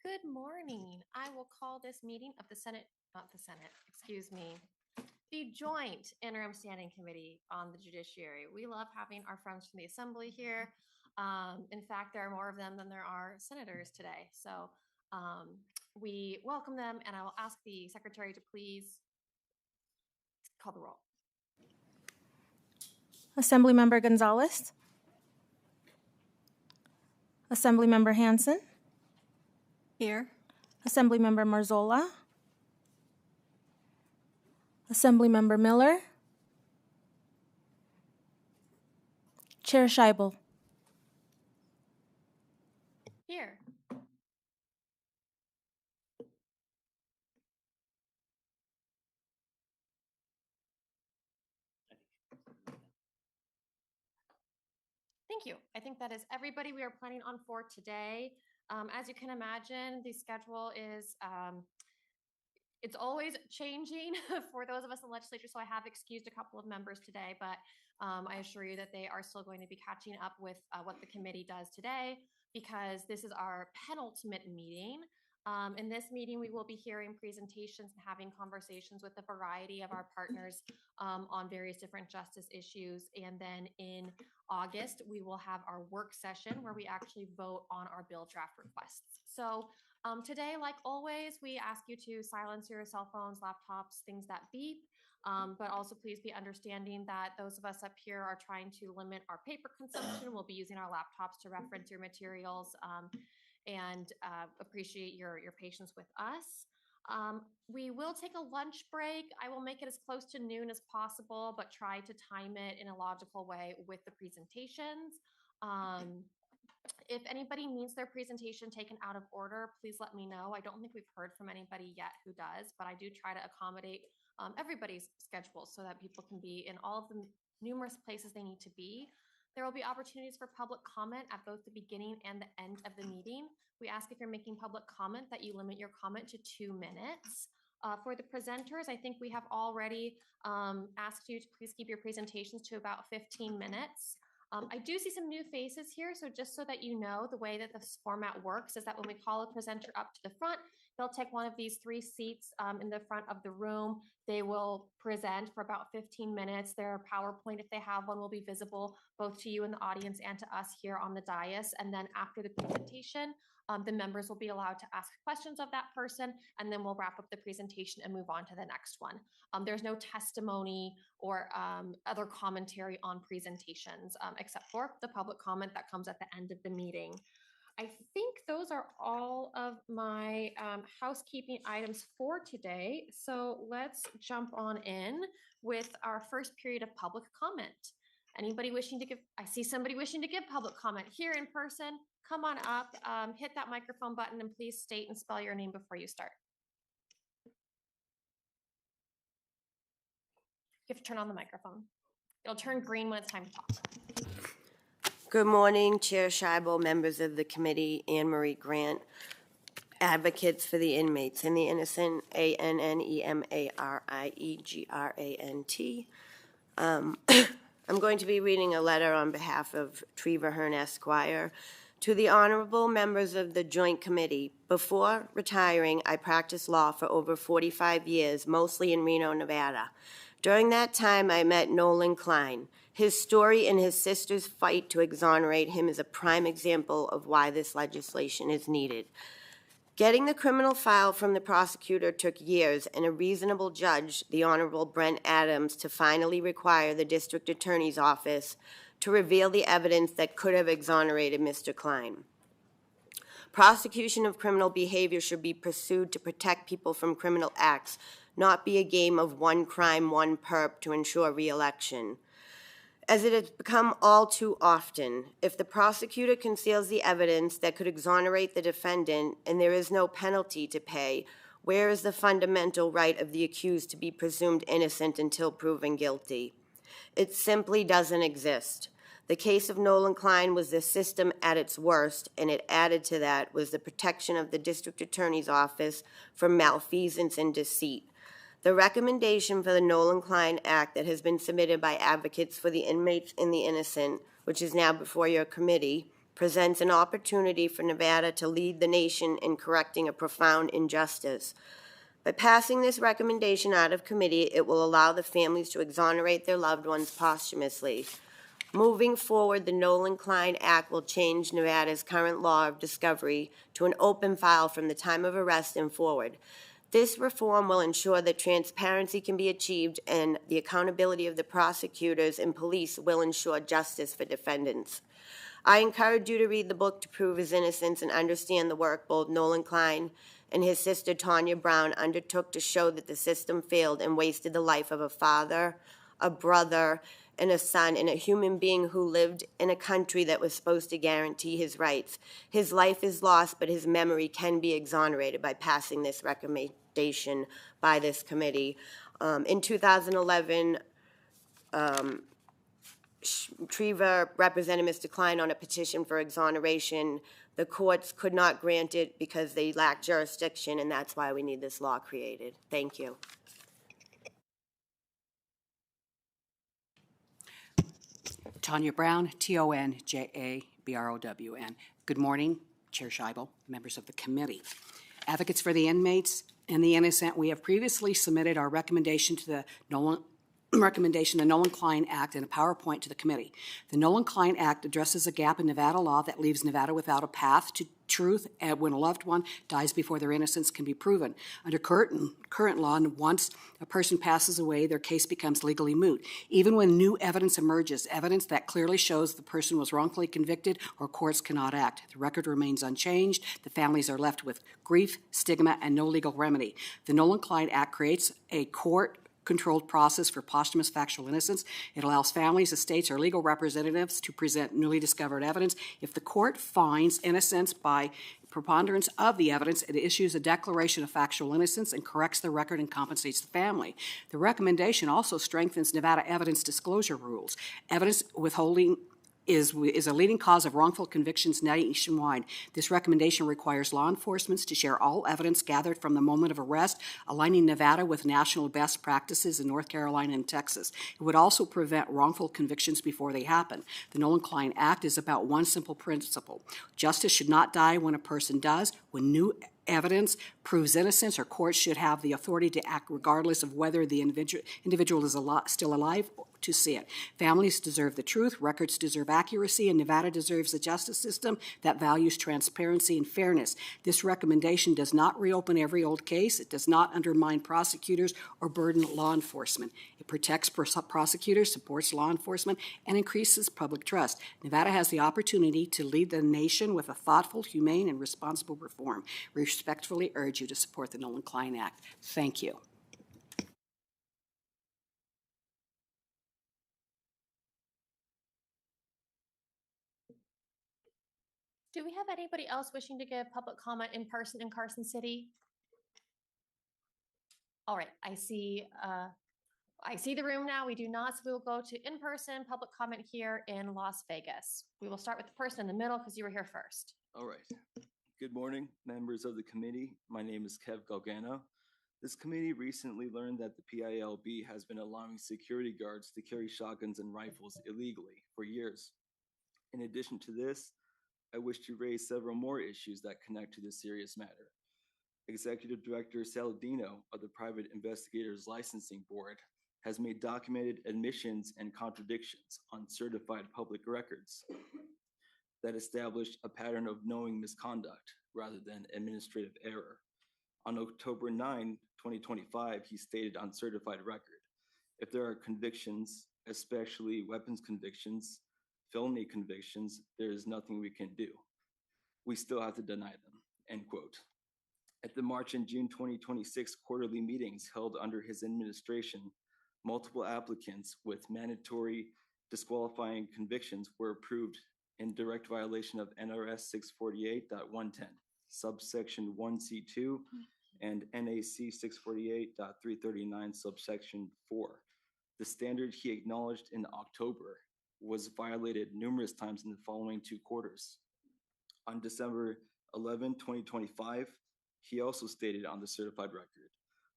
Good morning. I will call this meeting of the the Joint Interim Standing Committee on the Judiciary. We love having our friends from the Assembly here. In fact, there are more of them than there are senators today. So we welcome them, and I will ask the Secretary to please call the roll. Assemblymember Gonzalez. Assemblymember Hanson. Here. Assemblymember Marzola. Assemblymember Miller. Chair Scheibel. Here. Thank you. I think that is everybody we are planning on for today. As you can imagine, the schedule is it's always changing for those of us in the legislature. So I have excused a couple of members today, but I assure you that they are still going to be catching up with what the committee does today, because this is our penultimate meeting. In this meeting, we will be hearing presentations and having conversations with a variety of our partners on various different justice issues. And then in August, we will have our work session where we actually vote on our bill draft requests. So today, like always, we ask you to silence your cell phones, laptops, things that beep. But also please be understanding that those of us up here are trying to limit our paper consumption. We'll be using our laptops to reference your materials and appreciate your patience with us. We will take a lunch break. I will make it as close to noon as possible, but try to time it in a logical way with the presentations. If anybody needs their presentation taken out of order, please let me know. I don't think we've heard from anybody yet who does, but I do try to accommodate everybody's schedule so that people can be in all of the numerous places they need to be. There will be opportunities for public comment at both the beginning and the end of the meeting. We ask if you're making public comment that you limit your comment to 2 minutes. For the presenters, I think we have already asked you to please keep your presentations to about 15 minutes. I do see some new faces here, so just so that you know, the way that this format works is that when we call a presenter up to the front, they'll take one of these 3 seats in the front of the room. They will present for about 15 minutes. Their PowerPoint, if they have one, will be visible both to you in the audience and to us here on the dais. And then after the presentation, the members will be allowed to ask questions of that person, and then we'll wrap up the presentation and move on to the next one. There's no testimony or other commentary on presentations, except for the public comment that comes at the end of the meeting. I think those are all of my housekeeping items for today. So let's jump on in with our first period of public comment. Anybody wishing to give, I see somebody wishing to give public comment here in person. Come on up, hit that microphone button, and please state and spell your name before you start. You have to turn on the microphone. It'll turn green when it's time to talk. Good morning, Chair Scheibel, members of the committee, Anne Marie Grant, advocates for the inmates and the innocent, ANNEMARIEGRANT. I'm going to be reading a letter on behalf of Treva Hearn Esquire to the honorable members of the Joint Committee. Before retiring, I practiced law for over 45 years, mostly in Reno, Nevada. During that time, I met Nolan Klein. His story and his sister's fight to exonerate him is a prime example of why this legislation is needed. Getting the criminal file from the prosecutor took years, and a reasonable judge, the Honorable Brent Adams, to finally require the district attorney's office to reveal the evidence that could have exonerated Mr. Klein. Prosecution of criminal behavior should be pursued to protect people from criminal acts, not be a game of one crime, one perp to ensure re-election. As it has become all too often, if the prosecutor conceals the evidence that could exonerate the defendant and there is no penalty to pay, where is the fundamental right of the accused to be presumed innocent until proven guilty? It simply doesn't exist. The case of Nolan Klein was the system at its worst, and it added to that was the protection of the district attorney's office from malfeasance and deceit. The recommendation for the Nolan Klein Act that has been submitted by advocates for the inmates and the innocent, which is now before your committee, presents an opportunity for Nevada to lead the nation in correcting a profound injustice. By passing this recommendation out of committee, it will allow the families to exonerate their loved ones posthumously. Moving forward, the Nolan Klein Act will change Nevada's current law of discovery to an open file from the time of arrest and forward. This reform will ensure that transparency can be achieved and the accountability of the prosecutors and police will ensure justice for defendants. I encourage you to read the book to prove his innocence and understand the work both Nolan Klein and his sister Tanya Brown undertook to show that the system failed and wasted the life of a father, a brother, and a son, and a human being who lived in a country that was supposed to guarantee his rights. His life is lost, but his memory can be exonerated by passing this recommendation by this committee. In 2011, Treva represented Mr. Klein on a petition for exoneration. The courts could not grant it because they lack jurisdiction, and that's why we need this law created. Thank you. Tanya Brown, TonjaBrown. Good morning, Chair Scheibel, members of the committee. Advocates for the inmates and the innocent, we have previously submitted our recommendation to the Nolan Klein Act in a PowerPoint to the committee. The Nolan Klein Act addresses a gap in Nevada law that leaves Nevada without a path to truth when a loved one dies before their innocence can be proven. Under current law, once a person passes away, their case becomes legally moot. Even when new evidence emerges, evidence that clearly shows the person was wrongfully convicted, or courts cannot act. The record remains unchanged. The families are left with grief, stigma, and no legal remedy. The Nolan Klein Act creates a court-controlled process for posthumous factual innocence. It allows families, estates, or legal representatives to present newly discovered evidence. If the court finds innocence by preponderance of the evidence, it issues a declaration of factual innocence and corrects the record and compensates the family. The recommendation also strengthens Nevada evidence disclosure rules. Evidence withholding is a leading cause of wrongful convictions nationwide. This recommendation requires law enforcement to share all evidence gathered from the moment of arrest, aligning Nevada with national best practices in North Carolina and Texas. It would also prevent wrongful convictions before they happen. The Nolan Klein Act is about one simple principle. Justice should not die when a person does. When new evidence proves innocence, or courts should have the authority to act regardless of whether the individual is still alive to see it. Families deserve the truth, records deserve accuracy, and Nevada deserves a justice system that values transparency and fairness. This recommendation does not reopen every old case. It does not undermine prosecutors or burden law enforcement. It protects prosecutors, supports law enforcement, and increases public trust. Nevada has the opportunity to lead the nation with a thoughtful, humane, and responsible reform. We respectfully urge you to support the Nolan Klein Act. Thank you. Do we have anybody else wishing to give public comment in person in Carson City? All right, I see the room now. We do not, so we will go to in-person public comment here in Las Vegas. We will start with the person in the middle because you were here first. All right. Good morning, members of the committee. My name is Kev Galgano. This committee recently learned that the PILB has been allowing security guards to carry shotguns and rifles illegally for years. In addition to this, I wish to raise several more issues that connect to this serious matter. Executive Director Saladino of the Private Investigators Licensing Board has made documented admissions and contradictions on certified public records that established a pattern of knowing misconduct rather than administrative error. On October 9, 2025, he stated on certified record, if there are convictions, especially weapons convictions, felony convictions, there is nothing we can do. We still have to deny them, end quote. At the March and June 2026 quarterly meetings held under his administration, multiple applicants with mandatory disqualifying convictions were approved in direct violation of NRS 648.110, subsection 1C2, and NAC 648.339, subsection 4. The standard he acknowledged in October was violated numerous times in the following 2 quarters. On December 11, 2025, he also stated on the certified record,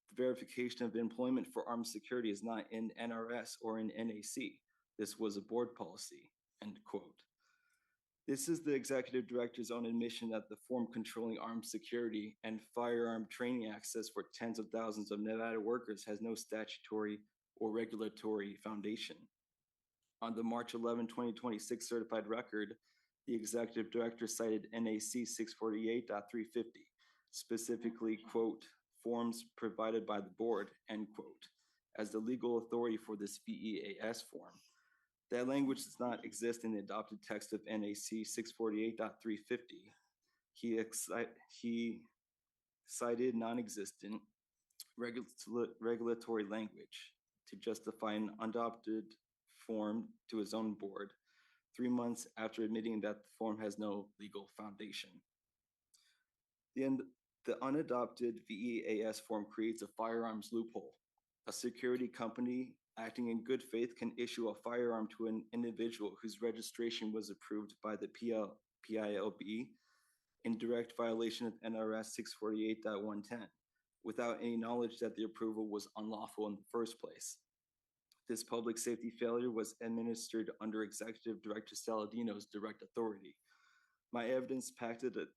the verification of employment for armed security is not in NRS or in NAC. This was a board policy, end quote. This is the executive director's own admission that the form controlling armed security and firearm training access for tens of thousands of Nevada workers has no statutory or regulatory foundation. On the March 11, 2026 certified record, the executive director cited NAC 648.350, specifically, quote, forms provided by the board, end quote, as the legal authority for this VEAS form. That language does not exist in the adopted text of NAC 648.350. He cited non-existent regulatory language to justify an adopted form to his own board 3 months after admitting that the form has no legal foundation. The unadopted VEAS form creates a firearms loophole. A security company acting in good faith can issue a firearm to an individual whose registration was approved by the PILB in direct violation of NRS 648.110 without any knowledge that the approval was unlawful in the first place. This public safety failure was administered under Executive Director Saladino's direct authority. My evidence packet that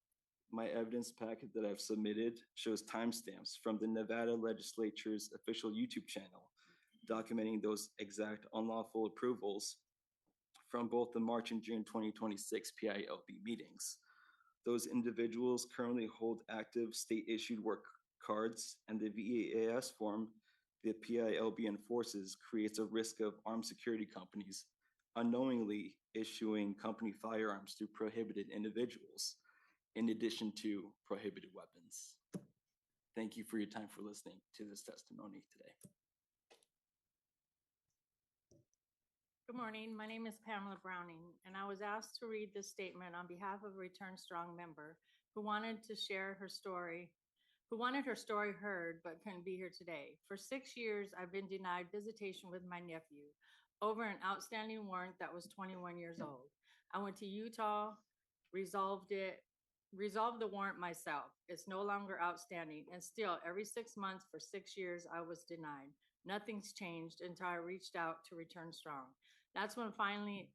I've submitted shows timestamps from the Nevada Legislature's official YouTube channel documenting those exact unlawful approvals from both the March and June 2026 PILB meetings. Those individuals currently hold active state-issued work cards, and the VEAS form the PILB enforces creates a risk of armed security companies unknowingly issuing company firearms to prohibited individuals, in addition to prohibited weapons. Thank you for your time for listening to this testimony today. Good morning. My name is Pamela Browning, and I was asked to read this statement on behalf of a Return Strong member who wanted her story heard but couldn't be here today. For 6 years, I've been denied visitation with my nephew over an outstanding warrant that was 21 years old. I went to Utah, resolved the warrant myself. It's no longer outstanding, and still every 6 months for 6 years I was denied. Nothing's changed until I reached out to Return Strong. That's what finally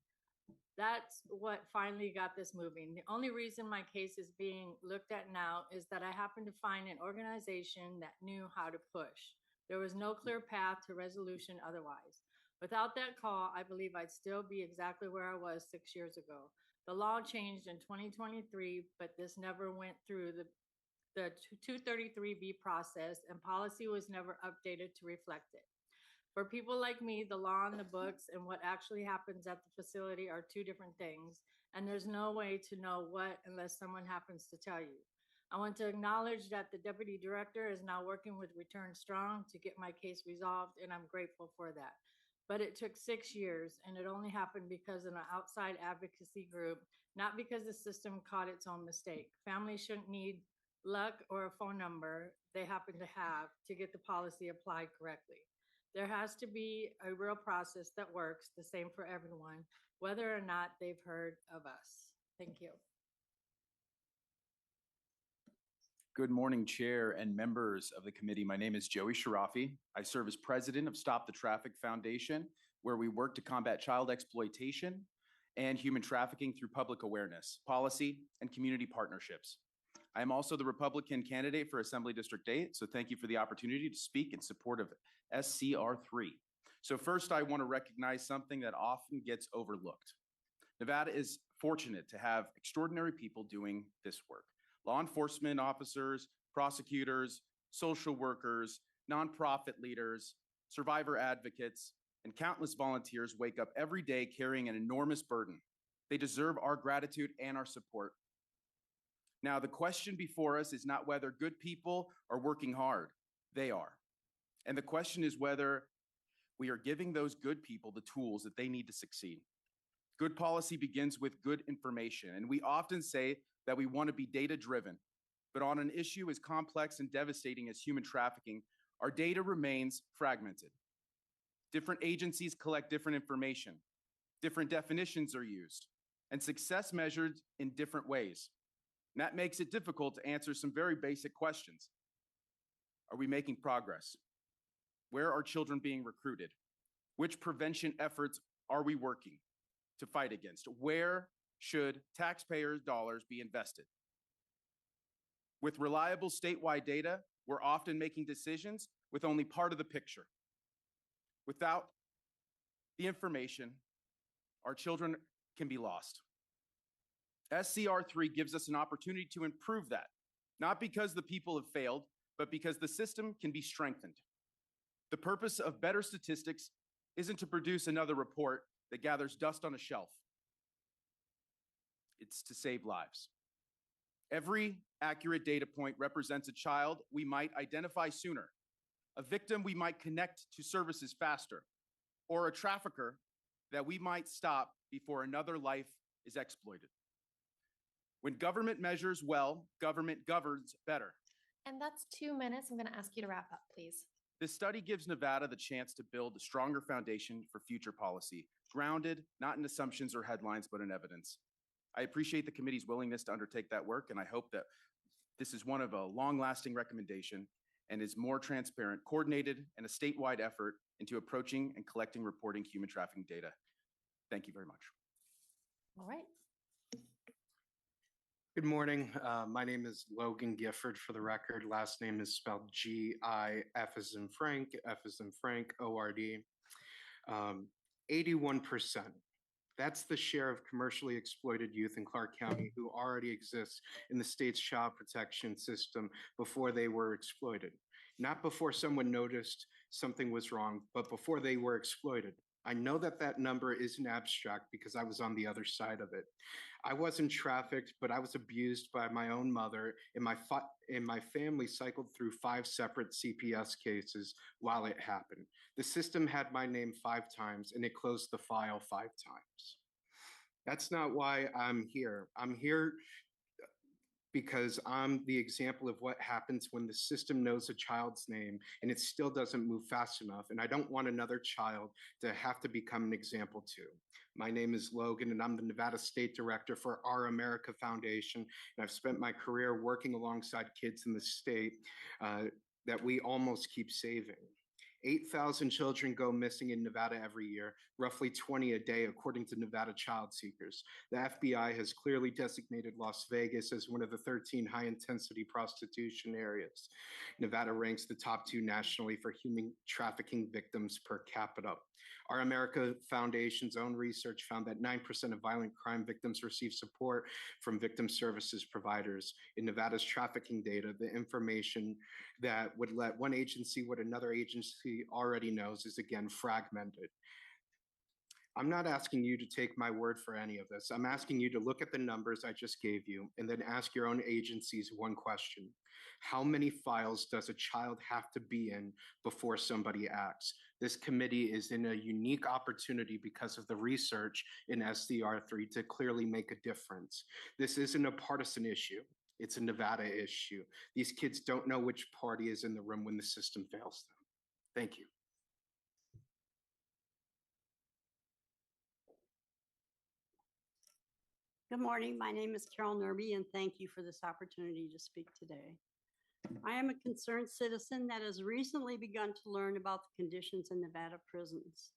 got this moving. The only reason my case is being looked at now is that I happened to find an organization that knew how to push. There was no clear path to resolution otherwise. Without that call, I believe I'd still be exactly where I was 6 years ago. The law changed in 2023, but this never went through the 233B process, and policy was never updated to reflect it. For people like me, the law on the books and what actually happens at the facility are two different things, and there's no way to know what unless someone happens to tell you. I want to acknowledge that the deputy director is now working with Return Strong to get my case resolved, and I'm grateful for that. But it took 6 years, and it only happened because of an outside advocacy group, not because the system caught its own mistake. Families shouldn't need luck or a phone number they happen to have to get the policy applied correctly. There has to be a real process that works the same for everyone, whether or not they've heard of us. Thank you. Good morning, Chair and members of the committee. My name is Joey Sharafi. I serve as president of Stop the Traffic Foundation, where we work to combat child exploitation and human trafficking through public awareness, policy, and community partnerships. I am also the Republican candidate for Assembly District 8, so thank you for the opportunity to speak in support of SCR3. So first, I want to recognize something that often gets overlooked. Nevada is fortunate to have extraordinary people doing this work. Law enforcement officers, prosecutors, social workers, nonprofit leaders, survivor advocates, and countless volunteers wake up every day carrying an enormous burden. They deserve our gratitude and our support. Now, the question before us is not whether good people are working hard. They are. And the question is whether we are giving those good people the tools that they need to succeed. Good policy begins with good information, and we often say that we want to be data-driven. But on an issue as complex and devastating as human trafficking, our data remains fragmented. Different agencies collect different information. Different definitions are used, and success measured in different ways. And that makes it difficult to answer some very basic questions. Are we making progress? Where are children being recruited? Which prevention efforts are we working to fight against? Where should taxpayer dollars be invested. With reliable statewide data, we're often making decisions with only part of the picture. Without the information, our children can be lost. SCR3 gives us an opportunity to improve that, not because the people have failed, but because the system can be strengthened. The purpose of better statistics isn't to produce another report that gathers dust on a shelf. It's to save lives. Every accurate data point represents a child we might identify sooner, a victim we might connect to services faster, or a trafficker that we might stop before another life is exploited. When government measures well, government governs better. And that's 2 minutes. I'm going to ask you to wrap up, please. This study gives Nevada the chance to build a stronger foundation for future policy, grounded not in assumptions or headlines, but in evidence. I appreciate the committee's willingness to undertake that work, and I hope that this is one of a long-lasting recommendation and is more transparent, coordinated, and a statewide effort into approaching and collecting reporting human trafficking data. Thank you very much. All right. Good morning. My name is Logan Gifford for the record. Last name is spelled G-I-F as in Frank, F as in Frank, O-R-D. 81%. That's the share of commercially exploited youth in Clark County who already exists in the state's child protection system before they were exploited. Not before someone noticed something was wrong, but before they were exploited. I know that that number isn't abstract because I was on the other side of it. I wasn't trafficked, but I was abused by my own mother, and my family cycled through 5 separate CPS cases while it happened. The system had my name 5 times, and it closed the file 5 times. That's not why I'm here. I'm here because I'm the example of what happens when the system knows a child's name and it still doesn't move fast enough. And I don't want another child to have to become an example too. My name is Logan, and I'm the Nevada State Director for Our America Foundation. And I've spent my career working alongside kids in the state that we almost keep saving. 8,000 children go missing in Nevada every year, roughly 20 a day, according to Nevada Child Seekers. The FBI has clearly designated Las Vegas as one of the 13 high-intensity prostitution areas. Nevada ranks the top 2 nationally for human trafficking victims per capita. Our America Foundation's own research found that 9% of violent crime victims receive support from victim services providers. In Nevada's trafficking data, the information that would let one agency what another agency already knows is again fragmented. I'm not asking you to take my word for any of this. I'm asking you to look at the numbers I just gave you and then ask your own agencies one question. How many files does a child have to be in before somebody acts? This committee is in a unique opportunity because of the research in SCR3 to clearly make a difference. This isn't a partisan issue. It's a Nevada issue. These kids don't know which party is in the room when the system fails them. Thank you. Good morning. My name is Carol Nerby, and thank you for this opportunity to speak today. I am a concerned citizen that has recently begun to learn about the conditions in Nevada prisons.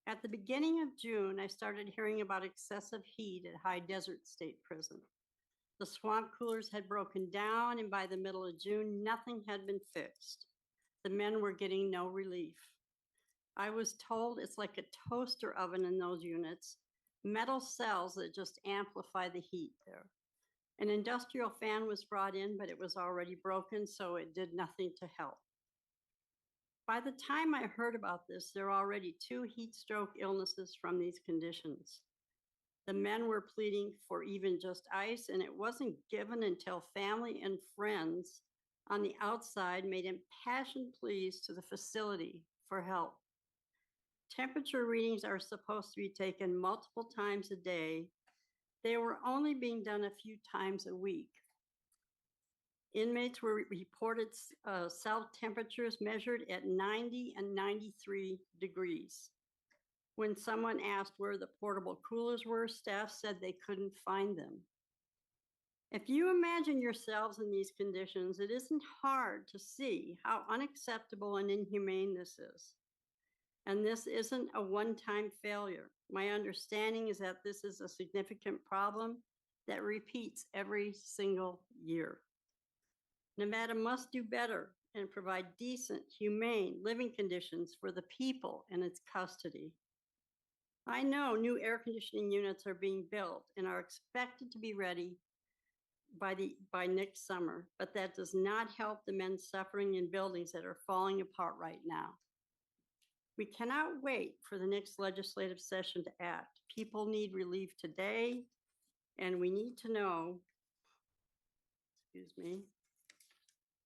At the beginning of June, I started hearing about excessive heat at High Desert State Prison. The swamp coolers had broken down, and by the middle of June, nothing had been fixed. The men were getting no relief. I was told it's like a toaster oven in those units, metal cells that just amplify the heat there. An industrial fan was brought in, but it was already broken, so it did nothing to help. By the time I heard about this, there are already 2 heat stroke illnesses from these conditions. The men were pleading for even just ice, and it wasn't given until family and friends on the outside made impassioned pleas to the facility for help. Temperature readings are supposed to be taken multiple times a day. They were only being done a few times a week. Inmates were reported cell temperatures measured at 90 and 93 degrees. When someone asked where the portable coolers were, staff said they couldn't find them. If you imagine yourselves in these conditions, it isn't hard to see how unacceptable and inhumane this is. And this isn't a one-time failure. My understanding is that this is a significant problem that repeats every single year. Nevada must do better and provide decent, humane living conditions for the people in its custody. I know new air conditioning units are being built and are expected to be ready by next summer, but that does not help the men suffering in buildings that are falling apart right now. We cannot wait for the next legislative session to act. People need relief today, and we need to know, excuse me,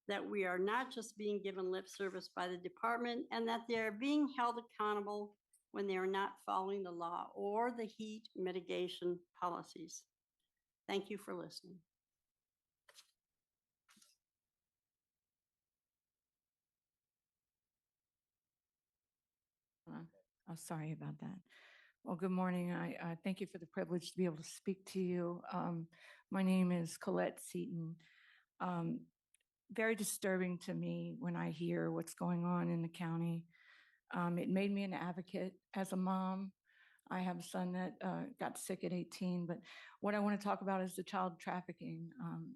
that we are not just being given lip service by the department and that they are being held accountable when they are not following the law or the heat mitigation policies. Thank you for listening. Oh, sorry about that. Well, good morning. I thank you for the privilege to be able to speak to you. My name is Colette Seaton. Very disturbing to me when I hear what's going on in the county. It made me an advocate as a mom. I have a son that got sick at 18, but what I want to talk about is the child trafficking.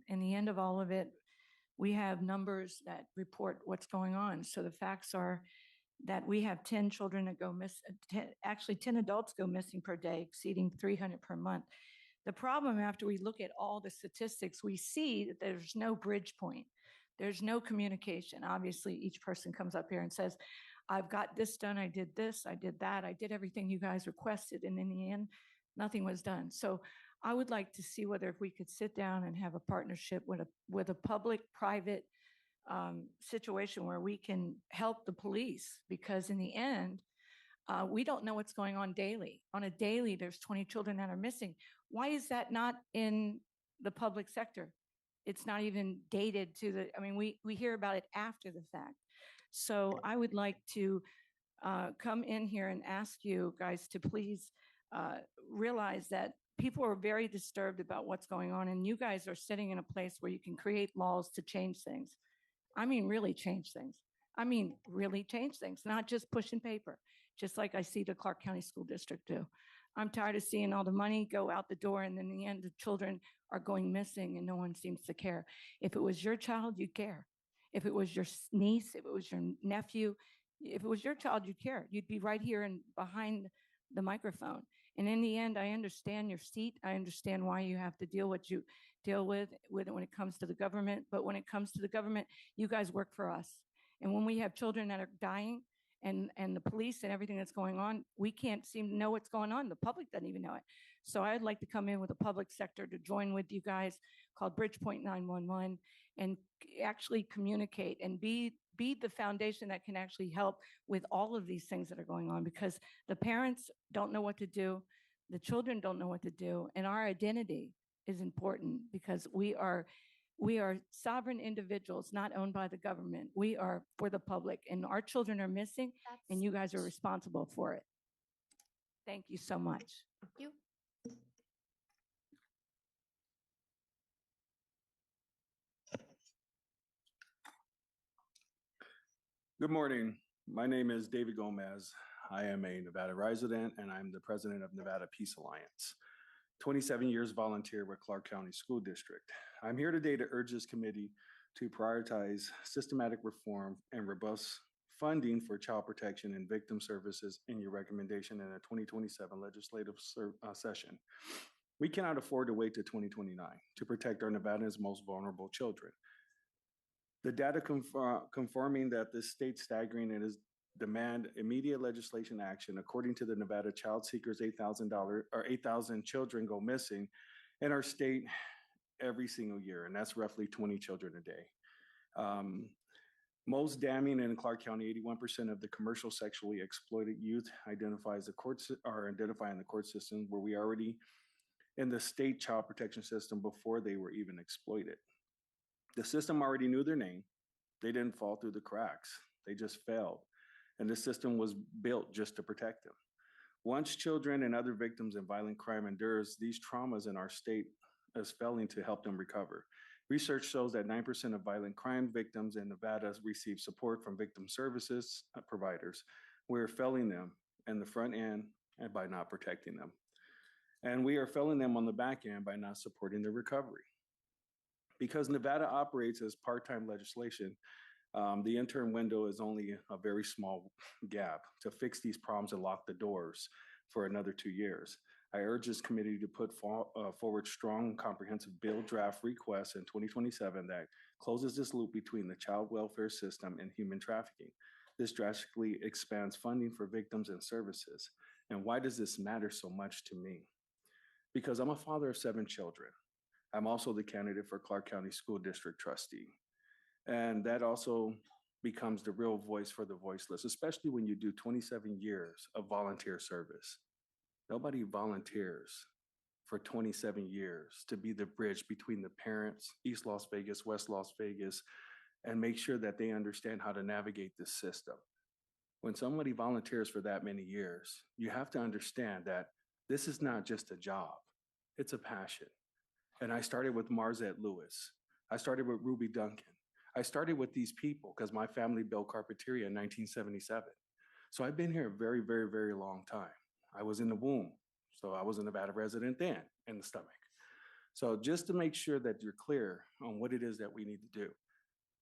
In the end of all of it, we have numbers that report what's going on. So the facts are that we have 10 children that go missing, actually 10 adults go missing per day, exceeding 300 per month. The problem, after we look at all the statistics, we see that there's no bridge point. There's no communication. Obviously, each person comes up here and says, I've got this done, I did this, I did that, I did everything you guys requested, and in the end, nothing was done. So I would like to see whether if we could sit down and have a partnership with a public-private situation where we can help the police, because in the end, we don't know what's going on daily. On a daily, there's 20 children that are missing. Why is that not in the public sector? It's not even dated to the, I mean, we hear about it after the fact. So I would like to come in here and ask you guys to please realize that people are very disturbed about what's going on, and you guys are sitting in a place where you can create laws to change things. I mean, really change things. I mean, really change things, not just pushing paper, just like I see the Clark County School District do. I'm tired of seeing all the money go out the door, and then in the end, the children are going missing and no one seems to care. If it was your child, you'd care. If it was your niece, if it was your nephew, if it was your child, you'd care. You'd be right here and behind the microphone. And in the end, I understand your seat. I understand why you have to deal what you deal with it when it comes to the government. But when it comes to the government, you guys work for us. And when we have children that are dying and the police and everything that's going on, we can't seem to know what's going on. The public doesn't even know it. So I'd like to come in with a public sector to join with you guys called Bridgepoint 911 and actually communicate and be the foundation that can actually help with all of these things that are going on, because the parents don't know what to do, the children don't know what to do, and our identity is important because we are sovereign individuals, not owned by the government. We are for the public, and our children are missing, and you guys are responsible for it. Thank you so much. Thank you. Good morning. My name is David Gomez. I am a Nevada resident, and I'm the president of Nevada Peace Alliance. 27 years volunteer with Clark County School District. I'm here today to urge this committee to prioritize systematic reform and robust funding for child protection and victim services in your recommendation in the 2027 legislative session. We cannot afford to wait to 2029 to protect our Nevada's most vulnerable children. The data confirming that this state staggering and is demand immediate legislation action. According to the Nevada Child Seekers, $8,000 children go missing in our state every single year, and that's roughly 20 children a day. Most damning in Clark County, 81% of the commercial sexually exploited youth identify in the court system, where we already in the state child protection system before they were even exploited. The system already knew their name. They didn't fall through the cracks. They just failed. And the system was built just to protect them. Once children and other victims in violent crime endures these traumas in our state is failing to help them recover. Research shows that 9% of violent crime victims in Nevada receive support from victim services providers. We're failing them in the front end and by not protecting them. And we are failing them on the back end by not supporting their recovery. Because Nevada operates as part-time legislation, the interim window is only a very small gap to fix these problems and lock the doors for another 2 years. I urge this committee to put forward strong, comprehensive bill draft requests in 2027 that closes this loop between the child welfare system and human trafficking. This drastically expands funding for victims and services. And why does this matter so much to me? Because I'm a father of 7 children. I'm also the candidate for Clark County School District trustee. And that also becomes the real voice for the voiceless, especially when you do 27 years of volunteer service. Nobody volunteers for 27 years to be the bridge between the parents, East Las Vegas, West Las Vegas, and make sure that they understand how to navigate this system. When somebody volunteers for that many years, you have to understand that this is not just a job, it's a passion. And I started with Marzette Lewis. I started with Ruby Duncan. I started with these people because my family built Carpeteria in 1977. So I've been here a very, very, very long time. I was in the womb, so I was a Nevada resident then, in the stomach. So just to make sure that you're clear on what it is that we need to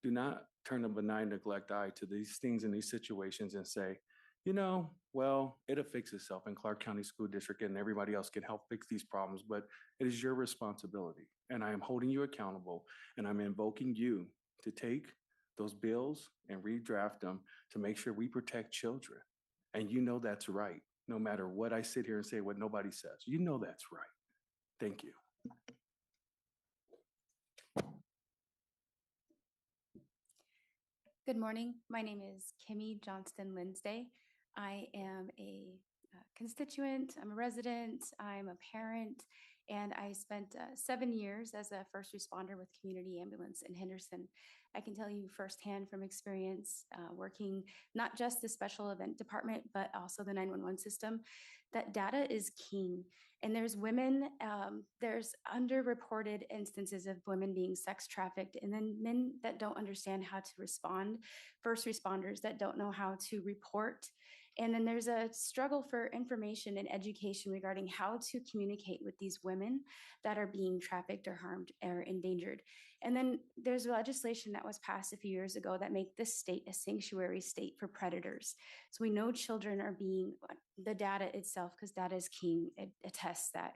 do not turn a benign neglect eye to these things in these situations and say, you know, well, it'll fix itself in Clark County School District and everybody else can help fix these problems, but it is your responsibility. And I am holding you accountable and I'm invoking you to take those bills and redraft them to make sure we protect children. And you know that's right. No matter what I sit here and say what nobody says, you know that's right. Thank you. Good morning. My name is Kimmy Johnston Linsday. I am a constituent, I'm a resident, I'm a parent, and I spent 7 years as a first responder with Community Ambulance in Henderson. I can tell you firsthand from experience working not just the special event department, but also the 911 system, that data is king. And there's women, there's underreported instances of women being sex trafficked, and then men that don't understand how to respond, first responders that don't know how to report. And then there's a struggle for information and education regarding how to communicate with these women that are being trafficked or harmed or endangered. And then there's legislation that was passed a few years ago that make this state a sanctuary state for predators. So we know children are being, the data itself, because data is king, it attests that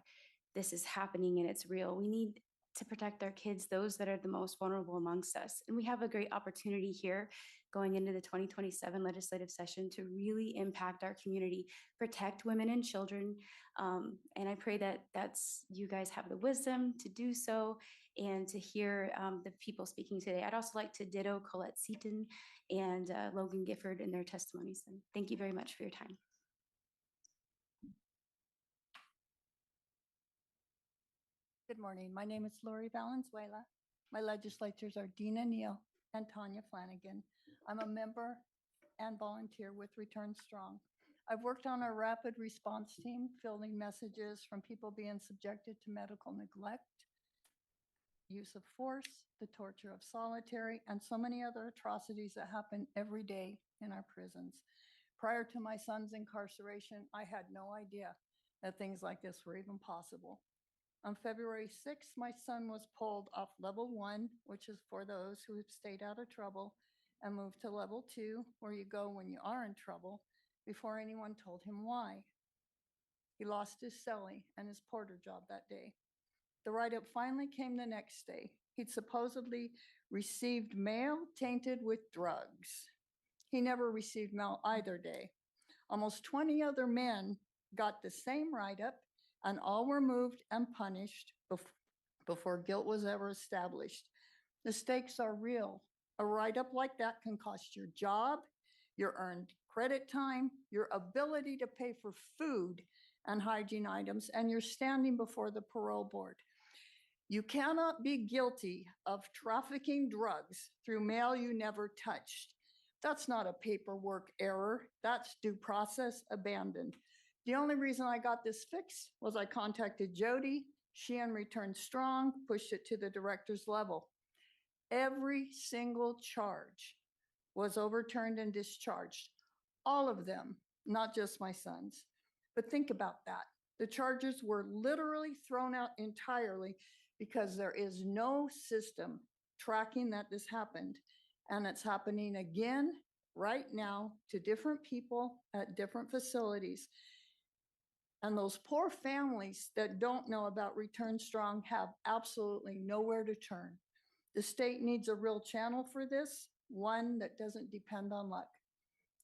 this is happening and it's real. We need to protect our kids, those that are the most vulnerable amongst us. And we have a great opportunity here going into the 2027 legislative session to really impact our community, protect women and children. And I pray that you guys have the wisdom to do so and to hear the people speaking today. I'd also like to ditto Colette Seaton and Logan Gifford in their testimonies. And thank you very much for your time. Good morning. My name is Lori Valenzuela. My legislators are Dina Neal and Tanya Flanagan. I'm a member and volunteer with Return Strong. I've worked on our rapid response team, fielding messages from people being subjected to medical neglect, use of force, the torture of solitary, and so many other atrocities that happen every day in our prisons. Prior to my son's incarceration, I had no idea that things like this were even possible. On February 6th, my son was pulled off level 1, which is for those who have stayed out of trouble, and moved to level 2, where you go when you are in trouble, before anyone told him why. He lost his cellie and his porter job that day. The write-up finally came the next day. He'd supposedly received mail tainted with drugs. He never received mail either day. Almost 20 other men got the same write-up, and all were moved and punished before guilt was ever established. The stakes are real. A write-up like that can cost your job, your earned credit time, your ability to pay for food and hygiene items, and you're standing before the parole board. You cannot be guilty of trafficking drugs through mail you never touched. That's not a paperwork error. That's due process abandoned. The only reason I got this fixed was I contacted Jody. She and Return Strong pushed it to the director's level. Every single charge was overturned and discharged. All of them, not just my son's. But think about that. The charges were literally thrown out entirely because there is no system tracking that this happened. And it's happening again right now to different people at different facilities. And those poor families that don't know about Return Strong have absolutely nowhere to turn. The state needs a real channel for this, one that doesn't depend on luck.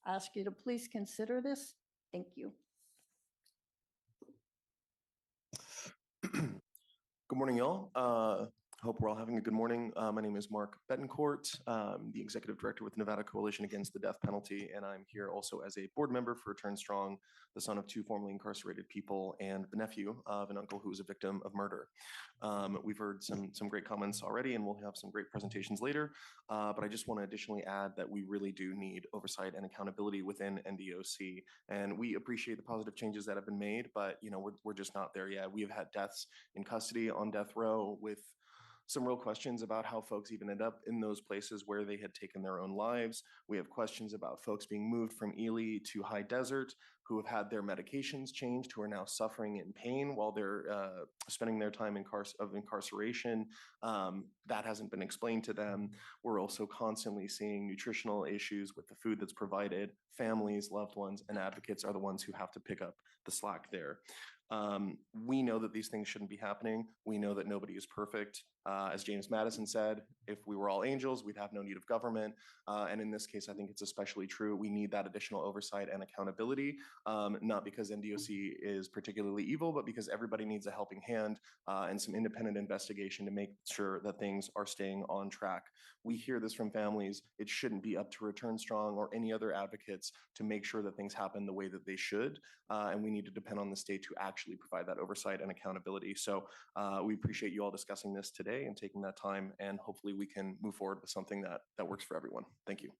I ask you to please consider this. Thank you. Good morning, y'all. Hope we're all having a good morning. My name is Mark Betancourt, the Executive Director with Nevada Coalition Against the Death Penalty, and I'm here also as a board member for Return Strong, the son of two formerly incarcerated people and the nephew of an uncle who was a victim of murder. We've heard some great comments already, and we'll have some great presentations later, but I just want to additionally add that we really do need oversight and accountability within NDOC, and we appreciate the positive changes that have been made, but we're just not there yet. We have had deaths in custody on death row with some real questions about how folks even end up in those places where they had taken their own lives. We have questions about folks being moved from Ely to high desert who have had their medications changed, who are now suffering in pain while they're spending their time of incarceration. That hasn't been explained to them. We're also constantly seeing nutritional issues with the food that's provided. Families, loved ones, and advocates are the ones who have to pick up the slack there. We know that these things shouldn't be happening. We know that nobody is perfect. As James Madison said, if we were all angels, we'd have no need of government. And in this case, I think it's especially true. We need that additional oversight and accountability, not because NDOC is particularly evil, but because everybody needs a helping hand and some independent investigation to make sure that things are staying on track. We hear this from families. It shouldn't be up to Return Strong or any other advocates to make sure that things happen the way that they should. And we need to depend on the state to actually provide that oversight and accountability. So we appreciate you all discussing this today and taking that time, and hopefully we can move forward with something that works for everyone. Thank you.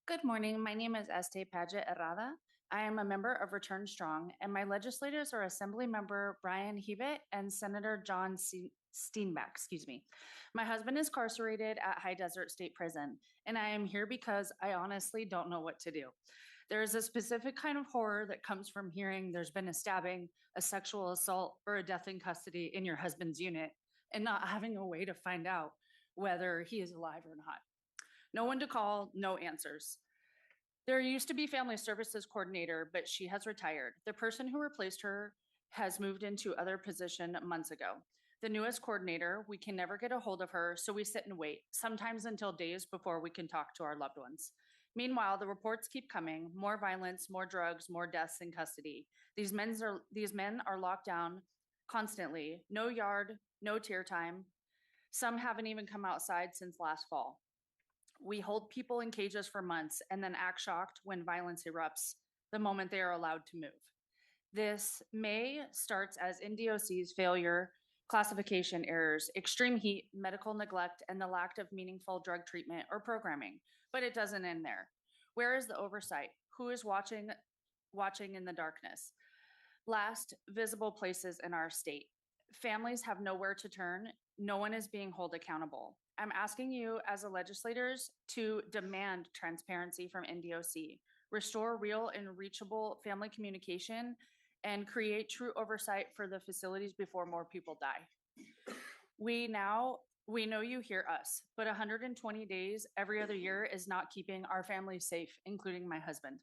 Good morning. My name is Este Paget Herrada. I am a member of Return Strong, and my legislators are Assembly Member Brian Hebet and Senator John Steenbeck. My husband is incarcerated at High Desert State Prison, and I am here because I honestly don't know what to do. There is a specific kind of horror that comes from hearing there's been a stabbing, a sexual assault, or a death in custody in your husband's unit and not having a way to find out whether he is alive or not. No one to call, no answers. There used to be family services coordinator, but she has retired. The person who replaced her has moved into other position months ago. The newest coordinator, we can never get a hold of her, so we sit and wait, sometimes until days before we can talk to our loved ones. Meanwhile, the reports keep coming, more violence, more drugs, more deaths in custody. These men are locked down constantly, no yard, no tier time. Some haven't even come outside since last fall. We hold people in cages for months and then act shocked when violence erupts the moment they are allowed to move. This May starts as NDOC's failure, classification errors, extreme heat, medical neglect, and the lack of meaningful drug treatment or programming. But it doesn't end there. Where is the oversight? Who is watching in the darkness? Last, visible places in our state. Families have nowhere to turn. No one is being held accountable. I'm asking you as a legislators to demand transparency from NDOC, restore real and reachable family communication, and create true oversight for the facilities before more people die. We know you hear us, but 120 days every other year is not keeping our families safe, including my husband.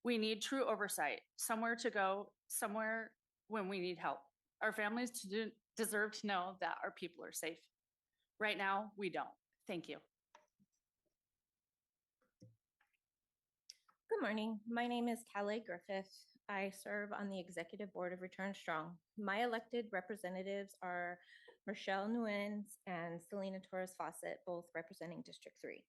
We need true oversight, somewhere to go, somewhere when we need help. Our families deserve to know that our people are safe. Right now, we don't. Thank you. Good morning. My name is Calais Griffith. I serve on the Executive Board of Return Strong. My elected representatives are Rochelle Nguyen's and Selena Torres Fawcett, both representing District 3.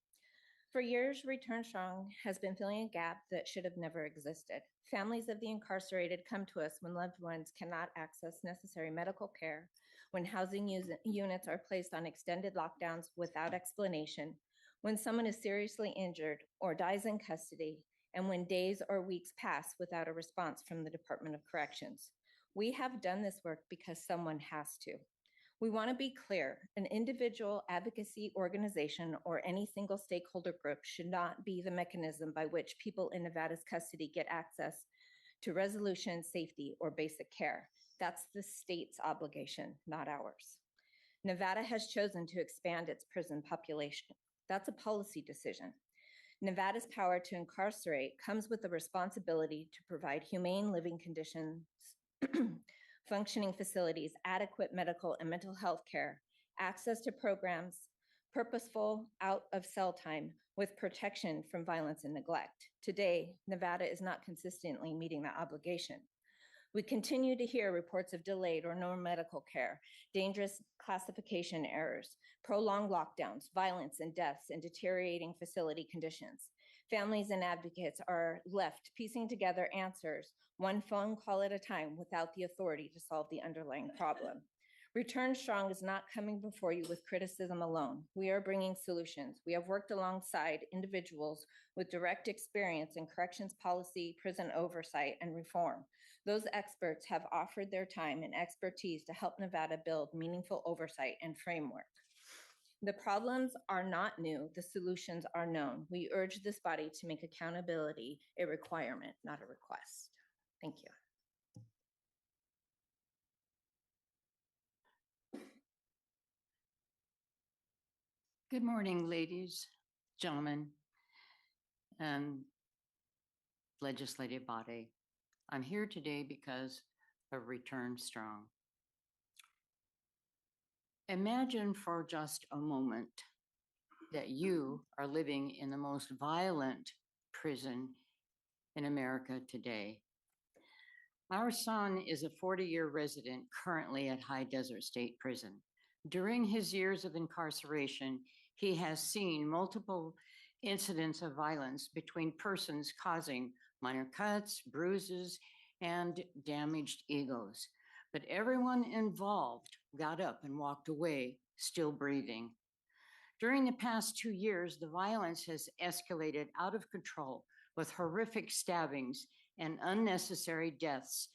For years, Return Strong has been filling a gap that should have never existed. Families of the incarcerated come to us when loved ones cannot access necessary medical care, when housing units are placed on extended lockdowns without explanation, when someone is seriously injured or dies in custody, and when days or weeks pass without a response from the Department of Corrections. We have done this work because someone has to. We want to be clear, an individual advocacy organization or any single stakeholder group should not be the mechanism by which people in Nevada's custody get access to resolution, safety, or basic care. That's the state's obligation, not ours. Nevada has chosen to expand its prison population. That's a policy decision. Nevada's power to incarcerate comes with the responsibility to provide humane living conditions, functioning facilities, adequate medical and mental health care, access to programs, purposeful out-of-cell time with protection from violence and neglect. Today, Nevada is not consistently meeting that obligation. We continue to hear reports of delayed or no medical care, dangerous classification errors, prolonged lockdowns, violence and deaths, and deteriorating facility conditions. Families and advocates are left piecing together answers one phone call at a time without the authority to solve the underlying problem. Return Strong is not coming before you with criticism alone. We are bringing solutions. We have worked alongside individuals with direct experience in corrections policy, prison oversight, and reform. Those experts have offered their time and expertise to help Nevada build meaningful oversight and framework. The problems are not new, the solutions are known. We urge this body to make accountability a requirement, not a request. Thank you. Good morning, ladies, gentlemen, and legislative body. I'm here today because of Return Strong. Imagine for just a moment that you are living in the most violent prison in America today. Our son is a 40-year resident currently at High Desert State Prison. During his years of incarceration, he has seen multiple incidents of violence between persons causing minor cuts, bruises, and damaged egos. But everyone involved got up and walked away, still breathing. During the past 2 years, the violence has escalated out of control with horrific stabbings and unnecessary deaths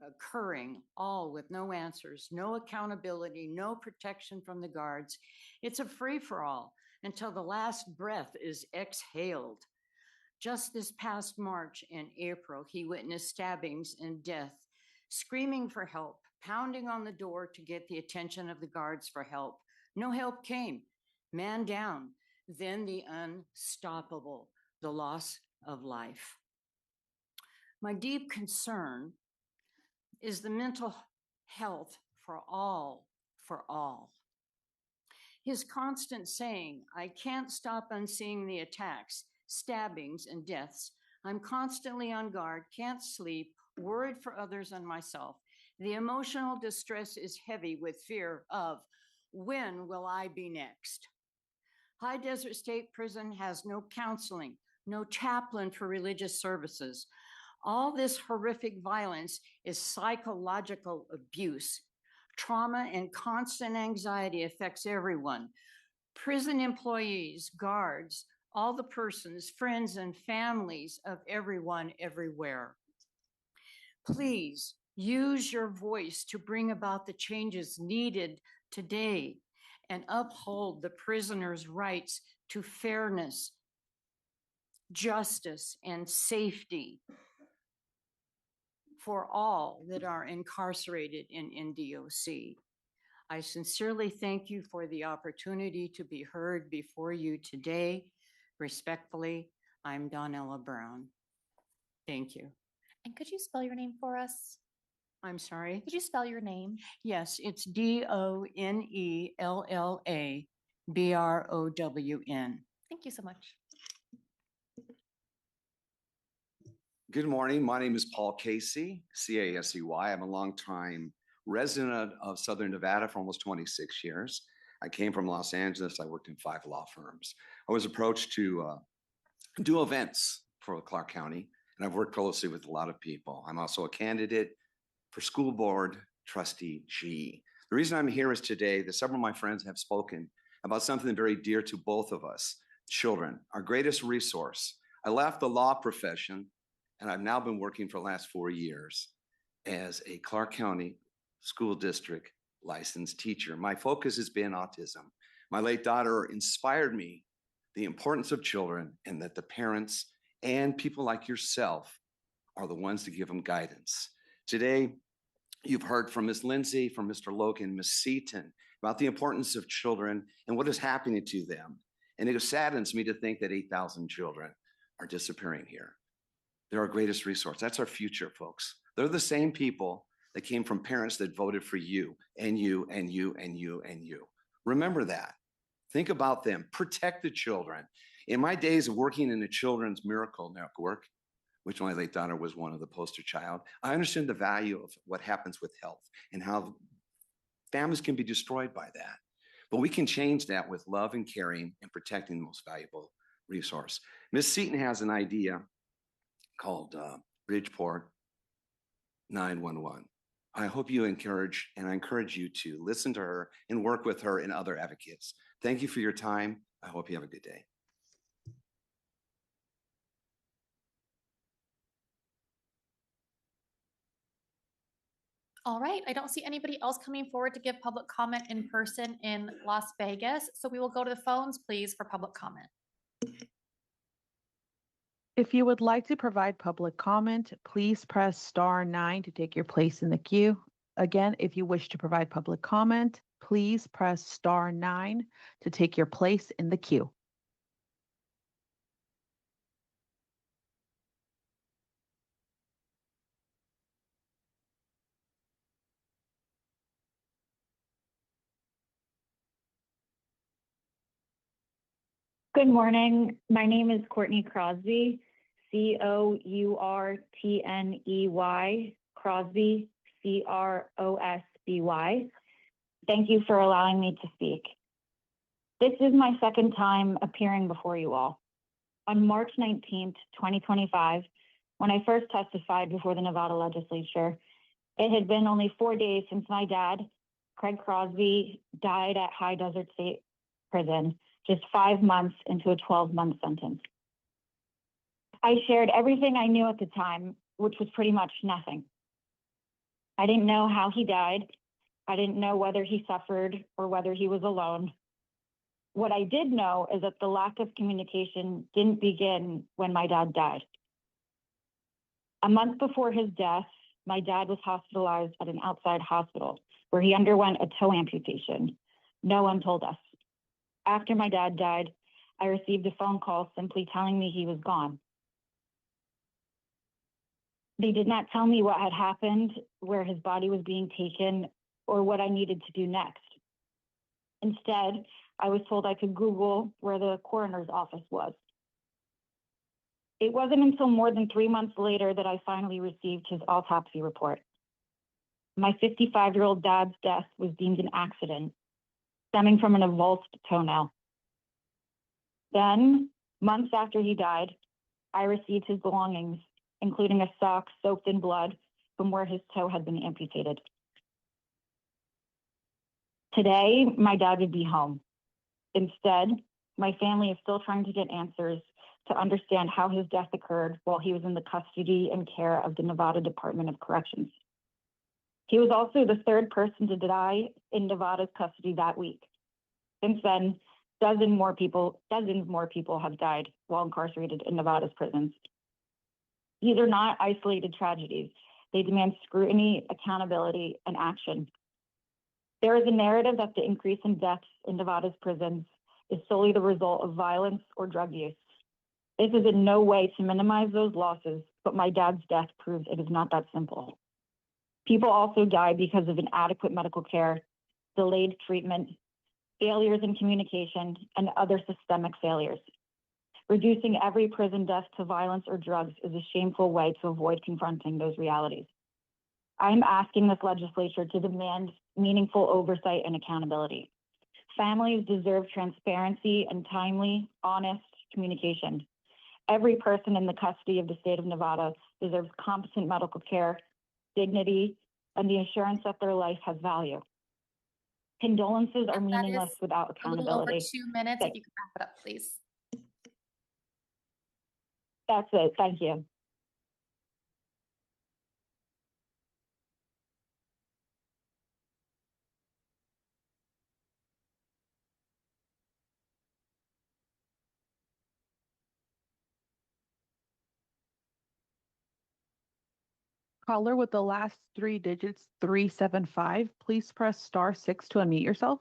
occurring, all with no answers, no accountability, no protection from the guards. It's a free-for-all until the last breath is exhaled. Just this past March and April, he witnessed stabbings and death, screaming for help, pounding on the door to get the attention of the guards for help. No help came. Man down. Then the unstoppable, the loss of life. My deep concern is the mental health for all. His constant saying, I can't stop unseeing the attacks, stabbings, and deaths. I'm constantly on guard, can't sleep, worried for others and myself. The emotional distress is heavy with fear of, when will I be next? High Desert State Prison has no counseling, no chaplain for religious services. All this horrific violence is psychological abuse. Trauma and constant anxiety affects everyone. Prison employees, guards, all the persons, friends, and families of everyone everywhere. Please use your voice to bring about the changes needed today and uphold the prisoners' rights to fairness, justice, and safety for all that are incarcerated in NDOC. I sincerely thank you for the opportunity to be heard before you today. Respectfully, I'm Donnella Brown. Thank you. And could you spell your name for us? I'm sorry? Could you spell your name? Yes, it's DONELLABROWN. Thank you so much. Good morning. My name is Paul Casey, C-A-S-E-Y. I'm a longtime resident of Southern Nevada for almost 26 years. I came from Los Angeles. I worked in 5 law firms. I was approached to do events for Clark County, and I've worked closely with a lot of people. I'm also a candidate for school board trustee G. The reason I'm here is today that several of my friends have spoken about something very dear to both of us, children, our greatest resource. I left the law profession, and I've now been working for the last 4 years as a Clark County School District licensed teacher. My focus has been autism. My late daughter inspired me the importance of children and that the parents and people like yourself are the ones to give them guidance. Today, you've heard from Ms. Lindsay, from Mr. Logan, Ms. Seaton about the importance of children and what is happening to them. And it saddens me to think that 8,000 children are disappearing here. They're our greatest resource. That's our future, folks. They're the same people that came from parents that voted for you and you and you and you and you. Remember that. Think about them. Protect the children. In my days of working in the Children's Miracle Network, which my late daughter was one of the poster child, I understand the value of what happens with health and how families can be destroyed by that. But we can change that with love and caring and protecting the most valuable resource. Ms. Seaton has an idea called Bridgeport 911. I hope you encourage, and I encourage you to listen to her and work with her and other advocates. Thank you for your time. I hope you have a good day. All right, I don't see anybody else coming forward to give public comment in person in Las Vegas. So we will go to the phones, please, for public comment. If you would like to provide public comment, please press *9 to take your place in the queue. Again, if you wish to provide public comment, please press *9 to take your place in the queue. Good morning. My name is Courtney Crosby, Courtney, Crosby, Crosby. Thank you for allowing me to speak. This is my second time appearing before you all. On March 19th, 2025, when I first testified before the Nevada Legislature, it had been only 4 days since my dad, Craig Crosby, died at High Desert State Prison, just 5 months into a 12-month sentence. I shared everything I knew at the time, which was pretty much nothing. I didn't know how he died. I didn't know whether he suffered or whether he was alone. What I did know is that the lack of communication didn't begin when my dad died. A month before his death, my dad was hospitalized at an outside hospital where he underwent a toe amputation. No one told us. After my dad died, I received a phone call simply telling me he was gone. They did not tell me what had happened, where his body was being taken, or what I needed to do next. Instead, I was told I could Google where the coroner's office was. It wasn't until more than 3 months later that I finally received his autopsy report. My 55-year-old dad's death was deemed an accident, stemming from an avulsed toenail. Then, months after he died, I received his belongings, including a sock soaked in blood from where his toe had been amputated. Today, my dad would be home. Instead, my family is still trying to get answers to understand how his death occurred while he was in the custody and care of the Nevada Department of Corrections. He was also the third person to die in Nevada's custody that week. Since then, dozens more people have died while incarcerated in Nevada's prisons. These are not isolated tragedies. They demand scrutiny, accountability, and action. There is a narrative that the increase in deaths in Nevada's prisons is solely the result of violence or drug use. This is in no way to minimize those losses, but my dad's death proves it is not that simple. People also die because of inadequate medical care, delayed treatment, failures in communication, and other systemic failures. Reducing every prison death to violence or drugs is a shameful way to avoid confronting those realities. I'm asking this legislature to demand meaningful oversight and accountability. Families deserve transparency and timely, honest communication. Every person in the custody of the state of Nevada deserves competent medical care, dignity, and the assurance that their life has value. Condolences are meaningless without accountability. A little over 2 minutes, if you could wrap it up, please. That's it. Thank you. Caller with the last three digits 375, please press *6 to unmute yourself.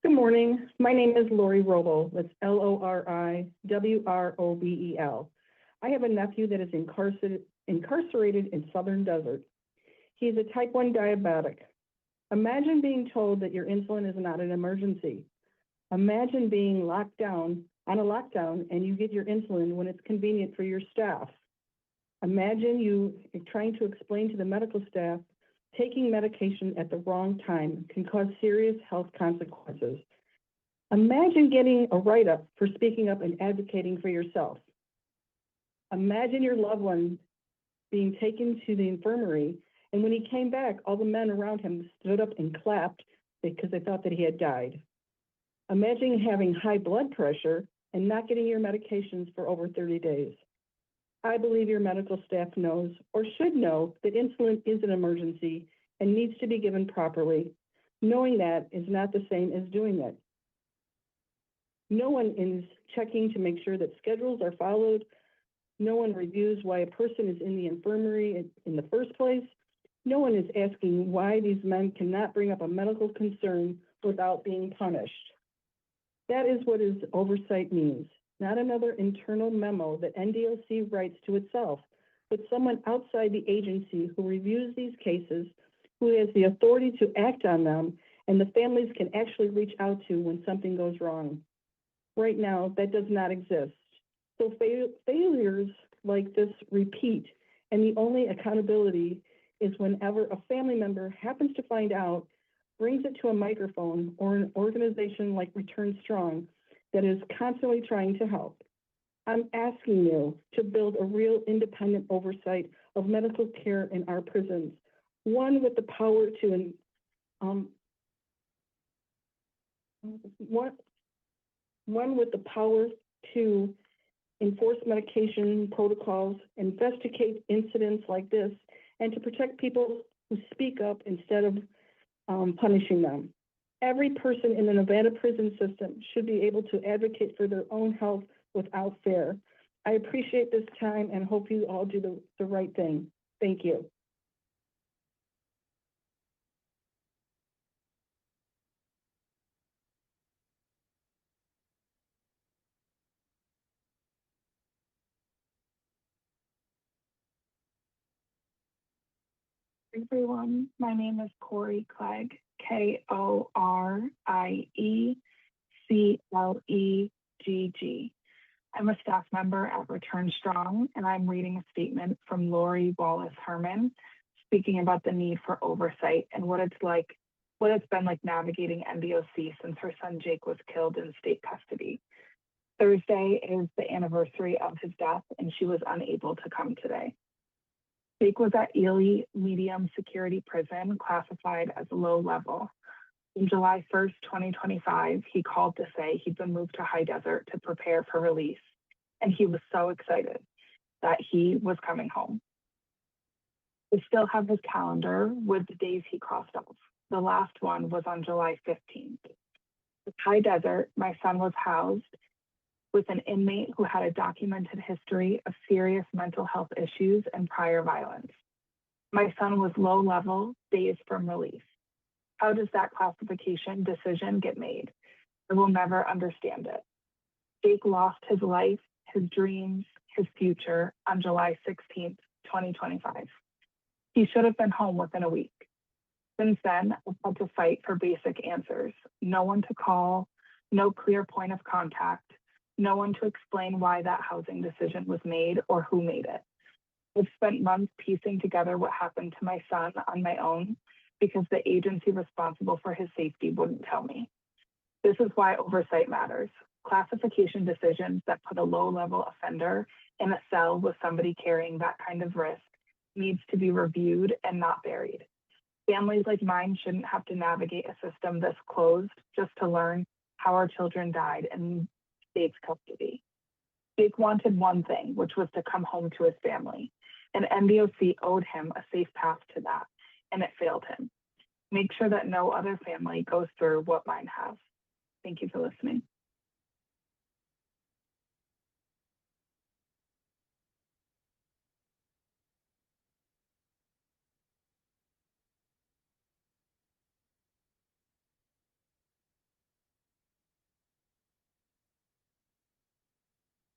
Good morning. My name is Lori Robel. That's LORIWROBEL. I have a nephew that is incarcerated in Southern Desert. He's a type 1 diabetic. Imagine being told that your insulin is not an emergency. Imagine being locked down on a lockdown and you get your insulin when it's convenient for your staff. Imagine you trying to explain to the medical staff taking medication at the wrong time can cause serious health consequences. Imagine getting a write-up for speaking up and advocating for yourself. Imagine your loved one being taken to the infirmary, and when he came back, all the men around him stood up and clapped because they thought that he had died. Imagine having high blood pressure and not getting your medications for over 30 days. I believe your medical staff knows or should know that insulin is an emergency and needs to be given properly. Knowing that is not the same as doing it. No one is checking to make sure that schedules are followed. No one reviews why a person is in the infirmary in the first place. No one is asking why these men cannot bring up a medical concern without being punished. That is what oversight means. Not another internal memo that NDOC writes to itself, but someone outside the agency who reviews these cases, who has the authority to act on them, and the families can actually reach out to when something goes wrong. Right now, that does not exist. So failures like this repeat, and the only accountability is whenever a family member happens to find out, brings it to a microphone or an organization like Return Strong that is constantly trying to help. I'm asking you to build a real independent oversight of medical care in our prisons, one with the power to enforce medication protocols, investigate incidents like this, and to protect people who speak up instead of punishing them. Every person in the Nevada prison system should be able to advocate for their own health without fear. I appreciate this time and hope you all do the right thing. Thank you. Everyone, my name is Corey Clegg, KORIECLEGG. I'm a staff member at Return Strong, and I'm reading a statement from Lori Wallace Herman, speaking about the need for oversight and what it's been like navigating NDOC since her son Jake was killed in state custody. Thursday is the anniversary of his death, and she was unable to come today. Jake was at Ely Medium Security Prison, classified as low level. On July 1st, 2025, he called to say he'd been moved to High Desert to prepare for release, and he was so excited that he was coming home. I still have his calendar with the days he crossed off. The last one was on July 15th. At High Desert, my son was housed with an inmate who had a documented history of serious mental health issues and prior violence. My son was low level, days from release. How does that classification decision get made? I will never understand it. Jake lost his life, his dreams, his future on July 16th, 2025. He should have been home within a week. Since then, I've had to fight for basic answers. No one to call, no clear point of contact, no one to explain why that housing decision was made or who made it. I've spent months piecing together what happened to my son on my own because the agency responsible for his safety wouldn't tell me. This is why oversight matters. Classification decisions that put a low-level offender in a cell with somebody carrying that kind of risk needs to be reviewed and not buried. Families like mine shouldn't have to navigate a system this closed just to learn how our children died in state's custody. Jake wanted one thing, which was to come home to his family, and NDOC owed him a safe path to that, and it failed him. Make sure that no other family goes through what mine has. Thank you for listening.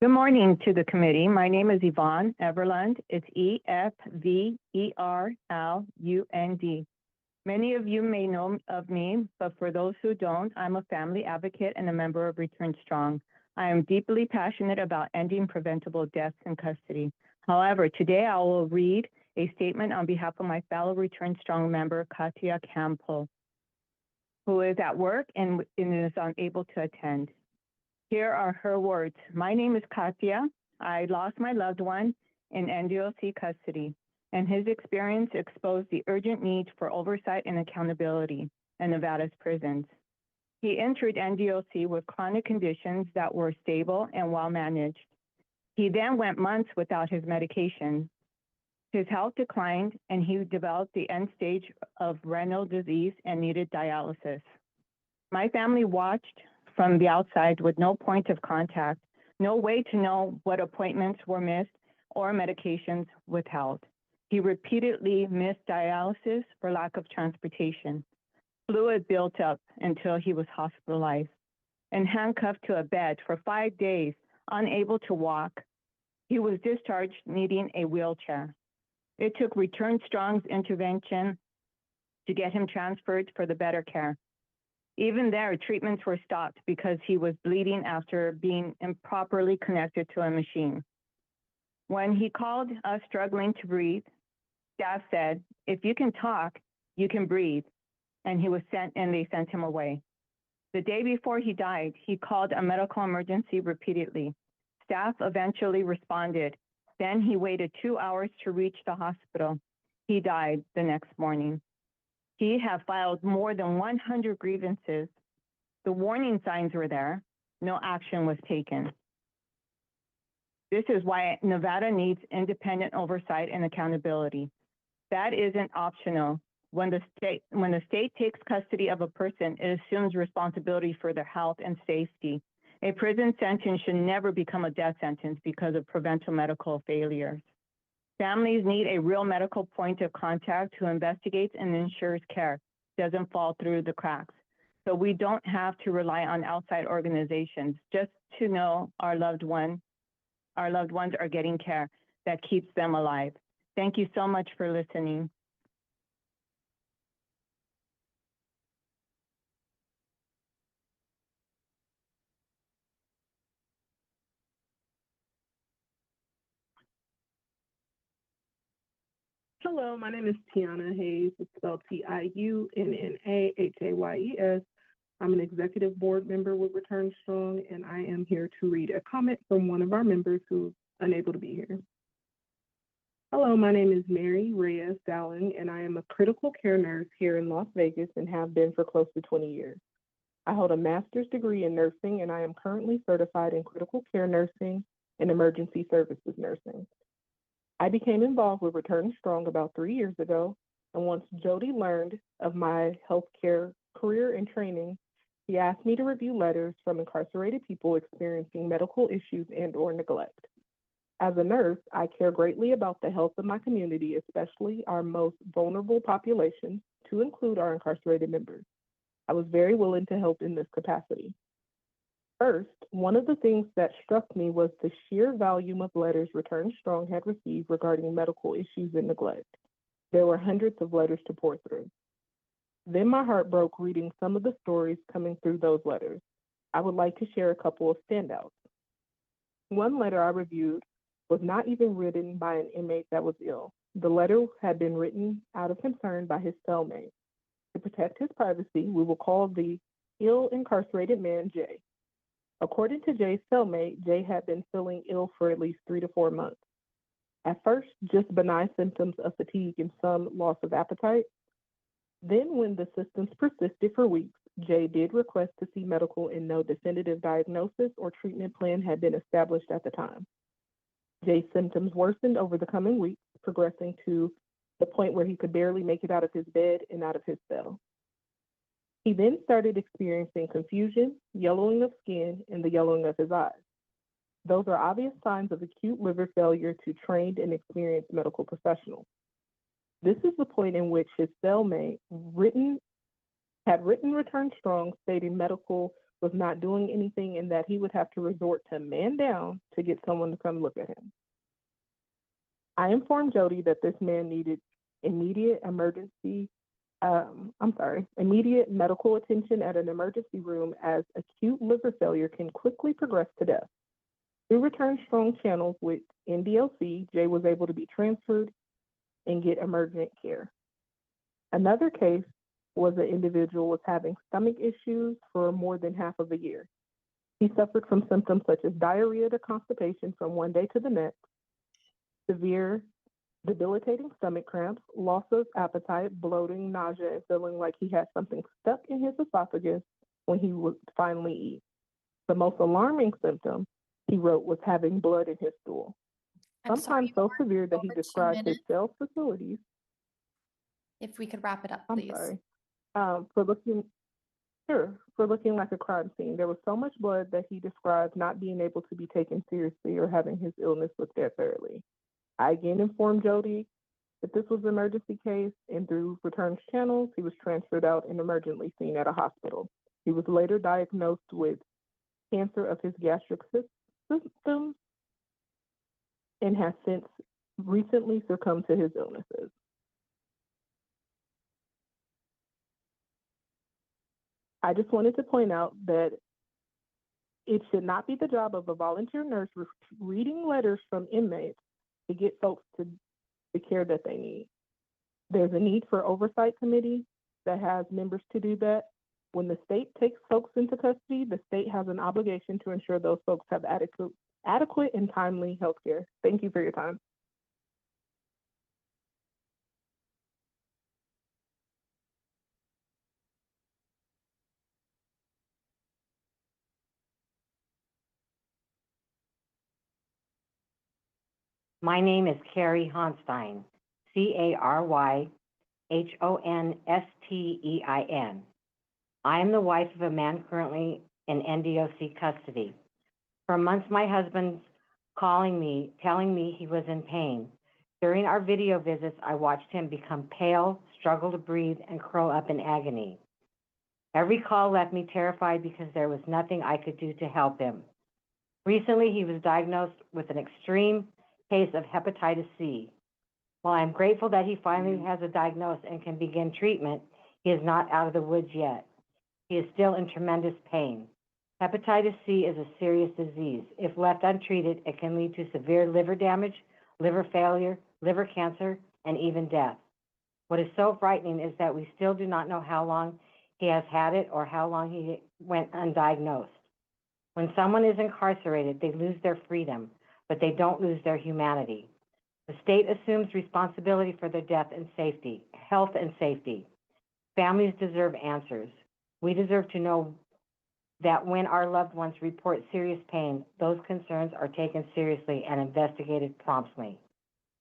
Good morning to the committee. My name is Yvonne Everlund. It's Efverlund. Many of you may know of me, but for those who don't, I'm a family advocate and a member of Return Strong. I am deeply passionate about ending preventable deaths in custody. However, today I will read a statement on behalf of my fellow Return Strong member, Katia Campbell, who is at work and is unable to attend. Here are her words. My name is Katia. I lost my loved one in NDOC custody, and his experience exposed the urgent need for oversight and accountability in Nevada's prisons. He entered NDOC with chronic conditions that were stable and well managed. He then went months without his medication. His health declined, and he developed the end stage of renal disease and needed dialysis. My family watched from the outside with no point of contact, no way to know what appointments were missed or medications withheld. He repeatedly missed dialysis for lack of transportation. Fluid built up until he was hospitalized and handcuffed to a bed for 5 days, unable to walk. He was discharged needing a wheelchair. It took Return Strong's intervention to get him transferred for the better care. Even there, treatments were stopped because he was bleeding after being improperly connected to a machine. When he called us struggling to breathe, staff said, "If you can talk, you can breathe." And they sent him away. The day before he died, he called a medical emergency repeatedly. Staff eventually responded. Then he waited 2 hours to reach the hospital. He died the next morning. He had filed more than 100 grievances. The warning signs were there. No action was taken. This is why Nevada needs independent oversight and accountability. That isn't optional. When the state takes custody of a person, it assumes responsibility for their health and safety. A prison sentence should never become a death sentence because of preventable medical failures. Families need a real medical point of contact who investigates and ensures care doesn't fall through the cracks. So we don't have to rely on outside organizations just to know our loved ones are getting care that keeps them alive. Thank you so much for listening. Hello, my name is Tiana Hayes. It's spelled Tiunnahays. I'm an executive board member with Return Strong, and I am here to read a comment from one of our members who's unable to be here. Hello, my name is Mary Reyes Dowling, and I am a critical care nurse here in Las Vegas and have been for close to 20 years. I hold a master's degree in nursing, and I am currently certified in critical care nursing and emergency services nursing. I became involved with Return Strong about 3 years ago, and once Jody learned of my healthcare career and training, he asked me to review letters from incarcerated people experiencing medical issues and/or neglect. As a nurse, I care greatly about the health of my community, especially our most vulnerable populations, to include our incarcerated members. I was very willing to help in this capacity. First, one of the things that struck me was the sheer volume of letters Return Strong had received regarding medical issues and neglect. There were hundreds of letters to pour through. Then my heart broke reading some of the stories coming through those letters. I would like to share a couple of standouts. One letter I reviewed was not even written by an inmate that was ill. The letter had been written out of concern by his cellmate. To protect his privacy, we will call the ill incarcerated man Jay. According to Jay's cellmate, Jay had been feeling ill for at least 3 to 4 months. At first, just benign symptoms of fatigue and some loss of appetite. Then, when the symptoms persisted for weeks, Jay did request to see medical and no definitive diagnosis or treatment plan had been established at the time. Jay's symptoms worsened over the coming weeks, progressing to the point where he could barely make it out of his bed and out of his cell. He then started experiencing confusion, yellowing of skin, and the yellowing of his eyes. Those are obvious signs of acute liver failure to trained and experienced medical professionals. This is the point in which his cellmate had written Return Strong stating medical was not doing anything and that he would have to resort to man down to get someone to come look at him. I informed Jody that this man needed immediate immediate medical attention at an emergency room as acute liver failure can quickly progress to death. Through Return Strong channels with NDLC, Jay was able to be transferred and get emergent care. Another case was an individual was having stomach issues for more than half of a year. He suffered from symptoms such as diarrhea to constipation from one day to the next, severe debilitating stomach cramps, loss of appetite, bloating, nausea, and feeling like he had something stuck in his esophagus when he would finally eat. The most alarming symptom, he wrote, was having blood in his stool. Sometimes so severe that he described his cell facilities. If we could wrap it up, I'm please. sorry. For looking like a crime scene. There was so much blood that he described not being able to be taken seriously or having his illness looked at thoroughly. I again informed Jody that this was an emergency case, and through Returns channels, he was transferred out and emergently seen at a hospital. He was later diagnosed with cancer of his gastric system and has since recently succumbed to his illnesses. I just wanted to point out that it should not be the job of a volunteer nurse reading letters from inmates to get folks to the care that they need. There's a need for oversight committee that has members to do that. When the state takes folks into custody, the state has an obligation to ensure those folks have adequate and timely health care. Thank you for your time. My name is Carrie Honstein, Caryhonstein. I am the wife of a man currently in NDOC custody. For months, my husband's calling me, telling me he was in pain. During our video visits, I watched him become pale, struggle to breathe, and curl up in agony. Every call left me terrified because there was nothing I could do to help him. Recently, he was diagnosed with an extreme case of hepatitis C. While I'm grateful that he finally has a diagnosis and can begin treatment, he is not out of the woods yet. He is still in tremendous pain. Hepatitis C is a serious disease. If left untreated, it can lead to severe liver damage, liver failure, liver cancer, and even death. What is so frightening is that we still do not know how long he has had it or how long he went undiagnosed. When someone is incarcerated, they lose their freedom, but they don't lose their humanity. The state assumes responsibility for their death and safety, health and safety. Families deserve answers. We deserve to know that when our loved ones report serious pain, those concerns are taken seriously and investigated promptly.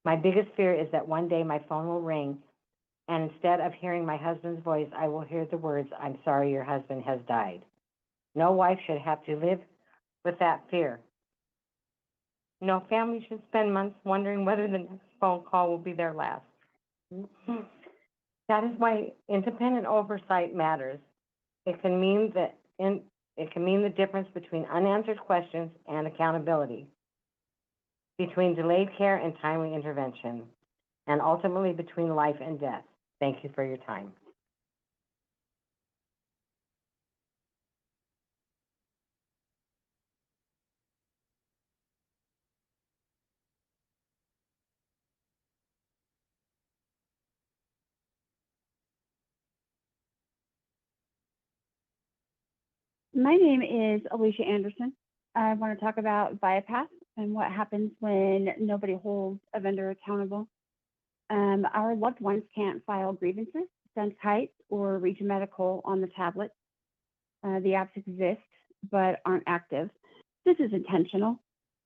My biggest fear is that one day my phone will ring, and instead of hearing my husband's voice, I will hear the words, "I'm sorry your husband has died." No wife should have to live with that fear. No family should spend months wondering whether the next phone call will be their last. That is why independent oversight matters. It can mean the difference between unanswered questions and accountability, between delayed care and timely intervention, and ultimately between life and death. Thank you for your time. My name is Alicia Anderson. I want to talk about bypass and what happens when nobody holds a vendor accountable. Our loved ones can't file grievances, send kites, or reach medical on the tablet. The apps exist, but aren't active. This is intentional.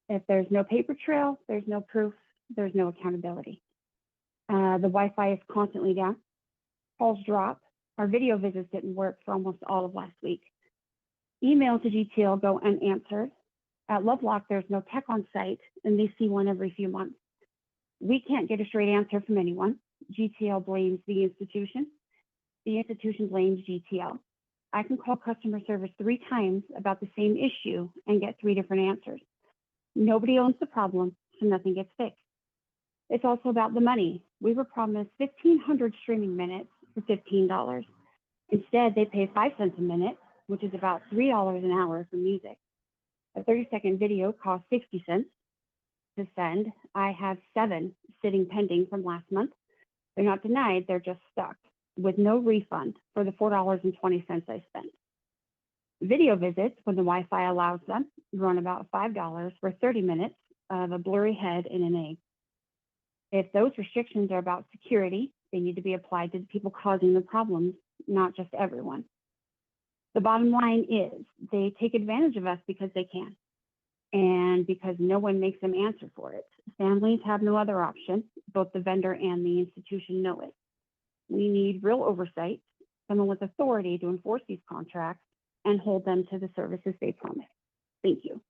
If there's no paper trail, there's no proof, there's no accountability. The Wi-Fi is constantly down. Calls drop. Our video visits didn't work for almost all of last week. Emails to GTL go unanswered. At Lovelock, there's no tech on site, and they see one every few months. We can't get a straight answer from anyone. GTL blames the institution. The institution blames GTL. I can call customer service 3 times about the same issue and get 3 different answers. Nobody owns the problem, so nothing gets fixed. It's also about the money. We were promised 1,500 streaming minutes for $15. Instead, they pay 5 cents a minute, which is about $3 an hour for music. A 30-second video costs 60 cents to send. I have 7 sitting pending from last month. They're not denied, they're just stuck with no refund for the $4.20 I spent. Video visits, when the Wi-Fi allows them, run about $5 for 30 minutes of a blurry head and an egg. If those restrictions are about security, they need to be applied to the people causing the problems, not just everyone. The bottom line is they take advantage of us because they can, and because no one makes them answer for it. Families have no other option. Both the vendor and the institution know it. We need real oversight, someone with authority to enforce these contracts and hold them to the services they promise. Thank you.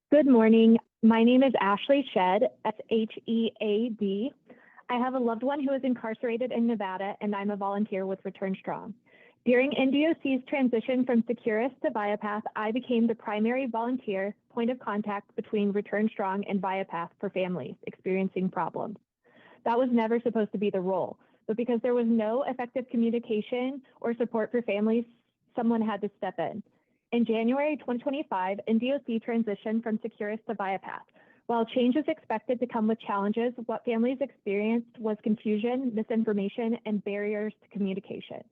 Good morning. My name is Ashley Shedd, S-H-E-A-D. I have a loved one who is incarcerated in Nevada, and I'm a volunteer with Return Strong. During NDOC's transition from Securus to Viapath, I became the primary volunteer point of contact between Return Strong and Viapath for families experiencing problems. That was never supposed to be the role, but because there was no effective communication or support for families, someone had to step in. In January 2025, NDOC transitioned from Securus to Viapath. While change is expected to come with challenges, what families experienced was confusion, misinformation, and barriers to communication.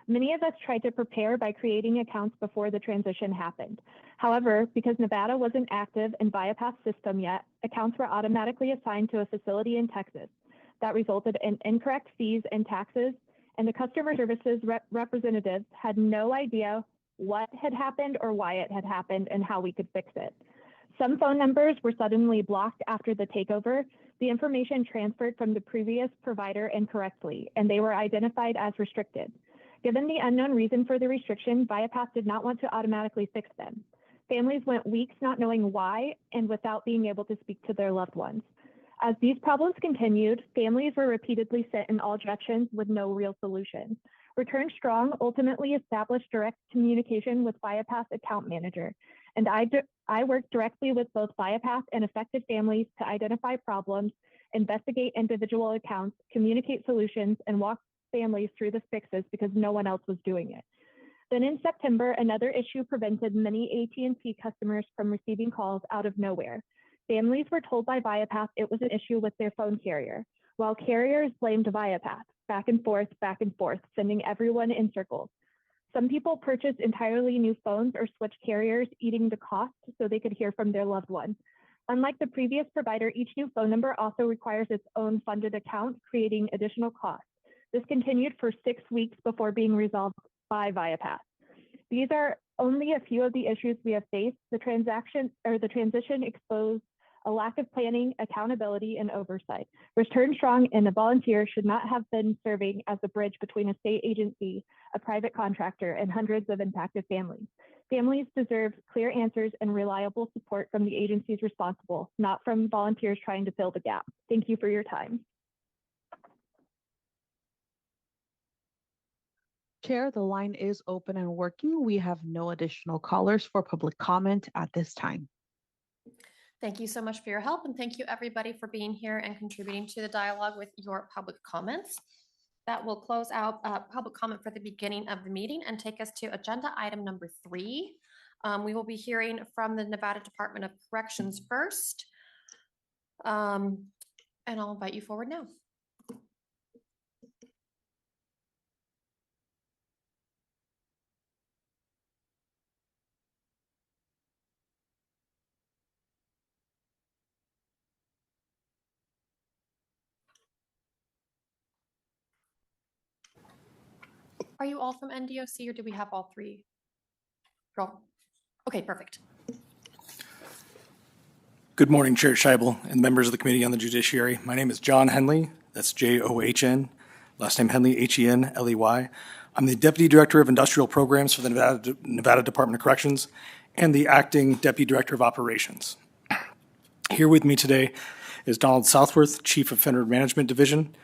Many of us tried to prepare by creating accounts before the transition happened. However, because Nevada wasn't active in Viapath's system yet, accounts were automatically assigned to a facility in Texas. That resulted in incorrect fees and taxes, and the customer services representatives had no idea what had happened or why it had happened and how we could fix it. Some phone numbers were suddenly blocked after the takeover. The information transferred from the previous provider incorrectly, and they were identified as restricted. Given the unknown reason for the restriction, Viapath did not want to automatically fix them. Families went weeks not knowing why and without being able to speak to their loved ones. As these problems continued, families were repeatedly sent in all directions with no real solution. Return Strong ultimately established direct communication with Viapath's account manager, and I worked directly with both Viapath and affected families to identify problems, investigate individual accounts, communicate solutions, and walk families through the fixes because no one else was doing it. Then in September, another issue prevented many AT&T customers from receiving calls out of nowhere. Families were told by Viapath it was an issue with their phone carrier, while carriers blamed Viapath, back and forth, sending everyone in circles. Some people purchased entirely new phones or switched carriers, eating the cost so they could hear from their loved one. Unlike the previous provider, each new phone number also requires its own funded account, creating additional costs. This continued for 6 weeks before being resolved by Viapath. These are only a few of the issues we have faced. The transition exposed a lack of planning, accountability, and oversight. Return Strong and a volunteer should not have been serving as a bridge between a state agency, a private contractor, and hundreds of impacted families. Families deserve clear answers and reliable support from the agencies responsible, not from volunteers trying to fill the gap. Thank you for your time. Chair, the line is open and working. We have no additional callers for public comment at this time. Thank you so much for your help, and thank you everybody for being here and contributing to the dialogue with your public comments. That will close out public comment for the beginning of the meeting and take us to agenda item number 3. We will be hearing from the Nevada Department of Corrections first, and I'll invite you forward now. Are you all from NDOC or do we have all 3? Girl. Okay, perfect. Good morning, Chair Scheibel and members of the Committee on the Judiciary. My name is John Henley. That's John. Last name Henley, Henley. I'm the Deputy Director of Industrial Programs for the Nevada Department of Corrections and the Acting Deputy Director of Operations. Here with me today is Donald Southworth, Chief Offender Management Division,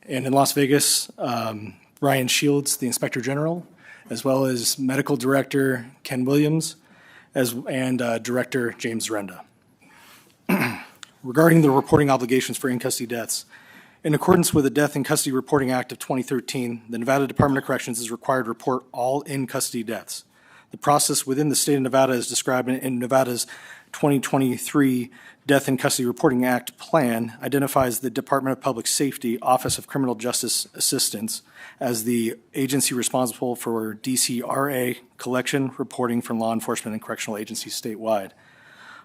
and in Las Vegas, Ryan Shields, the Inspector General, as well as Medical Director Ken Williams, and Director James Renda. Regarding the reporting obligations for in-custody deaths, in accordance with the Death in Custody Reporting Act of 2013, the Nevada Department of Corrections is required to report all in-custody deaths. The process within the state of Nevada is described in Nevada's 2023 Death in Custody Reporting Act plan, identifies the Department of Public Safety Office of Criminal Justice Assistance as the agency responsible for DCRA collection, reporting from law enforcement and correctional agencies statewide.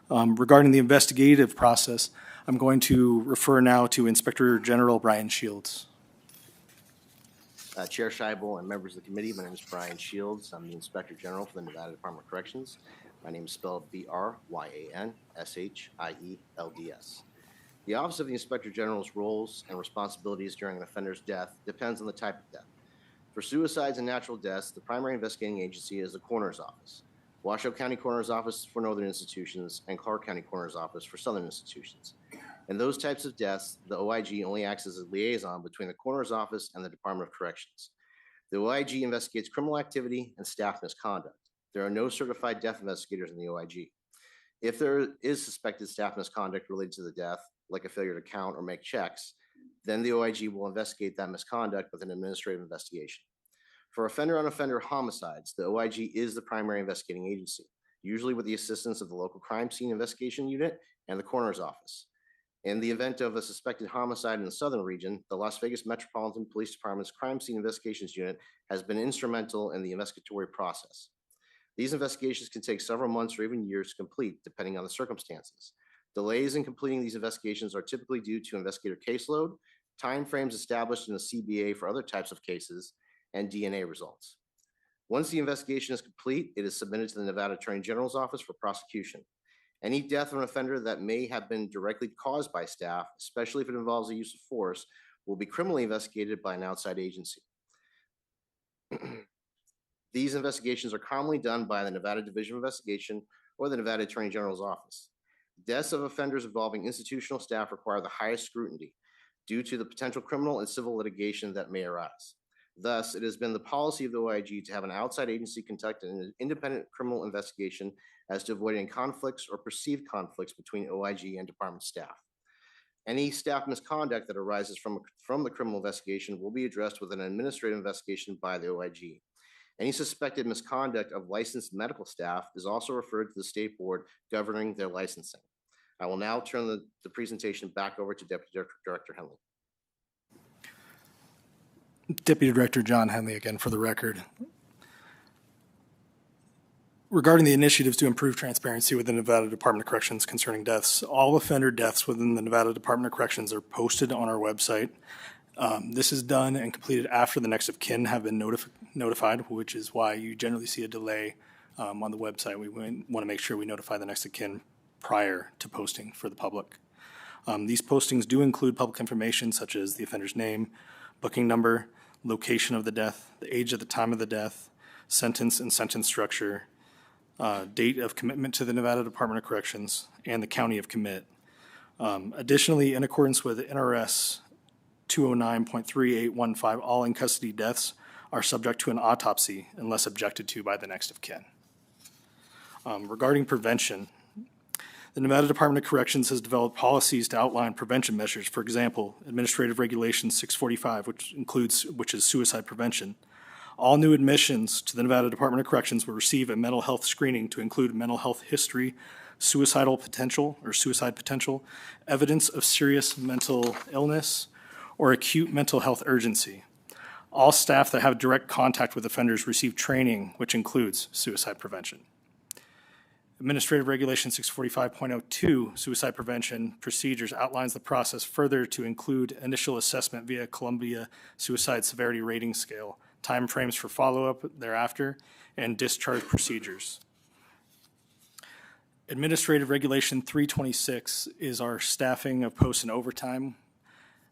Regarding the investigative process, I'm going to refer now to Inspector General Brian Shields. Chair Scheibel and members of the committee, my name is Brian Shields. I'm the Inspector General for the Nevada Department of Corrections. My name is spelled B-R-Y-A-N-S-H-I-E-L-D-S. The Office of the Inspector General's roles and responsibilities during an offender's death depends on the type of death. For suicides and natural deaths, the primary investigating agency is the Coroner's Office, Washoe County Coroner's Office for Northern institutions, and Clark County Coroner's Office for Southern institutions. In those types of deaths, the OIG only acts as a liaison between the Coroner's Office and the Department of Corrections. The OIG investigates criminal activity and staff misconduct. There are no certified death investigators in the OIG. If there is suspected staff misconduct related to the death, like a failure to count or make checks, then the OIG will investigate that misconduct with an administrative investigation. For offender-on-offender homicides, the OIG is the primary investigating agency, usually with the assistance of the local crime scene investigation unit and the coroner's office. In the event of a suspected homicide in the southern region, the Las Vegas Metropolitan Police Department's Crime Scene Investigations Unit has been instrumental in the investigatory process. These investigations can take several months or even years to complete, depending on the circumstances. Delays in completing these investigations are typically due to investigator caseload, timeframes established in the CBA for other types of cases, and DNA results. Once the investigation is complete, it is submitted to the Nevada Attorney General's Office for prosecution. Any death of an offender that may have been directly caused by staff, especially if it involves the use of force, will be criminally investigated by an outside agency. These investigations are commonly done by the Nevada Division of Investigation or the Nevada Attorney General's Office. Deaths of offenders involving institutional staff require the highest scrutiny due to the potential criminal and civil litigation that may arise. Thus, it has been the policy of the OIG to have an outside agency conduct an independent criminal investigation as to avoiding conflicts or perceived conflicts between OIG and department staff. Any staff misconduct that arises from the criminal investigation will be addressed with an administrative investigation by the OIG. Any suspected misconduct of licensed medical staff is also referred to the state board governing their licensing. I will now turn the presentation back over to Deputy Director Henley. Deputy Director John Henley again for the record. Regarding the initiatives to improve transparency within the Nevada Department of Corrections concerning deaths, all offender deaths within the Nevada Department of Corrections are posted on our website. This is done and completed after the next of kin have been notified, which is why you generally see a delay on the website. We want to make sure we notify the next of kin prior to posting for the public. These postings do include public information such as the offender's name, booking number, location of the death, the age at the time of the death, sentence and sentence structure, date of commitment to the Nevada Department of Corrections, and the county of commit. Additionally, in accordance with NRS 209.3815, all in-custody deaths are subject to an autopsy unless objected to by the next of kin. Regarding prevention, the Nevada Department of Corrections has developed policies to outline prevention measures. For example, Administrative Regulation 645, which is suicide prevention. All new admissions to the Nevada Department of Corrections will receive a mental health screening to include mental health history, suicidal potential or suicide potential, evidence of serious mental illness, or acute mental health urgency. All staff that have direct contact with offenders receive training, which includes suicide prevention. Administrative Regulation 645.02, Suicide Prevention Procedures, outlines the process further to include initial assessment via Columbia Suicide Severity Rating Scale, timeframes for follow-up thereafter, and discharge procedures. Administrative Regulation 326 is our staffing of post and overtime.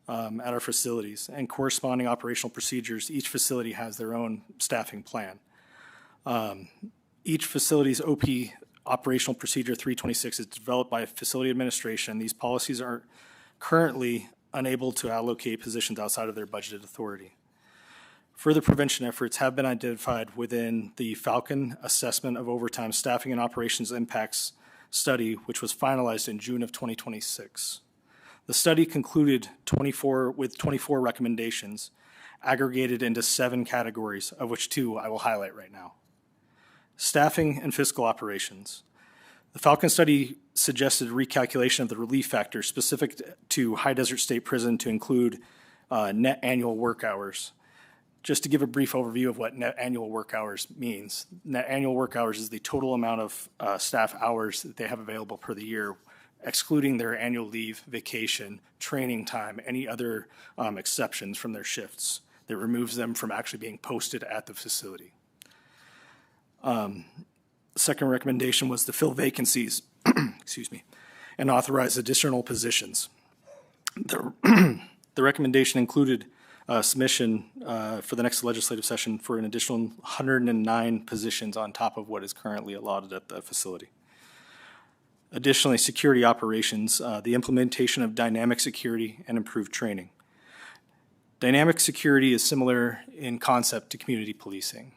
at our facilities and corresponding operational procedures. Each facility has their own staffing plan. Each facility's OP operational procedure 326 is developed by facility administration. These policies are currently unable to allocate positions outside of their budgeted authority. Further prevention efforts have been identified within the Falcon Assessment of Overtime Staffing and Operations Impacts study, which was finalized in June of 2026. The study concluded 24 recommendations aggregated into 7 categories, of which 2 I will highlight right now. Staffing and fiscal operations. The Falcon study suggested recalculation of the relief factor specific to High Desert State Prison to include net annual work hours. Just to give a brief overview of what net annual work hours means. Net annual work hours is the total amount of staff hours that they have available per the year, excluding their annual leave, vacation, training time, any other exceptions from their shifts that removes them from actually being posted at the facility. Second recommendation was to fill vacancies, excuse me, and authorize additional positions. The recommendation included submission for the next legislative session for an additional 109 positions on top of what is currently allotted at the facility. Additionally, security operations, the implementation of dynamic security and improved training. Dynamic security is similar in concept to community policing.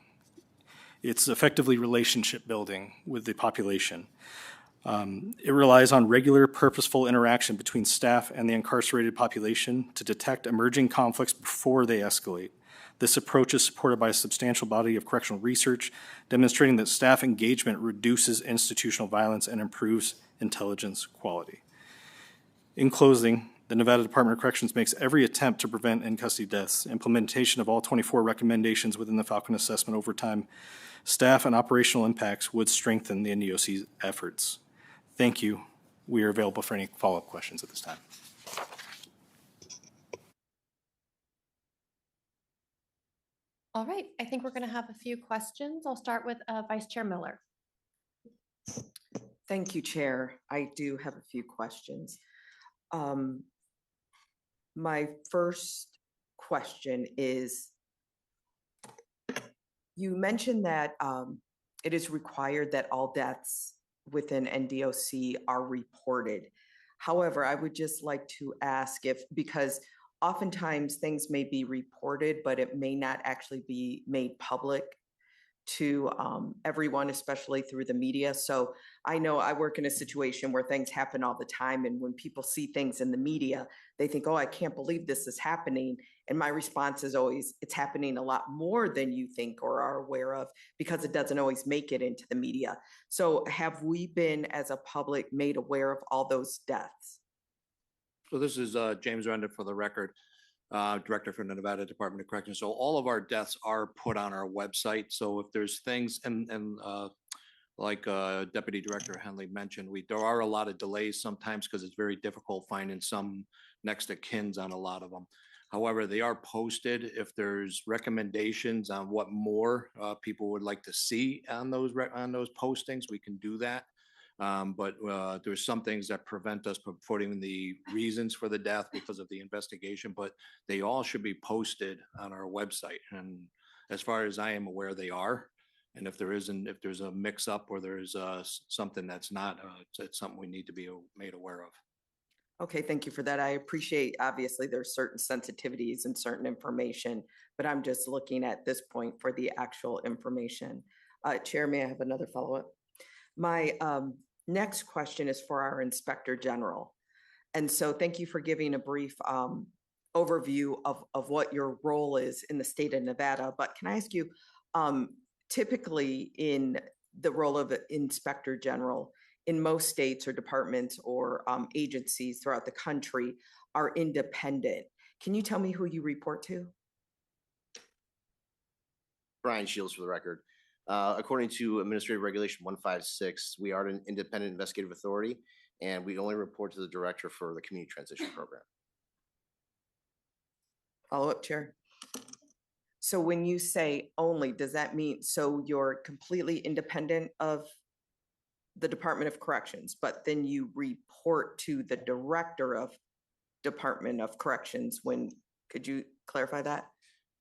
It's effectively relationship building with the population. It relies on regular, purposeful interaction between staff and the incarcerated population to detect emerging conflicts before they escalate. This approach is supported by a substantial body of correctional research, demonstrating that staff engagement reduces institutional violence and improves intelligence quality. In closing, the Nevada Department of Corrections makes every attempt to prevent in-custody deaths. Implementation of all 24 recommendations within the Falcon Assessment Overtime staff and operational impacts would strengthen the NDOC's efforts. Thank you. We are available for any follow-up questions at this time. All right, I think we're going to have a few questions. I'll start with Vice Chair Miller. Thank you, Chair. I do have a few questions. My first question is, you mentioned that it is required that all deaths within NDOC are reported. However, I would just like to ask if, because oftentimes things may be reported, but it may not actually be made public to everyone, especially through the media. So I know I work in a situation where things happen all the time. And when people see things in the media, they think, oh, I can't believe this is happening. And my response is always, it's happening a lot more than you think or are aware of, because it doesn't always make it into the media. So have we been, as a public, made aware of all those deaths? So this is James Renda for the record, Director for the Nevada Department of Corrections. So all of our deaths are put on our website. So if there's things, and like Deputy Director Henley mentioned, there are a lot of delays sometimes because it's very difficult finding some next to kins on a lot of them. However, they are posted. If there's recommendations on what more people would like to see on those postings, we can do that. But there's some things that prevent us from putting the reasons for the death because of the investigation, but they all should be posted on our website. And as far as I am aware, they are. And if there's a mix up or there's something that's not, it's something we need to be made aware of. Okay, thank you for that. I appreciate, obviously, there's certain sensitivities and certain information, but I'm just looking at this point for the actual information. Chair, may I have another follow-up? My next question is for our Inspector General. And so thank you for giving a brief overview of what your role is in the state of Nevada. But can I ask you, typically in the role of Inspector General, in most states or departments or agencies throughout the country are independent. Can you tell me who you report to? Brian Shields for the record. According to Administrative Regulation 156, we are an independent investigative authority, and we only report to the director for the Community Transition Program. Follow-up, Chair. So when you say only, does that mean, so you're completely independent of the Department of Corrections, but then you report to the director of Department of Corrections when, could you clarify that?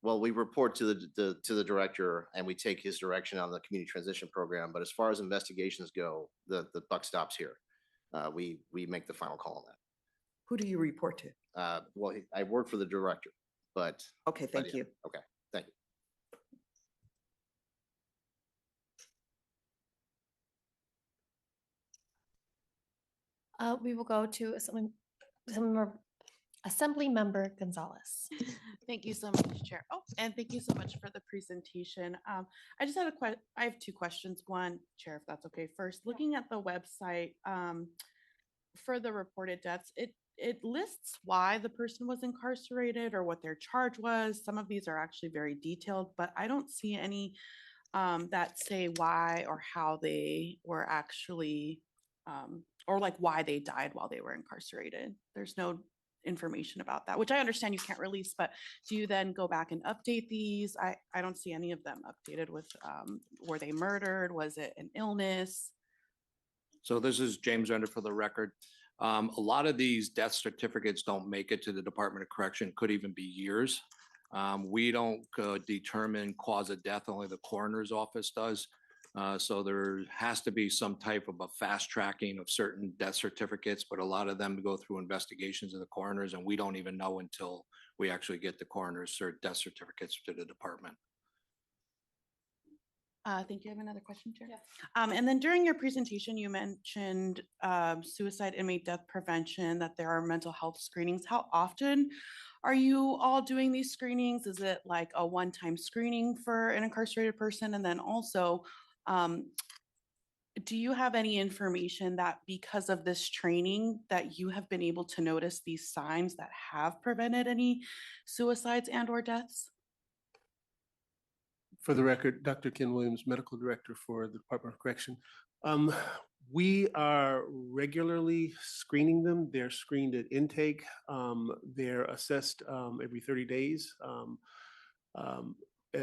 Well, we report to the director and we take his direction on the community transition program. But as far as investigations go, the buck stops here. We make the final call on that. Who do you report to? Well, I work for the director, but. Okay, thank you. Okay, thank you. We will go to Assembly Member Gonzalez. Thank you so much, Chair. Oh, and thank you so much for the presentation. I just had I have two questions. One, Chair, if that's okay. First, looking at the website for the reported deaths, it lists why the person was incarcerated or what their charge was. Some of these are actually very detailed, but I don't see any that say why or how they were actually or like why they died while they were incarcerated. There's no information about that, which I understand you can't release, but do you then go back and update these? I don't see any of them updated with, were they murdered? Was it an illness? So this is James Render for the record. A lot of these death certificates don't make it to the Department of Correction, could even be years. We don't determine cause of death, only the coroner's office does. So there has to be some type of a fast tracking of certain death certificates, but a lot of them go through investigations of the coroners, and we don't even know until we actually get the coroner's death certificates to the department. Thank you. I have another question, Chair. Yes. And then during your presentation, you mentioned suicide inmate death prevention, that there are mental health screenings. How often are you all doing these screenings? Is it like a one-time screening for an incarcerated person? And then also, do you have any information that because of this training that you have been able to notice these signs that have prevented any suicides and or deaths? For the record, Dr. Ken Williams, Medical Director for the Department of Correction. We are regularly screening them. They're screened at intake. They're assessed every 30 days.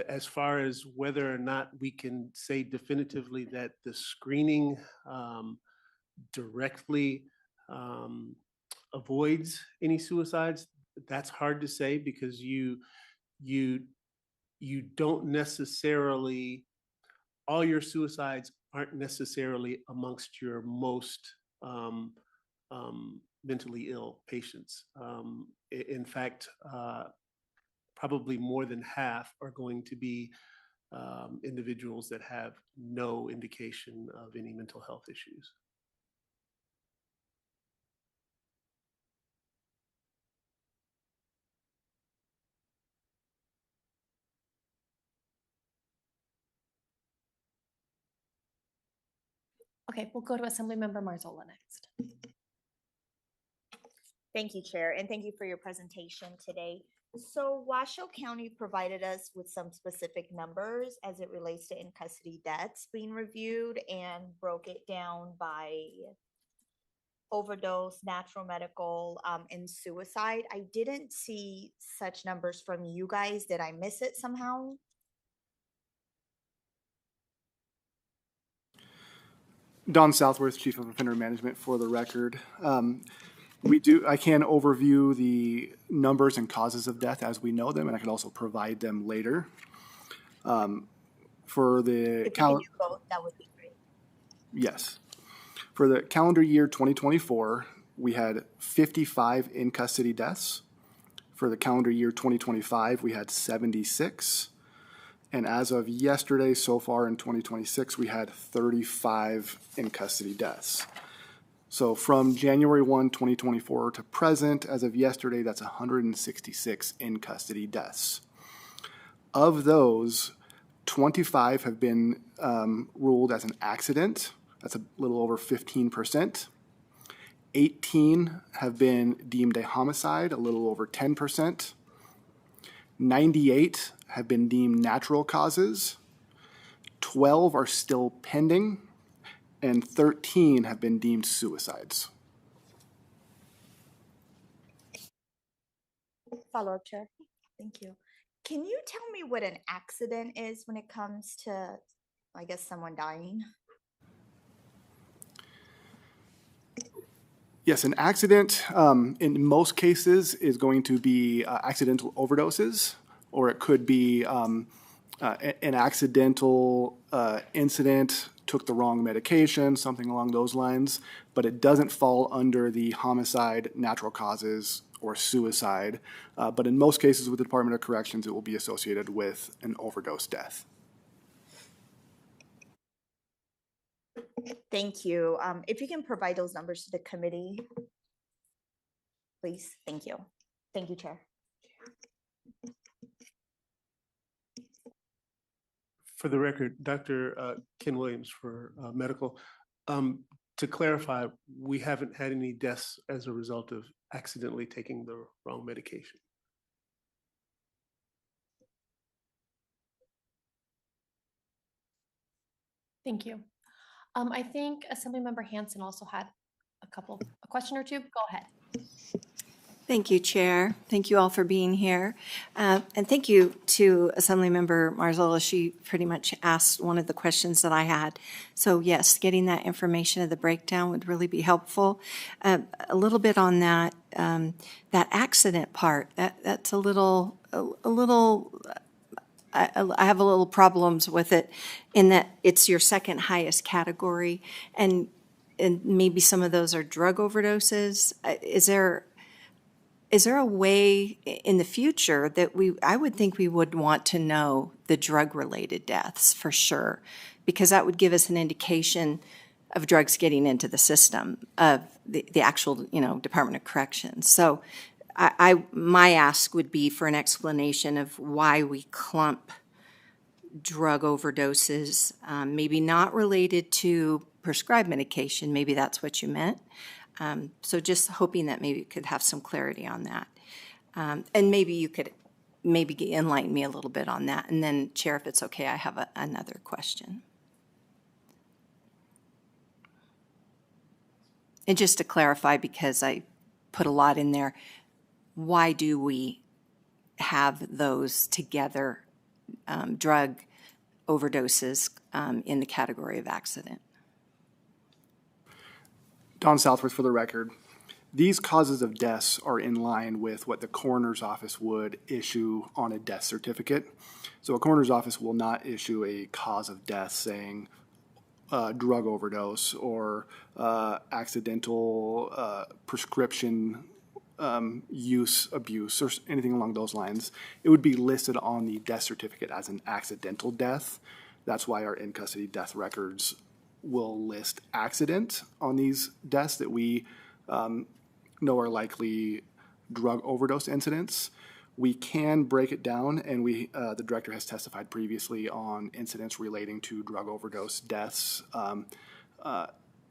As far as whether or not we can say definitively that the screening directly avoids any suicides, that's hard to say because you don't necessarily, all your suicides aren't necessarily amongst your most mentally ill patients. In fact, probably more than half are going to be individuals that have no indication of any mental health issues. Okay, we'll go to Assemblymember Marzola next. Thank you, Chair, and thank you for your presentation today. So Washoe County provided us with some specific numbers as it relates to in-custody deaths being reviewed and broke it down by overdose, natural medical, and suicide. I didn't see such numbers from you guys. Did I miss it somehow? Don Southworth, Chief of Offender Management for the record. I can overview the numbers and causes of death as we know them, and I can also provide them later. For the calendar, that would be great. Yes. For the calendar year 2024, we had 55 in-custody deaths. For the calendar year 2025, we had 76. And as of yesterday, so far in 2026, we had 35 in-custody deaths. So from January 1, 2024 to present, as of yesterday, that's 166 in-custody deaths. Of those, 25 have been ruled as an accident. That's a little over 15%. 18 have been deemed a homicide, a little over 10%. 98 have been deemed natural causes. 12 are still pending. And 13 have been deemed suicides. Follow-up, Chair. Thank you. Can you tell me what an accident is when it comes to, I guess, someone dying? Yes, an accident in most cases is going to be accidental overdoses, or it could be an accidental incident, took the wrong medication, something along those lines, but it doesn't fall under the homicide, natural causes, or suicide. But in most cases with the Department of Corrections, it will be associated with an overdose death. Thank you. If you can provide those numbers to the committee, please. Thank you. Thank you, Chair. For the record, Dr. Ken Williams for medical. To clarify, we haven't had any deaths as a result of accidentally taking the wrong medication. Thank you. I think Assemblymember Hansen also had a question or two. Go ahead. Thank you, Chair. Thank you all for being here. And thank you to Assemblymember Marzullo. She pretty much asked one of the questions that I had. So yes, getting that information of the breakdown would really be helpful. A little bit on that, that accident part, that's a little, I have a little problems with it in that it's your second highest category, and maybe some of those are drug overdoses. Is there a way in the future that I would think we would want to know the drug-related deaths for sure, because that would give us an indication of drugs getting into the system of the actual, Department of Corrections. So my ask would be for an explanation of why we clump drug overdoses, maybe not related to prescribed medication, maybe that's what you meant. So just hoping that maybe you could have some clarity on that. And maybe you could enlighten me a little bit on that. And then, Chair, if it's okay, I have another question. And just to clarify, because I put a lot in there, why do we have those together, drug overdoses, in the category of accident? Don Southworth for the record. These causes of deaths are in line with what the coroner's office would issue on a death certificate. So a coroner's office will not issue a cause of death saying drug overdose or accidental prescription use, abuse, or anything along those lines. It would be listed on the death certificate as an accidental death. That's why our in-custody death records will list accident on these deaths that we know are likely drug overdose incidents. We can break it down, and the director has testified previously on incidents relating to drug overdose deaths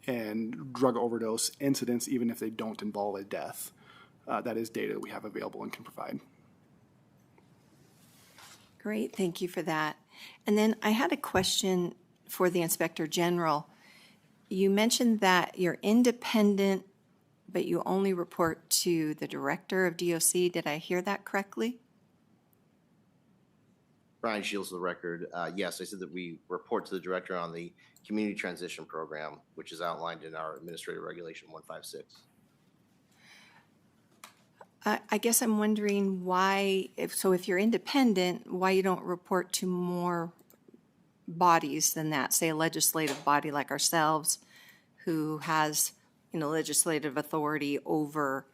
and drug overdose incidents, even if they don't involve a death. That is data that we have available and can provide. Great, thank you for that. And then I had a question for the Inspector General. You mentioned that you're independent, but you only report to the Director of DOC. Did I hear that correctly? Brian Shields, for the record. Yes, I said that we report to the Director on the Community Transition Program, which is outlined in our Administrative Regulation 156. I guess I'm wondering why, if you're independent, why you don't report to more bodies than that, say a legislative body like ourselves, who has, legislative authority over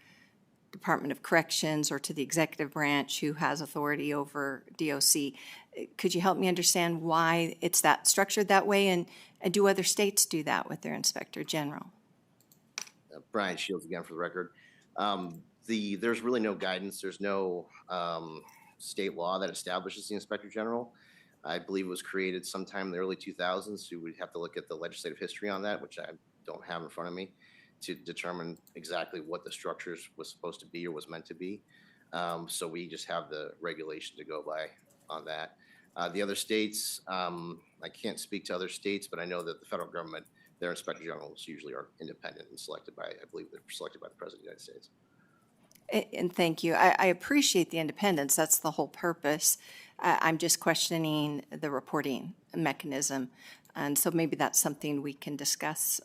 Department of Corrections, or to the executive branch who has authority over DOC. Could you help me understand why it's that structured that way, and do other states do that with their Inspector General? Brian Shields again for the record. There's really no guidance. There's no state law that establishes the Inspector General. I believe it was created sometime in the early 2000s. So we'd have to look at the legislative history on that, which I don't have in front of me, to determine exactly what the structures was supposed to be or was meant to be. So we just have the regulation to go by on that. The other states, I can't speak to other states, but I know that the federal government, their Inspector Generals usually are independent and selected by, I believe they're selected by the President of the United States. And thank you. I appreciate the independence. That's the whole purpose. I'm just questioning the reporting mechanism. And so maybe that's something we can discuss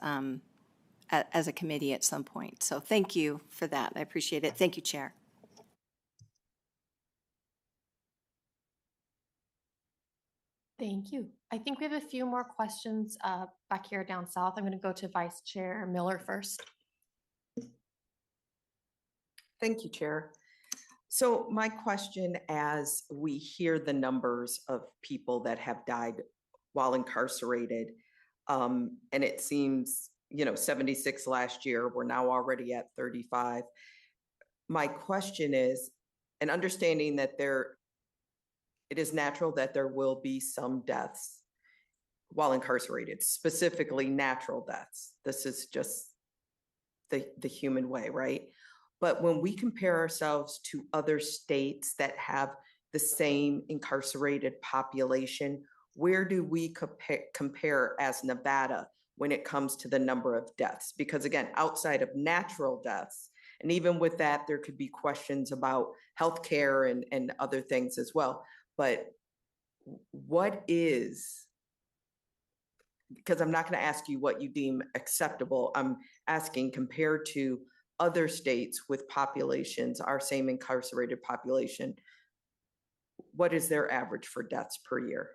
as a committee at some point. So thank you for that. I appreciate it. Thank you, Chair. Thank you. I think we have a few more questions back here down south. I'm going to go to Vice Chair Miller first. Thank you, Chair. So my question, as we hear the numbers of people that have died while incarcerated, and it seems, 76 last year, we're now already at 35. My question is, and understanding that it is natural that there will be some deaths while incarcerated, specifically natural deaths. This is just the human way, right? But when we compare ourselves to other states that have the same incarcerated population, where do we compare as Nevada when it comes to the number of deaths? Because again, outside of natural deaths, and even with that, there could be questions about healthcare and other things as well. But what is, because I'm not going to ask you what you deem acceptable, I'm asking compared to other states with populations, our same incarcerated population, what is their average for deaths per year?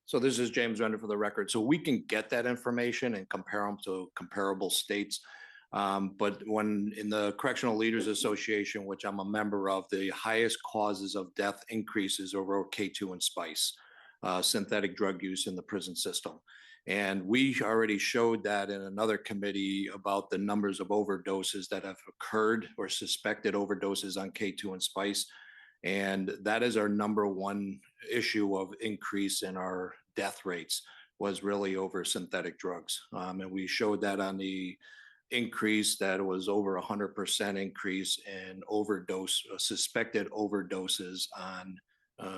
So this is James Render for the record. So we can get that information and compare them to comparable states. But when in the Correctional Leaders Association, which I'm a member of, the highest causes of death increases over K2 and spice, synthetic drug use in the prison system. And we already showed that in another committee about the numbers of overdoses that have occurred or suspected overdoses on K2 and spice. And that is our number one issue of increase in our death rates, was really over synthetic drugs. And we showed that on the increase, that was over 100% increase in suspected overdoses on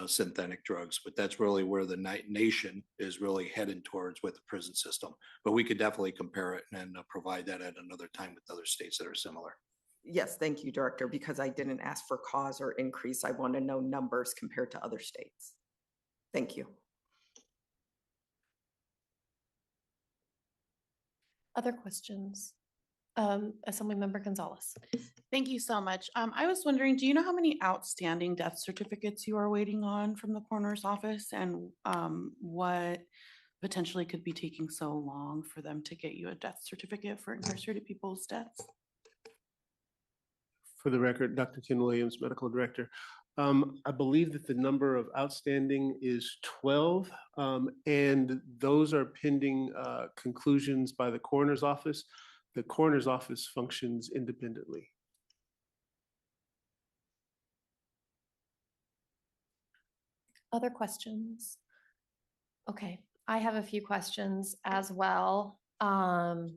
synthetic drugs. But that's really where the nation is really headed towards with the prison system. But we could definitely compare it and provide that at another time with other states that are similar. Yes, thank you, Director, because I didn't ask for cause or increase. I want to know numbers compared to other states. Thank you. Other questions? Assemblymember Gonzalez. Thank you so much. I was wondering, do you know how many outstanding death certificates you are waiting on from the coroner's office, and what potentially could be taking so long for them to get you a death certificate for incarcerated people's deaths? For the record, Dr. Ken Williams, Medical Director. I believe that the number of outstanding is 12, and those are pending conclusions by the coroner's office. The coroner's office functions independently. Other questions? Okay, I have a few questions as well. I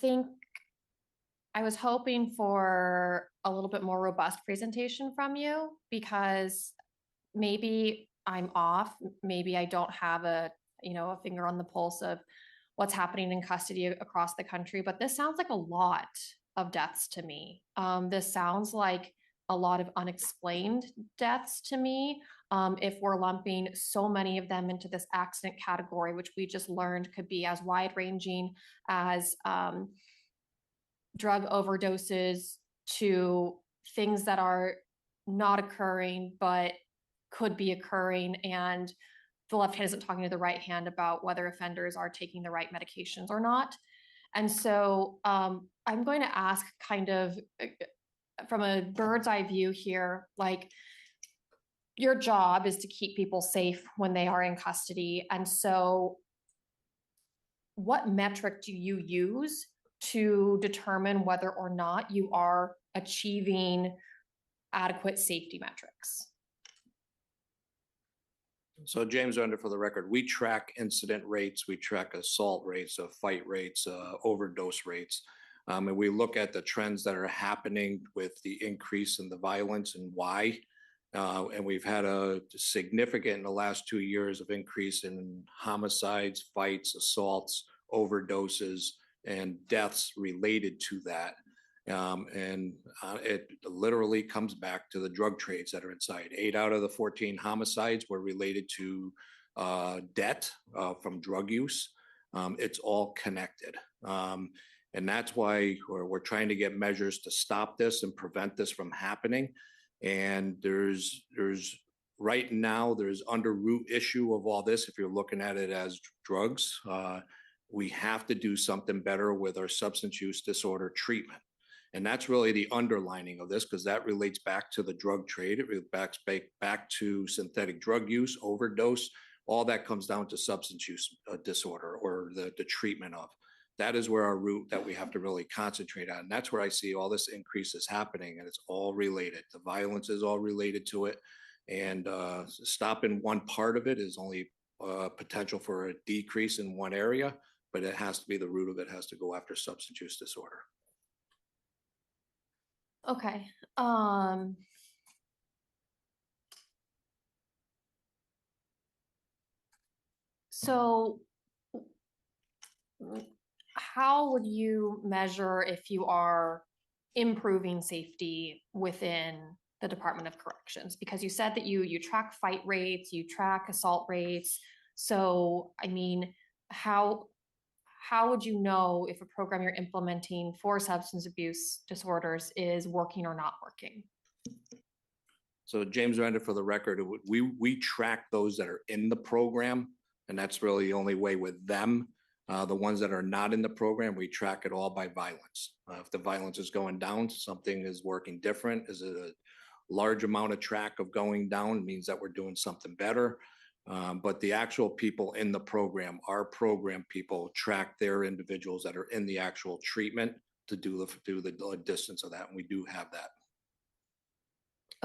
think I was hoping for a little bit more robust presentation from you, because maybe I'm off. Maybe I don't have a finger on the pulse of what's happening in custody across the country, but this sounds like a lot of deaths to me. This sounds like a lot of unexplained deaths to me. If we're lumping so many of them into this accident category, which we just learned could be as wide ranging as drug overdoses to things that are not occurring but could be occurring, and the left hand isn't talking to the right hand about whether offenders are taking the right medications or not. And so I'm going to ask, kind of from a bird's eye view here, like, your job is to keep people safe when they are in custody. And so what metric do you use to determine whether or not you are achieving adequate safety metrics? So James Render for the record, we track incident rates, we track assault rates, fight rates, overdose rates. And we look at the trends that are happening with the increase in the violence and why. And we've had a significant, in the last 2 years, of increase in homicides, fights, assaults, overdoses, and deaths related to that. And it literally comes back to the drug trades that are inside. 8 out of the 14 homicides were related to debt from drug use. It's all connected. And that's why we're trying to get measures to stop this and prevent this from happening. And there's right now, there's under root issue of all this. If you're looking at it as drugs, we have to do something better with our substance use disorder treatment. And that's really the underlining of this, because that relates back to the drug trade. It relates back to synthetic drug use, overdose. All that comes down to substance use disorder, or the treatment of. That is where our root that we have to really concentrate on. And that's where I see all this increase is happening, and it's all related. The violence is all related to it. And stopping one part of it is only potential for a decrease in one area, but it has to be the root of it has to go after substance use disorder. Okay. So how would you measure if you are improving safety within the Department of Corrections? Because you said that you track fight rates, you track assault rates. So, I mean, how would you know if a program you're implementing for substance abuse disorders is working or not working? So James Render, for the record, we track those that are in the program, and that's really the only way with them. The ones that are not in the program, we track it all by violence. If the violence is going down, something is working different. Is it a large amount of track of going down? It means that we're doing something better. But the actual people in the program, our program people track their individuals that are in the actual treatment to do the distance of that, and we do have that.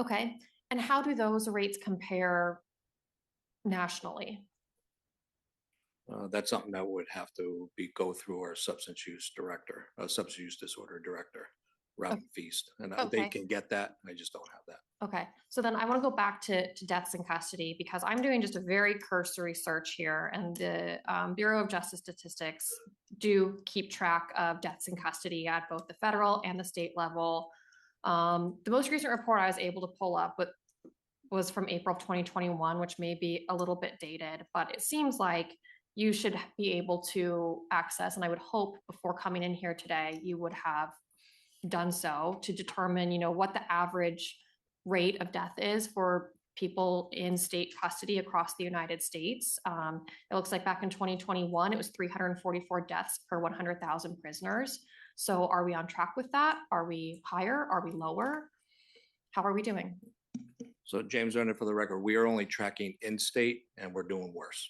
Okay. And how do those rates compare nationally? That's something that would have to go through our substance use disorder director, Robin Feast, and they can get that. I just don't have that. Okay, so then I want to go back to deaths in custody, because I'm doing just a very cursory search here, and the Bureau of Justice Statistics do keep track of deaths in custody at both the federal and the state level. The most recent report I was able to pull up was from April of 2021, which may be a little bit dated, but it seems like you should be able to access, and I would hope before coming in here today, you would have done so to determine, what the average rate of death is for people in state custody across the United States. It looks like back in 2021, it was 344 deaths per 100,000 prisoners. So are we on track with that? Are we higher? Are we lower? How are we doing? So James Render, for the record, we are only tracking in-state, and we're doing worse.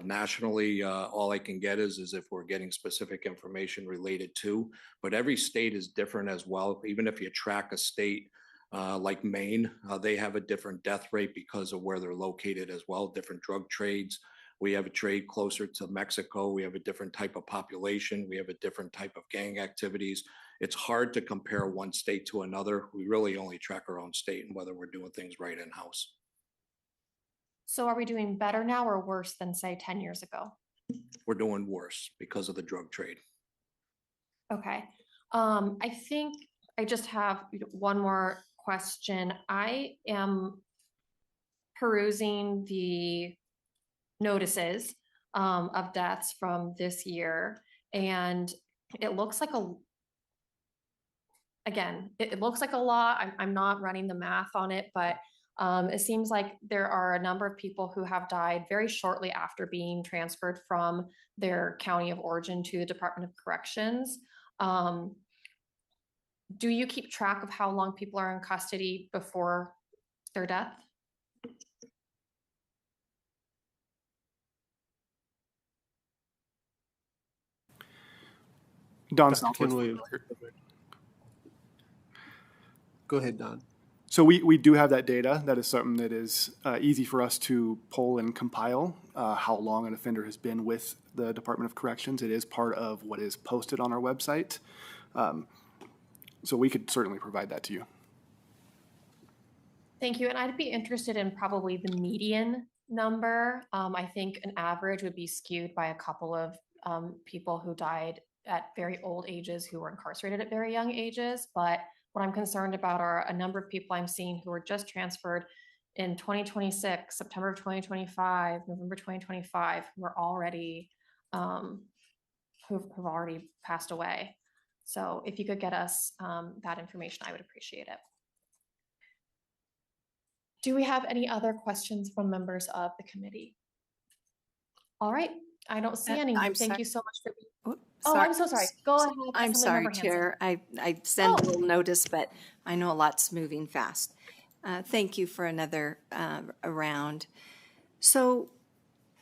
Nationally, all I can get is if we're getting specific information related to, but every state is different as well. Even if you track a state like Maine, they have a different death rate because of where they're located as well, different drug trades. We have a trade closer to Mexico. We have a different type of population. We have a different type of gang activities. It's hard to compare one state to another. We really only track our own state and whether we're doing things right in-house. So are we doing better now or worse than, say, 10 years ago? We're doing worse because of the drug trade. Okay. I think I just have one more question. I am perusing the notices of deaths from this year, and it looks like it looks like a lot. I'm not running the math on it, but it seems like there are a number of people who have died very shortly after being transferred from their county of origin to the Department of Corrections. Do you keep track of how long people are in custody before their death? Don Southwood. Go ahead, Don. So we do have that data. That is something that is easy for us to pull and compile, how long an offender has been with the Department of Corrections. It is part of what is posted on our website. So we could certainly provide that to you. Thank you. And I'd be interested in probably the median number. I think an average would be skewed by a couple of people who died at very old ages who were incarcerated at very young ages. But what I'm concerned about are a number of people I'm seeing who were just transferred in 2026, September of 2025, November 2025, who are already, who've already passed away. So if you could get us that information, I would appreciate it. Do we have any other questions from members of the committee? All right, I don't see any. Thank you so much for being. Oh, I'm so sorry. Go ahead. I'm sorry, Assemblymember Hanson. Chair. I send a little notice, but I know a lot's moving fast. Thank you for another round. So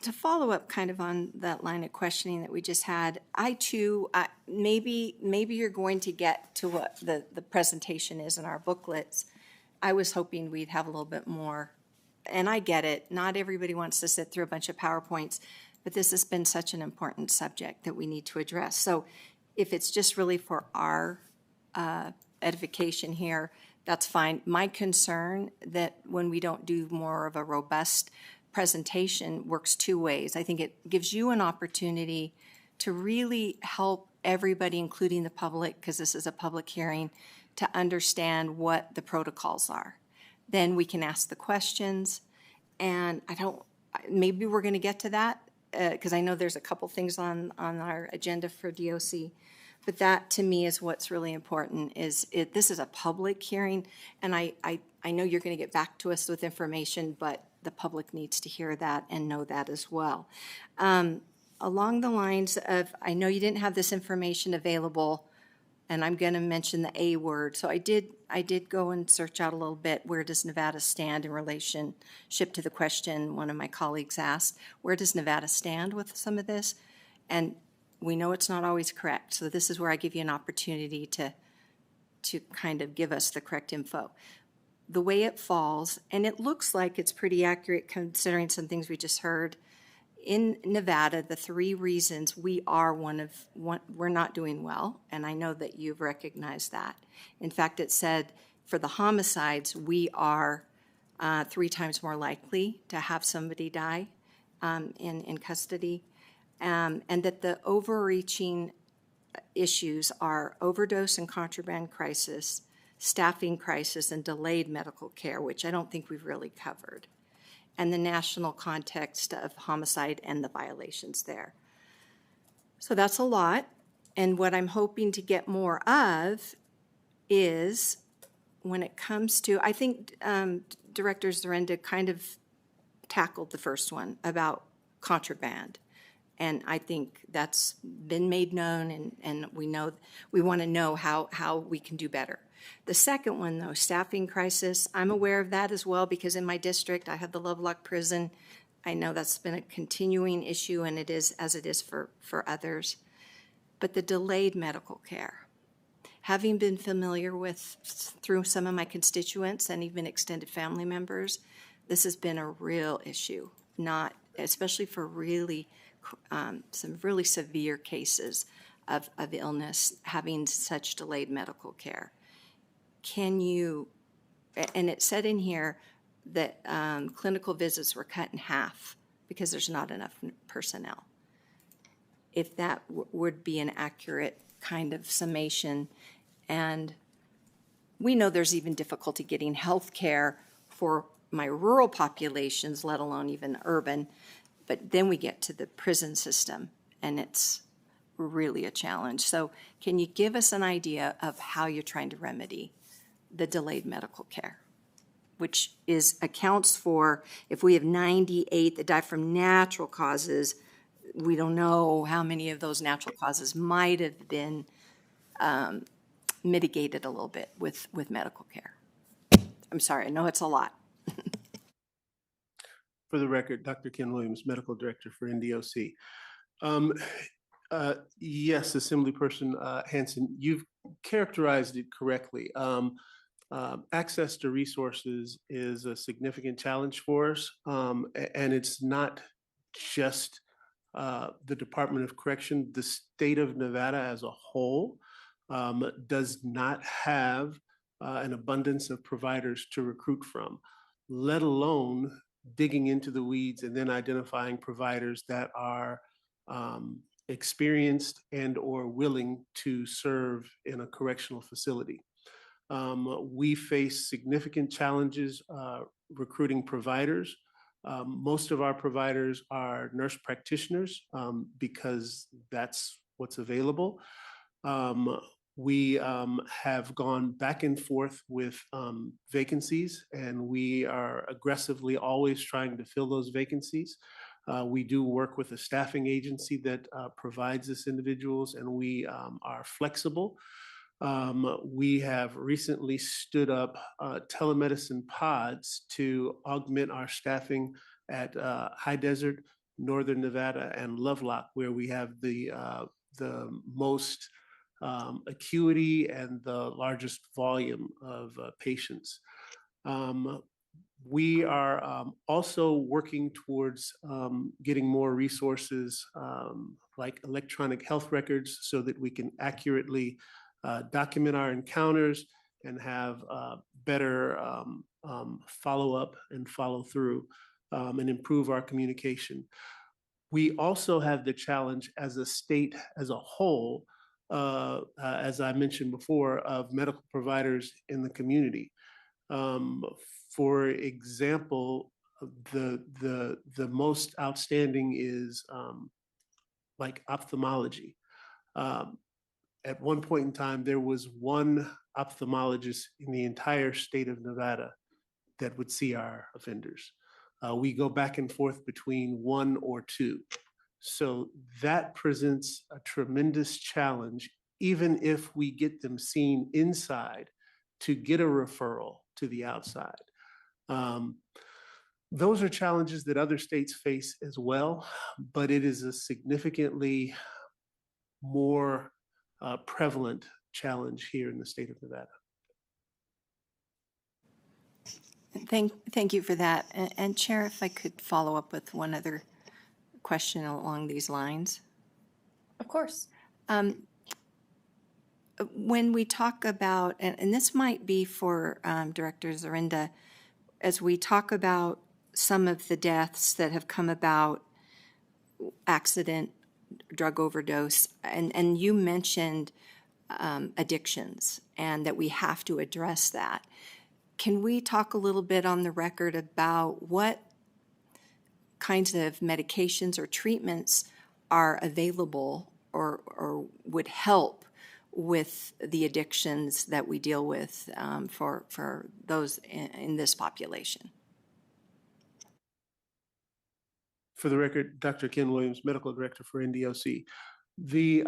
to follow up kind of on that line of questioning that we just had, I too, maybe you're going to get to what the presentation is in our booklets. I was hoping we'd have a little bit more, and I get it. Not everybody wants to sit through a bunch of PowerPoints, but this has been such an important subject that we need to address. So if it's just really for our edification here, that's fine. My concern that when we don't do more of a robust presentation works two ways. I think it gives you an opportunity to really help everybody, including the public, because this is a public hearing, to understand what the protocols are. Then we can ask the questions, and maybe we're going to get to that, because I know there's a couple things on our agenda for DOC, but that to me is what's really important. This is a public hearing, and I know you're going to get back to us with information, but the public needs to hear that and know that as well. Along the lines of, I know you didn't have this information available, and I'm going to mention the A word. So I did go and search out a little bit. Where does Nevada stand in relationship to the question one of my colleagues asked? Where does Nevada stand with some of this? And we know it's not always correct. So this is where I give you an opportunity to kind of give us the correct info. The way it falls, and it looks like it's pretty accurate considering some things we just heard. In Nevada, the three reasons we're not doing well, and I know that you've recognized that. In fact, it said for the homicides, we are 3 times more likely to have somebody die in custody, and that the overreaching issues are overdose and contraband crisis, staffing crisis, and delayed medical care, which I don't think we've really covered, and the national context of homicide and the violations there. So that's a lot. And what I'm hoping to get more of is when it comes to, I think Director Zarenda kind of tackled the first one about contraband. And I think that's been made known, and we want to know how we can do better. The second one, though, staffing crisis, I'm aware of that as well because in my district, I have the Lovelock Prison. I know that's been a continuing issue, and it is as it is for others. But the delayed medical care, having been familiar with through some of my constituents and even extended family members, this has been a real issue, not especially for really some really severe cases of illness, having such delayed medical care. Can you, and it said in here that clinical visits were cut in half because there's not enough personnel. If that would be an accurate kind of summation. And we know there's even difficulty getting health care for my rural populations, let alone even urban. But then we get to the prison system, and it's really a challenge. So can you give us an idea of how you're trying to remedy the delayed medical care, which accounts for, if we have 98 that die from natural causes, we don't know how many of those natural causes might have been mitigated a little bit with medical care. I'm sorry, I know it's a lot. For the record, Dr. Ken Williams, Medical Director for NDOC. Yes, Assemblyperson Hanson, you've characterized it correctly. Access to resources is a significant challenge for us, and it's not just the Department of Correction. The state of Nevada as a whole does not have an abundance of providers to recruit from, let alone digging into the weeds and then identifying providers that are experienced and or willing to serve in a correctional facility. We face significant challenges recruiting providers. Most of our providers are nurse practitioners because that's what's available. We have gone back and forth with vacancies, and we are aggressively always trying to fill those vacancies. We do work with a staffing agency that provides us individuals, and we are flexible. We have recently stood up telemedicine pods to augment our staffing at High Desert, Northern Nevada, and Lovelock, where we have the most acuity and the largest volume of patients. We are also working towards getting more resources like electronic health records so that we can accurately document our encounters and have better follow-up and follow-through and improve our communication. We also have the challenge as a state as a whole, as I mentioned before, of medical providers in the community. For example, the most outstanding is like ophthalmology. At one point in time, there was one ophthalmologist in the entire state of Nevada that would see our offenders. We go back and forth between one or two. So that presents a tremendous challenge, even if we get them seen inside, to get a referral to the outside. Those are challenges that other states face as well, but it is a significantly more prevalent challenge here in the state of Nevada. Thank you for that. And Chair, if I could follow up with one other question along these lines. Of course. When we talk about, and this might be for Director Zorinda, as we talk about some of the deaths that have come about, accident, drug overdose, and you mentioned addictions and that we have to address that. Can we talk a little bit on the record about what kinds of medications or treatments are available or would help with the addictions that we deal with for those in this population? For the record, Dr. Ken Williams, Medical Director for NDOC. The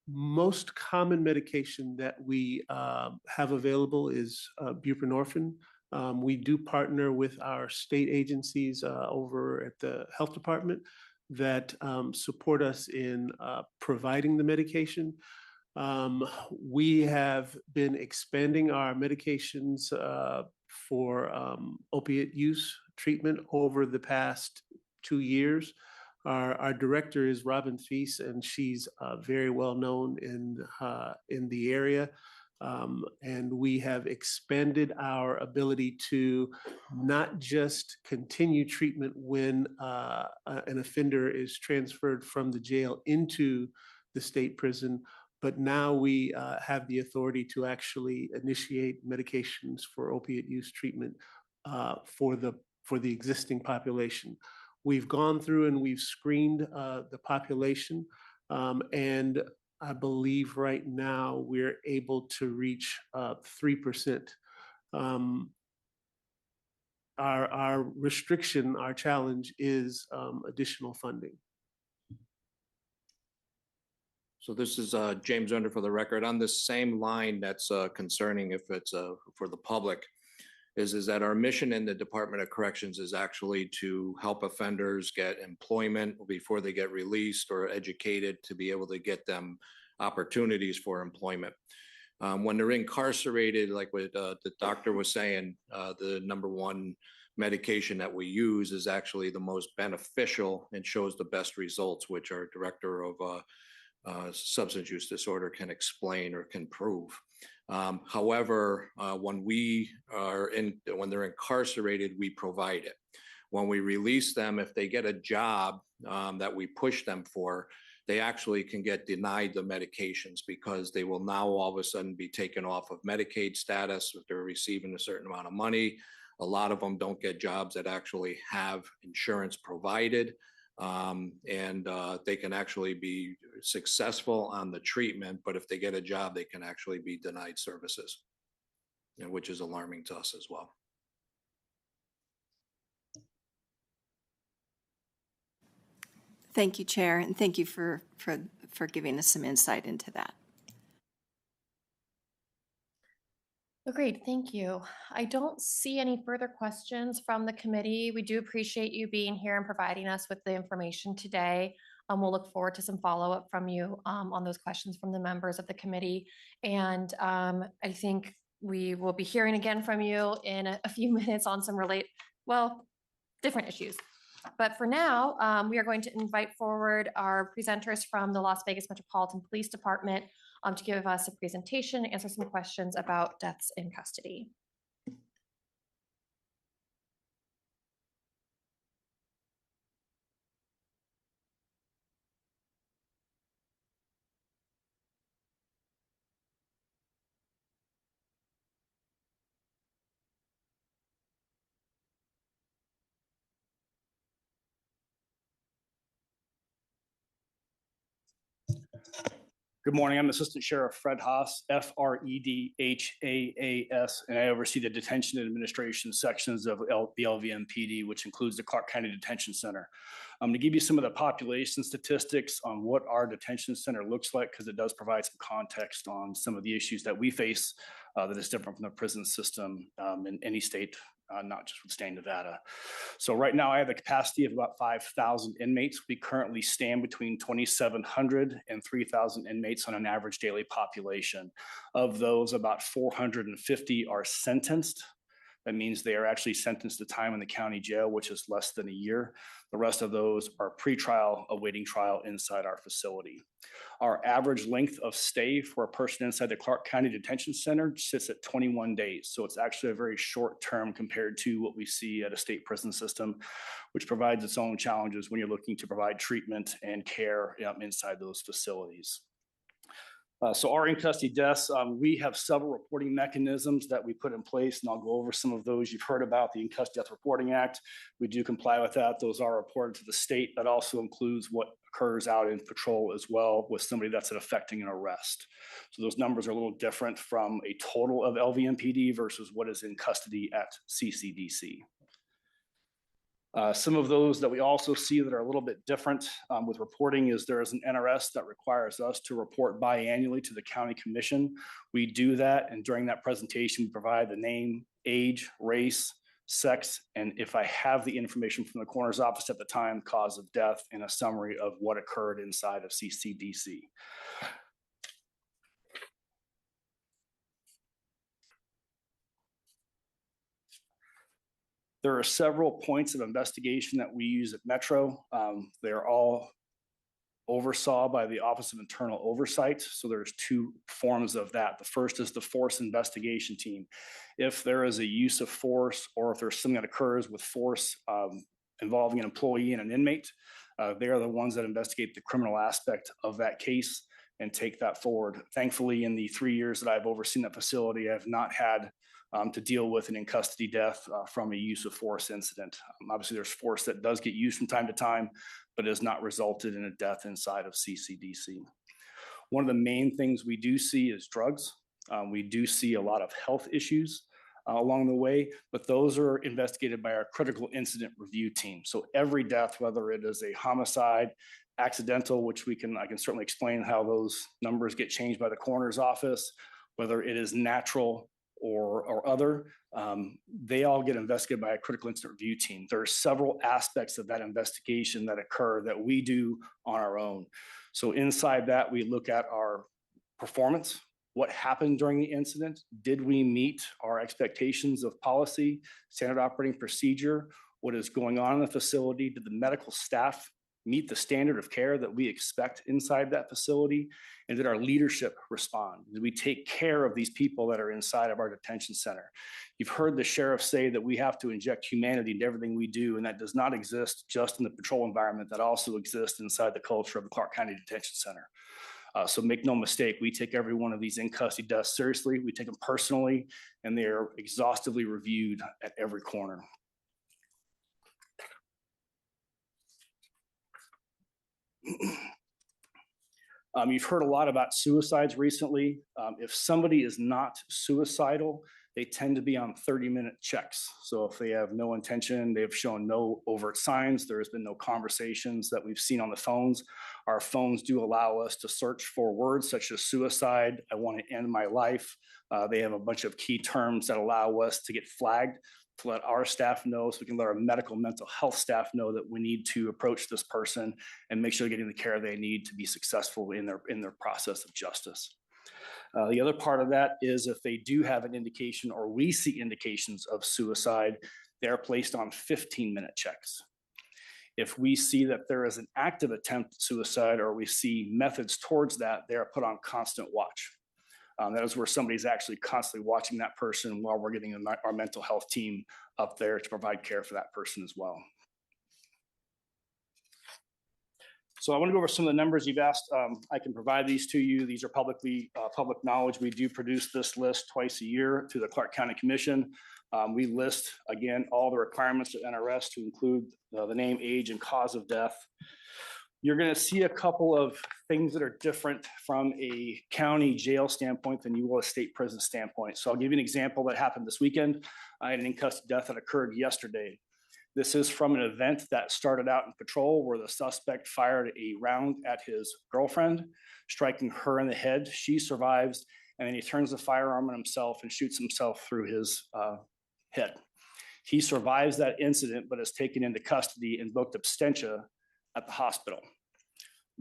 most common medication that we have available is buprenorphine. We do partner with our state agencies over at the health department that support us in providing the medication. We have been expanding our medications for opiate use treatment over the past 2 years. Our director is Robin Feast, and she's very well known in the area. And we have expanded our ability to not just continue treatment when an offender is transferred from the jail into the state prison, but now we have the authority to actually initiate medications for opiate use treatment for the existing population. We've gone through and we've screened the population, and I believe right now we're able to reach 3%. Our restriction, our challenge is additional funding. So this is James Under for the record. On this same line that's concerning if it's for the public, is that our mission in the Department of Corrections is actually to help offenders get employment before they get released or educated to be able to get them opportunities for employment. When they're incarcerated, like what the doctor was saying, the number one medication that we use is actually the most beneficial and shows the best results, which our director of substance use disorder can explain or can prove. However, when they're incarcerated, we provide it. When we release them, if they get a job that we push them for, they actually can get denied the medications because they will now all of a sudden be taken off of Medicaid status if they're receiving a certain amount of money. A lot of them don't get jobs that actually have insurance provided. They can actually be successful on the treatment, but if they get a job, they can actually be denied services, which is alarming to us as well. Thank you, Chair, and thank you for giving us some insight into that. Agreed, thank you. I don't see any further questions from the committee. We do appreciate you being here and providing us with the information today. We'll look forward to some follow-up from you on those questions from the members of the committee. And I think we will be hearing again from you in a few minutes on some different issues. But for now, we are going to invite forward our presenters from the Las Vegas Metropolitan Police Department to give us a presentation, answer some questions about deaths in custody. Good morning. I'm Assistant Sheriff Fred Haas, Fredhaas, and I oversee the detention and administration sections of the LVMPD, which includes the Clark County Detention Center. To give you some of the population statistics on what our detention center looks like, because it does provide some context on some of the issues that we face that is different from the prison system in any state, not just with state Nevada. So right now I have a capacity of about 5,000 inmates. We currently stand between 2,700 and 3,000 inmates on an average daily population. Of those, about 450 are sentenced. That means they are actually sentenced to time in the county jail, which is less than a year. The rest of those are pretrial, awaiting trial inside our facility. Our average length of stay for a person inside the Clark County Detention Center sits at 21 days. So it's actually a very short term compared to what we see at a state prison system, which provides its own challenges when you're looking to provide treatment and care inside those facilities. So our in-custody deaths, we have several reporting mechanisms that we put in place, and I'll go over some of those. You've heard about the In-Custody Death Reporting Act. We do comply with that. Those are reported to the state. That also includes what occurs out in patrol as well with somebody that's affecting an arrest. So those numbers are a little different from a total of LVMPD versus what is in custody at CCDC. Some of those that we also see that are a little bit different with reporting is there is an NRS that requires us to report biannually to the county commission. We do that, and during that presentation, we provide the name, age, race, sex, and if I have the information from the coroner's office at the time, cause of death, and a summary of what occurred inside of CCDC. There are several points of investigation that we use at Metro. They're all oversaw by the Office of Internal Oversight. So there's two forms of that. The first is the force investigation team. If there is a use of force or if there's something that occurs with force involving an employee and an inmate, they are the ones that investigate the criminal aspect of that case and take that forward. Thankfully, in the 3 years that I've overseen that facility, I've not had to deal with an in-custody death from a use of force incident. Obviously, there's force that does get used from time to time, but has not resulted in a death inside of CCDC. One of the main things we do see is drugs. We do see a lot of health issues along the way, but those are investigated by our critical incident review team. So every death, whether it is a homicide, accidental, which I can certainly explain how those numbers get changed by the coroner's office, whether it is natural or other, they all get investigated by a critical incident review team. There are several aspects of that investigation that occur that we do on our own. So inside that, we look at our performance, what happened during the incident, did we meet our expectations of policy, standard operating procedure, what is going on in the facility, did the medical staff meet the standard of care that we expect inside that facility? And did our leadership respond? Did we take care of these people that are inside of our detention center? You've heard the sheriff say that we have to inject humanity into everything we do, and that does not exist just in the patrol environment. That also exists inside the culture of the Clark County Detention Center. So make no mistake, we take every one of these in custody deaths seriously. We take them personally, and they are exhaustively reviewed at every corner. You've heard a lot about suicides recently. If somebody is not suicidal, they tend to be on 30-minute checks. So if they have no intention, they've shown no overt signs, there has been no conversations that we've seen on the phones. Our phones do allow us to search for words such as suicide, I want to end my life. They have a bunch of key terms that allow us to get flagged, to let our staff know, so we can let our medical mental health staff know that we need to approach this person and make sure they're getting the care they need to be successful in their process of justice. The other part of that is if they do have an indication or we see indications of suicide, they're placed on 15-minute checks. If we see that there is an active attempt at suicide or we see methods towards that, they are put on constant watch. That is where somebody's actually constantly watching that person while we're getting our mental health team up there to provide care for that person as well. So I want to go over some of the numbers you've asked. I can provide these to you. These are public knowledge. We do produce this list twice a year through the Clark County Commission. We list, again, all the requirements of NRS to include the name, age, and cause of death. You're going to see a couple of things that are different from a county jail standpoint than you will a state prison standpoint. So I'll give you an example that happened this weekend. I had an in-custody death that occurred yesterday. This is from an event that started out in patrol where the suspect fired a round at his girlfriend, striking her in the head. She survives, and then he turns the firearm on himself and shoots himself through his head. He survives that incident, but is taken into custody and booked absentia at the hospital.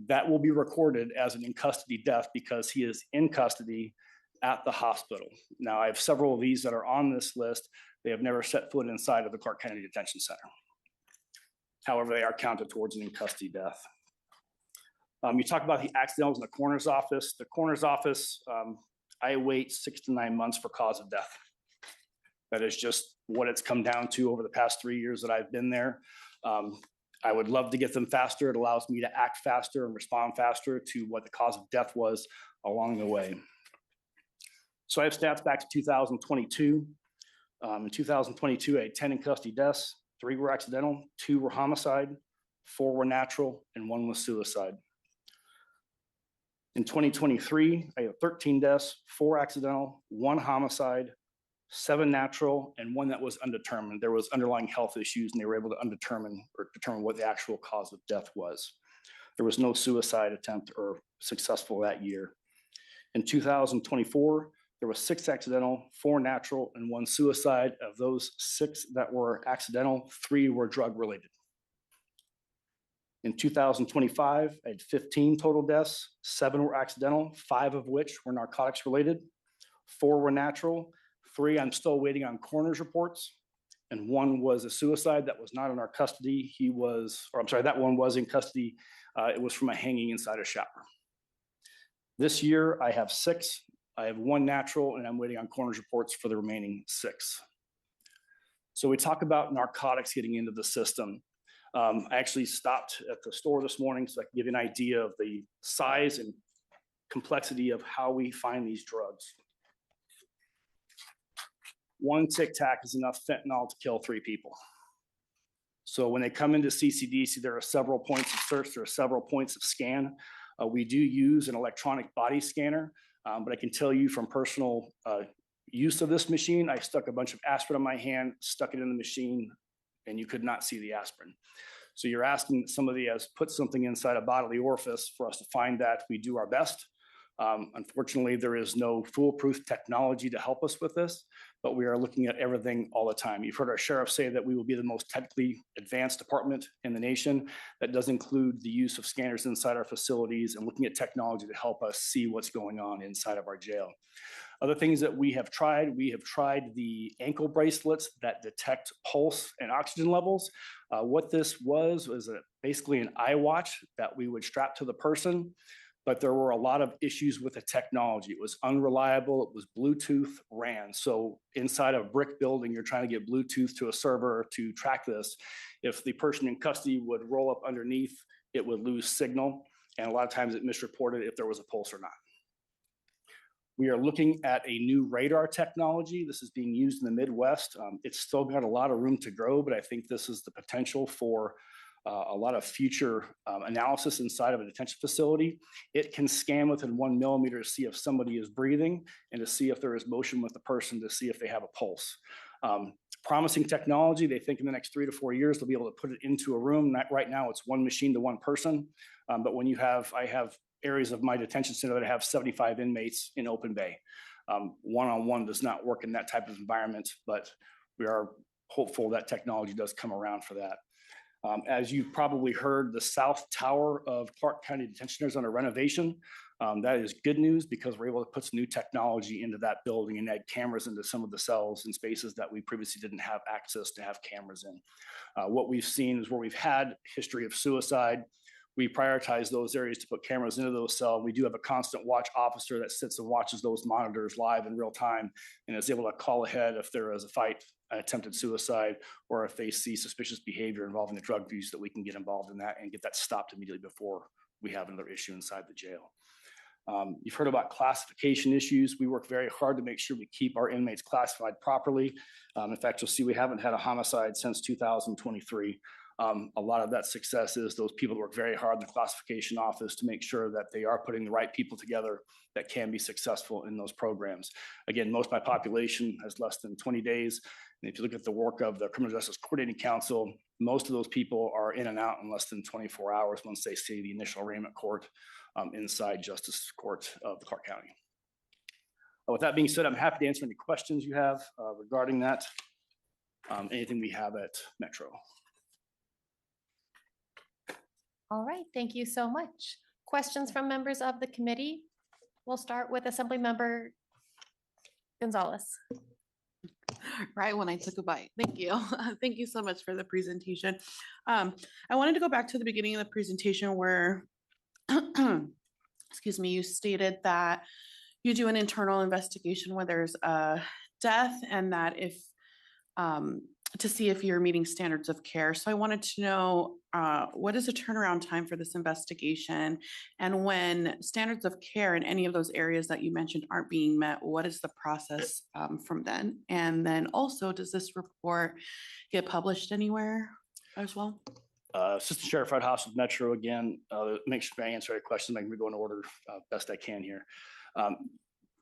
That will be recorded as an in-custody death because he is in custody at the hospital. Now, I have several of these that are on this list. They have never set foot inside of the Clark County Detention Center. However, they are counted towards an in-custody death. You talk about the accidentals in the coroner's office. The coroner's office, I wait 6 to 9 months for cause of death. That is just what it's come down to over the past 3 years that I've been there. I would love to get them faster. It allows me to act faster and respond faster to what the cause of death was along the way. So I have stats back to 2022. In 2022, I had 10 in custody deaths. 3 were accidental, 2 were homicide, 4 were natural, and 1 was suicide. In 2023, I had 13 deaths, 4 accidental, 1 homicide, 7 natural, and 1 that was undetermined. There was underlying health issues, and they were able to determine what the actual cause of death was. There was no suicide attempt or successful that year. In 2024, there was 6 accidental, 4 natural, and 1 suicide. Of those 6 that were accidental, 3 were drug related. In 2025, I had 15 total deaths, 7 were accidental, 5 of which were narcotics related, 4 were natural, 3 I'm still waiting on coroner's reports, and 1 was a suicide that was not in our custody. That one was in custody. It was from a hanging inside a shower. This year, I have 6. I have 1 natural, and I'm waiting on coroner's reports for the remaining 6. So we talk about narcotics getting into the system. I actually stopped at the store this morning so I can give you an idea of the size and complexity of how we find these drugs. 1 Tic Tac is enough fentanyl to kill 3 people. So when they come into CCDC, there are several points of search, there are several points of scan. We do use an electronic body scanner, but I can tell you from personal use of this machine, I stuck a bunch of aspirin in my hand, stuck it in the machine, and you could not see the aspirin. So you're asking that somebody has put something inside a bodily orifice for us to find that. We do our best. Unfortunately, there is no foolproof technology to help us with this, but we are looking at everything all the time. You've heard our sheriff say that we will be the most technically advanced department in the nation. That does include the use of scanners inside our facilities and looking at technology to help us see what's going on inside of our jail. Other things that we have tried the ankle bracelets that detect pulse and oxygen levels. What this was basically an eye watch that we would strap to the person, but there were a lot of issues with the technology. It was unreliable, it was Bluetooth ran. So inside a brick building, you're trying to get Bluetooth to a server to track this. If the person in custody would roll up underneath, it would lose signal. And a lot of times it misreported if there was a pulse or not. We are looking at a new radar technology. This is being used in the Midwest. It's still got a lot of room to grow, but I think this is the potential for a lot of future analysis inside of a detention facility. It can scan within 1 millimeter to see if somebody is breathing and to see if there is motion with the person to see if they have a pulse. Promising technology. They think in the next 3 to 4 years, they'll be able to put it into a room. Right now, it's one machine to one person. But when I have areas of my detention center that have 75 inmates in open bay. One-on-one does not work in that type of environment, but we are hopeful that technology does come around for that. As you've probably heard, the South Tower of Clark County Detention Center is under renovation. That is good news because we're able to put some new technology into that building and add cameras into some of the cells and spaces that we previously didn't have access to have cameras in. What we've seen is where we've had history of suicide, we prioritize those areas to put cameras into those cells. We do have a constant watch officer that sits and watches those monitors live in real time and is able to call ahead if there is a fight, an attempted suicide, or if they see suspicious behavior involving the drug use, that we can get involved in that and get that stopped immediately before we have another issue inside the jail. You've heard about classification issues. We work very hard to make sure we keep our inmates classified properly. In fact, you'll see we haven't had a homicide since 2023. A lot of that success is those people that work very hard in the classification office to make sure that they are putting the right people together that can be successful in those programs. Again, most of my population has less than 20 days. And if you look at the work of the Criminal Justice Coordinating Council, most of those people are in and out in less than 24 hours once they see the initial arraignment court inside Justice Court of the Clark County. With that being said, I'm happy to answer any questions you have regarding that. Anything we have at Metro. All right, thank you so much. Questions from members of the committee? We'll start with Assemblymember Gonzalez. Right when I took a bite. Thank you. Thank you so much for the presentation. I wanted to go back to the beginning of the presentation where, excuse me, you stated that you do an internal investigation when there's a death and that if, to see if you're meeting standards of care. So I wanted to know what is the turnaround time for this investigation? And when standards of care in any of those areas that you mentioned aren't being met, what is the process from then? And then also, does this report get published anywhere as well? Assistant Sheriff Fred Haas with Metro again. Make sure I answer any questions. I'm going to go in order best I can here.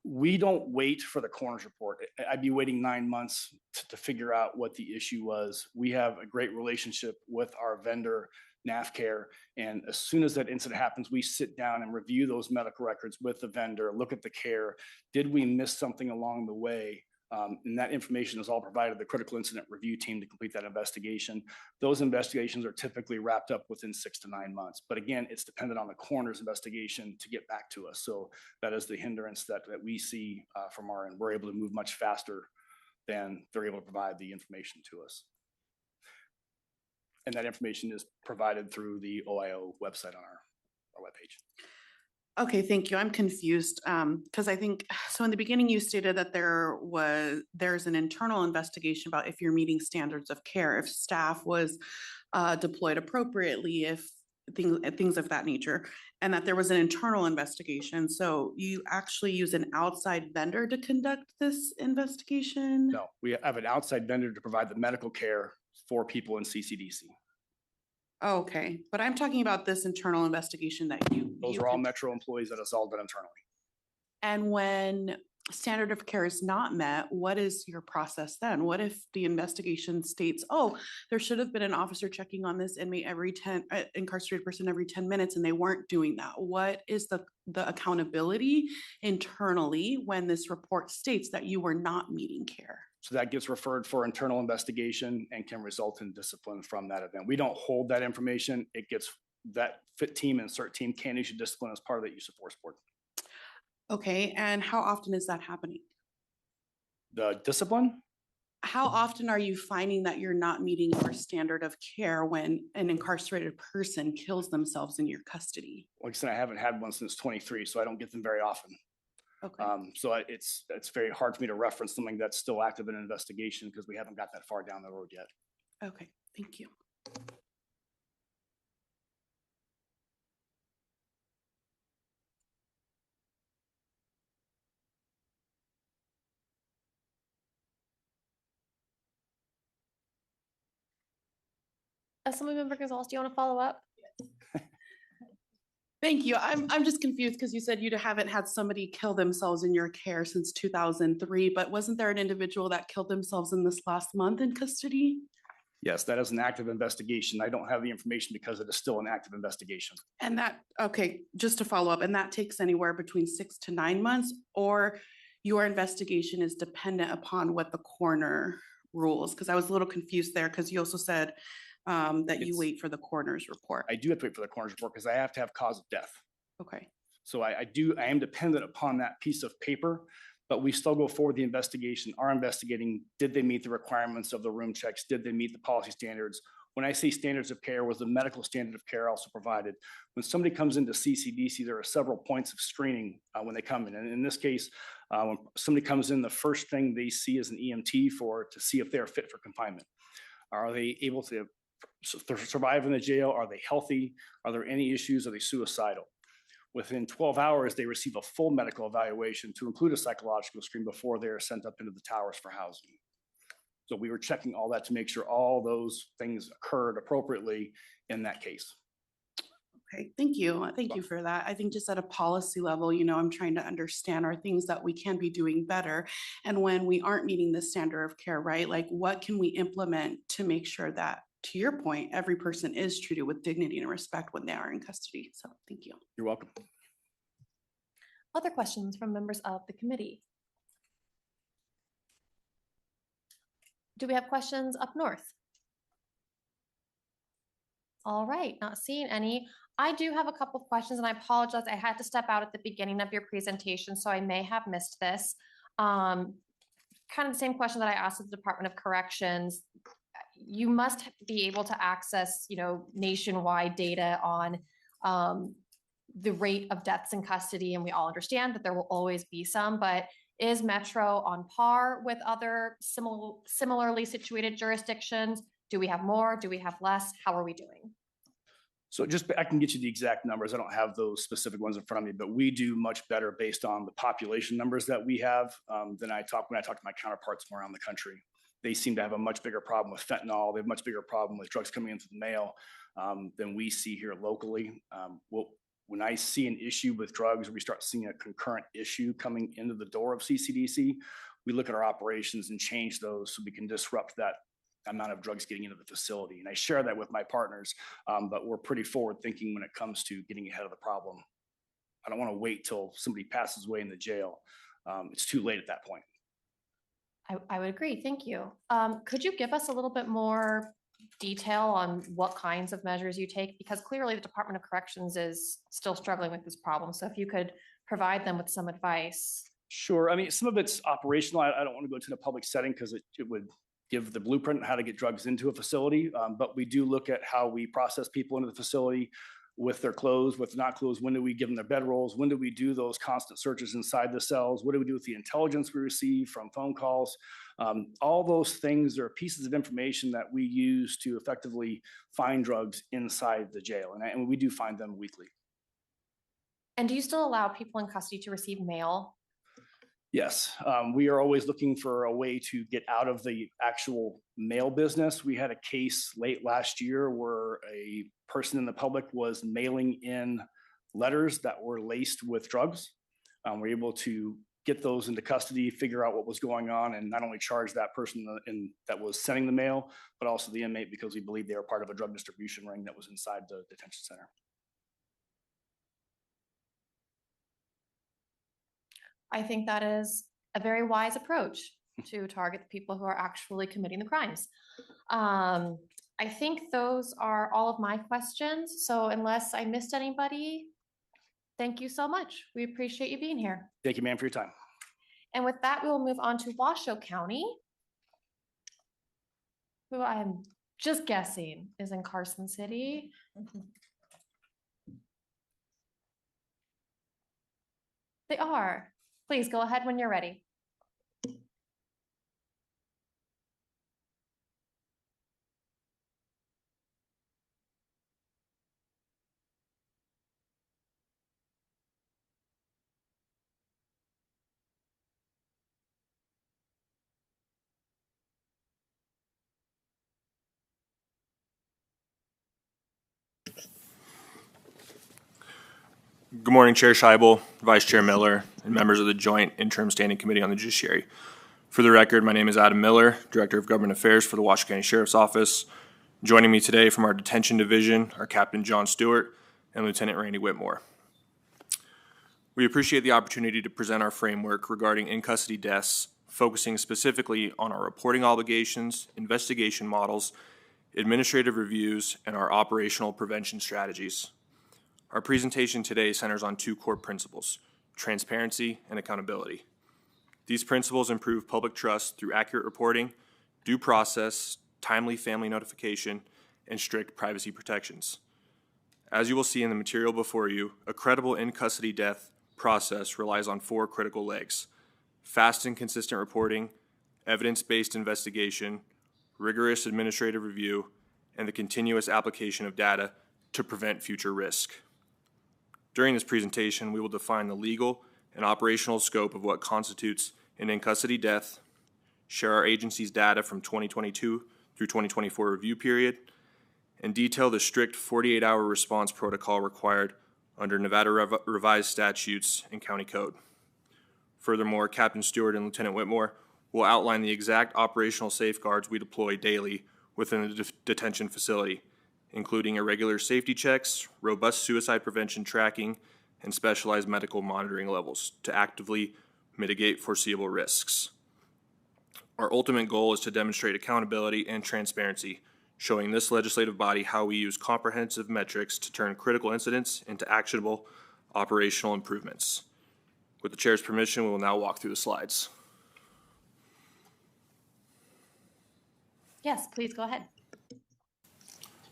We don't wait for the coroner's report. I'd be waiting 9 months to figure out what the issue was. We have a great relationship with our vendor, NAFCare, and as soon as that incident happens, we sit down and review those medical records with the vendor, look at the care. Did we miss something along the way? And that information is all provided to the critical incident review team to complete that investigation. Those investigations are typically wrapped up within 6 to 9 months. But again, it's dependent on the coroner's investigation to get back to us. So that is the hindrance that we see from our end. We're able to move much faster than they're able to provide the information to us. And that information is provided through the OIO website on our webpage. Okay, thank you. I'm confused because I think, so in the beginning you stated that there's an internal investigation about if you're meeting standards of care, if staff was deployed appropriately, if things of that nature, and that there was an internal investigation. So you actually use an outside vendor to conduct this investigation? No, we have an outside vendor to provide the medical care for people in CCDC. Okay, but I'm talking about this internal investigation that Those are all Metro employees that is all done internally. And when standard of care is not met, what is your process then? What if the investigation states, oh, there should have been an officer checking on this inmate incarcerated person every 10 minutes and they weren't doing that? What is the accountability internally when this report states that you were not meeting care? So that gets referred for internal investigation and can result in discipline from that event. We don't hold that information. It gets that fit team and CERT team can issue discipline as part of that use of force board. Okay, and how often is that happening? The discipline? How often are you finding that you're not meeting your standard of care when an incarcerated person kills themselves in your custody? Like I said, I haven't had one since 23, so I don't get them very often. Okay. So it's very hard for me to reference something that's still active in investigation because we haven't got that far down the road yet. Okay, thank you. Assemblymember Gonzalez, do you want to follow up? Thank you. I'm just confused because you said you haven't had somebody kill themselves in your care since 2003, but wasn't there an individual that killed themselves in this last month in custody? Yes, that is an active investigation. I don't have the information because it is still an active investigation. And that, okay, just to follow up, and that takes anywhere between 6 to 9 months, or your investigation is dependent upon what the coroner rules? Because I was a little confused there because you also said that you wait for the coroner's report. I do have to wait for the coroner's report because I have to have cause of death. Okay. So I am dependent upon that piece of paper, but we still go forward the investigation, are investigating, did they meet the requirements of the room checks? Did they meet the policy standards? When I say standards of care, was the medical standard of care also provided? When somebody comes into CCDC, there are several points of screening when they come in. And in this case, when somebody comes in, the first thing they see is an EMT to see if they're fit for confinement. Are they able to survive in the jail? Are they healthy? Are there any issues? Are they suicidal? Within 12 hours, they receive a full medical evaluation to include a psychological screen before they are sent up into the towers for housing. So we were checking all that to make sure all those things occurred appropriately in that case. Okay, thank you. Thank you for that. I think just at a policy level, I'm trying to understand are things that we can be doing better. And when we aren't meeting the standard of care, right? Like what can we implement to make sure that, to your point, every person is treated with dignity and respect when they are in custody? So thank you. You're welcome. Other questions from members of the committee? Do we have questions up north? All right, not seeing any. I do have a couple of questions and I apologize. I had to step out at the beginning of your presentation, so I may have missed this. Kind of the same question that I asked the Department of Corrections. You must be able to access, nationwide data on the rate of deaths in custody, and we all understand that there will always be some, but is Metro on par with other similarly situated jurisdictions? Do we have more? Do we have less? How are we doing? So I can get you the exact numbers. I don't have those specific ones in front of me, but we do much better based on the population numbers that we have than when I talk to my counterparts from around the country. They seem to have a much bigger problem with fentanyl. They have a much bigger problem with drugs coming into the mail than we see here locally. When I see an issue with drugs, we start seeing a concurrent issue coming into the door of CCDC. We look at our operations and change those so we can disrupt that amount of drugs getting into the facility. And I share that with my partners, but we're pretty forward thinking when it comes to getting ahead of the problem. I don't want to wait till somebody passes away in the jail. It's too late at that point. I would agree. Thank you. Could you give us a little bit more detail on what kinds of measures you take? Because clearly the Department of Corrections is still struggling with this problem. So if you could provide them with some advice. Sure. I mean, some of it's operational. I don't want to go into a public setting because it would give the blueprint on how to get drugs into a facility. But we do look at how we process people into the facility with their clothes, with not clothes. When do we give them their bedrolls? When do we do those constant searches inside the cells? What do we do with the intelligence we receive from phone calls? All those things are pieces of information that we use to effectively find drugs inside the jail. And we do find them weekly. And do you still allow people in custody to receive mail? Yes, we are always looking for a way to get out of the actual mail business. We had a case late last year where a person in the public was mailing in letters that were laced with drugs. We're able to get those into custody, figure out what was going on, and not only charge that person that was sending the mail, but also the inmate because we believe they were part of a drug distribution ring that was inside the detention center. I think that is a very wise approach to target the people who are actually committing the crimes. I think those are all of my questions. So unless I missed anybody, thank you so much. We appreciate you being here. Thank you, ma'am, for your time. And with that, we will move on to Washoe County, who I'm just guessing is in Carson City. They are. Please go ahead when you're ready. Good morning, Chair Scheibel, Vice Chair Miller, and members of the Joint Interim Standing Committee on the Judiciary. For the record, my name is Adam Miller, Director of Government Affairs for the Washoe County Sheriff's Office. Joining me today from our Detention Division are Captain John Stewart and Lieutenant Randy Whitmore. We appreciate the opportunity to present our framework regarding in-custody deaths, focusing specifically on our reporting obligations, investigation models, administrative reviews, and our operational prevention strategies. Our presentation today centers on two core principles: transparency and accountability. These principles improve public trust through accurate reporting, due process, timely family notification, and strict privacy protections. As you will see in the material before you, a credible in-custody death process relies on four critical legs: fast and consistent reporting, evidence-based investigation, rigorous administrative review, and the continuous application of data to prevent future risk. During this presentation, we will define the legal and operational scope of what constitutes an in-custody death, share our agency's data from 2022 through 2024 review period, and detail the strict 48-hour response protocol required under Nevada revised statutes and county code. Furthermore, Captain Stewart and Lieutenant Whitmore will outline the exact operational safeguards we deploy daily within the detention facility, including irregular safety checks, robust suicide prevention tracking, and specialized medical monitoring levels to actively mitigate foreseeable risks. Our ultimate goal is to demonstrate accountability and transparency, showing this legislative body how we use comprehensive metrics to turn critical incidents into actionable operational improvements. With the Chair's permission, we will now walk through the slides. Yes, please go ahead.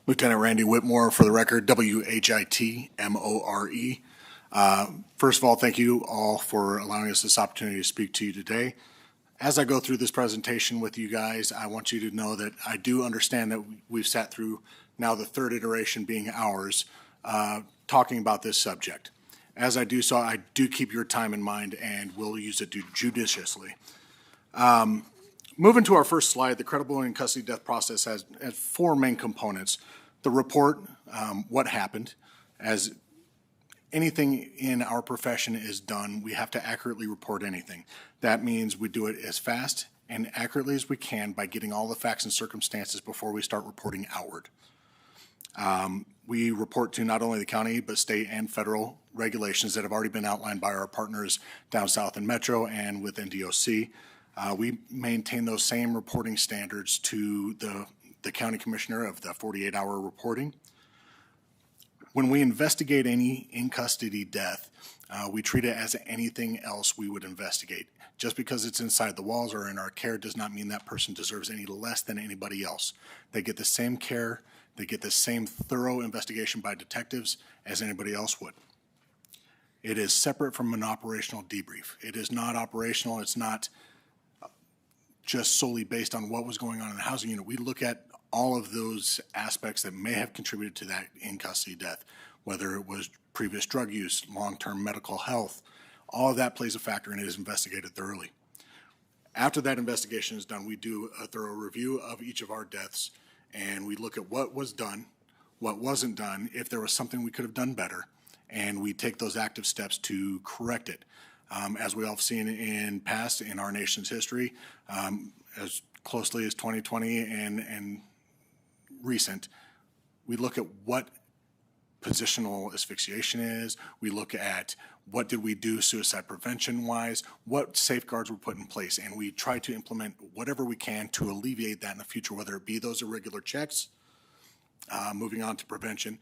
Lieutenant Randy Whitmore, for the record, W-H-I-T-M-O-R-E. First of all, thank you all for allowing us this opportunity to speak to you today. As I go through this presentation with you guys, I want you to know that I do understand that we've sat through now the third iteration being ours, talking about this subject. As I do so, I do keep your time in mind and will use it judiciously. Moving to our first slide, the credible in custody death process has four main components. The report, what happened. As anything in our profession is done, we have to accurately report anything. That means we do it as fast and accurately as we can by getting all the facts and circumstances before we start reporting outward. We report to not only the county, but state and federal regulations that have already been outlined by our partners down south in Metro and with NDOC. We maintain those same reporting standards to the county commissioner of the 48-hour reporting. When we investigate any in-custody death, we treat it as anything else we would investigate. Just because it's inside the walls or in our care does not mean that person deserves any less than anybody else. They get the same care, they get the same thorough investigation by detectives as anybody else would. It is separate from an operational debrief. It is not operational, it's not just solely based on what was going on in the housing unit. We look at all of those aspects that may have contributed to that in-custody death, whether it was previous drug use, long-term medical health, all of that plays a factor and it is investigated thoroughly. After that investigation is done, we do a thorough review of each of our deaths and we look at what was done, what wasn't done, if there was something we could have done better, and we take those active steps to correct it. As we all have seen in past in our nation's history, as closely as 2020 and recent, we look at what positional asphyxiation is, we look at what did we do suicide prevention wise, what safeguards were put in place, and we try to implement whatever we can to alleviate that in the future, whether it be those irregular checks, moving on to prevention,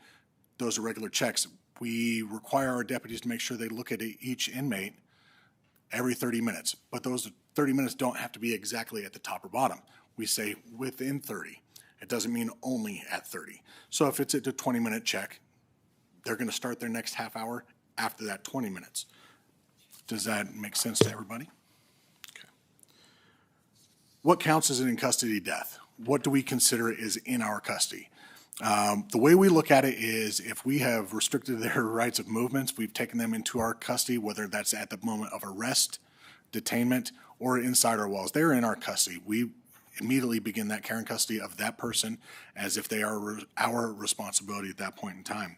those irregular checks. We require our deputies to make sure they look at each inmate every 30 minutes, but those 30 minutes don't have to be exactly at the top or bottom. We say within 30. It doesn't mean only at 30. So if it's at a 20-minute check, they're going to start their next half hour after that 20 minutes. Does that make sense to everybody? Okay. What counts as an in-custody death? What do we consider is in our custody? The way we look at it is if we have restricted their rights of movements, we've taken them into our custody, whether that's at the moment of arrest, detainment, or inside our walls. They're in our custody. We immediately begin that care and custody of that person as if they are our responsibility at that point in time.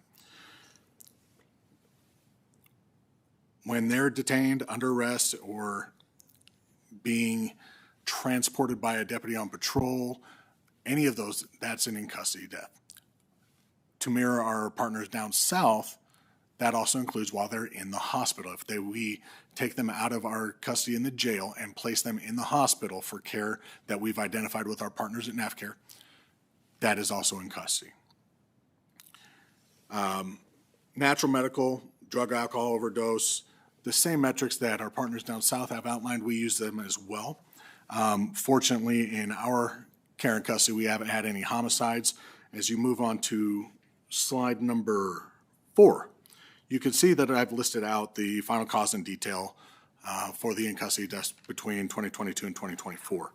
when they're detained, under arrest, or being transported by a deputy on patrol, any of those, that's an in-custody death. To mirror our partners down south, that also includes while they're in the hospital. If we take them out of our custody in the jail and place them in the hospital for care that we've identified with our partners at NAFCARE, that is also in custody. Natural medical, drug alcohol overdose, the same metrics that our partners down south have outlined, we use them as well. Fortunately, in our care and custody, we haven't had any homicides. As you move on to slide number 4, you can see that I've listed out the final cause and detail for the in-custody deaths between 2022 and 2024.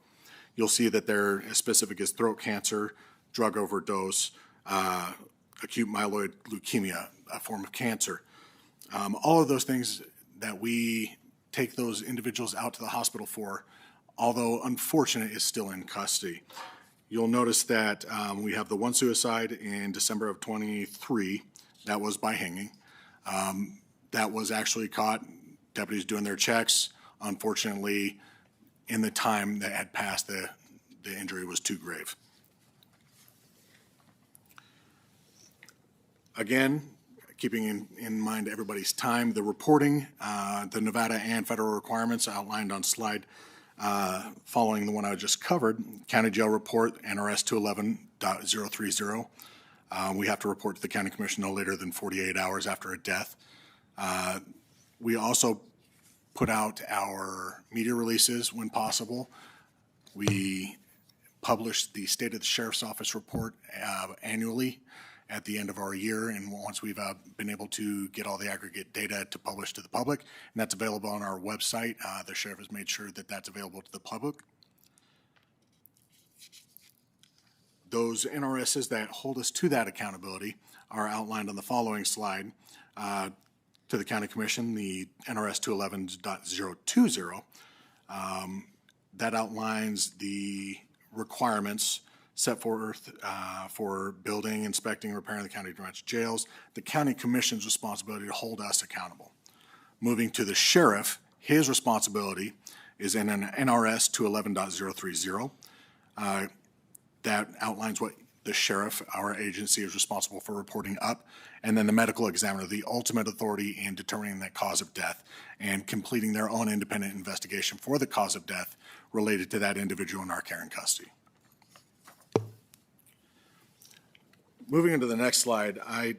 You'll see that they're as specific as throat cancer, drug overdose, acute myeloid leukemia, a form of cancer. All of those things that we take those individuals out to the hospital for, although unfortunate, is still in custody. You'll notice that we have the one suicide in December of 23. That was by hanging. That was actually caught, deputies doing their checks. Unfortunately, in the time that had passed, the injury was too grave. Again, keeping in mind everybody's time, the reporting, the Nevada and federal requirements outlined on slide following the one I just covered. County Jail Report, NRS 211.030. We have to report to the County Commission no later than 48 hours after a death. We also put out our media releases when possible. We publish the State of the Sheriff's Office report annually at the end of our year, and once we've been able to get all the aggregate data to publish to the public, and that's available on our website. The sheriff has made sure that that's available to the public. Those NRSs that hold us to that accountability are outlined on the following slide. To the County Commission, the NRS 211.020, that outlines the requirements set forth for building, inspecting, repairing the county branch jails. The County Commission's responsibility to hold us accountable. Moving to the sheriff, his responsibility is in an NRS 211.030. That outlines what the sheriff, our agency, is responsible for reporting up, and then the medical examiner, the ultimate authority in determining the cause of death and completing their own independent investigation for the cause of death related to that individual in our care and custody. Moving into the next slide, I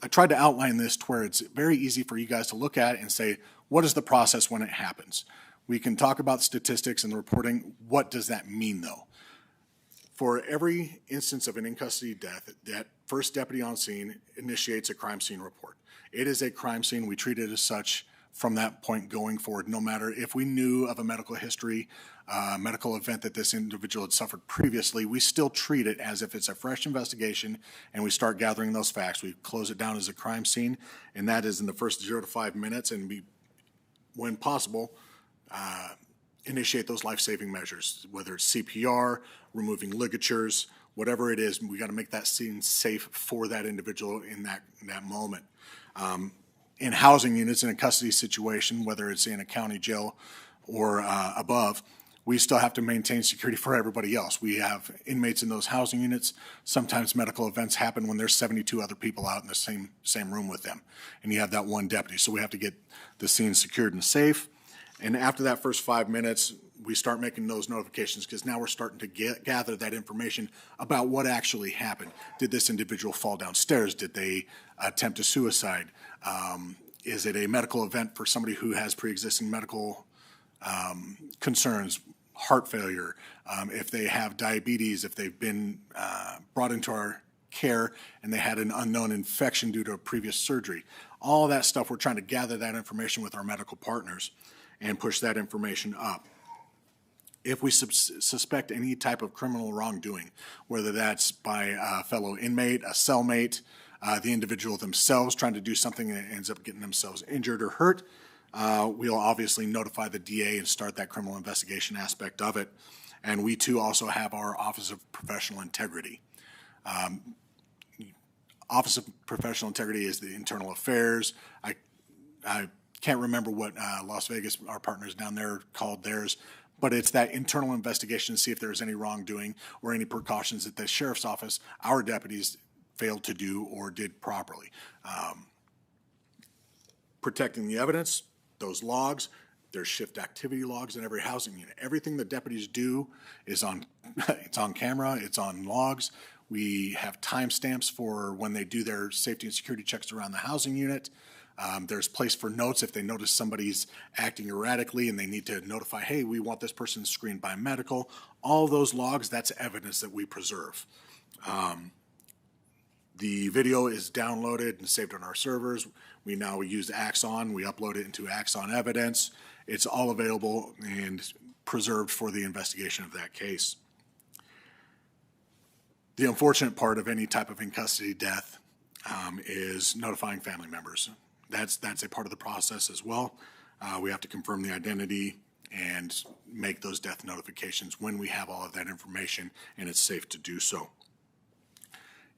tried to outline this to where it's very easy for you guys to look at and say, what is the process when it happens? We can talk about statistics and the reporting. What does that mean, though? For every instance of an in-custody death, that first deputy on scene initiates a crime scene report. It is a crime scene. We treat it as such from that point going forward, no matter if we knew of a medical history, medical event that this individual had suffered previously, we still treat it as if it's a fresh investigation, and we start gathering those facts. We close it down as a crime scene, and that is in the first 0 to 5 minutes, and we, when possible, initiate those life-saving measures, whether it's CPR, removing ligatures, whatever it is. We got to make that scene safe for that individual in that moment. In housing units, in a custody situation, whether it's in a county jail or above, we still have to maintain security for everybody else. We have inmates in those housing units. Sometimes medical events happen when there's 72 other people out in the same room with them, and you have that one deputy. So we have to get the scene secured and safe. And after that first 5 minutes, we start making those notifications, because now we're starting to gather that information about what actually happened. Did this individual fall downstairs? Did they attempt a suicide? Is it a medical event for somebody who has pre-existing medical concerns, heart failure, if they have diabetes, if they've been brought into our care and they had an unknown infection due to a previous surgery? All of that stuff, we're trying to gather that information with our medical partners and push that information up. If we suspect any type of criminal wrongdoing, whether that's by a fellow inmate, a cellmate, the individual themselves trying to do something that ends up getting themselves injured or hurt, we'll obviously notify the DA and start that criminal investigation aspect of it. And we too also have our Office of Professional Integrity. Office of Professional Integrity is the internal affairs. I can't remember what Las Vegas, our partners down there, called theirs, but it's that internal investigation to see if there's any wrongdoing or any precautions that the sheriff's office, our deputies, failed to do or did properly. Protecting the evidence, those logs, there's shift activity logs in every housing unit. Everything the deputies do is on, it's on camera, it's on logs. We have timestamps for when they do their safety and security checks around the housing unit. There's place for notes if they notice somebody's acting erratically and they need to notify, hey, we want this person screened by medical. All those logs, that's evidence that we preserve. The video is downloaded and saved on our servers. We now use Axon. We upload it into Axon Evidence. It's all available and preserved for the investigation of that case. The unfortunate part of any type of in-custody death is notifying family members. That's a part of the process as well. We have to confirm the identity and make those death notifications when we have all of that information and it's safe to do so.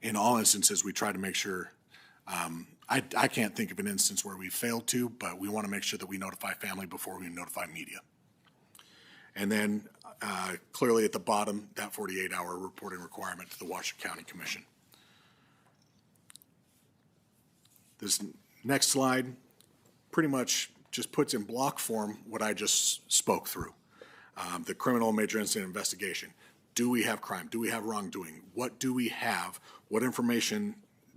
In all instances, we try to make sure, I can't think of an instance where we failed to, but we want to make sure that we notify family before we notify media. And then clearly at the bottom, that 48-hour reporting requirement to the Washoe County Commission. This next slide pretty much just puts in block form what I just spoke through. The criminal major incident investigation. Do we have crime? Do we have wrongdoing? What do we have? What information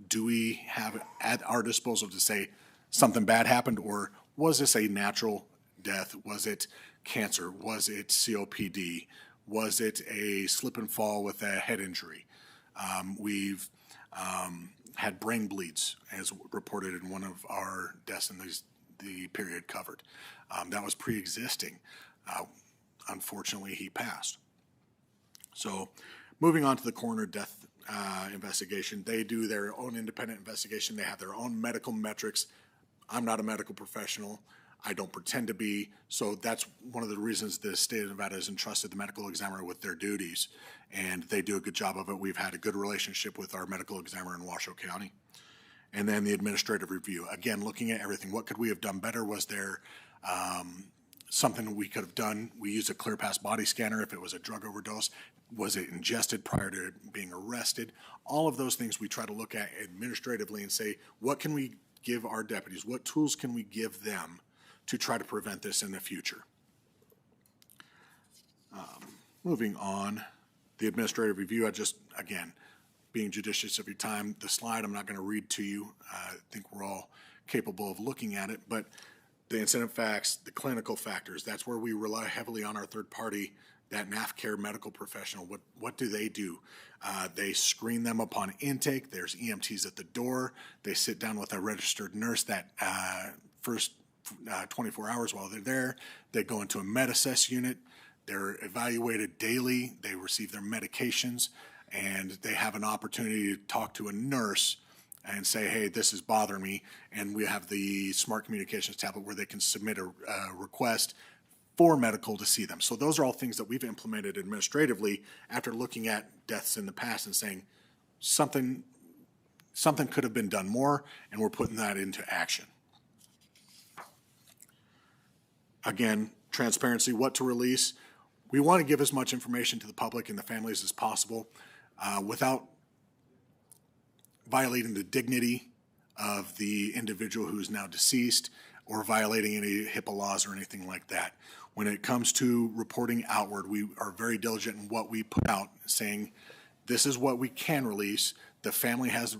do we have at our disposal to say something bad happened, or was this a natural death? Was it cancer? Was it COPD? Was it a slip and fall with a head injury? We've had brain bleeds, as reported in one of our deaths in the period covered. That was pre-existing. Unfortunately, he passed. So moving on to the coroner death investigation, they do their own independent investigation. They have their own medical metrics. I'm not a medical professional. I don't pretend to be. So that's one of the reasons the state of Nevada has entrusted the medical examiner with their duties. And they do a good job of it. We've had a good relationship with our medical examiner in Washoe County. And then the administrative review. Again, looking at everything. What could we have done better? Was there something we could have done? We use a ClearPass body scanner if it was a drug overdose. Was it ingested prior to being arrested? All of those things we try to look at administratively and say, what can we give our deputies? What tools can we give them to try to prevent this in the future? Moving on, the administrative review, again, being judicious of your time, the slide I'm not going to read to you. I think we're all capable of looking at it, but the incident facts, the clinical factors, that's where we rely heavily on our third party, that NAF care medical professional. What do? They screen them upon intake. There's EMTs at the door. They sit down with a registered nurse that first 24 hours while they're there. They go into a med-assess unit. They're evaluated daily. They receive their medications, and they have an opportunity to talk to a nurse and say, hey, this is bothering me. And we have the smart communications tablet where they can submit a request for medical to see them. So those are all things that we've implemented administratively after looking at deaths in the past and saying something could have been done more, and we're putting that into action. Again, transparency, what to release. We want to give as much information to the public and the families as possible without violating the dignity of the individual who is now deceased or violating any HIPAA laws or anything like that. When it comes to reporting outward, we are very diligent in what we put out, saying this is what we can release. The family has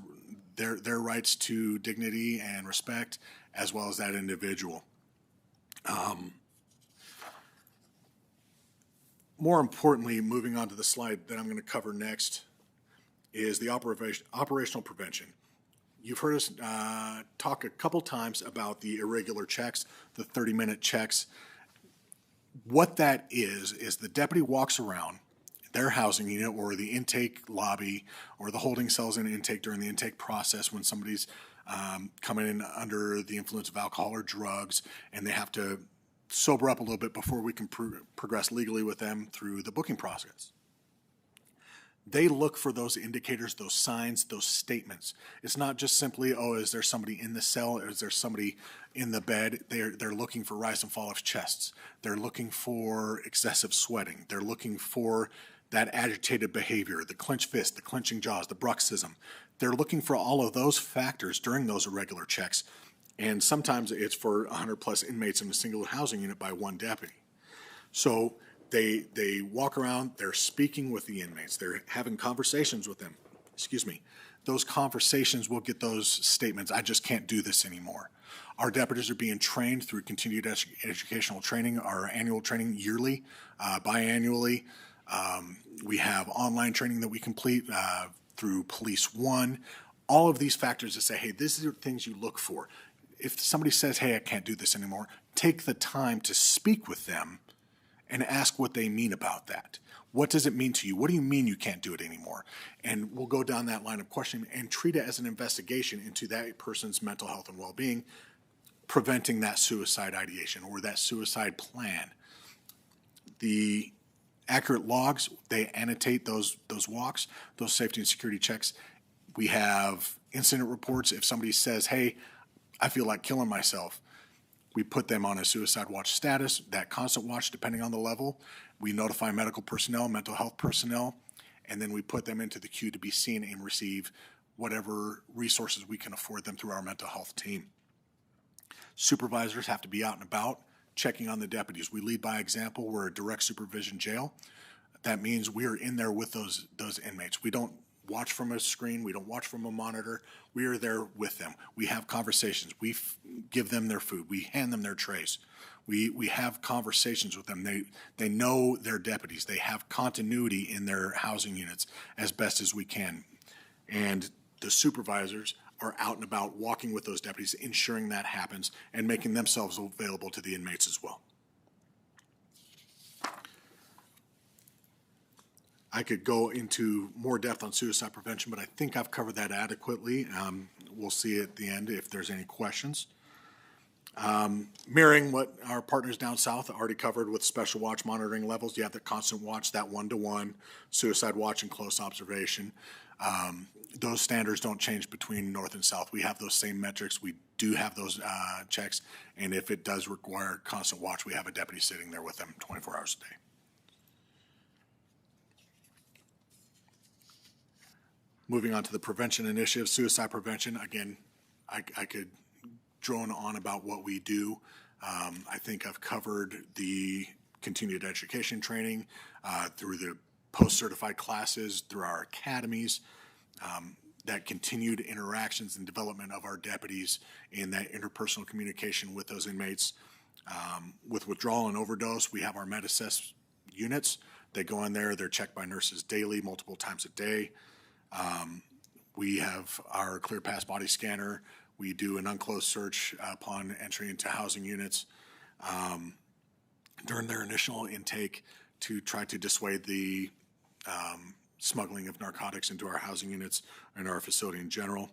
their rights to dignity and respect, as well as that individual. More importantly, moving on to the slide that I'm going to cover next, is the operational prevention. You've heard us talk a couple times about the irregular checks, the 30-minute checks. What that is the deputy walks around their housing unit or the intake lobby or the holding cells in intake during the intake process when somebody's coming in under the influence of alcohol or drugs, and they have to sober up a little bit before we can progress legally with them through the booking process. They look for those indicators, those signs, those statements. It's not just simply, oh, is there somebody in the cell? Or is there somebody in the bed? They're looking for rise and fall of chests. They're looking for excessive sweating. They're looking for that agitated behavior, the clenched fist, the clenching jaws, the bruxism. They're looking for all of those factors during those irregular checks. And sometimes it's for 100 plus inmates in a single housing unit by one deputy. So they walk around, they're speaking with the inmates, they're having conversations with them. Excuse me. Those conversations will get those statements, I just can't do this anymore. Our deputies are being trained through continued educational training, our annual training yearly, biannually. We have online training that we complete through Police One. All of these factors that say, hey, these are things you look for. If somebody says, hey, I can't do this anymore, take the time to speak with them and ask what they mean about that. What does it mean to you? What do you mean you can't do it anymore? And we'll go down that line of questioning and treat it as an investigation into that person's mental health and well-being, preventing that suicide ideation or that suicide plan. The accurate logs, they annotate those walks, those safety and security checks. We have incident reports. If somebody says, hey, I feel like killing myself, we put them on a suicide watch status, that constant watch, depending on the level. We notify medical personnel, mental health personnel, and then we put them into the queue to be seen and receive whatever resources we can afford them through our mental health team. Supervisors have to be out and about, checking on the deputies. We lead by example. We're a direct supervision jail. That means we are in there with those inmates. We don't watch from a screen. We don't watch from a monitor. We are there with them. We have conversations. We give them their food. We hand them their trays. We have conversations with them. They know their deputies. They have continuity in their housing units as best as we can. And the supervisors are out and about walking with those deputies, ensuring that happens and making themselves available to the inmates as well. I could go into more depth on suicide prevention, but I think I've covered that adequately. We'll see at the end if there's any questions. Mirroring what our partners down south already covered with special watch monitoring levels, you have the constant watch, that one-to-one, suicide watch and close observation. Those standards don't change between north and south. We have those same metrics. We do have those checks, and if it does require constant watch, we have a deputy sitting there with them 24 hours a day. Moving on to the prevention initiative, suicide prevention. Again, I could drone on about what we do. I think I've covered the continued education training through the post-certified classes, through our academies, that continued interactions and development of our deputies in that interpersonal communication with those inmates. With withdrawal and overdose, we have our med-assess units. They go in there, they're checked by nurses daily, multiple times a day. We have our Clear Pass body scanner. We do an unclosed search upon entry into housing units during their initial intake to try to dissuade the smuggling of narcotics into our housing units and our facility in general.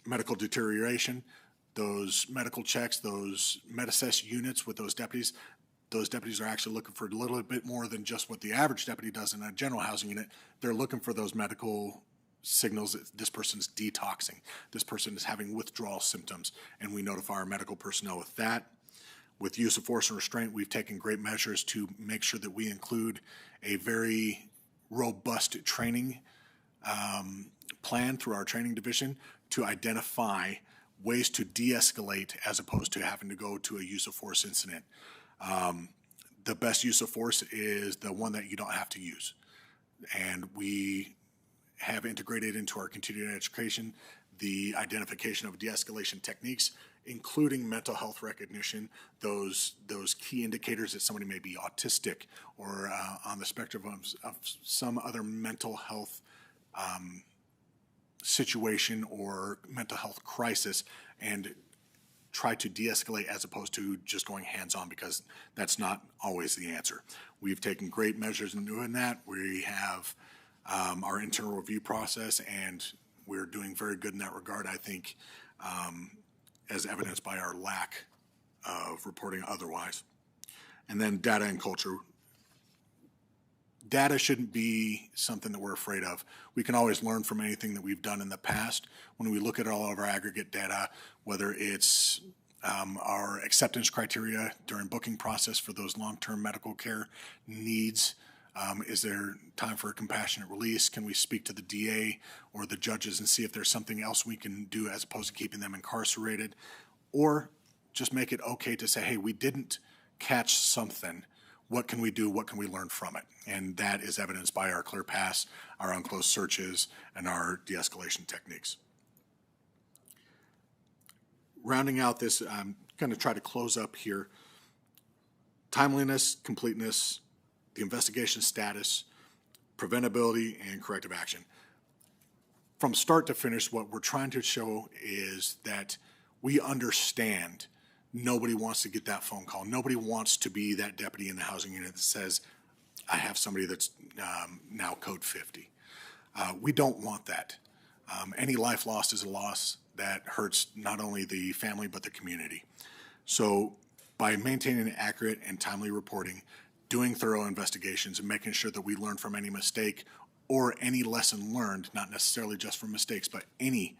Medical deterioration, those medical checks, those med-assess units with those deputies are actually looking for a little bit more than just what the average deputy does in a general housing unit. They're looking for those medical signals that this person's detoxing, this person is having withdrawal symptoms, and we notify our medical personnel with that. With use of force and restraint, we've taken great measures to make sure that we include a very robust training plan through our training division to identify ways to de-escalate as opposed to having to go to a use of force incident. The best use of force is the one that you don't have to use. And we have integrated into our continuing education the identification of de-escalation techniques, including mental health recognition, those key indicators that somebody may be autistic or on the spectrum of some other mental health situation or mental health crisis, and try to de-escalate as opposed to just going hands-on, because that's not always the answer. We've taken great measures in doing that. We have our internal review process, and we're doing very good in that regard, I think, as evidenced by our lack of reporting otherwise. And then data and culture. data shouldn't be something that we're afraid of. We can always learn from anything that we've done in the past. When we look at all of our aggregate data, whether it's our acceptance criteria during booking process for those long-term medical care needs, is there time for a compassionate release? Can we speak to the DA or the judges and see if there's something else we can do as opposed to keeping them incarcerated? Or just make it okay to say, hey, we didn't catch something. What can we do? What can we learn from it? And that is evidenced by our clear pass, our unclosed searches, and our de-escalation techniques. Rounding out this, I'm going to try to close up here. Timeliness, completeness, the investigation status, preventability, and corrective action. From start to finish, what we're trying to show is that we understand nobody wants to get that phone call. Nobody wants to be that deputy in the housing unit that says, I have somebody that's now code 50. We don't want that. Any life lost is a loss that hurts not only the family but the community. So by maintaining accurate and timely reporting, doing thorough investigations, and making sure that we learn from any mistake or any lesson learned, not necessarily just from mistakes, but any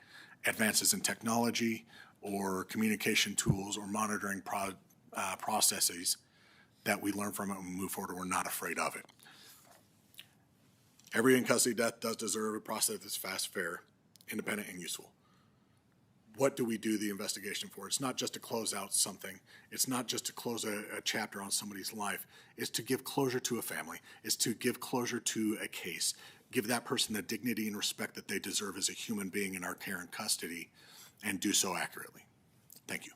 advances in technology or communication tools or monitoring processes that we learn from it and we move forward, and we're not afraid of it. Every in-custody death does deserve a process that's fast, fair, independent, and useful. What do we do the investigation for? It's not just to close out something. It's not just to close a chapter on somebody's life. It's to give closure to a family. It's to give closure to a case. Give that person the dignity and respect that they deserve as a human being in our care and custody, and do so accurately. Thank you.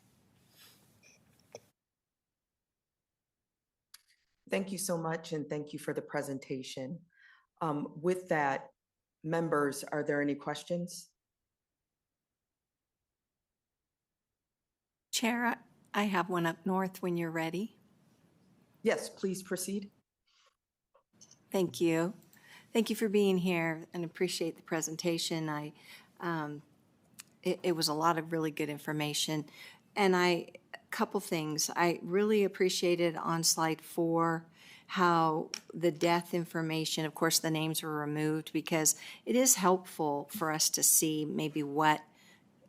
Thank you so much, and thank you for the presentation. With that, members, are there any questions? Chair, I have one up north when you're ready. Yes, please proceed. Thank you. Thank you for being here and appreciate the presentation. It was a lot of really good information. And a couple things. I really appreciated on slide 4 how the death information, of course, the names were removed because it is helpful for us to see maybe what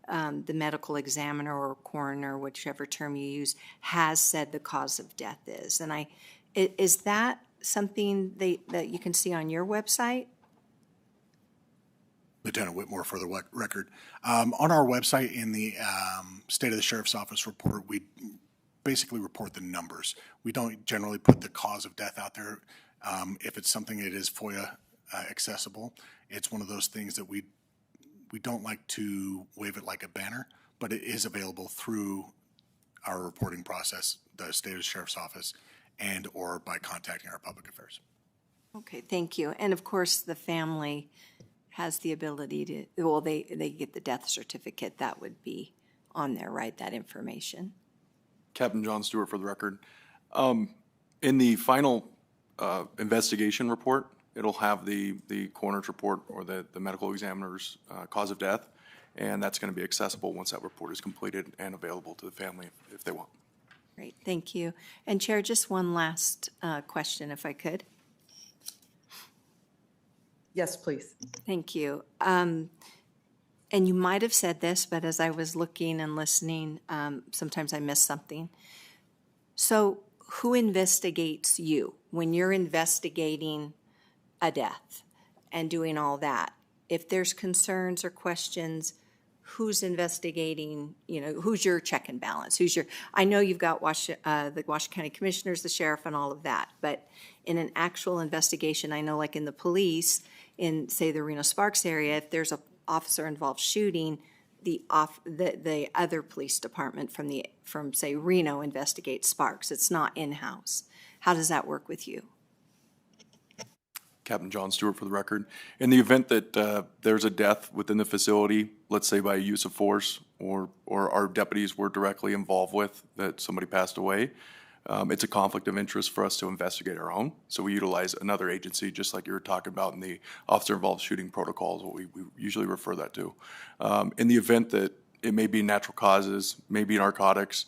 the medical examiner or coroner, whichever term you use, has said the cause of death is. And is that something that you can see on your website? Lieutenant Whitmore for the record. On our website in the State of the Sheriff's Office report, we basically report the numbers. We don't generally put the cause of death out there. If it's something that is FOIA accessible, it's one of those things that we don't like to wave it like a banner, but it is available through our reporting process, the State of the Sheriff's Office, and or by contacting our public affairs. Okay, thank you. And of course, the family has the ability to, well, they get the death certificate. That would be on there, right, that information? Captain John Stewart for the record. In the final investigation report, it'll have the coroner's report or the medical examiner's cause of death, and that's going to be accessible once that report is completed and available to the family if they want. Great, thank you. And Chair, just one last question, if I could. Yes, please. Thank you. And you might have said this, but as I was looking and listening, sometimes I missed something. So who investigates you when you're investigating a death and doing all that? If there's concerns or questions, who's investigating, who's your check and balance? I know you've got the Washington County Commissioners, the sheriff, and all of that, but in an actual investigation, I know like in the police, in say the Reno Sparks area, if there's an officer involved shooting, the other police department from say Reno investigates Sparks. It's not in-house. How does that work with you? Captain John Stewart for the record. In the event that there's a death within the facility, let's say by use of force or our deputies were directly involved with that somebody passed away, it's a conflict of interest for us to investigate our own. So we utilize another agency, just like you were talking about in the officer-involved shooting protocols, what we usually refer that to. In the event that it may be natural causes, maybe narcotics,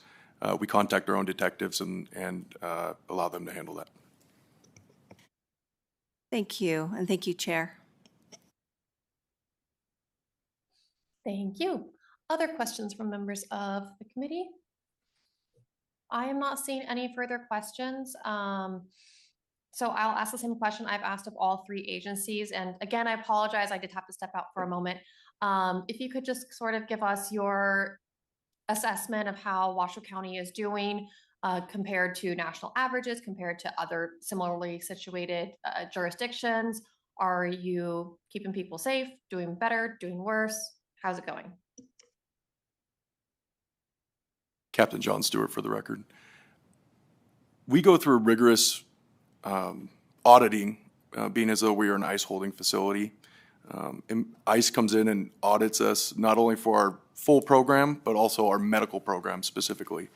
we contact our own detectives and allow them to handle that. Thank you, and thank you, Chair. Thank you. Other questions from members of the committee? I am not seeing any further questions. So I'll ask the same question I've asked of all three agencies. And again, I apologize, I did have to step out for a moment. If you could just sort of give us your assessment of how Washoe County is doing compared to national averages, compared to other similarly situated jurisdictions. Are you keeping people safe, doing better, doing worse? How's it going? Captain John Stewart for the record. We go through a rigorous auditing, being as though we are an ICE holding facility. And ICE comes in and audits us not only for our full program, but also our medical program specifically.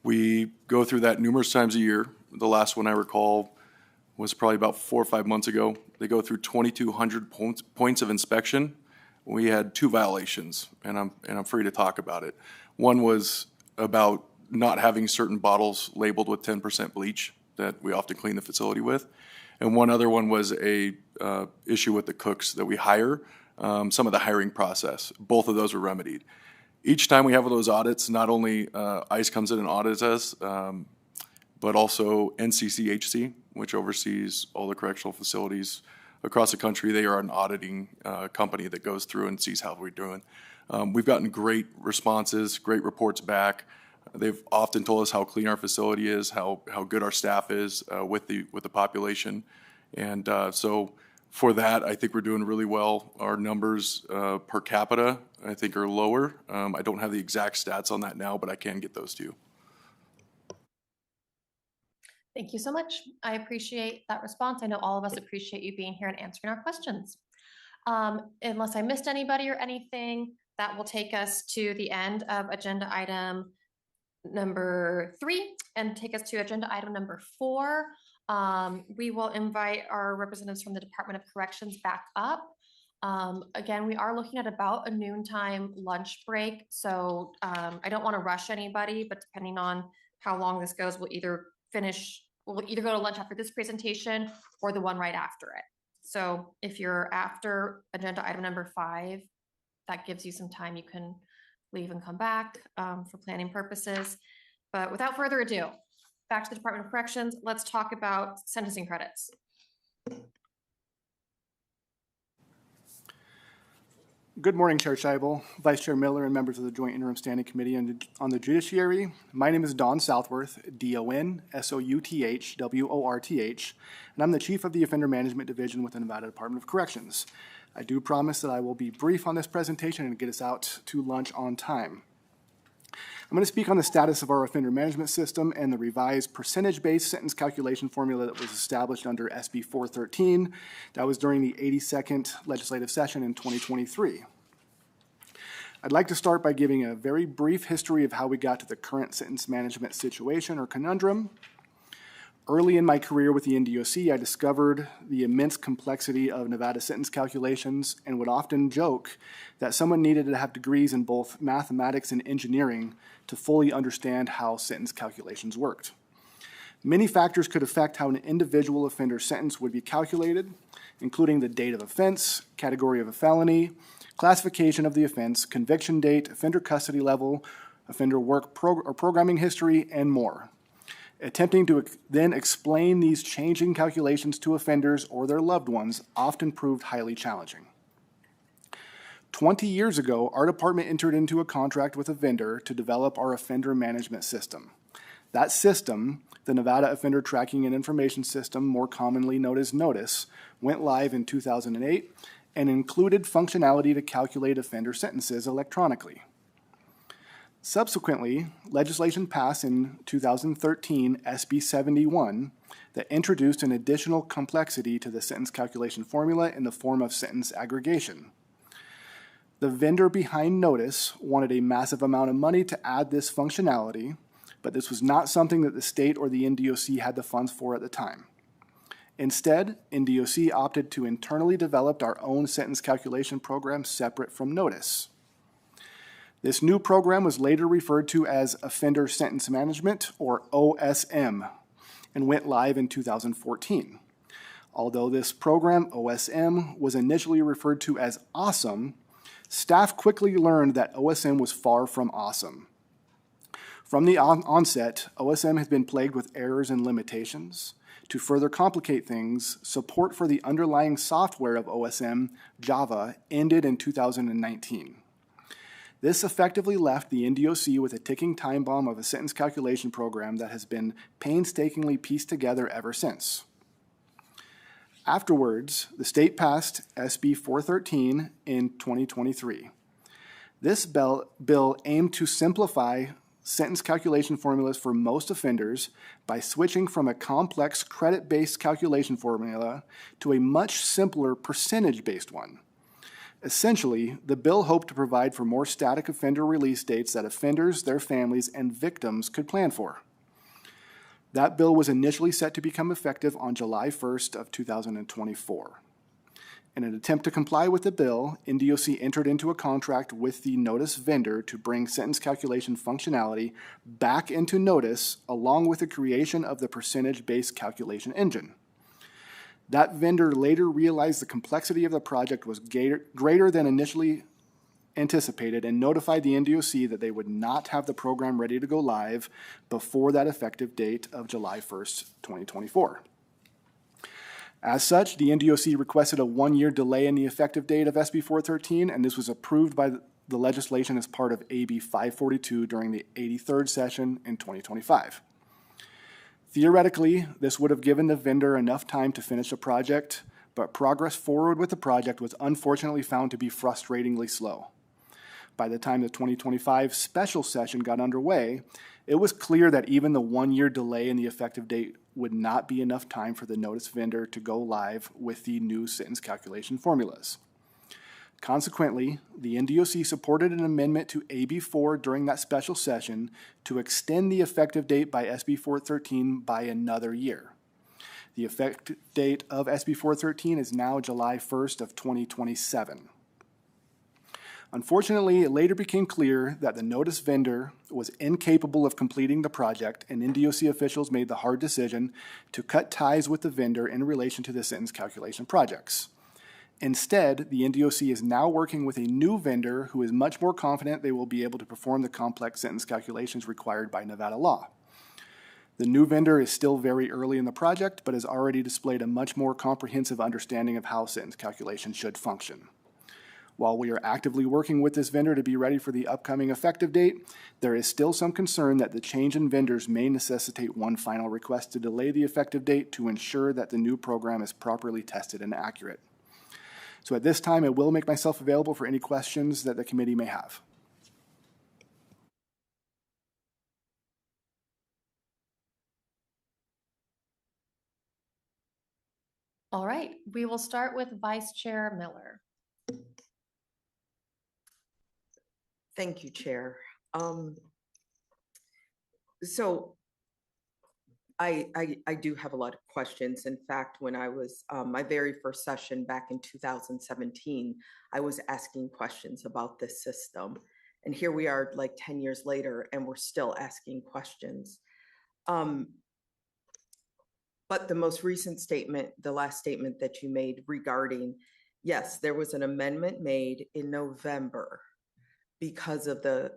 We go through that numerous times a year. The last one I recall was probably about 4 or 5 months ago. They go through 2,200 points of inspection. We had 2 violations, and I'm free to talk about it. One was about not having certain bottles labeled with 10% bleach that we often clean the facility with. And one other one was a issue with the cooks that we hire, some of the hiring process. Both of those were remedied. Each time we have those audits, not only ICE comes in and audits us, but also NCCHC, which oversees all the correctional facilities across the country. They are an auditing company that goes through and sees how we're doing. We've gotten great responses, great reports back. They've often told us how clean our facility is, how good our staff is with the population. And so for that, I think we're doing really well. Our numbers per capita, I think, are lower. I don't have the exact stats on that now, but I can get those to you. Thank you so much. I appreciate that response. I know all of us appreciate you being here and answering our questions. Unless I missed anybody or anything, that will take us to the end of agenda item number 3 and take us to agenda item number 4. We will invite our representatives from the Department of Corrections back up. Again, we are looking at about a noontime lunch break. So I don't want to rush anybody, but depending on how long this goes, we'll either go to lunch after this presentation or the one right after it. So if you're after agenda item number 5, that gives you some time. You can leave and come back for planning purposes. But without further ado, back to the Department of Corrections. Let's talk about sentencing credits. Good morning, Chair Scheibel, Vice Chair Miller, and members of the Joint Interim Standing Committee on the Judiciary. My name is Don Southworth, D-O-N-S-O-U-T-H-W-O-R-T-H, and I'm the Chief of the Offender Management Division with the Nevada Department of Corrections. I do promise that I will be brief on this presentation and get us out to lunch on time. I'm going to speak on the status of our offender management system and the revised percentage-based sentence calculation formula that was established under SB 413. That was during the 82nd legislative session in 2023. I'd like to start by giving a very brief history of how we got to the current sentence management situation or conundrum. Early in my career with the NDOC, I discovered the immense complexity of Nevada sentence calculations and would often joke that someone needed to have degrees in both mathematics and engineering to fully understand how sentence calculations worked. Many factors could affect how an individual offender's sentence would be calculated, including the date of offense, category of a felony, classification of the offense, conviction date, offender custody level, offender work or programming history, and more. Attempting to then explain these changing calculations to offenders or their loved ones often proved highly challenging. 20 years ago, our department entered into a contract with a vendor to develop our offender management system. That system, the Nevada Offender Tracking and Information System, more commonly known as NOTIS, went live in 2008 and included functionality to calculate offender sentences electronically. Subsequently, legislation passed in 2013, SB 71, that introduced an additional complexity to the sentence calculation formula in the form of sentence aggregation. The vendor behind NOTIS wanted a massive amount of money to add this functionality, but this was not something that the state or the NDOC had the funds for at the time. Instead, NDOC opted to internally develop our own sentence calculation program separate from NOTIS. This new program was later referred to as Offender Sentence Management, or OSM, and went live in 2014. Although this program, OSM, was initially referred to as awesome, staff quickly learned that OSM was far from awesome. From the onset, OSM has been plagued with errors and limitations. To further complicate things, support for the underlying software of OSM, Java, ended in 2019. This effectively left the NDOC with a ticking time bomb of a sentence calculation program that has been painstakingly pieced together ever since. Afterwards, the state passed SB 413 in 2023. This bill aimed to simplify sentence calculation formulas for most offenders by switching from a complex credit-based calculation formula to a much simpler percentage-based one. Essentially, the bill hoped to provide for more static offender release dates that offenders, their families, and victims could plan for. That bill was initially set to become effective on July 1st of 2024. In an attempt to comply with the bill, NDOC entered into a contract with the notice vendor to bring sentence calculation functionality back into notice, along with the creation of the percentage-based calculation engine. That vendor later realized the complexity of the project was greater than initially anticipated and notified the NDOC that they would not have the program ready to go live before that effective date of July 1st, 2024. As such, the NDOC requested a one-year delay in the effective date of SB 413, and this was approved by the legislation as part of AB 542 during the 83rd session in 2025. Theoretically, this would have given the vendor enough time to finish the project, but progress forward with the project was unfortunately found to be frustratingly slow. By the time the 2025 special session got underway, it was clear that even the one-year delay in the effective date would not be enough time for the notice vendor to go live with the new sentence calculation formulas. Consequently, the NDOC supported an amendment to AB 4 during that special session to extend the effective date by SB 413 by another year. The effective date of SB 413 is now July 1st of 2027. Unfortunately, it later became clear that the notice vendor was incapable of completing the project, and NDOC officials made the hard decision to cut ties with the vendor in relation to the sentence calculation projects. Instead, the NDOC is now working with a new vendor who is much more confident they will be able to perform the complex sentence calculations required by Nevada law. The new vendor is still very early in the project, but has already displayed a much more comprehensive understanding of how sentence calculation should function. While we are actively working with this vendor to be ready for the upcoming effective date, there is still some concern that the change in vendors may necessitate one final request to delay the effective date to ensure that the new program is properly tested and accurate. So at this time, I will make myself available for any questions that the committee may have. All right, we will start with Vice Chair Miller. Thank you, Chair. So I do have a lot of questions. In fact, when I was my very first session back in 2017, I was asking questions about this system. And here we are like 10 years later, and we're still asking questions. But the most recent statement, the last statement that you made regarding, yes, there was an amendment made in November because of the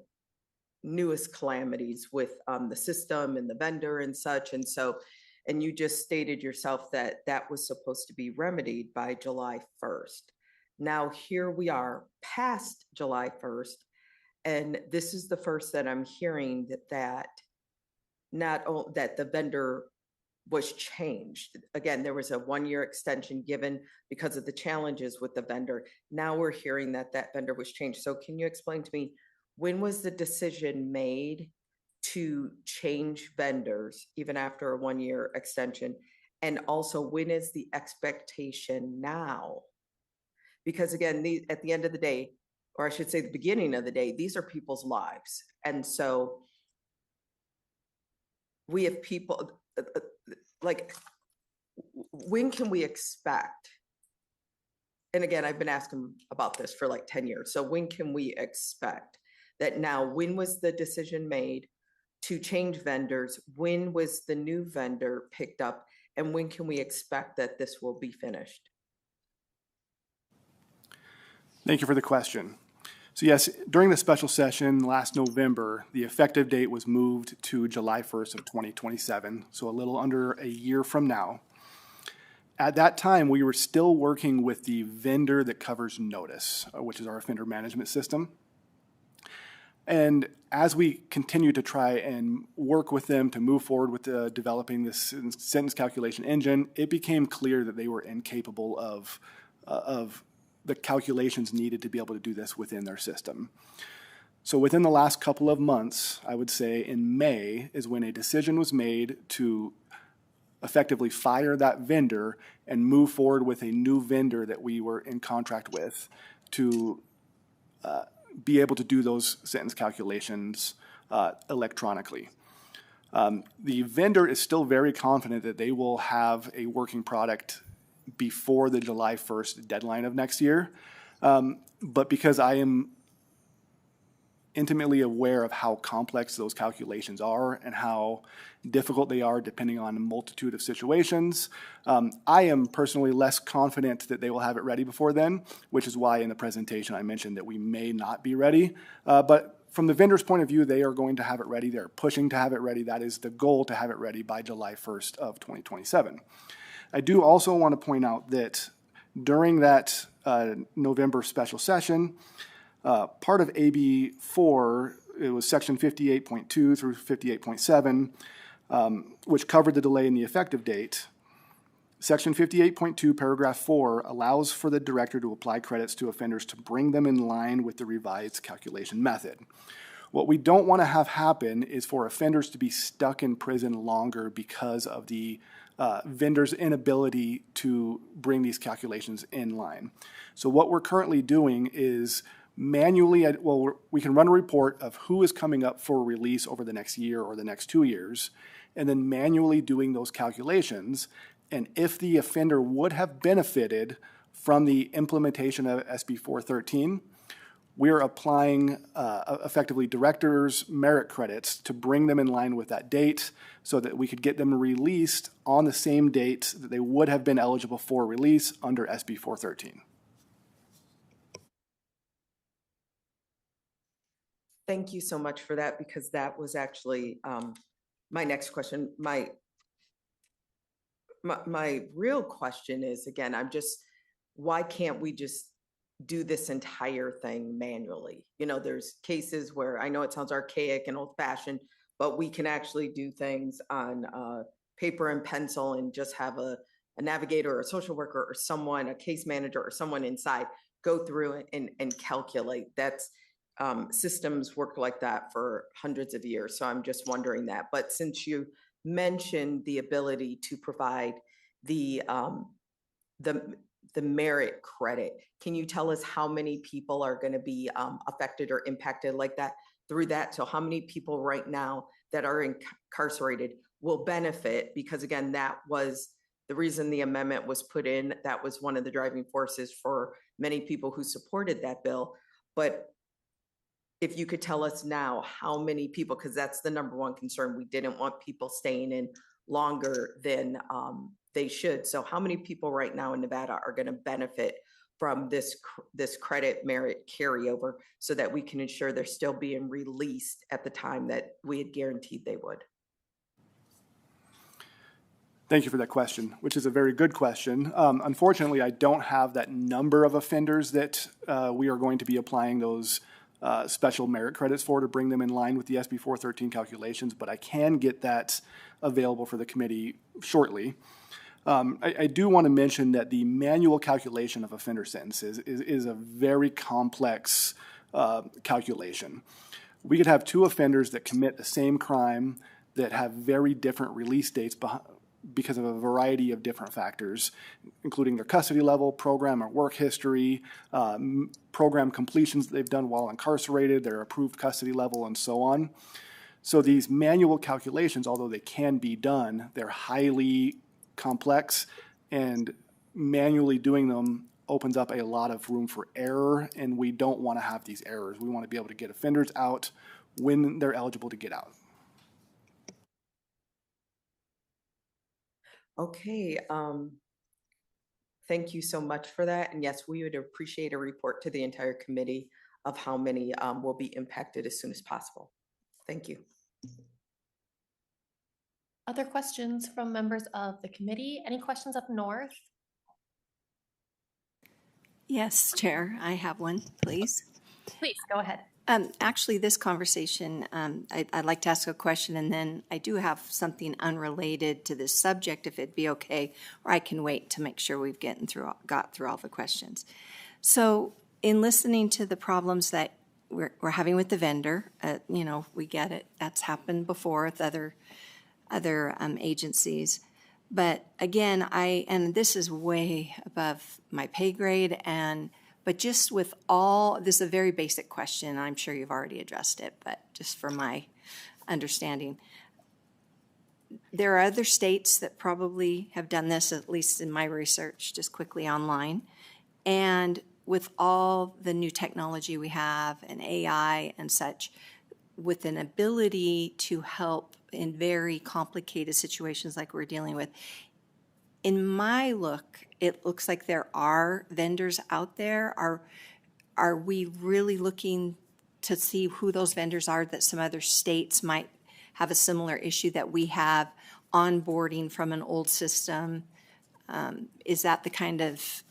newest calamities with the system and the vendor and such. And so, and you just stated yourself that that was supposed to be remedied by July 1st. Now here we are past July 1st. And this is the first that I'm hearing that the vendor was changed. Again, there was a one-year extension given because of the challenges with the vendor. Now we're hearing that that vendor was changed. So can you explain to me, when was the decision made to change vendors even after a one-year extension? And also, when is the expectation now? Because again, at the end of the day, or I should say the beginning of the day, these are people's lives. And so we have people, like, when can we expect? And again, I've been asking about this for like 10 years. So when can we expect that now? When was the decision made to change vendors? When was the new vendor picked up? And when can we expect that this will be finished? Thank you for the question. So yes, during the special session last November, the effective date was moved to July 1st of 2027, so a little under a year from now. At that time, we were still working with the vendor that covers Notice, which is our offender management system. And as we continue to try and work with them to move forward with developing this sentence calculation engine, it became clear that they were incapable of the calculations needed to be able to do this within their system. So within the last couple of months, I would say in May is when a decision was made to effectively fire that vendor and move forward with a new vendor that we were in contract with to be able to do those sentence calculations electronically. The vendor is still very confident that they will have a working product before the July 1st deadline of next year. But because I am intimately aware of how complex those calculations are and how difficult they are depending on a multitude of situations, I am personally less confident that they will have it ready before then, which is why in the presentation I mentioned that we may not be ready. But from the vendor's point of view, they are going to have it ready. They're pushing to have it ready. That is the goal, to have it ready by July 1st of 2027. I do also want to point out that during that November special session, part of AB 4, it was section 58.2 through 58.7, which covered the delay in the effective date. Section 58.2, paragraph 4, allows for the director to apply credits to offenders to bring them in line with the revised calculation method. What we don't want to have happen is for offenders to be stuck in prison longer because of the vendor's inability to bring these calculations in line. So what we're currently doing is manually, we can run a report of who is coming up for release over the next year or the next 2 years, and then manually doing those calculations. And if the offender would have benefited from the implementation of SB 413, we're applying effectively directors' merit credits to bring them in line with that date so that we could get them released on the same date that they would have been eligible for release under SB 413. Thank you so much for that, because that was actually my next question. My real question is, again, why can't we just do this entire thing manually? You know, there's cases where I know it sounds archaic and old fashioned, but we can actually do things on paper and pencil and just have a navigator or a social worker or someone, a case manager or someone inside go through and calculate. That's systems work like that for hundreds of years. So I'm just wondering that. But since you mentioned the ability to provide the merit credit, can you tell us how many people are going to be affected or impacted like that through that? So how many people right now that are incarcerated will benefit? Because again, that was the reason the amendment was put in. That was one of the driving forces for many people who supported that bill. But if you could tell us now how many people, because that's the number one concern. We didn't want people staying in longer than they should. So how many people right now in Nevada are going to benefit from this credit merit carryover so that we can ensure they're still being released at the time that we had guaranteed they would? Thank you for that question, which is a very good question. Unfortunately, I don't have that number of offenders that we are going to be applying those special merit credits for to bring them in line with the SB 413 calculations, but I can get that available for the committee shortly. I do want to mention that the manual calculation of offender sentences is a very complex calculation. We could have two offenders that commit the same crime that have very different release dates because of a variety of different factors, including their custody level, program or work history, program completions that they've done while incarcerated, their approved custody level, and so on. So these manual calculations, although they can be done, they're highly complex, and manually doing them opens up a lot of room for error, and we don't want to have these errors. We want to be able to get offenders out when they're eligible to get out. Okay, thank you so much for that. And yes, we would appreciate a report to the entire committee of how many will be impacted as soon as possible. Thank you. Other questions from members of the committee? Any questions up north? Yes, Chair, I have one, please. Please, go ahead. Actually, this conversation, I'd like to ask a question, and then I do have something unrelated to this subject, if it'd be okay, or I can wait to make sure we've got through all the questions. So, in listening to the problems that we're having with the vendor, you know, we get it. That's happened before with other agencies. But again, and this is way above my pay grade, but just with this is a very basic question. I'm sure you've already addressed it, but just for my understanding, there are other states that probably have done this, at least in my research, just quickly online. And with all the new technology we have and AI and such, with an ability to help in very complicated situations like we're dealing with. In my look, it looks like there are vendors out there. Are we really looking to see who those vendors are, that some other states might have a similar issue that we have, onboarding from an old system? Is that the kind of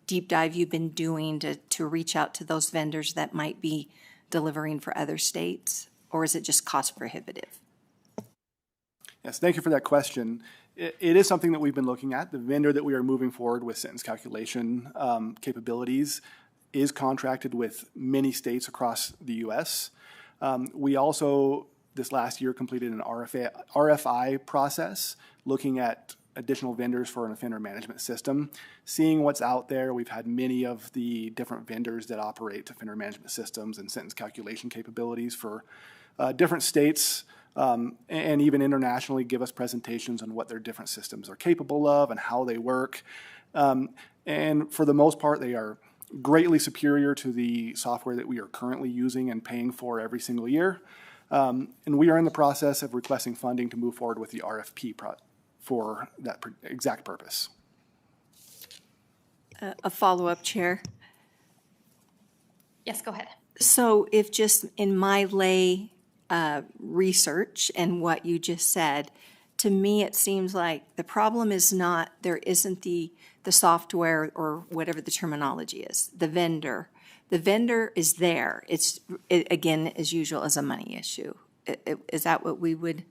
deep dive you've been doing to reach out to those vendors that might be delivering for other states? Or is it just cost prohibitive? Yes, thank you for that question. It is something that we've been looking at. The vendor that we are moving forward with sentence calculation capabilities is contracted with many states across the U.S. We also, this last year, completed an RFI process looking at additional vendors for an offender management system. Seeing what's out there, we've had many of the different vendors that operate offender management systems and sentence calculation capabilities for different states and even internationally give us presentations on what their different systems are capable of and how they work. And for the most part, they are greatly superior to the software that we are currently using and paying for every single year. And we are in the process of requesting funding to move forward with the RFP for that exact purpose. A follow-up, Chair. Yes, go ahead. So if just in my lay research and what you just said, to me it seems like the problem is not, there isn't the software or whatever the terminology is, the vendor. The vendor is there. It again, as usual, is a money issue. Is that what we would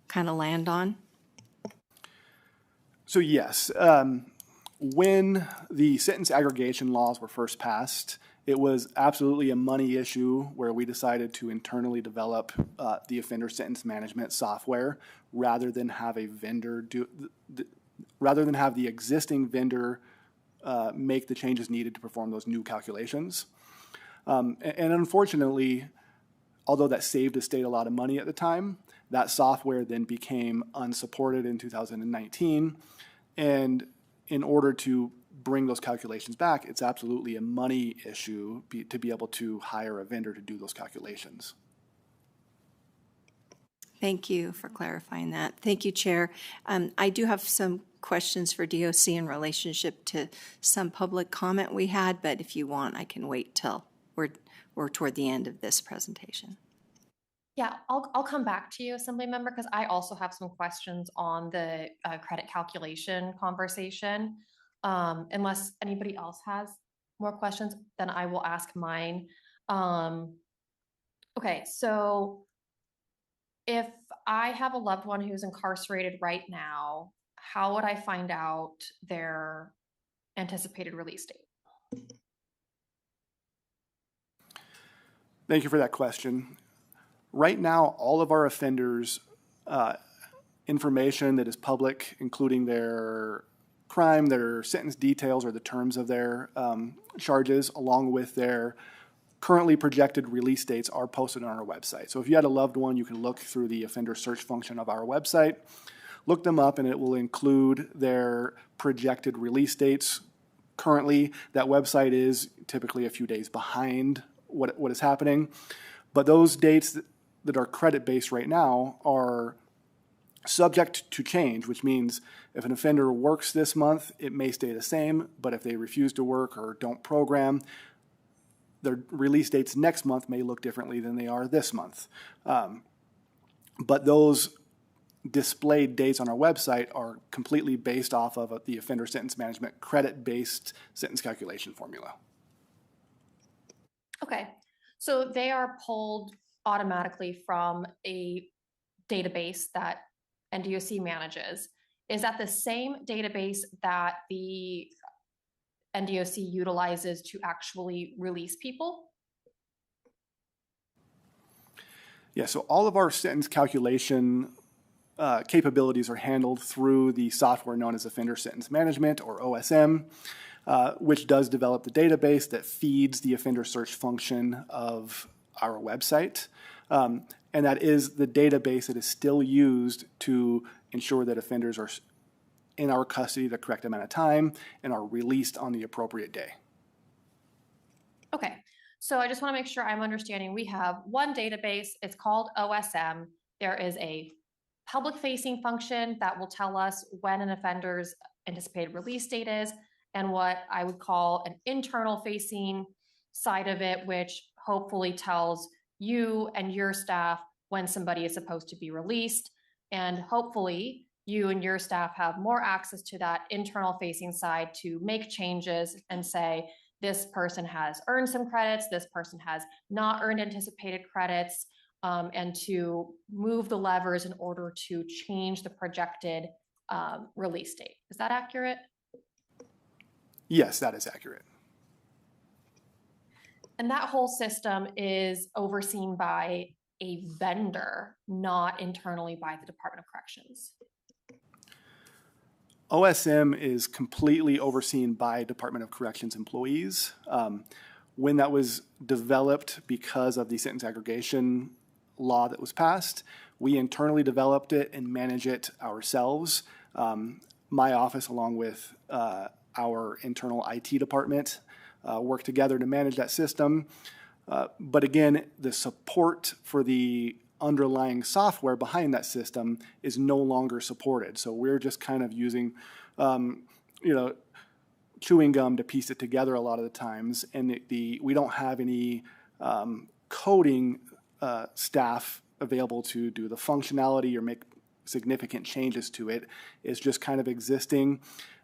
kind of land on? So yes, when the sentence aggregation laws were first passed, it was absolutely a money issue where we decided to internally develop the offender sentence management software rather than have a vendor rather than have the existing vendor make the changes needed to perform those new calculations. And unfortunately, although that saved the state a lot of money at the time, that software then became unsupported in 2019. And in order to bring those calculations back, it's absolutely a money issue to be able to hire a vendor to do those calculations. Thank you for clarifying that. Thank you, Chair. I do have some questions for DOC in relationship to some public comment we had, but if you want, I can wait till we're toward the end of this presentation. Yeah, I'll come back to you, Assembly Member, because I also have some questions on the credit calculation conversation. Unless anybody else has more questions, then I will ask mine. Okay, so if I have a loved one who's incarcerated right now, how would I find out their anticipated release date? Thank you for that question. Right now, all of our offenders' information that is public, including their crime, their sentence details, or the terms of their charges, along with their currently projected release dates, are posted on our website. So if you had a loved one, you can look through the offender search function of our website, look them up, and it will include their projected release dates. Currently, that website is typically a few days behind what is happening. But those dates that are credit-based right now are subject to change, which means if an offender works this month, it may stay the same, but if they refuse to work or don't program, their release dates next month may look differently than they are this month. But those displayed dates on our website are completely based off of the offender sentence management credit-based sentence calculation formula. Okay, so they are pulled automatically from a database that NDOC manages. Is that the same database that the NDOC utilizes to actually release people? Yeah, so all of our sentence calculation capabilities are handled through the software known as Offender Sentence Management, or OSM, which does develop the database that feeds the offender search function of our website. And that is the database that is still used to ensure that offenders are in our custody the correct amount of time and are released on the appropriate day. Okay, so I just want to make sure I'm understanding. We have one database, it's called OSM. There is a public-facing function that will tell us when an offender's anticipated release date is, and what I would call an internal-facing side of it, which hopefully tells you and your staff when somebody is supposed to be released. And hopefully you and your staff have more access to that internal-facing side to make changes and say, this person has earned some credits, this person has not earned anticipated credits, and to move the levers in order to change the projected release date. Is that accurate? Yes, that is accurate. And that whole system is overseen by a vendor, not internally by the Department of Corrections. OSM is completely overseen by Department of Corrections employees. When that was developed because of the sentence aggregation law that was passed, we internally developed it and manage it ourselves. My office, along with our internal IT department, work together to manage that system. But again, the support for the underlying software behind that system is no longer supported. So we're just kind of using, chewing gum to piece it together a lot of the times. And we don't have any coding staff available to do the functionality or make significant changes to it. It's just kind of existing.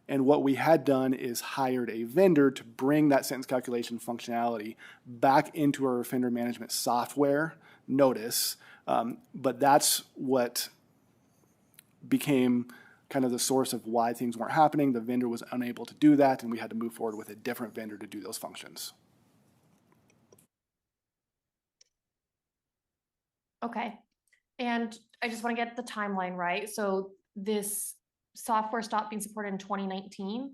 And what we had done is hired a vendor to bring that sentence calculation functionality back into our offender management software, Notice. But that's what became kind of the source of why things weren't happening. The vendor was unable to do that, and we had to move forward with a different vendor to do those functions. Okay. And I just want to get the timeline right. So this software stopped being supported in 2019?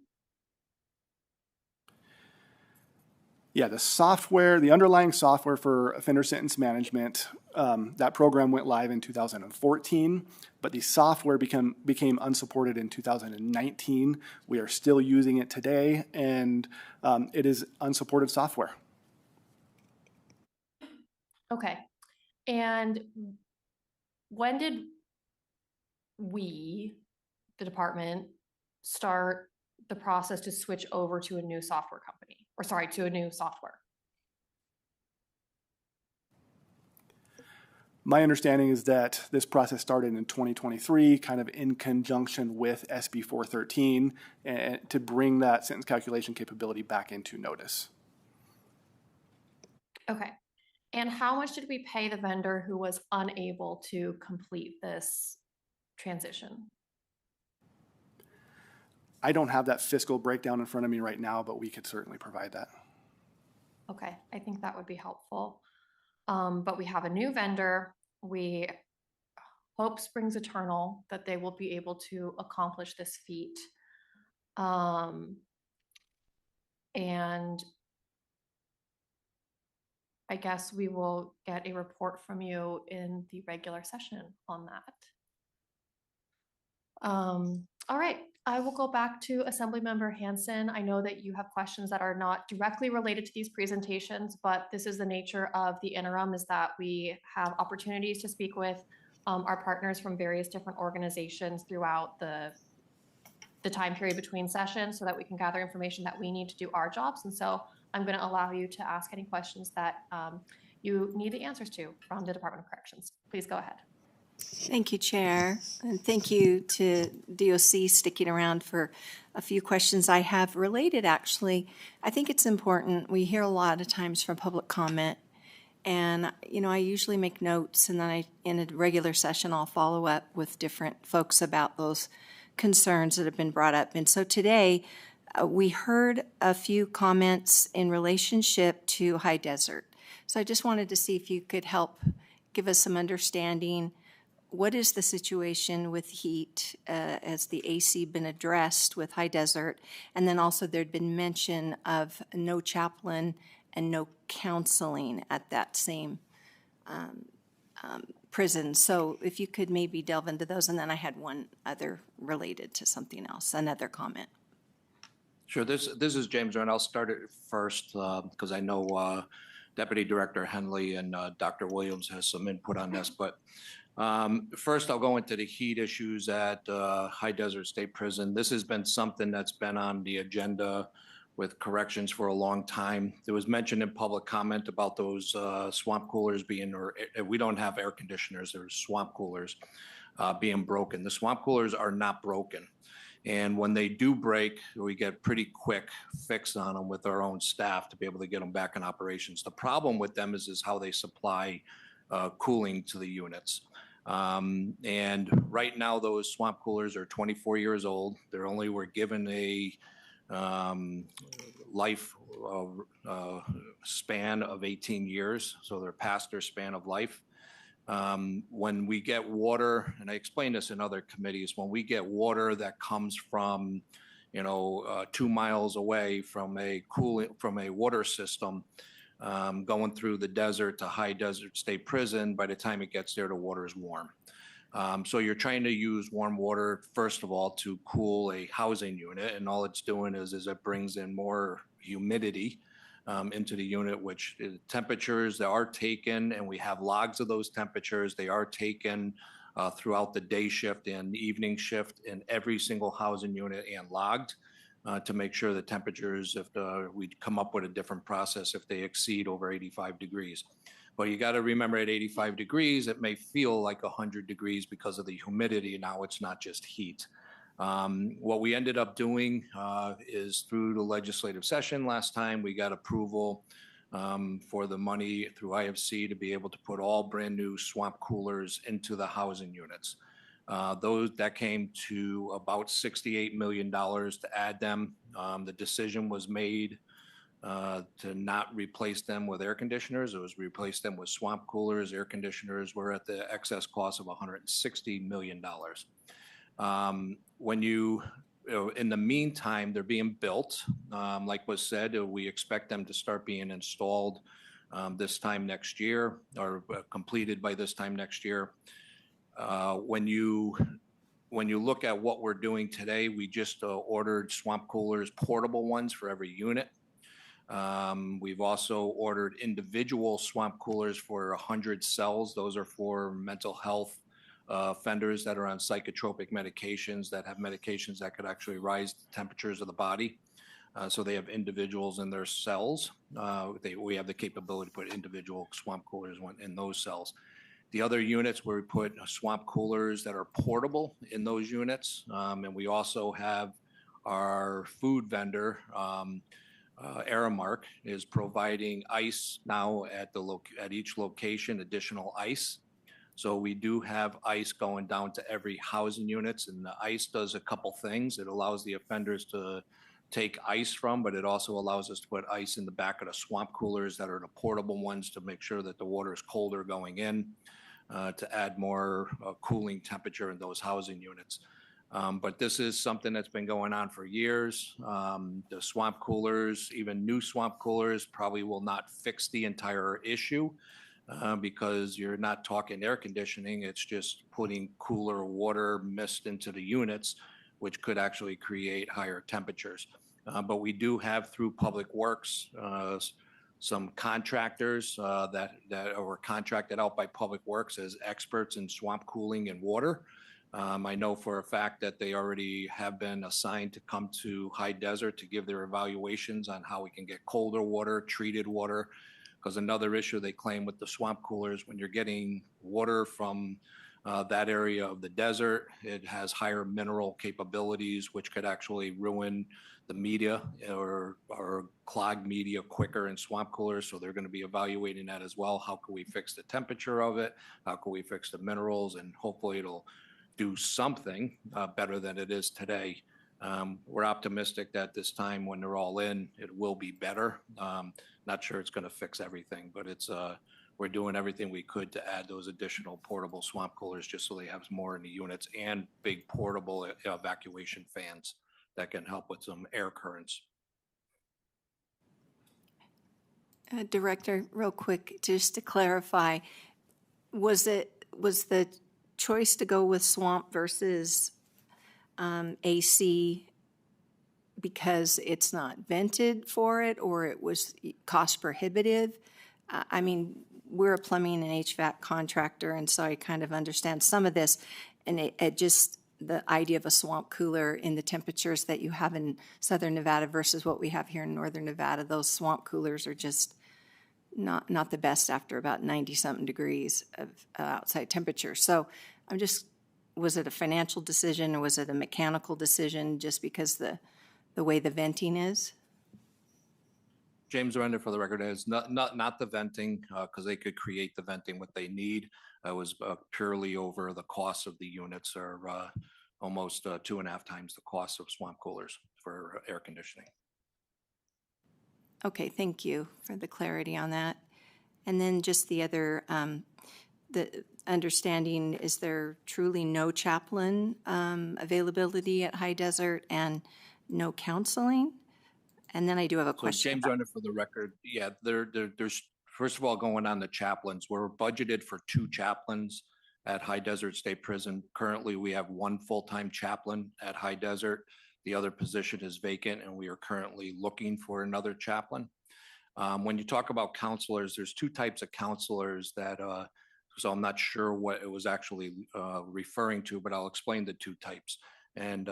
Yeah, the underlying software for offender sentence management, that program went live in 2014, but the software became unsupported in 2019. We are still using it today, and it is unsupported software. Okay. And when did we, the department, start the process to switch over to a new software company? Or sorry, to a new software? My understanding is that this process started in 2023, kind of in conjunction with SB 413, and to bring that sentence calculation capability back into Notice. Okay. And how much did we pay the vendor who was unable to complete this transition? I don't have that fiscal breakdown in front of me right now, but we could certainly provide that. Okay, I think that would be helpful. But we have a new vendor. We hope springs eternal that they will be able to accomplish this feat. And I guess we will get a report from you in the regular session on that. All right, I will go back to Assemblymember Hansen. I know that you have questions that are not directly related to these presentations, but this is the nature of the interim, is that we have opportunities to speak with our partners from various different organizations throughout the time period between sessions so that we can gather information that we need to do our jobs. And so I'm going to allow you to ask any questions that you need the answers to from the Department of Corrections. Please go ahead. Thank you, Chair. And thank you to DOC sticking around for a few questions I have related, actually. I think it's important. We hear a lot of times from public comment. And, you know, I usually make notes, and then in a regular session, I'll follow up with different folks about those concerns that have been brought up. And so today, we heard a few comments in relationship to high desert. So I just wanted to see if you could help give us some understanding. What is the situation with heat? Has the AC been addressed with high desert? And then also there'd been mention of no chaplain and no counseling at that same prison. So if you could maybe delve into those. And then I had one other related to something else, another comment. Sure. This is James, and I'll start it first because I know Deputy Director Henley and Dr. Williams has some input on this. But first, I'll go into the heat issues at High Desert State Prison. This has been something that's been on the agenda with corrections for a long time. There was mentioned in public comment about those swamp coolers being, or we don't have air conditioners, there's swamp coolers being broken. The swamp coolers are not broken. And when they do break, we get pretty quick fix on them with our own staff to be able to get them back in operations. The problem with them is how they supply cooling to the units. And right now, those swamp coolers are 24 years old. They're only were given a life span of 18 years, so they're past their span of life. When we get water, and I explained this in other committees, when we get water that comes from, 2 miles away from a water system, going through the desert to High Desert State Prison, by the time it gets there, the water is warm. So you're trying to use warm water, first of all, to cool a housing unit, and all it's doing is it brings in more humidity into the unit, which temperatures that are taken, and we have logs of those temperatures. They are taken throughout the day shift and evening shift in every single housing unit and logged to make sure the temperatures, if we come up with a different process, if they exceed over 85 degrees. But you got to remember at 85 degrees, it may feel like 100 degrees because of the humidity. Now it's not just heat. What we ended up doing is through the legislative session last time, we got approval for the money through IFC to be able to put all brand new swamp coolers into the housing units. That came to about $68 million to add them. The decision was made to not replace them with air conditioners. It was replace them with swamp coolers. Air conditioners were at the excess cost of $160 million. In the meantime, they're being built. Like was said, we expect them to start being installed this time next year, or completed by this time next year. When you look at what we're doing today, we just ordered swamp coolers, portable ones for every unit. We've also ordered individual swamp coolers for 100 cells. Those are for mental health offenders that are on psychotropic medications, that have medications that could actually rise the temperatures of the body. So they have individuals in their cells. We have the capability to put individual swamp coolers in those cells. The other units where we put swamp coolers that are portable in those units. And we also have our food vendor, Aramark, is providing ice now at each location, additional ice. So we do have ice going down to every housing units, and the ice does a couple things. It allows the offenders to take ice from, but it also allows us to put ice in the back of the swamp coolers that are the portable ones to make sure that the water is colder going in to add more cooling temperature in those housing units. But this is something that's been going on for years. The swamp coolers, even new swamp coolers, probably will not fix the entire issue because you're not talking air conditioning. It's just putting cooler water mist into the units, which could actually create higher temperatures. But we do have through Public Works some contractors that were contracted out by Public Works as experts in swamp cooling and water. I know for a fact that they already have been assigned to come to High Desert to give their evaluations on how we can get colder water, treated water. Because another issue they claim with the swamp coolers, when you're getting water from that area of the desert, it has higher mineral capabilities, which could actually ruin the media or clog media quicker in swamp coolers. So they're going to be evaluating that as well. How can we fix the temperature of it? How can we fix the minerals? And hopefully it'll do something better than it is today. We're optimistic that this time when they're all in, it will be better. Not sure it's going to fix everything, but it's we're doing everything we could to add those additional portable swamp coolers just so they have more in the units and big portable evacuation fans that can help with some air currents. Director, real quick, just to clarify, was the choice to go with swamp versus AC because it's not vented for it, or it was cost prohibitive? I mean, we're a plumbing and HVAC contractor, and so I kind of understand some of this, and it just the idea of a swamp cooler in the temperatures that you have in southern Nevada versus what we have here in northern Nevada, those swamp coolers are just not the best after about 90-something degrees of outside temperature. So I'm just, was it a financial decision or was it a mechanical decision just because the way the venting is? James Render, for the record, is not the venting, because they could create the venting what they need. It was purely over the cost of the units are almost 2.5 times the cost of swamp coolers for air conditioning. Okay, thank you for the clarity on that. And then just the other, the understanding, is there truly no chaplain availability at High Desert and no counseling? And then I do have a question. James Render, for the record, yeah, there's, first of all, going on the chaplains, we're budgeted for 2 chaplains at High Desert State Prison. Currently, we have 1 full-time chaplain at High Desert. The other position is vacant, and we are currently looking for another chaplain. When you talk about counselors, there's 2 types of counselors that, so I'm not sure what it was actually referring to, but I'll explain the 2 types. And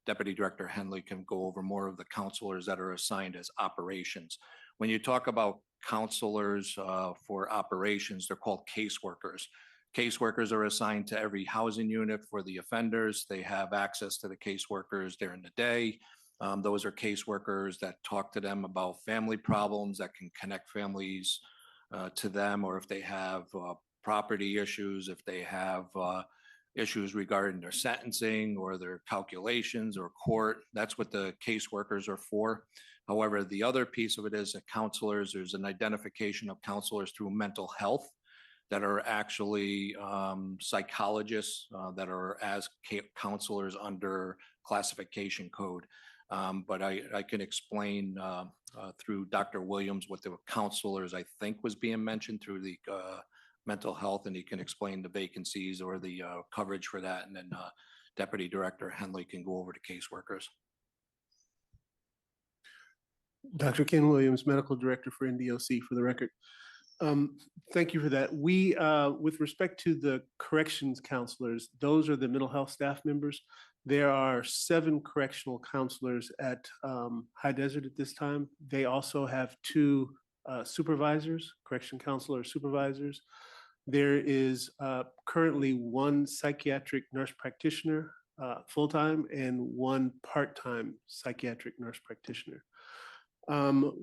Deputy Director Henley can go over more of the counselors that are assigned as operations. When you talk about counselors for operations, they're called caseworkers. Caseworkers are assigned to every housing unit for the offenders. They have access to the caseworkers during the day. Those are caseworkers that talk to them about family problems, that can connect families to them, or if they have property issues, if they have issues regarding their sentencing or their calculations or court. That's what the caseworkers are for. However, the other piece of it is that counselors, there's an identification of counselors through mental health that are actually psychologists that are as counselors under classification code. But I can explain through Dr. Williams what the counselors I think was being mentioned through the mental health, and he can explain the vacancies or the coverage for that. And then Deputy Director Henley can go over to caseworkers. Dr. Ken Williams, Medical Director for NDOC, for the record. Thank you for that. We, with respect to the corrections counselors, those are the mental health staff members. There are 7 correctional counselors at High Desert at this time. They also have 2 supervisors, correction counselor supervisors. There is currently 1 psychiatric nurse practitioner full-time and 1 part-time psychiatric nurse practitioner.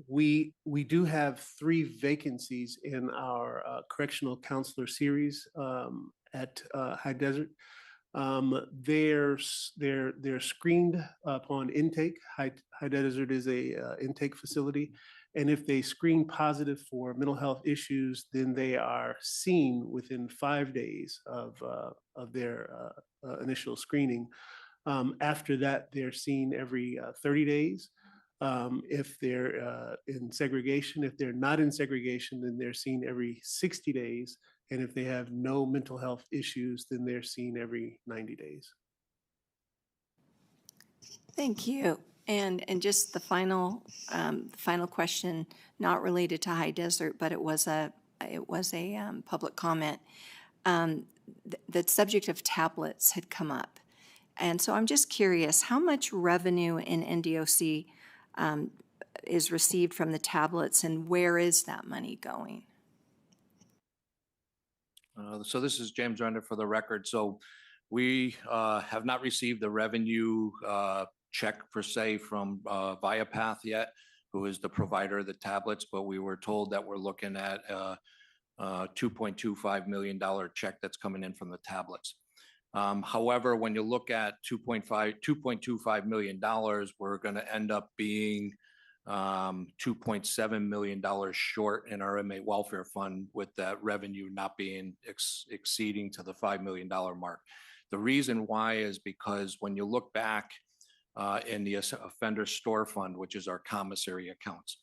We do have 3 vacancies in our correctional counselor series at High Desert. They're screened upon intake. High Desert is a intake facility. And if they screen positive for mental health issues, then they are seen within 5 days of their initial screening. After that, they're seen every 30 days. If they're in segregation, if they're not in segregation, then they're seen every 60 days. And if they have no mental health issues, then they're seen every 90 days. Thank you. And just the final question, not related to High Desert, but it was a public comment. The subject of tablets had come up. And so I'm just curious, how much revenue in NDOC is received from the tablets, and where is that money going? So this is James Render for the record. So we have not received the revenue check per se from Viapath yet, who is the provider of the tablets, but we were told that we're looking at a $2.25 million check that's coming in from the tablets. However, when you look at $2.25 million, we're going to end up being $2.7 million short in our inmate welfare fund, with that revenue not being exceeding to the $5 million mark. The reason why is because when you look back in the offender store fund, which is our commissary accounts,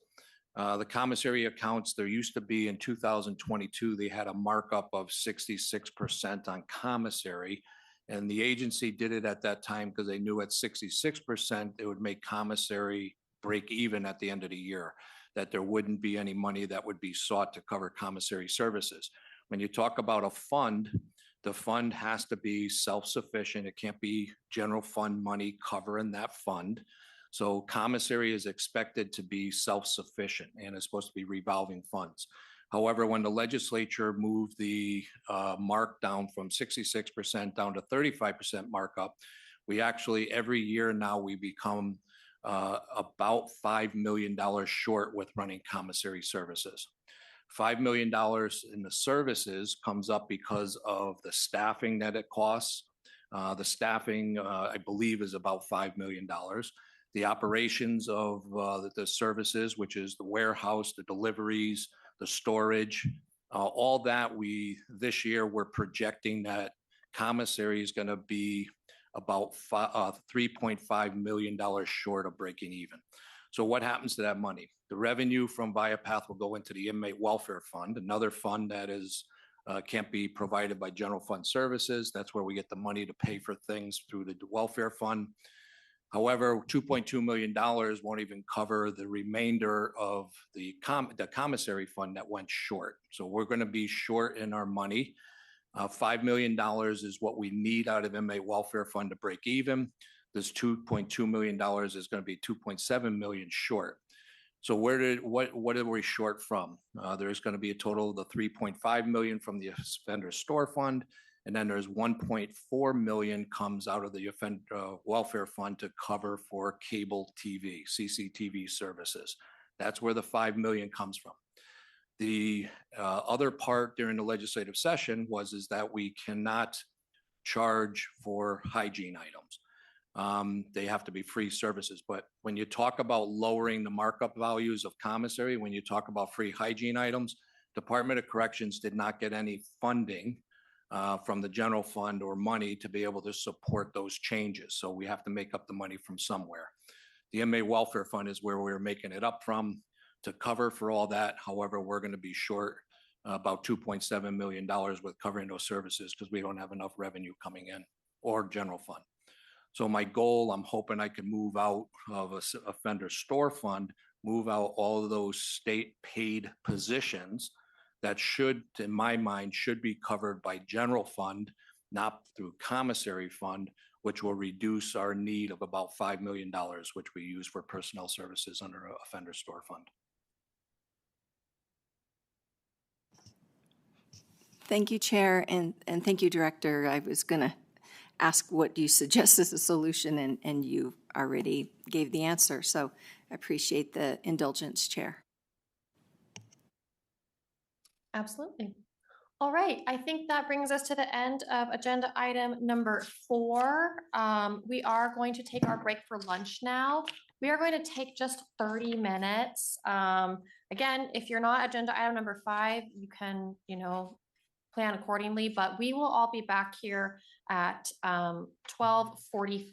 the commissary accounts, there used to be in 2022, they had a markup of 66% on commissary. And the agency did it at that time because they knew at 66%, it would make commissary break even at the end of the year, that there wouldn't be any money that would be sought to cover commissary services. When you talk about a fund, the fund has to be self-sufficient. It can't be general fund money covering that fund. So commissary is expected to be self-sufficient and is supposed to be revolving funds. However, when the legislature moved the mark down from 66% down to 35% markup, we actually, every year now, we become about $5 million short with running commissary services. $5 million in the services comes up because of the staffing that it costs. The staffing, I believe, is about $5 million. The operations of the services, which is the warehouse, the deliveries, the storage, all that this year we're projecting that commissary is going to be about $3.5 million short of breaking even. So what happens to that money? The revenue from Viapath will go into the inmate welfare fund, another fund that is can't be provided by general fund services. That's where we get the money to pay for things through the welfare fund. However, $2.2 million won't even cover the remainder of the commissary fund that went short. So we're going to be short in our money. $5 million is what we need out of inmate welfare fund to break even. This $2.2 million is going to be $2.7 million short. So what are we short from? There's going to be a total of the $3.5 million from the offender store fund, and then there's $1.4 million comes out of the offender welfare fund to cover for cable TV, CCTV services. That's where the $5 million comes from. The other part during the legislative session is that we cannot charge for hygiene items. They have to be free services. But when you talk about lowering the markup values of commissary, when you talk about free hygiene items, Department of Corrections did not get any funding from the general fund or money to be able to support those changes. So we have to make up the money from somewhere. The inmate welfare fund is where we're making it up from to cover for all that. However, we're going to be short about $2.7 million with covering those services because we don't have enough revenue coming in or general fund. So my goal, I'm hoping I can move out of a offender store fund, move out all of those state paid positions that should, in my mind, should be covered by general fund, not through commissary fund, which will reduce our need of about $5 million, which we use for personnel services under an offender store fund. Thank you, Chair, and thank you, Director. I was going to ask what you suggest as a solution, and you already gave the answer, so I appreciate the indulgence, Chair. Absolutely. All right, I think that brings us to the end of agenda item number 4. We are going to take our break for lunch now. We are going to take just 30 minutes. Again, if you're not agenda item number 5, you can, plan accordingly, but we will all be back here at 12:45.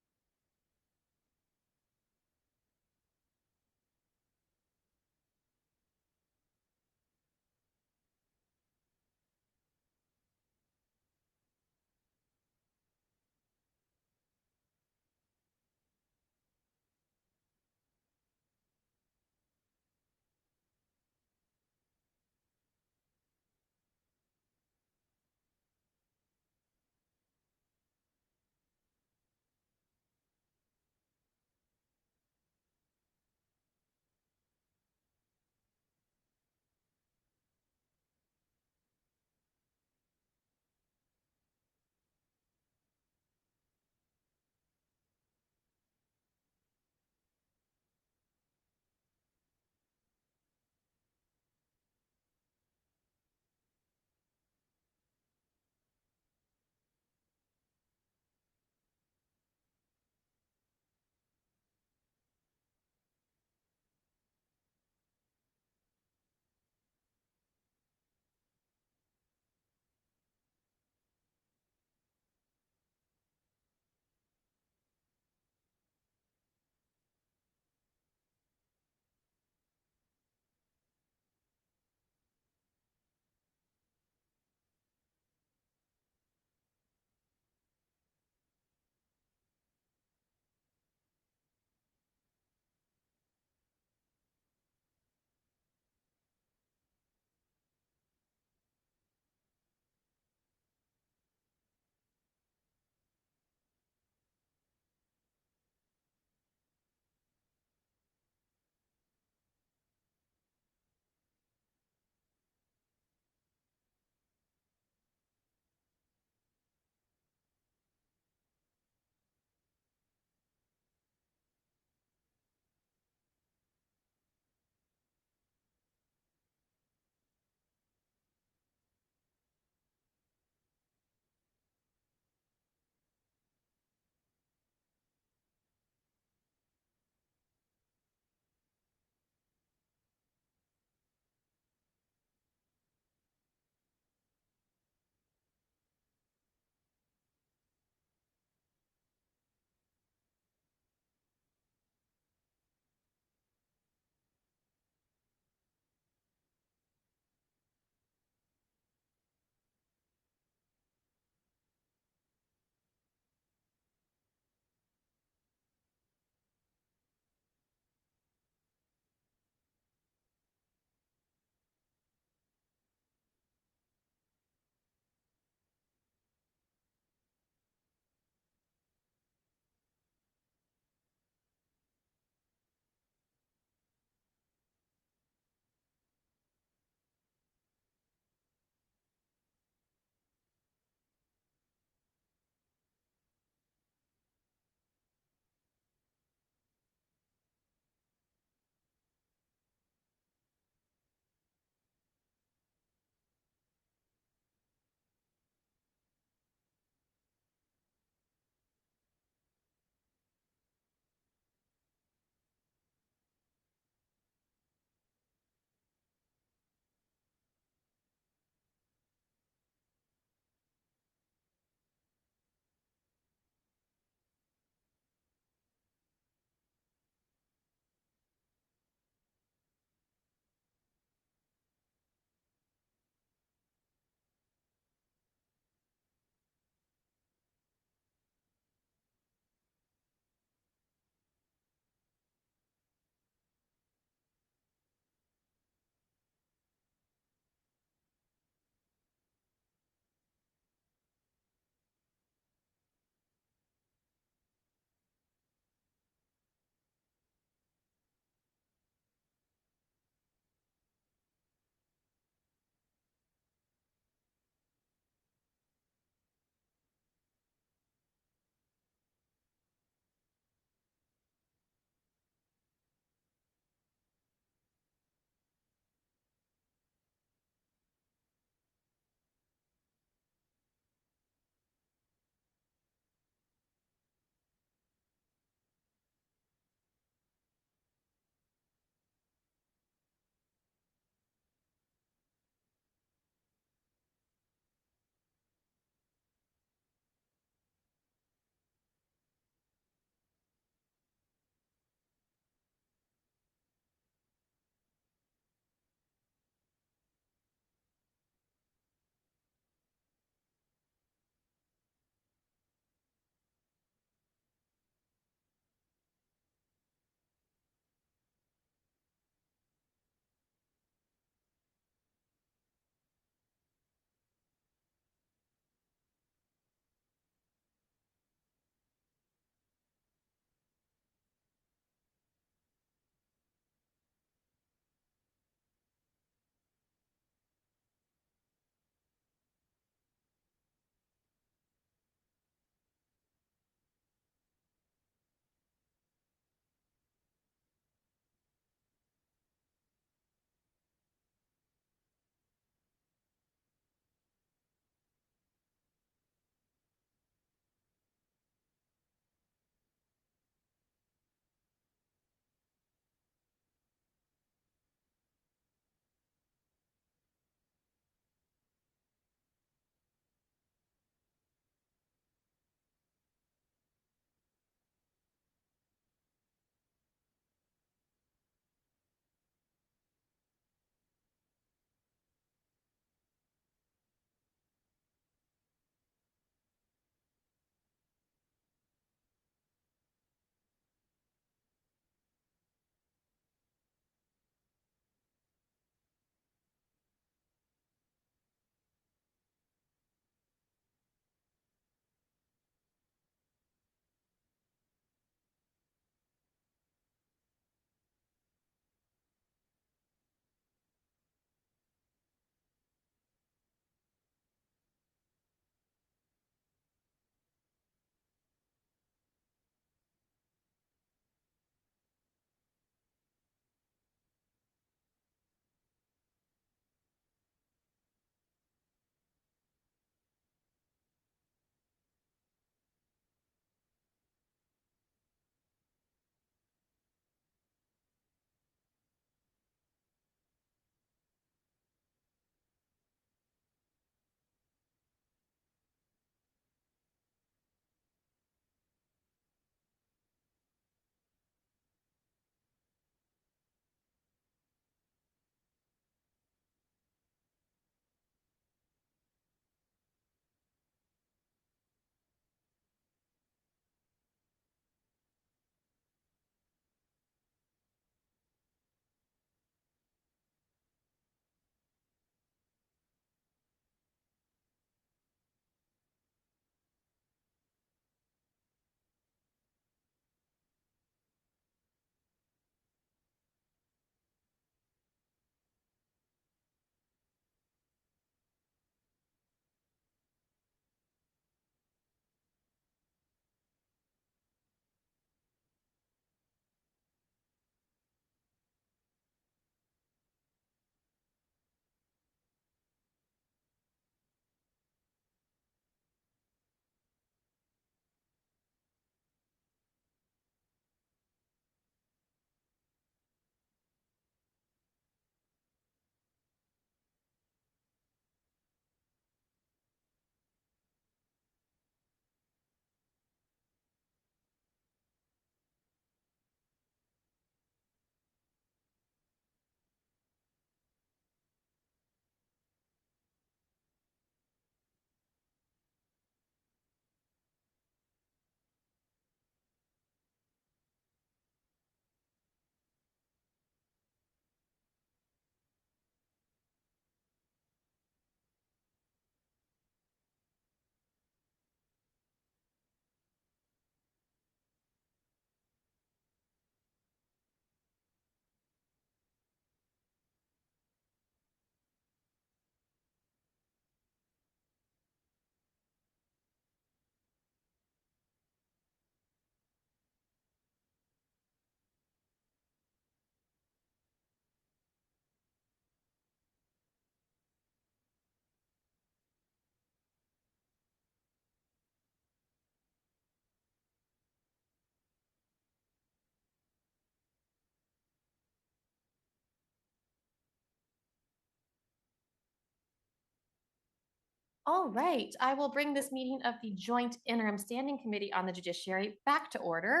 All right, I will bring this meeting of the Joint Interim Standing Committee on the Judiciary back to order.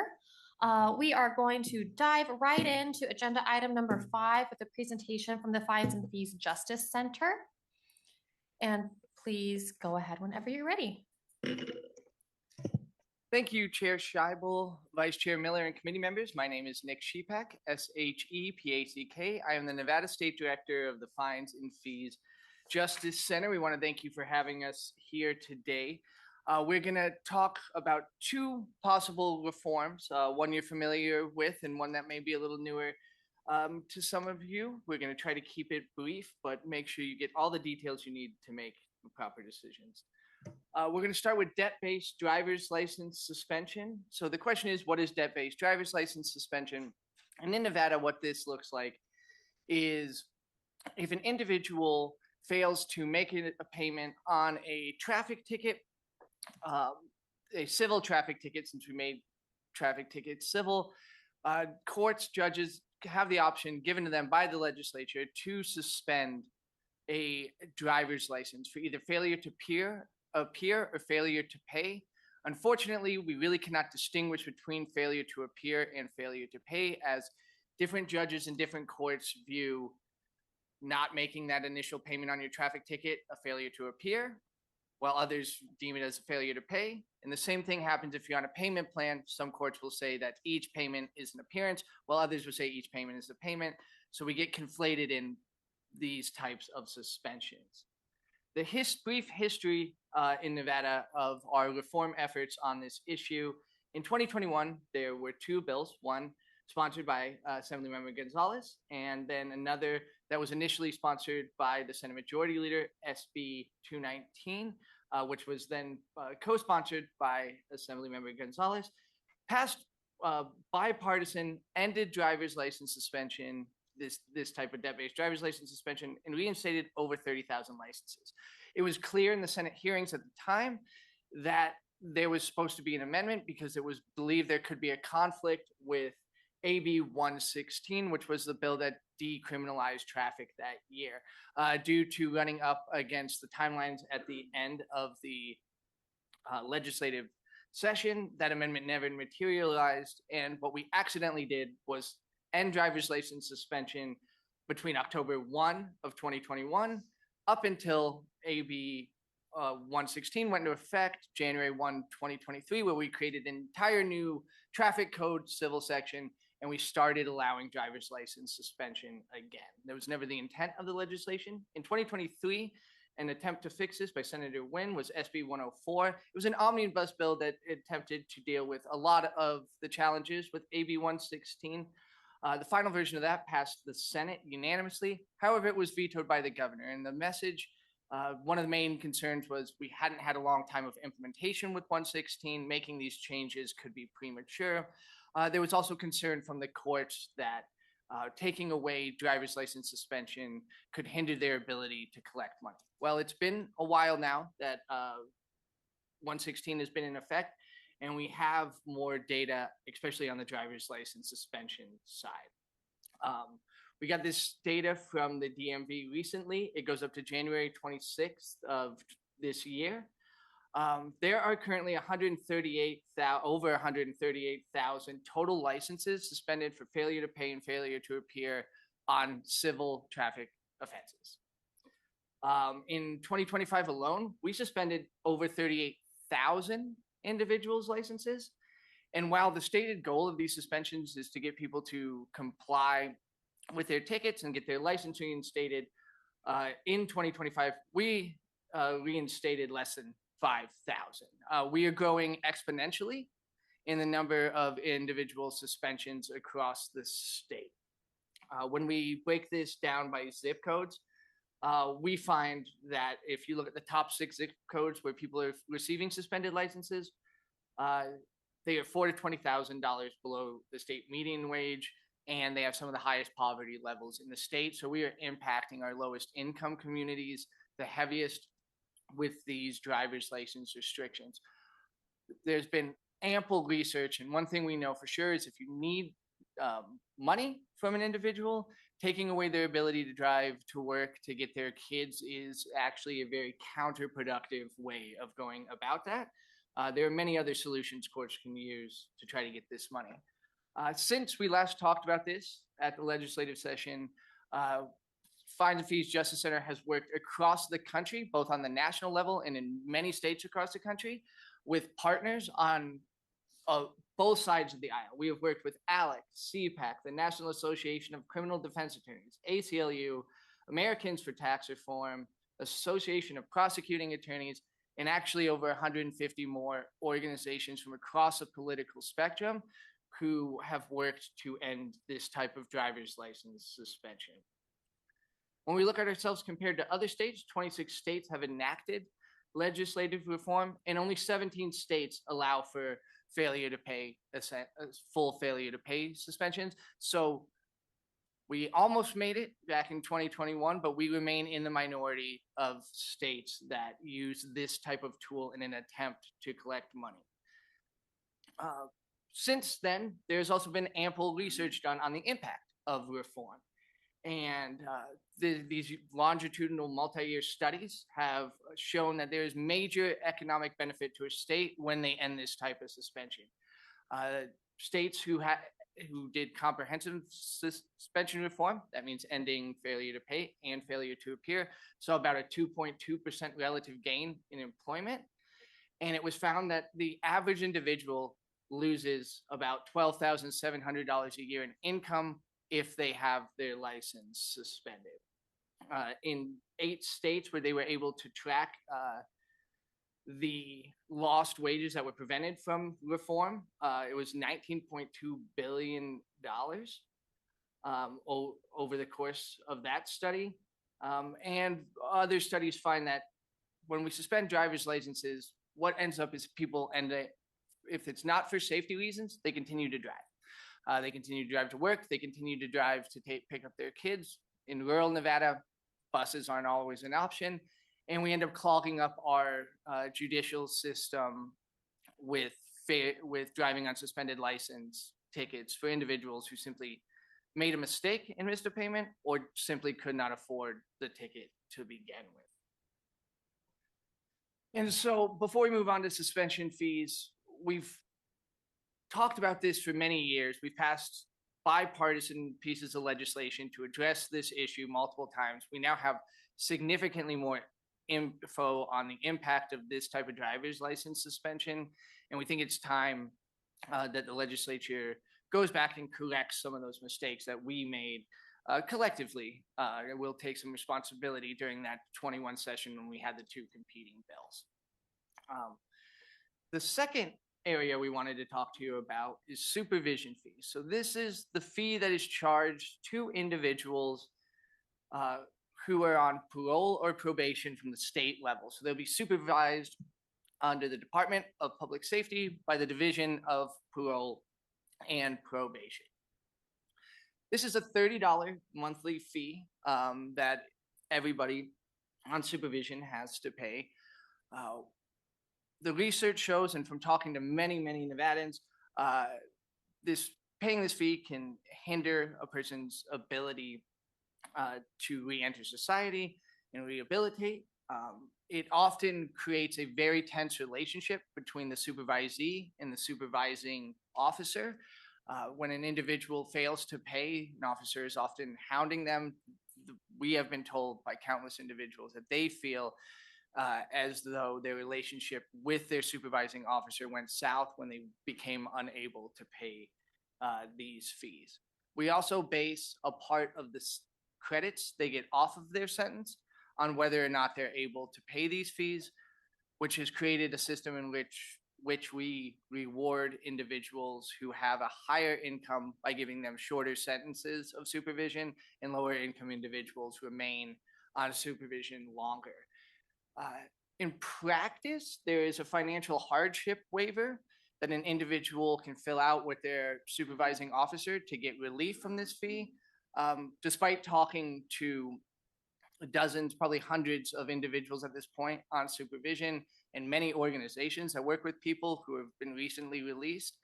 We are going to dive right into agenda item number 5 with a presentation from the Fines and Fees Justice Center. And please go ahead whenever you're ready. Thank you, Chair Scheibel, Vice Chair Miller, and committee members. My name is Nick Shepak, S-H-E-P-A-C-K. I am the Nevada State Director of the Fines and Fees Justice Center. We want to thank you for having us here today. We're going to talk about 2 possible reforms, one you're familiar with and one that may be a little newer to some of you. We're going to try to keep it brief, but make sure you get all the details you need to make proper decisions. We're going to start with debt-based driver's license suspension. So the question is, what is debt-based driver's license suspension? And in Nevada, what this looks like is if an individual fails to make a payment on a traffic ticket, a civil traffic ticket, since we made traffic tickets civil, courts, judges have the option given to them by the legislature to suspend a driver's license for either failure to appear or failure to pay. Unfortunately, we really cannot distinguish between failure to appear and failure to pay, as different judges in different courts view not making that initial payment on your traffic ticket a failure to appear, while others deem it as a failure to pay. And the same thing happens if you're on a payment plan. Some courts will say that each payment is an appearance, while others will say each payment is a payment. So we get conflated in these types of suspensions. The brief history in Nevada of our reform efforts on this issue. In 2021, there were 2 bills, one sponsored by Assemblymember Gonzalez, and then another that was initially sponsored by the Senate Majority Leader, SB 219, which was then co-sponsored by Assemblymember Gonzalez, passed bipartisan, ended driver's license suspension, this type of debt-based driver's license suspension, and reinstated over 30,000 licenses. It was clear in the Senate hearings at the time that there was supposed to be an amendment because it was believed there could be a conflict with AB 116, which was the bill that decriminalized traffic that year. Due to running up against the timelines at the end of the legislative session, that amendment never materialized. And what we accidentally did was end driver's license suspension between October 1 of 2021 up until AB 116 went into effect January 1, 2023, where we created an entire new traffic code civil section, and we started allowing driver's license suspension again. That was never the intent of the legislation. In 2023, an attempt to fix this by Senator Wynn was SB 104. It was an omnibus bill that attempted to deal with a lot of the challenges with AB 116. The final version of that passed the Senate unanimously. However, it was vetoed by the governor. And the message, one of the main concerns was we hadn't had a long time of implementation with 116. Making these changes could be premature. There was also concern from the courts that taking away driver's license suspension could hinder their ability to collect money. Well, it's been a while now that 116 has been in effect, and we have more data, especially on the driver's license suspension side. We got this data from the DMV recently. It goes up to January 26th of this year. There are currently over 138,000 total licenses suspended for failure to pay and failure to appear on civil traffic offenses. In 2025 alone, we suspended over 38,000 individuals' licenses. And while the stated goal of these suspensions is to get people to comply with their tickets and get their license reinstated, in 2025, we reinstated less than 5,000. We are growing exponentially in the number of individual suspensions across the state. When we break this down by zip codes, we find that if you look at the top 6 zip codes where people are receiving suspended licenses, they are $4,000 to $20,000 below the state median wage, and they have some of the highest poverty levels in the state. So we are impacting our lowest income communities the heaviest with these driver's license restrictions. There's been ample research, and one thing we know for sure is if you need money from an individual, taking away their ability to drive to work to get their kids is actually a very counterproductive way of going about that. There are many other solutions courts can use to try to get this money. Since we last talked about this at the legislative session, Fines and Fees Justice Center has worked across the country, both on the national level and in many states across the country, with partners on both sides of the aisle. We have worked with ALEC, CPAC, the National Association of Criminal Defense Attorneys, ACLU, Americans for Tax Reform, Association of Prosecuting Attorneys, and actually over 150 more organizations from across the political spectrum who have worked to end this type of driver's license suspension. When we look at ourselves compared to other states, 26 states have enacted legislative reform, and only 17 states allow for failure to pay, full failure to pay suspensions. So we almost made it back in 2021, but we remain in the minority of states that use this type of tool in an attempt to collect money. Since then, there's also been ample research done on the impact of reform. And these longitudinal multi-year studies have shown that there is major economic benefit to a state when they end this type of suspension. States who did comprehensive suspension reform, that means ending failure to pay and failure to appear, saw about a 2.2% relative gain in employment. And it was found that the average individual loses about $12,700 a year in income if they have their license suspended. In 8 states where they were able to track the lost wages that were prevented from reform, it was $19.2 billion over the course of that study. And other studies find that when we suspend driver's licenses, what ends up is people end up, if it's not for safety reasons, they continue to drive. They continue to drive to work. They continue to drive to pick up their kids. In rural Nevada, buses aren't always an option. And we end up clogging up our judicial system with driving on suspended license tickets for individuals who simply made a mistake and missed a payment or simply could not afford the ticket to begin with. And so before we move on to suspension fees, we've talked about this for many years. We've passed bipartisan pieces of legislation to address this issue multiple times. We now have significantly more info on the impact of this type of driver's license suspension. And we think it's time that the legislature goes back and corrects some of those mistakes that we made collectively. We'll take some responsibility during that 21 session when we had the 2 competing bills. The second area we wanted to talk to you about is supervision fees. So this is the fee that is charged to individuals who are on parole or probation from the state level. So they'll be supervised under the Department of Public Safety by the Division of Parole and Probation. This is a $30 monthly fee that everybody on supervision has to pay. The research shows, and from talking to many, many Nevadans, paying this fee can hinder a person's ability to re-enter society and rehabilitate. It often creates a very tense relationship between the supervisee and the supervising officer. When an individual fails to pay, an officer is often hounding them. We have been told by countless individuals that they feel as though their relationship with their supervising officer went south when they became unable to pay these fees. We also base a part of the credits they get off of their sentence on whether or not they're able to pay these fees, which has created a system in which we reward individuals who have a higher income by giving them shorter sentences of supervision, and lower income individuals remain on supervision longer. In practice, there is a financial hardship waiver that an individual can fill out with their supervising officer to get relief from this fee. Despite talking to dozens, probably hundreds of individuals at this point on supervision and many organizations that work with people who have been recently released,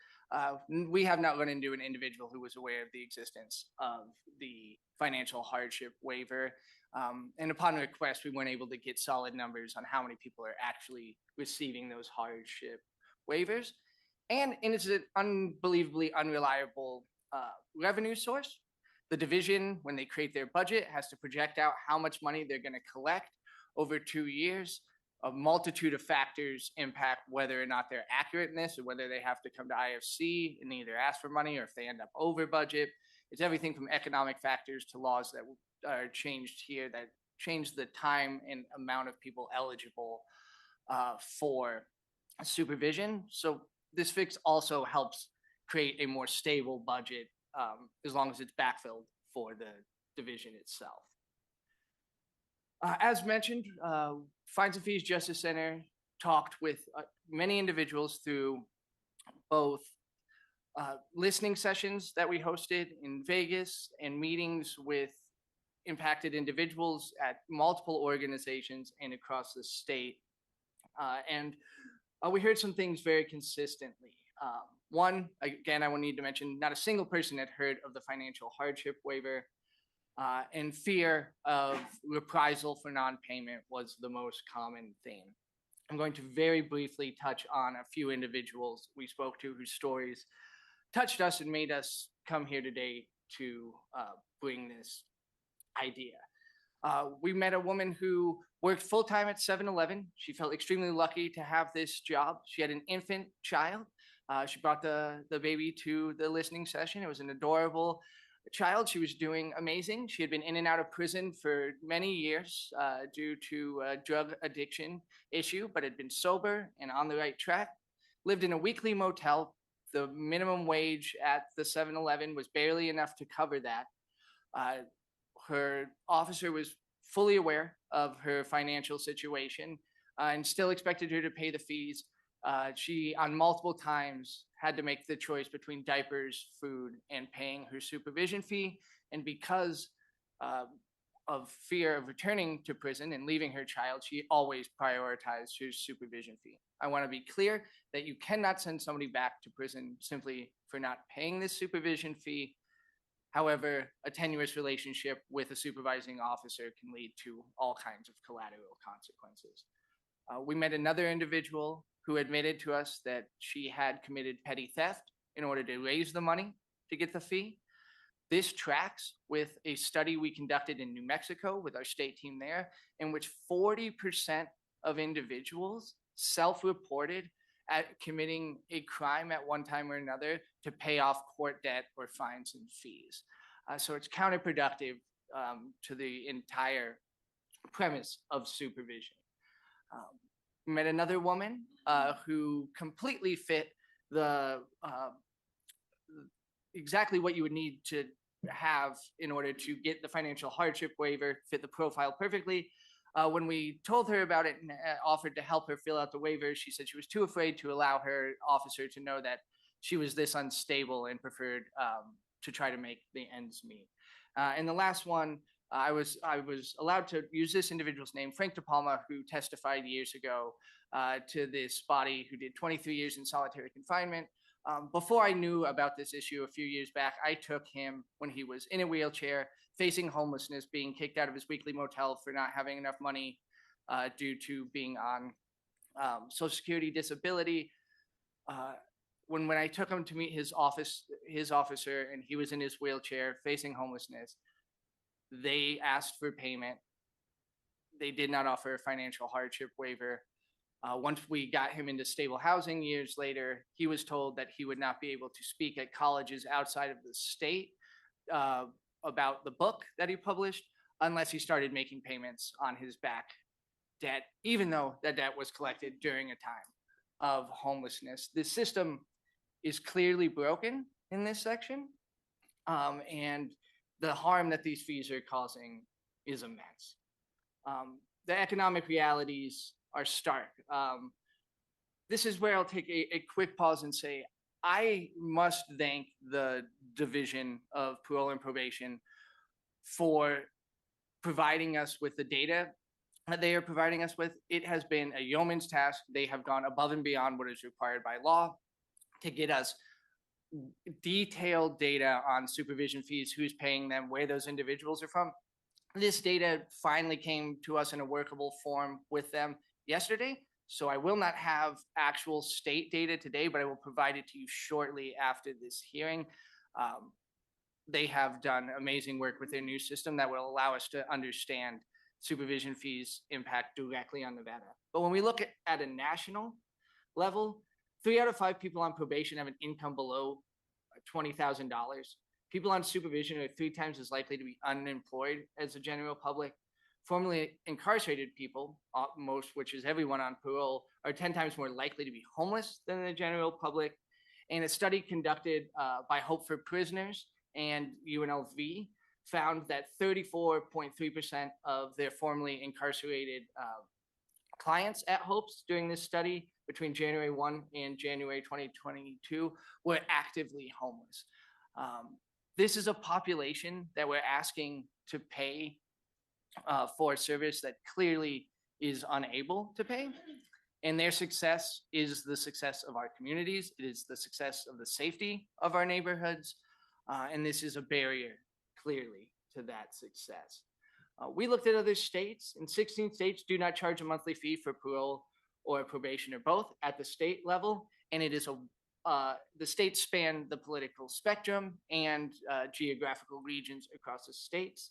We have not run into an individual who was aware of the existence of the financial hardship waiver. And upon request, we weren't able to get solid numbers on how many people are actually receiving those hardship waivers. And it's an unbelievably unreliable revenue source. The division, when they create their budget, has to project out how much money they're going to collect over 2 years. A multitude of factors impact whether or not they're accurate in this, or whether they have to come to IFC and either ask for money or if they end up over budget. It's everything from economic factors to laws that are changed here that change the time and amount of people eligible for supervision. So this fix also helps create a more stable budget as long as it's backfilled for the division itself. As mentioned, Fines and Fees Justice Center talked with many individuals through both listening sessions that we hosted in Vegas and meetings with impacted individuals at multiple organizations and across the state. And we heard some things very consistently. One, again, I will need to mention, not a single person had heard of the financial hardship waiver. And fear of reprisal for non-payment was the most common theme. I'm going to very briefly touch on a few individuals we spoke to whose stories touched us and made us come here today to bring this idea. We met a woman who worked full-time at 7-Eleven. She felt extremely lucky to have this job. She had an infant child. She brought the baby to the listening session. It was an adorable child. She was doing amazing. She had been in and out of prison for many years due to a drug addiction issue, but had been sober and on the right track. Lived in a weekly motel. The minimum wage at the 7-Eleven was barely enough to cover that. Her officer was fully aware of her financial situation and still expected her to pay the fees. She, on multiple times, had to make the choice between diapers, food, and paying her supervision fee. And because of fear of returning to prison and leaving her child, she always prioritized her supervision fee. I want to be clear that you cannot send somebody back to prison simply for not paying this supervision fee. However, a tenuous relationship with a supervising officer can lead to all kinds of collateral consequences. We met another individual who admitted to us that she had committed petty theft in order to raise the money to get the fee. This tracks with a study we conducted in New Mexico with our state team there, in which 40% of individuals self-reported at committing a crime at one time or another to pay off court debt or fines and fees. So it's counterproductive to the entire premise of supervision. We met another woman who completely fit the exactly what you would need to have in order to get the financial hardship waiver, fit the profile perfectly. When we told her about it and offered to help her fill out the waiver, she said she was too afraid to allow her officer to know that she was this unstable and preferred to try to make the ends meet. And the last one, I was allowed to use this individual's name, Frank De Palma, who testified years ago to this body who did 23 years in solitary confinement. Before I knew about this issue a few years back, I took him when he was in a wheelchair, facing homelessness, being kicked out of his weekly motel for not having enough money due to being on Social Security disability. When I took him to meet his officer, and he was in his wheelchair facing homelessness, they asked for payment. They did not offer a financial hardship waiver. Once we got him into stable housing years later, he was told that he would not be able to speak at colleges outside of the state about the book that he published unless he started making payments on his back debt, even though that debt was collected during a time of homelessness. The system is clearly broken in this section, and the harm that these fees are causing is immense. The economic realities are stark. This is where I'll take a quick pause and say, I must thank the Division of Parole and Probation for providing us with the data that they are providing us with. It has been a yeoman's task. They have gone above and beyond what is required by law to get us detailed data on supervision fees, who's paying them, where those individuals are from. This data finally came to us in a workable form with them yesterday. So I will not have actual state data today, but I will provide it to you shortly after this hearing. They have done amazing work with their new system that will allow us to understand supervision fees impact directly on Nevada. But when we look at a national level, 3 out of 5 people on probation have an income below $20,000. People on supervision are 3 times as likely to be unemployed as the general public. Formerly incarcerated people, most, which is everyone on parole, are 10 times more likely to be homeless than the general public. And a study conducted by Hope for Prisoners and UNLV found that 34.3% of their formerly incarcerated clients at Hope's during this study between January 1 and January 2022 were actively homeless. This is a population that we're asking to pay for a service that clearly is unable to pay. And their success is the success of our communities. It is the success of the safety of our neighborhoods. And this is a barrier, clearly, to that success. We looked at other states, and 16 states do not charge a monthly fee for parole or probation or both at the state level. And it is the states span the political spectrum and geographical regions across the states.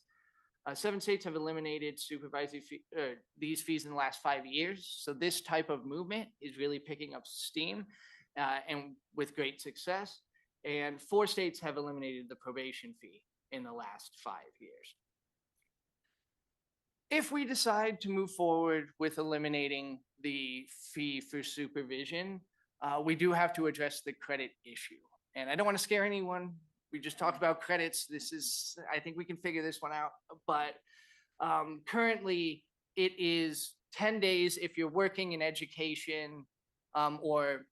7 states have eliminated these fees in the last 5 years. So this type of movement is really picking up steam and with great success. And 4 states have eliminated the probation fee in the last 5 years. If we decide to move forward with eliminating the fee for supervision, we do have to address the credit issue. And I don't want to scare anyone. We just talked about credits. I think we can figure this one out. But currently, it is 10 days if you're working in education or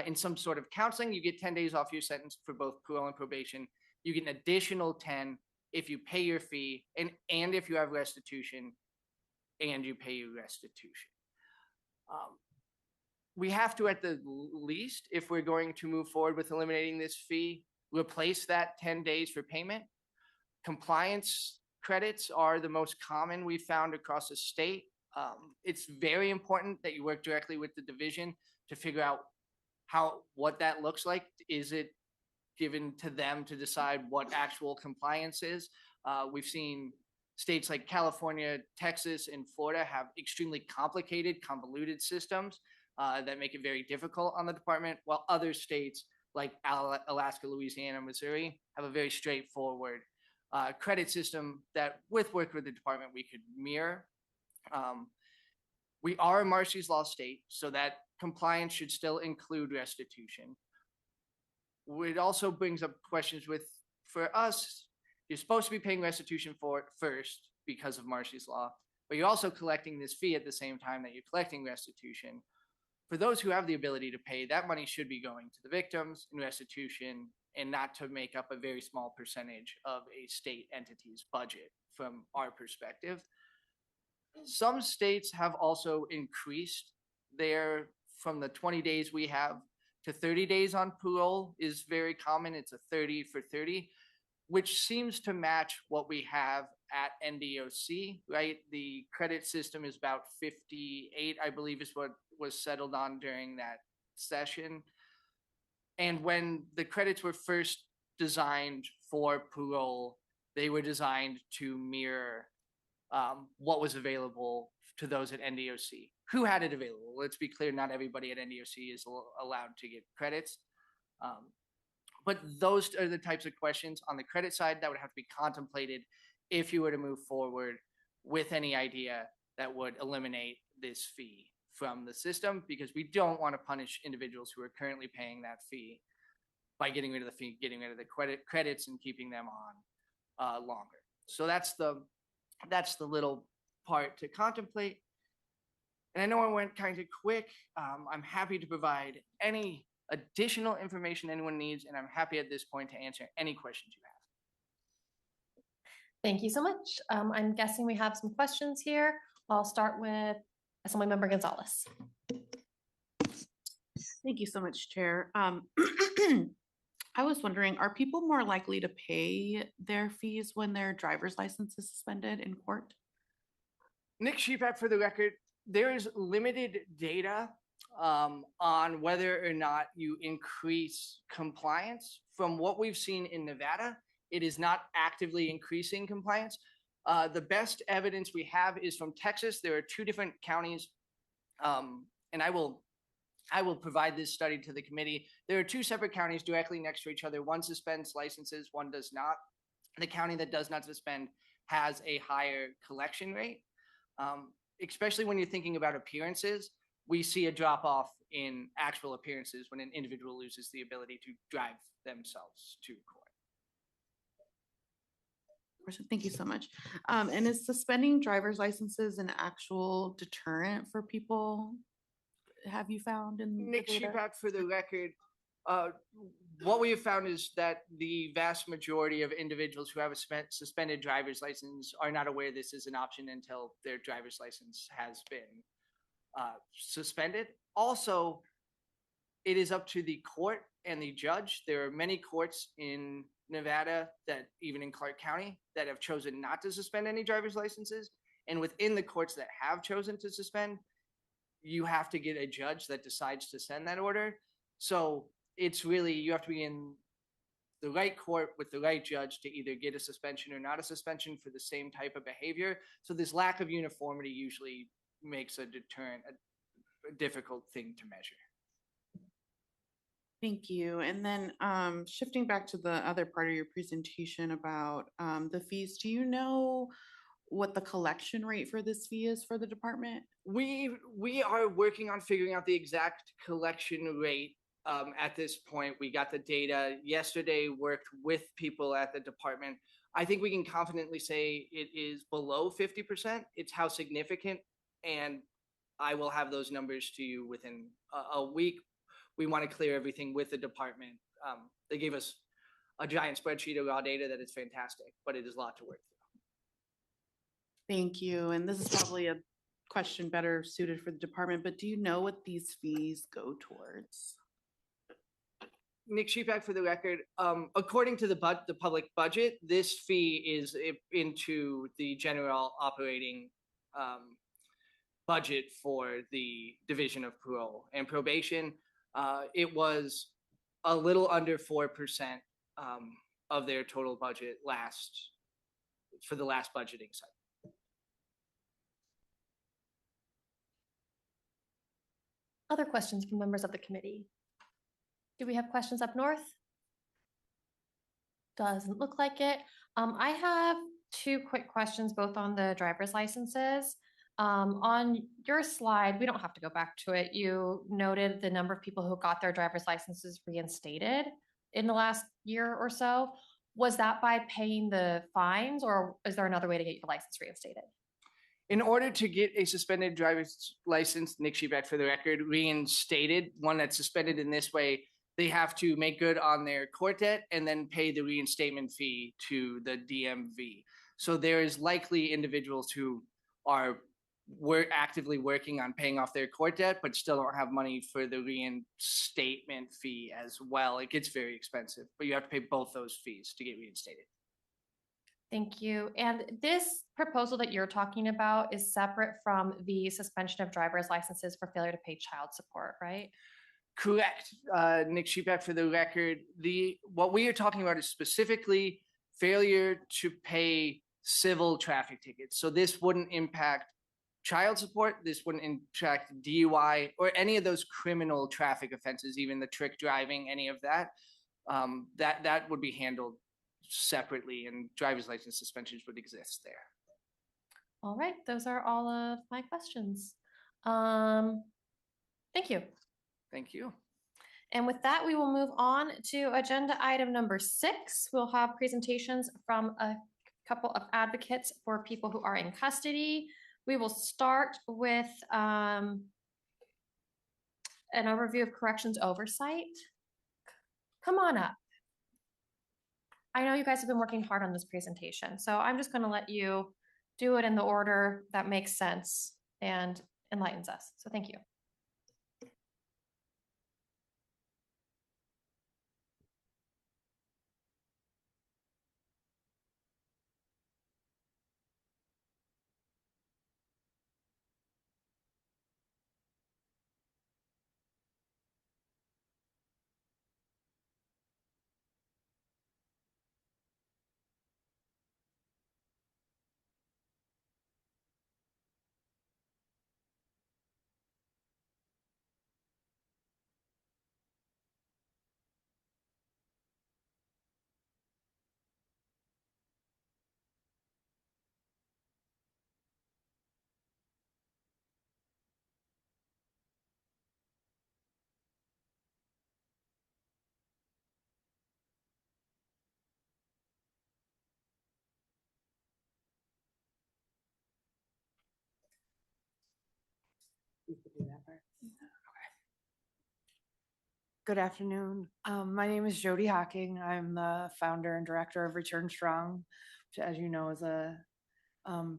in some sort of counseling. You get 10 days off your sentence for both parole and probation. You get an additional 10 if you pay your fee and if you have restitution and you pay your restitution. We have to, at the least, if we're going to move forward with eliminating this fee, replace that 10 days for payment. Compliance credits are the most common we've found across the state. It's very important that you work directly with the division to figure out what that looks like. Is it given to them to decide what actual compliance is? We've seen states like California, Texas, and Florida have extremely complicated, convoluted systems that make it very difficult on the department, while other states like Alaska, Louisiana, Missouri have a very straightforward credit system that, with work with the department, we could mirror. We are a Marcy's Law state, so that compliance should still include restitution. It also brings up questions for us, you're supposed to be paying restitution for it first because of Marcy's Law, but you're also collecting this fee at the same time that you're collecting restitution. For those who have the ability to pay, that money should be going to the victims in restitution and not to make up a very small percentage of a state entity's budget from our perspective. Some states have also increased from the 20 days we have to 30 days on parole is very common. It's a 30 for 30, which seems to match what we have at NDOC, right? The credit system is about 58, I believe is what was settled on during that session. And when the credits were first designed for parole, they were designed to mirror what was available to those at NDOC. Who had it available? Let's be clear, not everybody at NDOC is allowed to get credits. But those are the types of questions on the credit side that would have to be contemplated if you were to move forward with any idea that would eliminate this fee from the system, because we don't want to punish individuals who are currently paying that fee by getting rid of the fee, getting rid of the credits and keeping them on longer. So that's the little part to contemplate. And I know I went kind of quick. I'm happy to provide any additional information anyone needs, and I'm happy at this point to answer any questions you have. Thank you so much. I'm guessing we have some questions here. I'll start with Assemblymember Gonzalez. Thank you so much, Chair. I was wondering, are people more likely to pay their fees when their driver's license is suspended in court? Nick Sheepak for the record, there is limited data on whether or not you increase compliance. From what we've seen in Nevada, it is not actively increasing compliance. The best evidence we have is from Texas. There are two different counties, and I will provide this study to the committee. There are two separate counties directly next to each other. One suspends licenses, one does not. The county that does not suspend has a higher collection rate. Especially when you're thinking about appearances, we see a drop off in actual appearances when an individual loses the ability to drive themselves to court. Thank you so much. And is suspending driver's licenses an actual deterrent for people? Have you found in Nick Sheepak for the record, what we have found is that the vast majority of individuals who have a suspended driver's license are not aware this is an option until their driver's license has been suspended. Also, it is up to the court and the judge. There are many courts in Nevada, that even in Clark County, that have chosen not to suspend any driver's licenses. And within the courts that have chosen to suspend, you have to get a judge that decides to send that order. So it's really, you have to be in the right court with the right judge to either get a suspension or not a suspension for the same type of behavior. So this lack of uniformity usually makes a deterrent a difficult thing to measure. Thank you. And then shifting back to the other part of your presentation about the fees, do you know what the collection rate for this fee is for the department? We are working on figuring out the exact collection rate. At this point, we got the data yesterday, worked with people at the department. I think we can confidently say it is below 50%. It's how significant, and I will have those numbers to you within a week. We want to clear everything with the department. They gave us a giant spreadsheet of raw data that is fantastic, but it is a lot to work through. Thank you. And this is probably a question better suited for the department, but do you know what these fees go towards? Nick Sheepak for the record, according to the public budget, this fee is into the general operating budget for the Division of Parole and Probation. It was a little under 4% of their total budget for the last budgeting cycle. Other questions from members of the committee? Do we have questions up north? Doesn't look like it. I have two quick questions, both on the driver's licenses. On your slide, we don't have to go back to it. You noted the number of people who got their driver's licenses reinstated in the last year or so. Was that by paying the fines, or is there another way to get your license reinstated? In order to get a suspended driver's license, Nick Sheepak for the record, reinstated, one that's suspended in this way, they have to make good on their court debt and then pay the reinstatement fee to the DMV. So there is likely individuals who are actively working on paying off their court debt, but still don't have money for the reinstatement fee as well. It gets very expensive, but you have to pay both those fees to get reinstated. Thank you. And this proposal that you're talking about is separate from the suspension of driver's licenses for failure to pay child support, right? Correct. Nick Sheepak for the record. What we are talking about is specifically failure to pay civil traffic tickets. So this wouldn't impact child support. This wouldn't impact DUI or any of those criminal traffic offenses, even the trick driving, any of that. That would be handled separately, and driver's license suspensions would exist there. All right, those are all of my questions. Thank you. Thank you. And with that, we will move on to agenda item number 6. We'll have presentations from a couple of advocates for people who are in custody. We will start with an overview of corrections oversight. Come on up. I know you guys have been working hard on this presentation, so I'm just going to let you do it in the order that makes sense and enlightens us. So thank you. You could do that part. Okay. Good afternoon. My name is Jody Hocking. I'm the founder and director of Return Strong, which, as you know, is a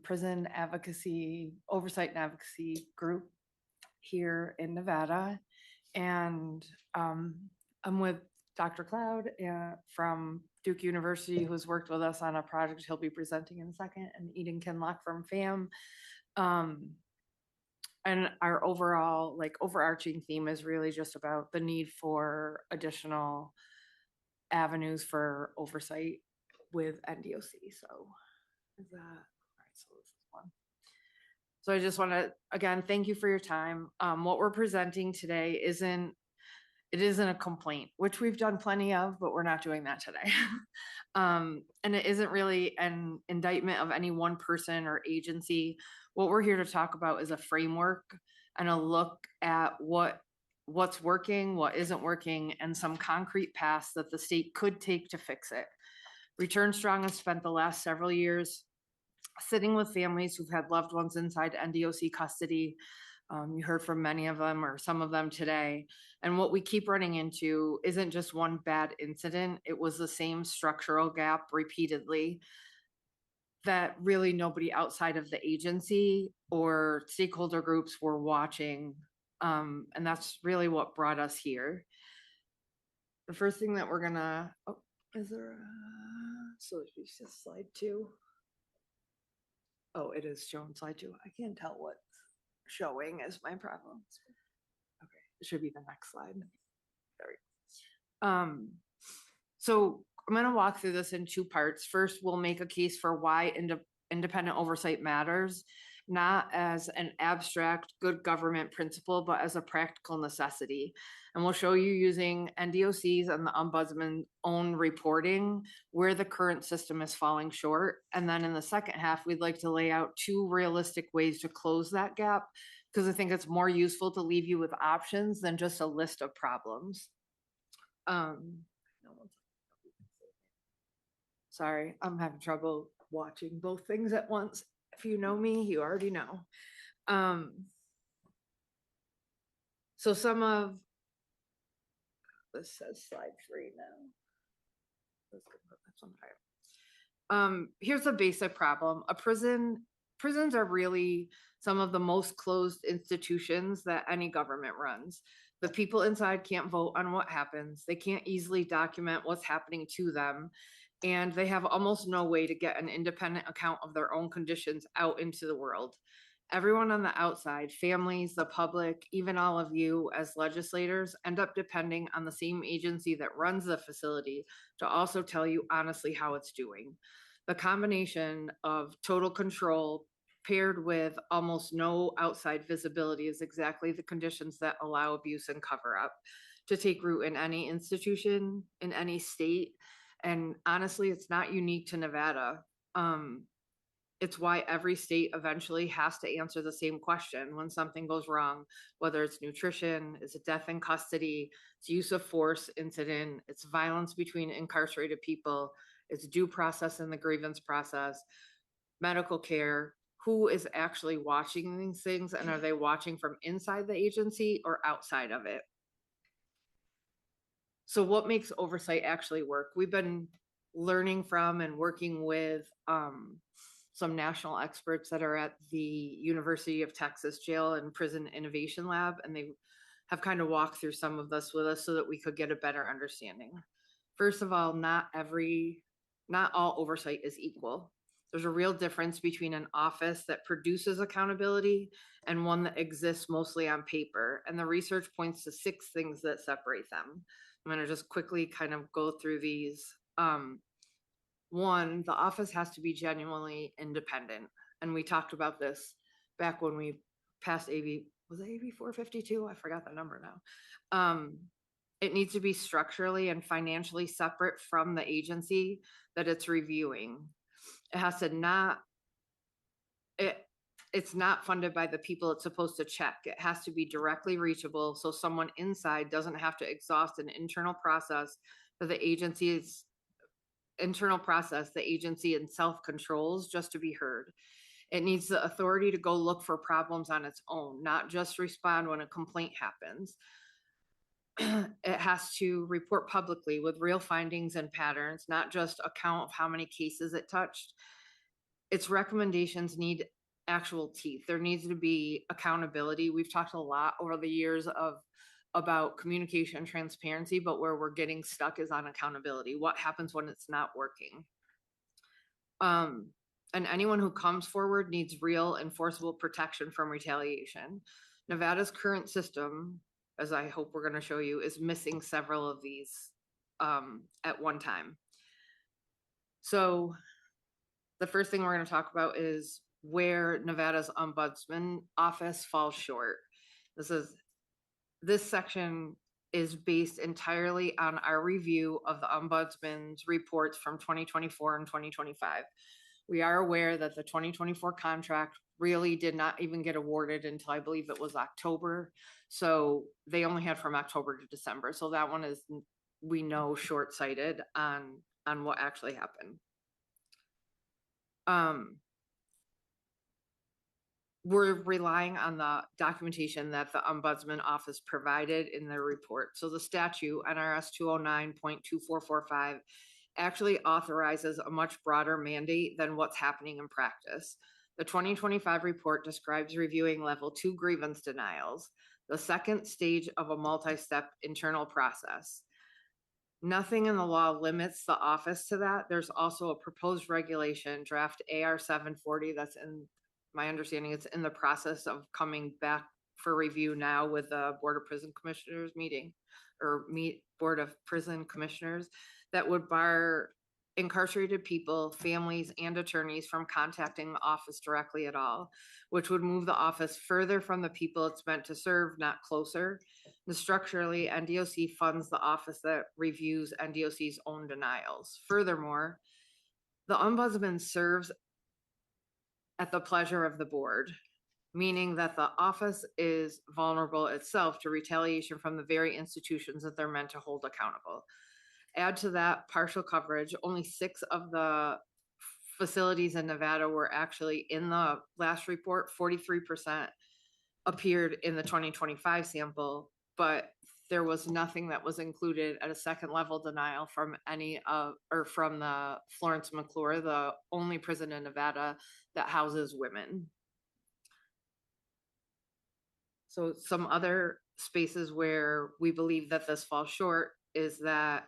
prison advocacy, oversight and advocacy group here in Nevada. And I'm with Dr. Cloud from Duke University, who's worked with us on a project he'll be presenting in a second, and Eden Kinlock from FAM. And our overall, like, overarching theme is really just about the need for additional avenues for oversight with NDOC. So is that, all right, so this is one. So I just want to, again, thank you for your time. What we're presenting today isn't a complaint, which we've done plenty of, but we're not doing that today. And it isn't really an indictment of any one person or agency. What we're here to talk about is a framework and a look at what's working, what isn't working, and some concrete paths that the state could take to fix it. Return Strong has spent the last several years sitting with families who've had loved ones inside NDOC custody. You heard from many of them or some of them today. And what we keep running into isn't just one bad incident. It was the same structural gap repeatedly that really nobody outside of the agency or stakeholder groups were watching. And that's really what brought us here. The first thing that we're gonna, oh, is there a, so it's just slide 2. Oh, it is showing slide 2. I can't tell what's showing is my problem. Okay, it should be the next slide. There we go. So I'm going to walk through this in 2 parts. First, we'll make a case for why independent oversight matters, not as an abstract good government principle, but as a practical necessity. And we'll show you using NDOC's and the Ombudsman's own reporting where the current system is falling short. And then in the second half, we'd like to lay out 2 realistic ways to close that gap, because I think it's more useful to leave you with options than just a list of problems. Sorry, I'm having trouble watching both things at once. If you know me, you already know. So some of this says slide 3 now. Let's go put this one higher. Here's a basic problem. Prisons are really some of the most closed institutions that any government runs. The people inside can't vote on what happens. They can't easily document what's happening to them. And they have almost no way to get an independent account of their own conditions out into the world. Everyone on the outside, families, the public, even all of you as legislators, end up depending on the same agency that runs the facility to also tell you honestly how it's doing. The combination of total control paired with almost no outside visibility is exactly the conditions that allow abuse and cover up to take root in any institution, in any state. And honestly, it's not unique to Nevada. It's why every state eventually has to answer the same question when something goes wrong, whether it's nutrition, is it death in custody, it's use of force incident, it's violence between incarcerated people, it's due process in the grievance process, medical care. Who is actually watching these things, and are they watching from inside the agency or outside of it? So what makes oversight actually work? We've been learning from and working with some national experts that are at the University of Texas Jail and Prison Innovation Lab, and they have kind of walked through some of this with us so that we could get a better understanding. First of all, not all oversight is equal. There's a real difference between an office that produces accountability and one that exists mostly on paper. And the research points to 6 things that separate them. I'm going to just quickly kind of go through these. 1, the office has to be genuinely independent. And we talked about this back when we passed AB, was it AB 452? I forgot the number now. It needs to be structurally and financially separate from the agency that it's reviewing. It has to it's not funded by the people it's supposed to check. It has to be directly reachable so someone inside doesn't have to exhaust an internal process for the agency's internal process the agency itself controls just to be heard. It needs the authority to go look for problems on its own, not just respond when a complaint happens. It has to report publicly with real findings and patterns, not just a count of how many cases it touched. Its recommendations need actual teeth. There needs to be accountability. We've talked a lot over the years about communication and transparency, but where we're getting stuck is on accountability. What happens when it's not working? And anyone who comes forward needs real enforceable protection from retaliation. Nevada's current system, as I hope we're going to show you, is missing several of these at one time. So the first thing we're going to talk about is where Nevada's ombudsman office falls short. This section is based entirely on our review of the ombudsman's reports from 2024 and 2025. We are aware that the 2024 contract really did not even get awarded until I believe it was October. So they only had from October to December. So that one is, we know, short-sighted on what actually happened. We're relying on the documentation that the ombudsman office provided in their report. So the statute, NRS 209.2445, actually authorizes a much broader mandate than what's happening in practice. The 2025 report describes reviewing level 2 grievance denials, the second stage of a multi-step internal process. Nothing in the law limits the office to that. There's also a proposed regulation, draft AR 740, that's in my understanding, it's in the process of coming back for review now with the Board of Prison Commissioners meeting, or Board of Prison Commissioners, that would bar incarcerated people, families, and attorneys from contacting the office directly at all, which would move the office further from the people it's meant to serve, not closer. And structurally, NDOC funds the office that reviews NDOC's own denials. Furthermore, the ombudsman serves at the pleasure of the board, meaning that the office is vulnerable itself to retaliation from the very institutions that they're meant to hold accountable. Add to that partial coverage, only 6 of the facilities in Nevada were actually in the last report. 43% appeared in the 2025 sample, but there was nothing that was included at a second level denial from any of, or from the Florence McClure, the only prison in Nevada that houses women. So some other spaces where we believe that this falls short is that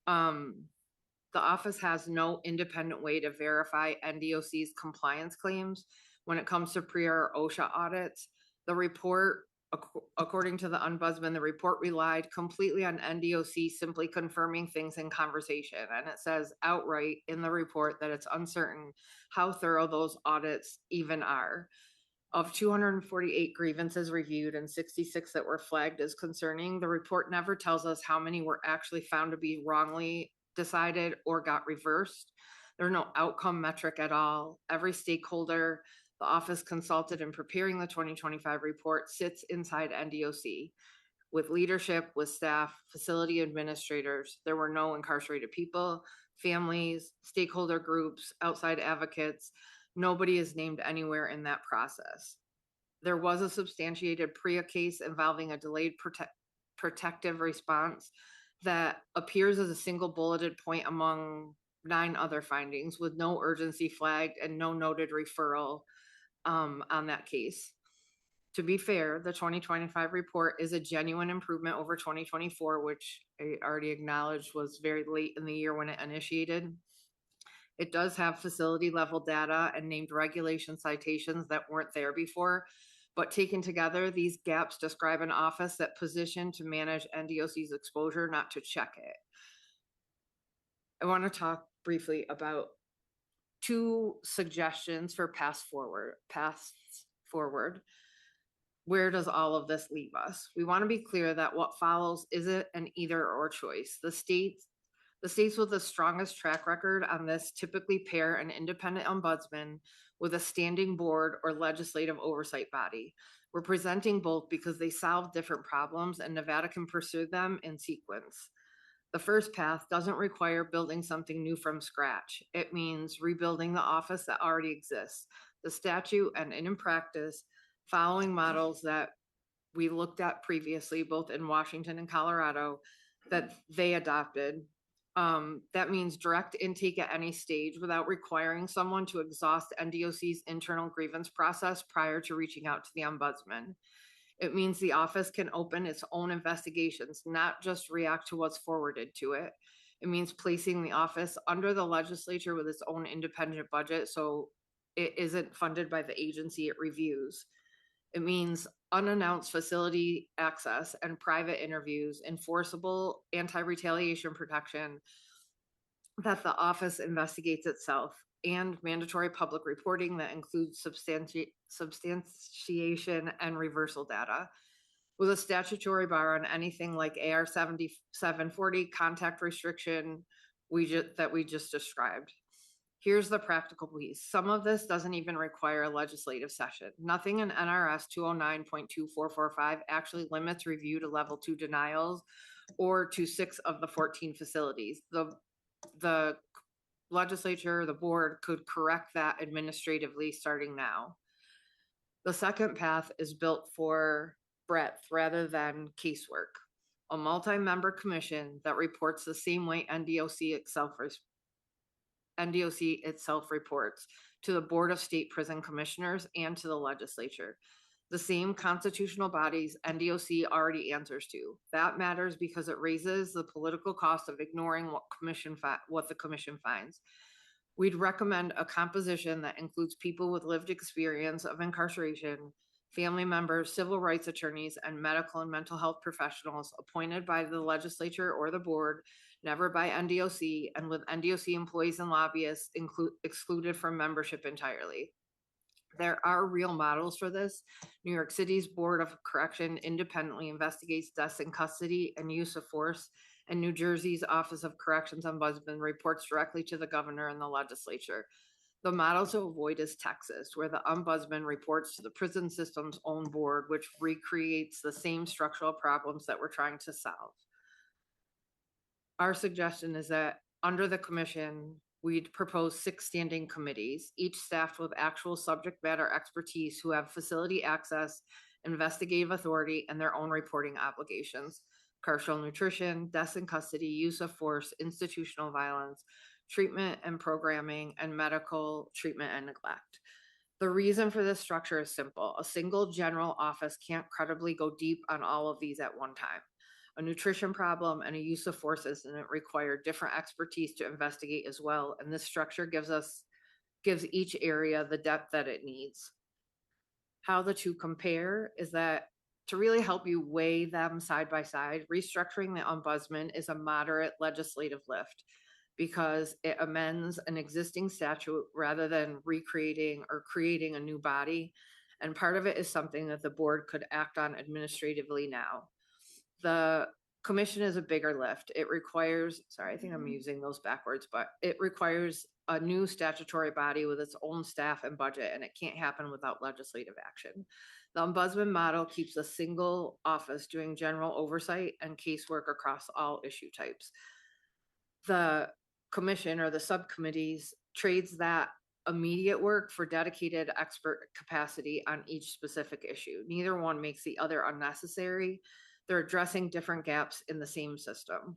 the office has no independent way to verify NDOC's compliance claims when it comes to prior OSHA audits. The report, according to the ombudsman, the report relied completely on NDOC simply confirming things in conversation. And it says outright in the report that it's uncertain how thorough those audits even are. Of 248 grievances reviewed and 66 that were flagged as concerning, the report never tells us how many were actually found to be wrongly decided or got reversed. There's no outcome metric at all. Every stakeholder the office consulted in preparing the 2025 report sits inside NDOC with leadership, with staff, facility administrators. There were no incarcerated people, families, stakeholder groups, outside advocates. Nobody is named anywhere in that process. There was a substantiated PREA case involving a delayed protective response that appears as a single bulleted point among 9 other findings, with no urgency flagged and no noted referral on that case. To be fair, the 2025 report is a genuine improvement over 2024, which I already acknowledged was very late in the year when it initiated. It does have facility level data and named regulation citations that weren't there before, but taken together, these gaps describe an office that positioned to manage NDOC's exposure, not to check it. I want to talk briefly about 2 suggestions for paths forward. Where does all of this leave us? We want to be clear that what follows isn't an either or choice. The states with the strongest track record on this typically pair an independent ombudsman with a standing board or legislative oversight body. We're presenting both because they solve different problems and Nevada can pursue them in sequence. The first path doesn't require building something new from scratch. It means rebuilding the office that already exists. the statute and in practice, following models that we looked at previously, both in Washington and Colorado, that they adopted. That means direct intake at any stage without requiring someone to exhaust NDOC's internal grievance process prior to reaching out to the ombudsman. It means the office can open its own investigations, not just react to what's forwarded to it. It means placing the office under the legislature with its own independent budget, so it isn't funded by the agency it reviews. It means unannounced facility access and private interviews, enforceable anti-retaliation protection that the office investigates itself, and mandatory public reporting that includes substantiation and reversal data. With a statutory bar on anything like AR 7740 contact restriction that we just described. Here's the practical piece. Some of this doesn't even require a legislative session. Nothing in NRS 209.2445 actually limits review to level 2 denials or to 6 of the 14 facilities. The legislature, the board could correct that administratively starting now. The second path is built for breadth rather than casework. A multi-member commission that reports the same way NDOC itself reports to the Board of State Prison Commissioners and to the legislature. The same constitutional bodies NDOC already answers to. That matters because it raises the political cost of ignoring what the commission finds. We'd recommend a composition that includes people with lived experience of incarceration, family members, civil rights attorneys, and medical and mental health professionals appointed by the legislature or the board, never by NDOC, and with NDOC employees and lobbyists excluded from membership entirely. There are real models for this. New York City's Board of Correction independently investigates deaths in custody and use of force, and New Jersey's Office of Corrections Ombudsman reports directly to the governor and the legislature. The model to avoid is Texas, where the ombudsman reports to the prison system's own board, which recreates the same structural problems that we're trying to solve. Our suggestion is that under the commission, we'd propose 6 standing committees, each staffed with actual subject matter expertise who have facility access, investigative authority, and their own reporting obligations: carceral nutrition, deaths in custody, use of force, institutional violence, treatment and programming, and medical treatment and neglect. The reason for this structure is simple. A single general office can't credibly go deep on all of these at one time. A nutrition problem and a use of force incident require different expertise to investigate as well, and this structure gives each area the depth that it needs. How the two compare is that to really help you weigh them side by side, restructuring the ombudsman is a moderate legislative lift because it amends an existing statute rather than recreating or creating a new body. And part of it is something that the board could act on administratively now. The commission is a bigger lift. It requires, sorry, I think I'm using those backwards, but it requires a new statutory body with its own staff and budget, and it can't happen without legislative action. The ombudsman model keeps a single office doing general oversight and casework across all issue types. The commission or the subcommittees trades that immediate work for dedicated expert capacity on each specific issue. Neither one makes the other unnecessary. They're addressing different gaps in the same system.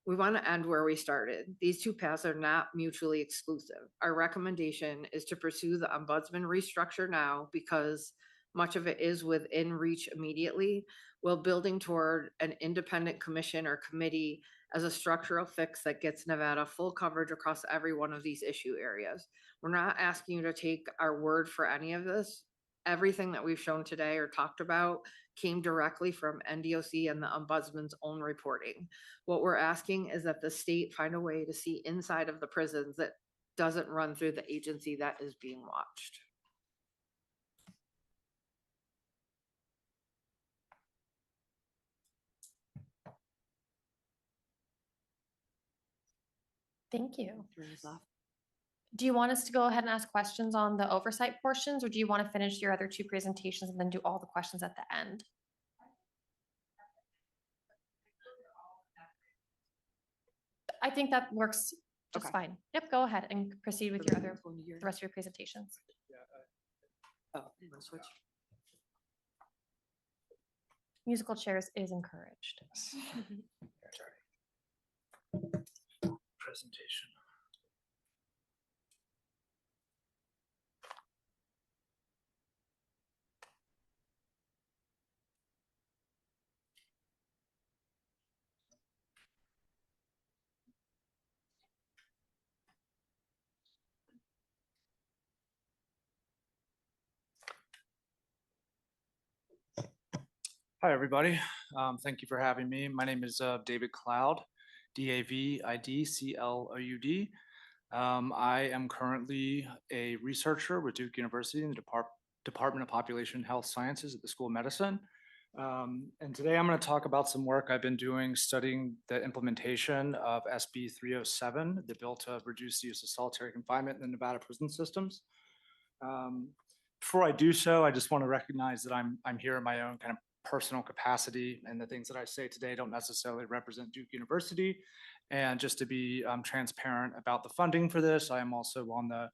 We want to end where we started. These two paths are not mutually exclusive. Our recommendation is to pursue the ombudsman restructure now because much of it is within reach immediately, while building toward an independent commission or committee as a structural fix that gets Nevada full coverage across every one of these issue areas. We're not asking you to take our word for any of this. Everything that we've shown today or talked about came directly from NDOC and the ombudsman's own reporting. What we're asking is that the state find a way to see inside of the prisons that doesn't run through the agency that is being watched. Thank you. Do you want us to go ahead and ask questions on the oversight portions, or do you want to finish your other 2 presentations and then do all the questions at the end? I think that works just fine. Yep, go ahead and proceed with your the rest of your presentations. Oh, you wanna switch? Musical chairs is encouraged. Presentation. Hi, everybody. Thank you for having me. My name is David Cloud, Davidcloud. I am currently a researcher with Duke University in the Department of Population Health Sciences at the School of Medicine. And today I'm going to talk about some work I've been doing studying the implementation of SB 307, the bill to reduce the use of solitary confinement in the Nevada prison systems. Before I do so, I just want to recognize that I'm here in my own kind of personal capacity, and the things that I say today don't necessarily represent Duke University. And just to be transparent about the funding for this, I am also on the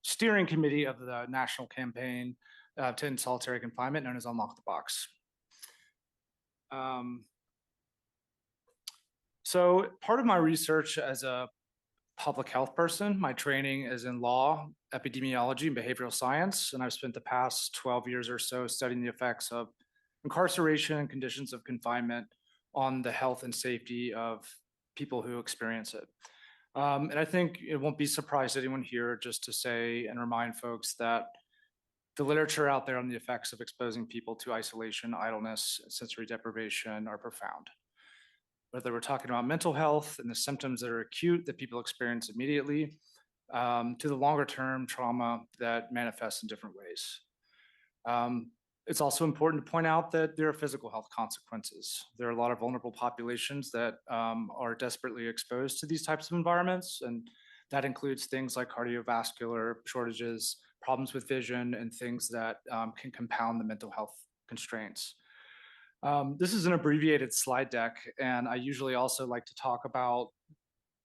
steering committee of the national campaign to end solitary confinement, known as Unlock the Box. So part of my research as a public health person, my training is in law, epidemiology, and behavioral science, and I've spent the past 12 years or so studying the effects of incarceration and conditions of confinement on the health and safety of people who experience it. And I think it won't be surprised to anyone here just to say and remind folks that the literature out there on the effects of exposing people to isolation, idleness, and sensory deprivation are profound. Whether we're talking about mental health and the symptoms that are acute that people experience immediately, to the longer term trauma that manifests in different ways. It's also important to point out that there are physical health consequences. There are a lot of vulnerable populations that are desperately exposed to these types of environments, and that includes things like cardiovascular shortages, problems with vision, and things that can compound the mental health constraints. This is an abbreviated slide deck, and I usually also like to talk about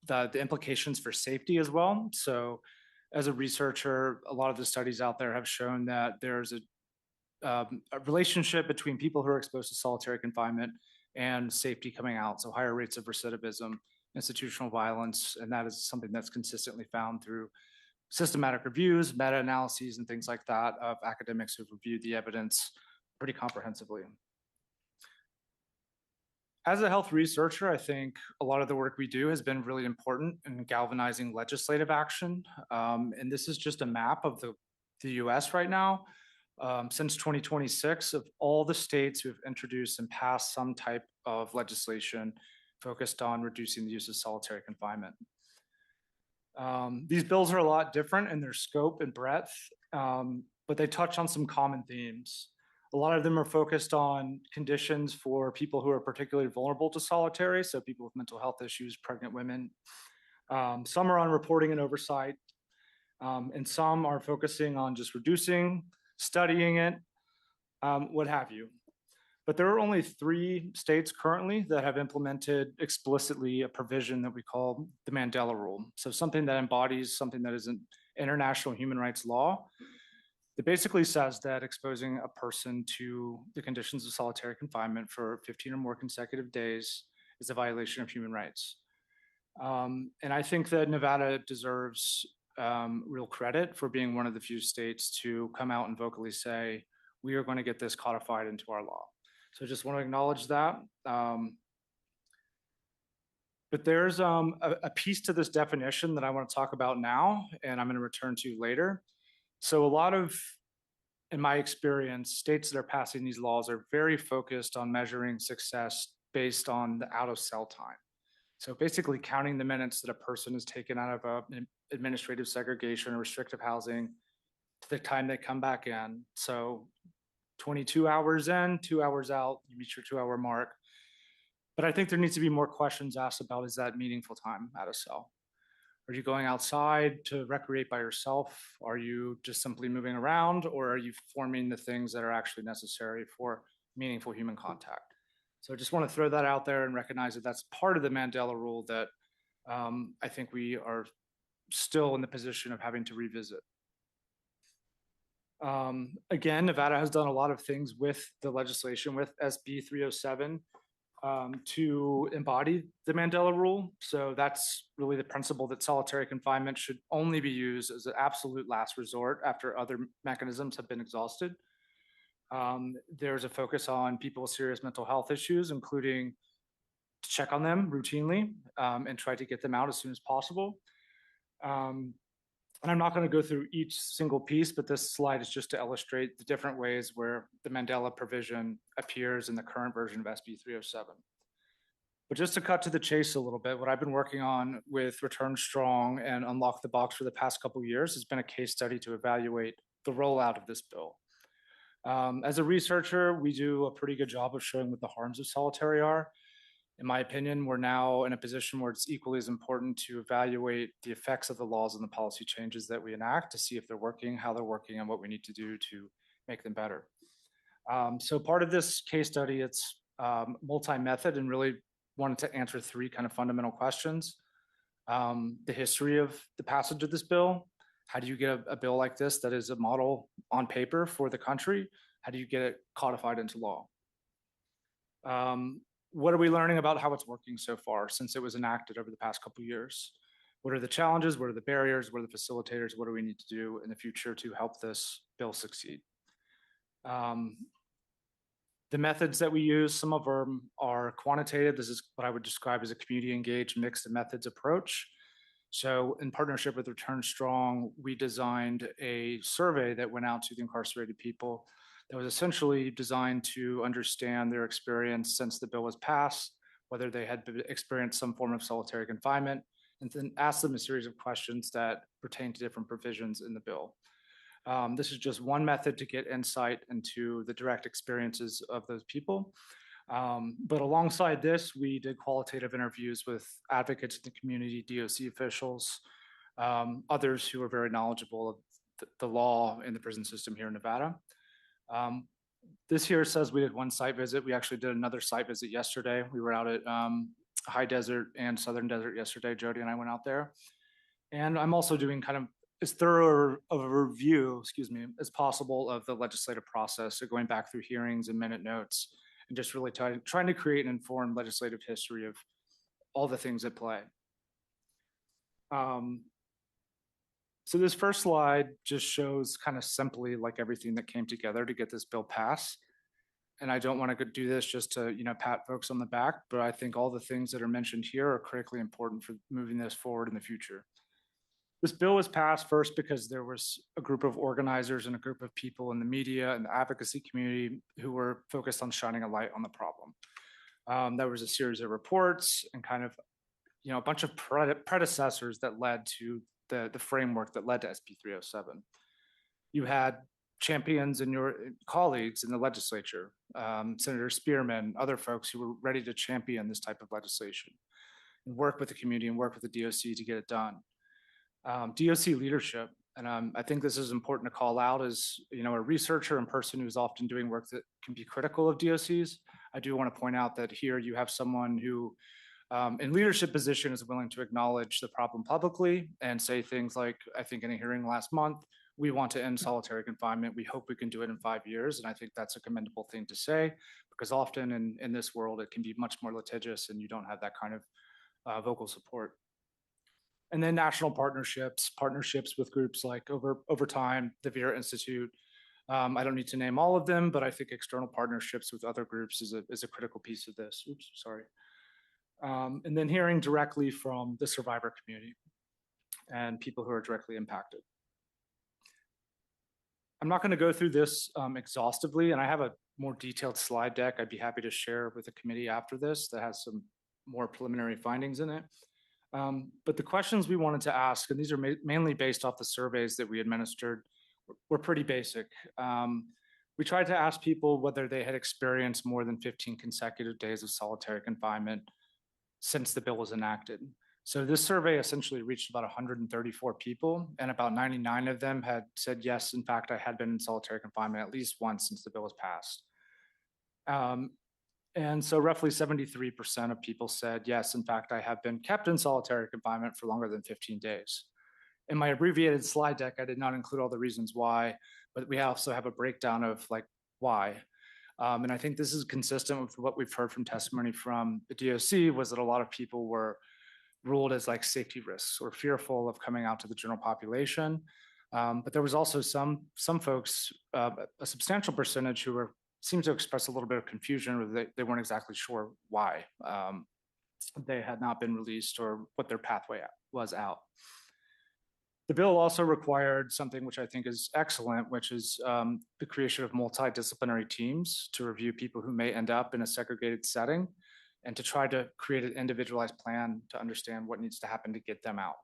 the implications for safety as well. So as a researcher, a lot of the studies out there have shown that there's a relationship between people who are exposed to solitary confinement and safety coming out. So higher rates of recidivism, institutional violence, and that is something that's consistently found through systematic reviews, meta-analyses, and things like that of academics who've reviewed the evidence pretty comprehensively. As a health researcher, I think a lot of the work we do has been really important in galvanizing legislative action. And this is just a map of the US right now. Since 2026, of all the states who have introduced and passed some type of legislation focused on reducing the use of solitary confinement. These bills are a lot different in their scope and breadth, but they touch on some common themes. A lot of them are focused on conditions for people who are particularly vulnerable to solitary, so people with mental health issues, pregnant women. Some are on reporting and oversight, and some are focusing on just reducing, studying it, what have you. But there are only 3 states currently that have implemented explicitly a provision that we call the Mandela Rule. So something that embodies something that is an international human rights law. It basically says that exposing a person to the conditions of solitary confinement for 15 or more consecutive days is a violation of human rights. And I think that Nevada deserves real credit for being one of the few states to come out and vocally say, we are going to get this codified into our law. So I just want to acknowledge that. But there's a piece to this definition that I want to talk about now, and I'm going to return to later. So a lot of, in my experience, states that are passing these laws are very focused on measuring success based on the out of cell time. So basically counting the minutes that a person is taken out of an administrative segregation or restrictive housing to the time they come back in. So 22 hours in, 2 hours out, you meet your 2-hour mark. But I think there needs to be more questions asked about, is that meaningful time at a cell? Are you going outside to recreate by yourself? Are you just simply moving around, or are you forming the things that are actually necessary for meaningful human contact? So I just want to throw that out there and recognize that that's part of the Mandela Rule that I think we are still in the position of having to revisit. Again, Nevada has done a lot of things with the legislation, with SB 307, to embody the Mandela rule. So that's really the principle that solitary confinement should only be used as an absolute last resort after other mechanisms have been exhausted. There's a focus on people with serious mental health issues, including to check on them routinely and try to get them out as soon as possible. And I'm not going to go through each single piece, but this slide is just to illustrate the different ways where the Mandela provision appears in the current version of SB 307. But just to cut to the chase a little bit, what I've been working on with Return Strong and Unlock the Box for the past couple of years has been a case study to evaluate the rollout of this bill. As a researcher, we do a pretty good job of showing what the harms of solitary are. In my opinion, we're now in a position where it's equally as important to evaluate the effects of the laws and the policy changes that we enact to see if they're working, how they're working, and what we need to do to make them better. So part of this case study, it's multi-method and really wanted to answer three kind of fundamental questions. The history of the passage of this bill. How do you get a bill like this that is a model on paper for the country? How do you get it codified into law? What are we learning about how it's working so far since it was enacted over the past couple of years? What are the challenges? What are the barriers? What are the facilitators? What do we need to do in the future to help this bill succeed? The methods that we use, some of them are quantitative. This is what I would describe as a community engaged mixed methods approach. So in partnership with Return Strong, we designed a survey that went out to the incarcerated people that was essentially designed to understand their experience since the bill was passed, whether they had experienced some form of solitary confinement, and then ask them a series of questions that pertain to different provisions in the bill. This is just one method to get insight into the direct experiences of those people. But alongside this, we did qualitative interviews with advocates in the community, DOC officials, others who are very knowledgeable of the law in the prison system here in Nevada. This here says we did one site visit. We actually did another site visit yesterday. We were out at High Desert and Southern Desert yesterday. Jody and I went out there. And I'm also doing kind of as thorough of a review, as possible of the legislative process. So going back through hearings and minute notes and just really trying to create an informed legislative history of all the things at play. So this first slide just shows kind of simply like everything that came together to get this bill passed. And I don't want to do this just to, pat folks on the back, but I think all the things that are mentioned here are critically important for moving this forward in the future. This bill was passed first because there was a group of organizers and a group of people in the media and the advocacy community who were focused on shining a light on the problem. There was a series of reports and kind of, a bunch of predecessors that led to the framework that led to SB 307. You had champions and your colleagues in the legislature, Senator Spearman, other folks who were ready to champion this type of legislation and work with the community and work with the DOC to get it done. DOC leadership, and I think this is important to call out as a researcher and person who's often doing work that can be critical of DOCs. I do want to point out that here you have someone who in leadership position is willing to acknowledge the problem publicly and say things like, I think in a hearing last month, we want to end solitary confinement. We hope we can do it in 5 years. And I think that's a commendable thing to say, because often in this world, it can be much more litigious and you don't have that kind of vocal support. And then national partnerships with groups like over time, the Vera Institute. I don't need to name all of them, but I think external partnerships with other groups is a critical piece of this. Oops, sorry. And then hearing directly from the survivor community and people who are directly impacted. I'm not going to go through this exhaustively, and I have a more detailed slide deck I'd be happy to share with the committee after this that has some more preliminary findings in it. But the questions we wanted to ask, and these are mainly based off the surveys that we administered, were pretty basic. We tried to ask people whether they had experienced more than 15 consecutive days of solitary confinement since the bill was enacted. So this survey essentially reached about 134 people, and about 99 of them had said, yes, in fact, I had been in solitary confinement at least once since the bill was passed. And so roughly 73% of people said, yes, in fact, I have been kept in solitary confinement for longer than 15 days. In my abbreviated slide deck, I did not include all the reasons why, but we also have a breakdown of like why. And I think this is consistent with what we've heard from testimony from the DOC, was that a lot of people were ruled as like safety risks or fearful of coming out to the general population. But there was also some folks, a substantial percentage, who seemed to express a little bit of confusion, or they weren't exactly sure why they had not been released or what their pathway was out. The bill also required something which I think is excellent, which is the creation of multidisciplinary teams to review people who may end up in a segregated setting and to try to create an individualized plan to understand what needs to happen to get them out.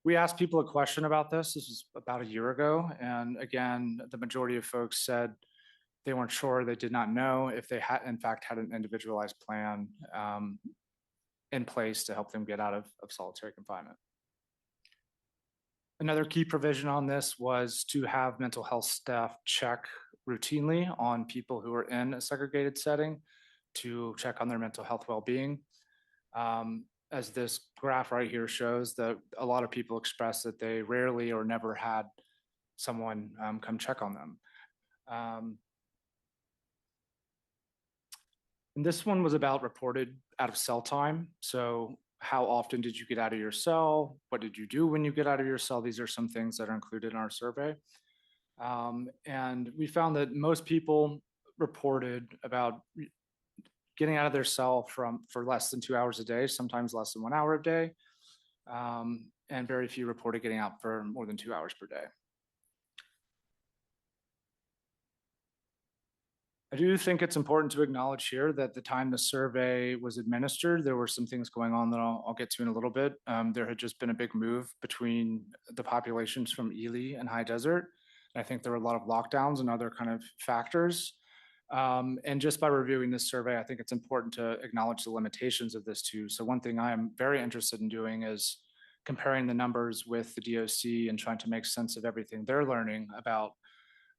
We asked people a question about this. This was about a year ago. And again, the majority of folks said they weren't sure, they did not know if they had, in fact, had an individualized plan in place to help them get out of solitary confinement. Another key provision on this was to have mental health staff check routinely on people who are in a segregated setting to check on their mental health well-being. As this graph right here shows, that a lot of people express that they rarely or never had someone come check on them. And this one was about reported out of cell time. So how often did you get out of your cell? What did you do when you get out of your cell? These are some things that are included in our survey. And we found that most people reported about getting out of their cell for less than 2 hours a day, sometimes less than 1 hour a day. And very few reported getting out for more than 2 hours per day. I do think it's important to acknowledge here that the time the survey was administered, there were some things going on that I'll get to in a little bit. There had just been a big move between the populations from Ely and High Desert. And I think there were a lot of lockdowns and other kind of factors. And just by reviewing this survey, I think it's important to acknowledge the limitations of this too. So one thing I'm very interested in doing is comparing the numbers with the DOC and trying to make sense of everything they're learning about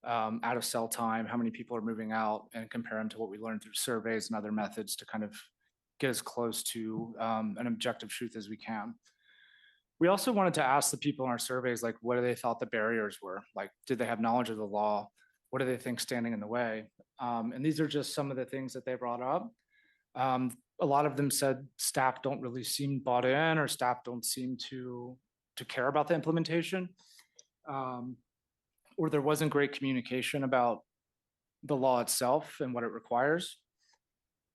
out of cell time, how many people are moving out, and compare them to what we learned through surveys and other methods to kind of get as close to an objective truth as we can. We also wanted to ask the people in our surveys, like, what do they thought the barriers were? Like, did they have knowledge of the law? What do they think standing in the way? And these are just some of the things that they brought up. A lot of them said staff don't really seem bought in, or staff don't seem to care about the implementation. Or there wasn't great communication about the law itself and what it requires.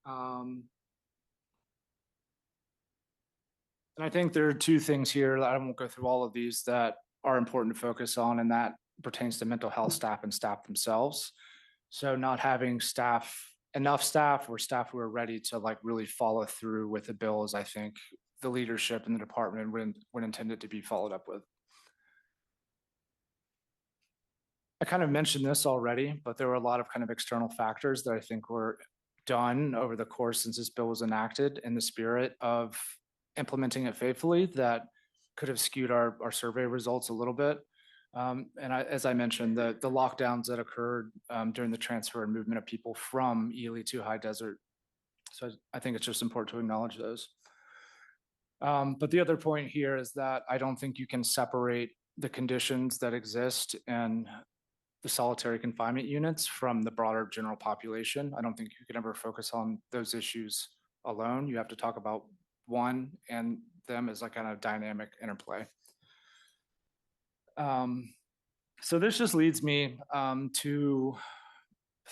And I think there are two things here, I won't go through all of these, that are important to focus on, and that pertains to mental health staff and staff themselves. So not having enough staff or staff who are ready to like really follow through with the bill is, I think, the leadership in the department would intend it to be followed up with. I kind of mentioned this already, but there were a lot of kind of external factors that I think were done over the course since this bill was enacted in the spirit of implementing it faithfully that could have skewed our survey results a little bit. As I mentioned, the lockdowns that occurred during the transfer and movement of people from Ely to High Desert. So I think it's just important to acknowledge those. But the other point here is that I don't think you can separate the conditions that exist in the solitary confinement units from the broader general population. I don't think you can ever focus on those issues alone. You have to talk about one and them as like kind of dynamic interplay. So this just leads me to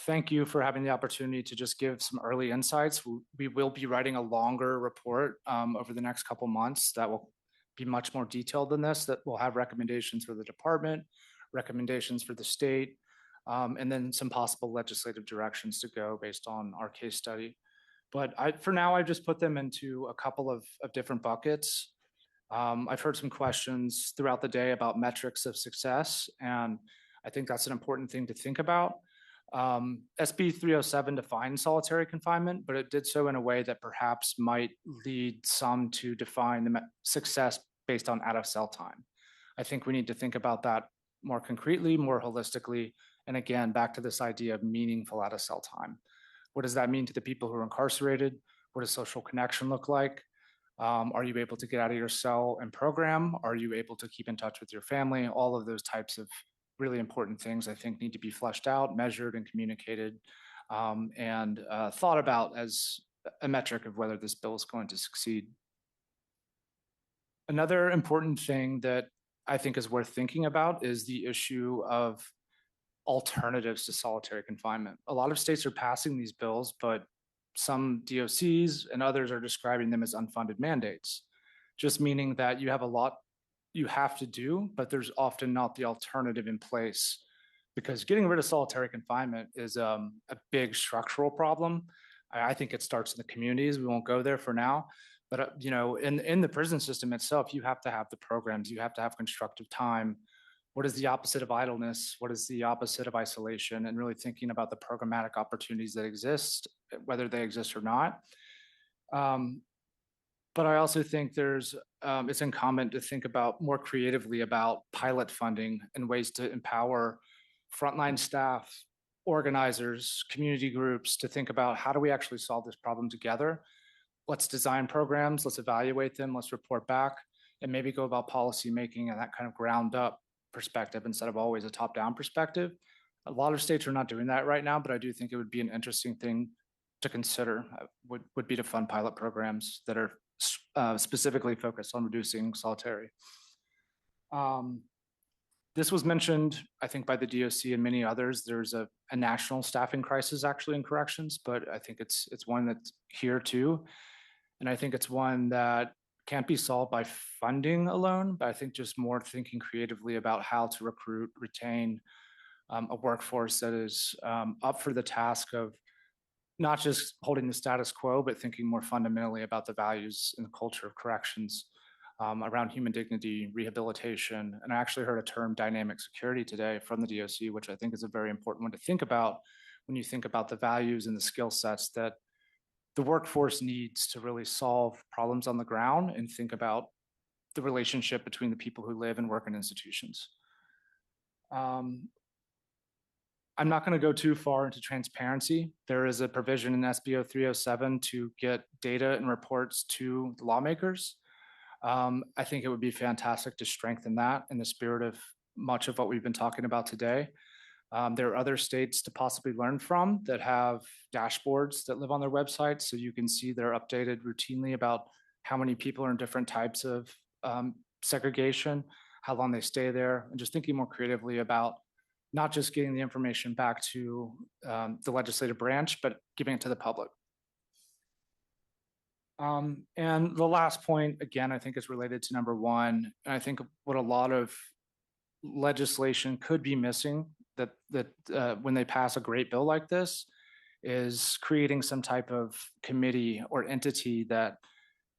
thank you for having the opportunity to just give some early insights. We will be writing a longer report over the next couple months that will be much more detailed than this, that will have recommendations for the department, recommendations for the state, and then some possible legislative directions to go based on our case study. But for now, I've just put them into a couple of different buckets. I've heard some questions throughout the day about metrics of success, and I think that's an important thing to think about. SB 307 defines solitary confinement, but it did so in a way that perhaps might lead some to define the success based on out of cell time. I think we need to think about that more concretely, more holistically, and again, back to this idea of meaningful out of cell time. What does that mean to the people who are incarcerated? What does social connection look like? Are you able to get out of your cell and program? Are you able to keep in touch with your family? All of those types of really important things I think need to be fleshed out, measured, and communicated, and thought about as a metric of whether this bill is going to succeed. Another important thing that I think is worth thinking about is the issue of alternatives to solitary confinement. A lot of states are passing these bills, but some DOCs and others are describing them as unfunded mandates, just meaning that you have a lot you have to do, but there's often not the alternative in place, because getting rid of solitary confinement is a big structural problem. I think it starts in the communities. We won't go there for now, but you know, in the prison system itself, you have to have the programs. You have to have constructive time. What is the opposite of idleness? What is the opposite of isolation? And really thinking about the programmatic opportunities that exist, whether they exist or not. But I also think it's incumbent to think about more creatively about pilot funding and ways to empower frontline staff, organizers, community groups to think about how do we actually solve this problem together. Let's design programs, let's evaluate them, let's report back, and maybe go about policy making and that kind of ground up perspective instead of always a top down perspective. A lot of states are not doing that right now, but I do think it would be an interesting thing to consider, would be to fund pilot programs that are specifically focused on reducing solitary. This was mentioned, I think, by the DOC and many others. There's a national staffing crisis actually in corrections, but I think it's one that's here too. And I think it's one that can't be solved by funding alone, but I think just more thinking creatively about how to recruit, retain a workforce that is up for the task of not just holding the status quo, but thinking more fundamentally about the values and the culture of corrections around human dignity, rehabilitation. And I actually heard a term, dynamic security, today from the DOC, which I think is a very important one to think about when you think about the values and the skill sets that the workforce needs to really solve problems on the ground and think about the relationship between the people who live and work in institutions. I'm not going to go too far into transparency. There is a provision in SB 0307 to get data and reports to the lawmakers. I think it would be fantastic to strengthen that in the spirit of much of what we've been talking about today. There are other states to possibly learn from that have dashboards that live on their websites, so you can see they're updated routinely about how many people are in different types of segregation, how long they stay there, and just thinking more creatively about not just getting the information back to the legislative branch, but giving it to the public. And the last point, again, I think is related to number one. And I think what a lot of legislation could be missing that when they pass a great bill like this is creating some type of committee or entity that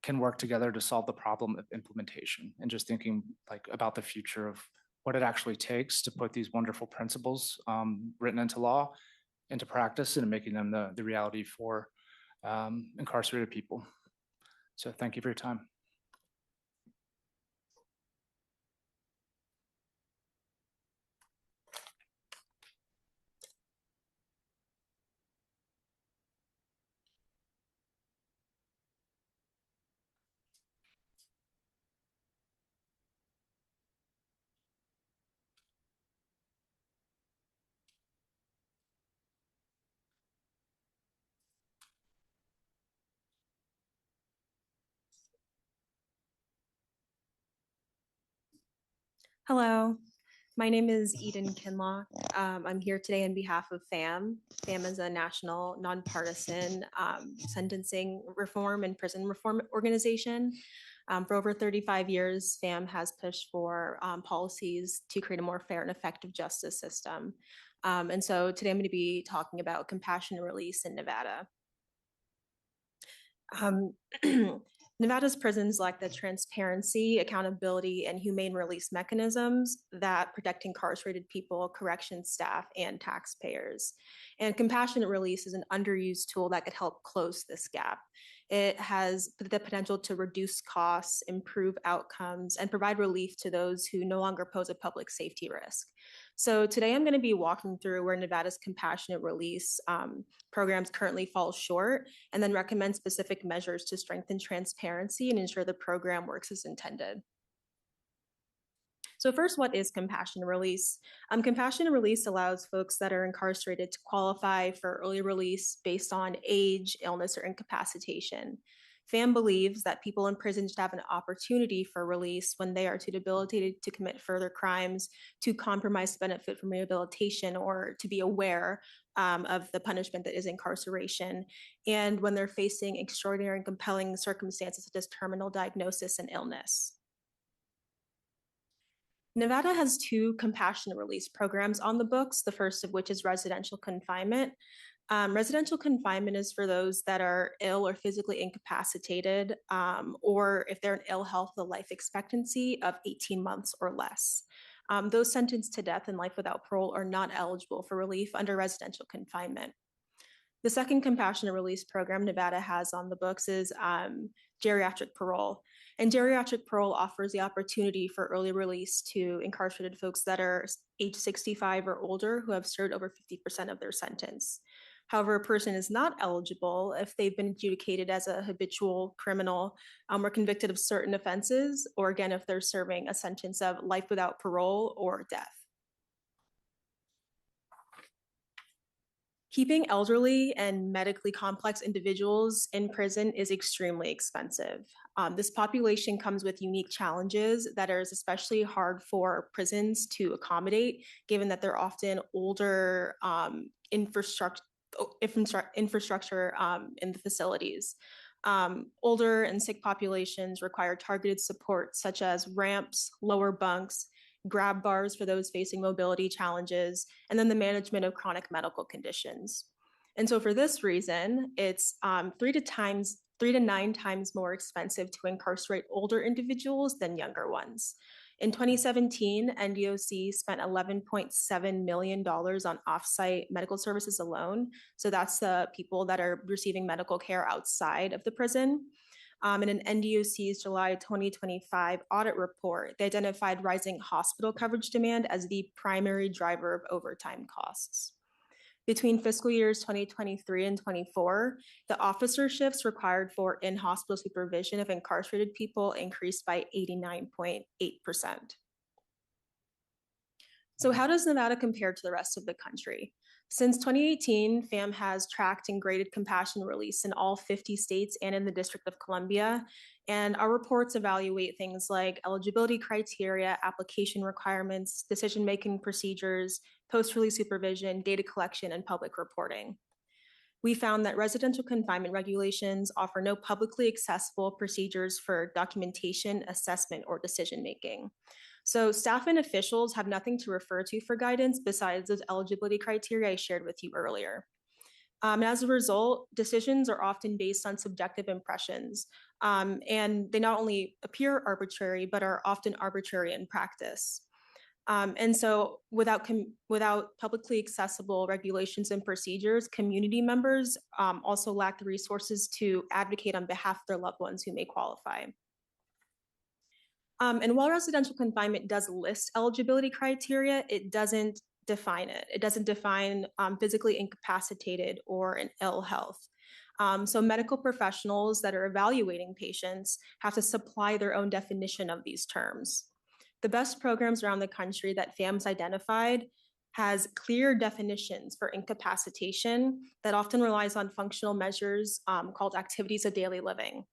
can work together to solve the problem of implementation, and just thinking like about the future of what it actually takes to put these wonderful principles written into law into practice and making them the reality for incarcerated people. So thank you for your time. Hello, my name is Eden Kinlaw. I'm here today on behalf of FAM. FAM is a national nonpartisan sentencing reform and prison reform organization. For over 35 years, FAM has pushed for policies to create a more fair and effective justice system. And so today I'm going to be talking about compassionate release in Nevada. Nevada's prisons lack the transparency, accountability, and humane release mechanisms that protect incarcerated people, corrections staff, and taxpayers. And compassionate release is an underused tool that could help close this gap. It has the potential to reduce costs, improve outcomes, and provide relief to those who no longer pose a public safety risk. So today I'm going to be walking through where Nevada's compassionate release programs currently fall short, and then recommend specific measures to strengthen transparency and ensure the program works as intended. So first, what is compassionate release? Compassionate release allows folks that are incarcerated to qualify for early release based on age, illness, or incapacitation. FAM believes that people in prison should have an opportunity for release when they are too debilitated to commit further crimes, to compromise benefit from rehabilitation, or to be aware of the punishment that is incarceration, and when they're facing extraordinary and compelling circumstances such as terminal diagnosis and illness. Nevada has two compassionate release programs on the books, the first of which is residential confinement. Residential confinement is for those that are ill or physically incapacitated, or if they're in ill health with a life expectancy of 18 months or less. Those sentenced to death and life without parole are not eligible for relief under residential confinement. The second compassionate release program Nevada has on the books is geriatric parole. And geriatric parole offers the opportunity for early release to incarcerated folks that are age 65 or older who have served over 50% of their sentence. However, a person is not eligible if they've been adjudicated as a habitual criminal or convicted of certain offenses, or again, if they're serving a sentence of life without parole or death. Keeping elderly and medically complex individuals in prison is extremely expensive. This population comes with unique challenges that are especially hard for prisons to accommodate, given that they're often older infrastructure in the facilities. Older and sick populations require targeted support, such as ramps, lower bunks, grab bars for those facing mobility challenges, and then the management of chronic medical conditions. And so for this reason, it's 3 to 9 times more expensive to incarcerate older individuals than younger ones. In 2017, NDOC spent $11.7 million on offsite medical services alone. So that's the people that are receiving medical care outside of the prison. In an NDOC's July 2025 audit report, they identified rising hospital coverage demand as the primary driver of overtime costs. Between fiscal years 2023 and 24, the officer shifts required for in-hospital supervision of incarcerated people increased by 89.8%. So how does Nevada compare to the rest of the country? Since 2018, FAM has tracked and graded compassionate release in all 50 states and in the District of Columbia. And our reports evaluate things like eligibility criteria, application requirements, decision-making procedures, post-release supervision, data collection, and public reporting. We found that residential confinement regulations offer no publicly accessible procedures for documentation, assessment, or decision-making. So staff and officials have nothing to refer to for guidance besides those eligibility criteria I shared with you earlier. And as a result, decisions are often based on subjective impressions, and they not only appear arbitrary, but are often arbitrary in practice. And so without publicly accessible regulations and procedures, community members also lack the resources to advocate on behalf of their loved ones who may qualify. And while residential confinement does list eligibility criteria, it doesn't define it. It doesn't define physically incapacitated or in ill health. So medical professionals that are evaluating patients have to supply their own definition of these terms. The best programs around the country that FAM's identified has clear definitions for incapacitation that often relies on functional measures called activities of daily living.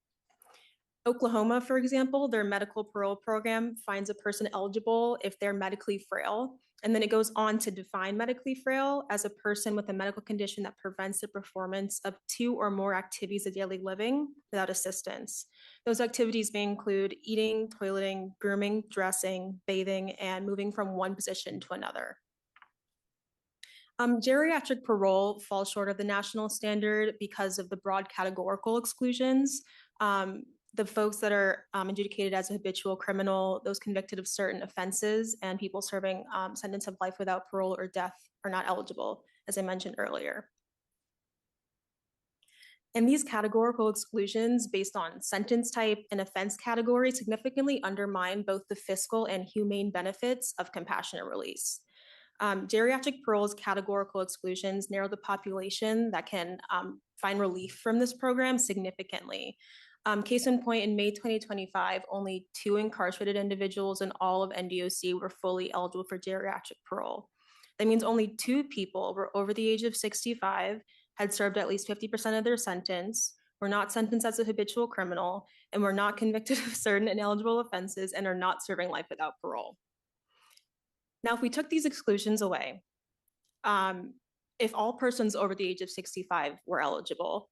Oklahoma, for example, their medical parole program finds a person eligible if they're medically frail, and then it goes on to define medically frail as a person with a medical condition that prevents the performance of 2 or more activities of daily living without assistance. Those activities may include eating, toileting, grooming, dressing, bathing, and moving from one position to another. Geriatric parole falls short of the national standard because of the broad categorical exclusions. The folks that are adjudicated as a habitual criminal, those convicted of certain offenses, and people serving sentence of life without parole or death are not eligible, as I mentioned earlier. And these categorical exclusions based on sentence type and offense category significantly undermine both the fiscal and humane benefits of compassionate release. Geriatric parole's categorical exclusions narrow the population that can find relief from this program significantly. Case in point, in May 2025, only 2 incarcerated individuals in all of NDOC were fully eligible for geriatric parole. That means only 2 people were over the age of 65, had served at least 50% of their sentence, were not sentenced as a habitual criminal, and were not convicted of certain ineligible offenses and are not serving life without parole. Now, if we took these exclusions away, if all persons over the age of 65 were eligible,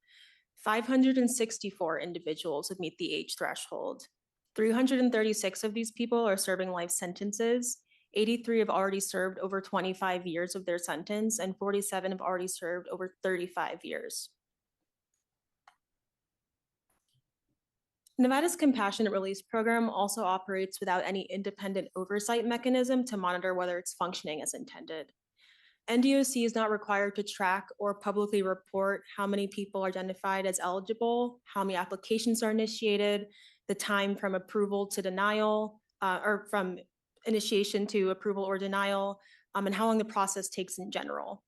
564 individuals would meet the age threshold. 336 of these people are serving life sentences. 83 have already served over 25 years of their sentence, and 47 have already served over 35 years. Nevada's compassionate release program also operates without any independent oversight mechanism to monitor whether it's functioning as intended. NDOC is not required to track or publicly report how many people are identified as eligible, how many applications are initiated, the time from approval to denial, or from initiation to approval or denial, and how long the process takes in general.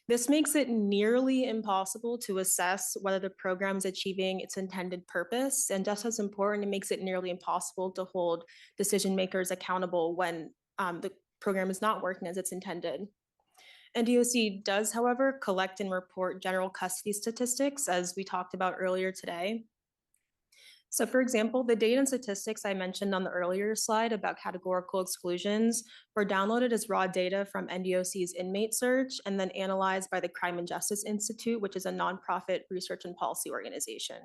This makes it nearly impossible to assess whether the program is achieving its intended purpose, and just as important, it makes it nearly impossible to hold decision makers accountable when the program is not working as it's intended. NDOC does, however, collect and report general custody statistics, as we talked about earlier today. So for example, the data and statistics I mentioned on the earlier slide about categorical exclusions were downloaded as raw data from NDOC's inmate search and then analyzed by the Crime and Justice Institute, which is a nonprofit research and policy organization.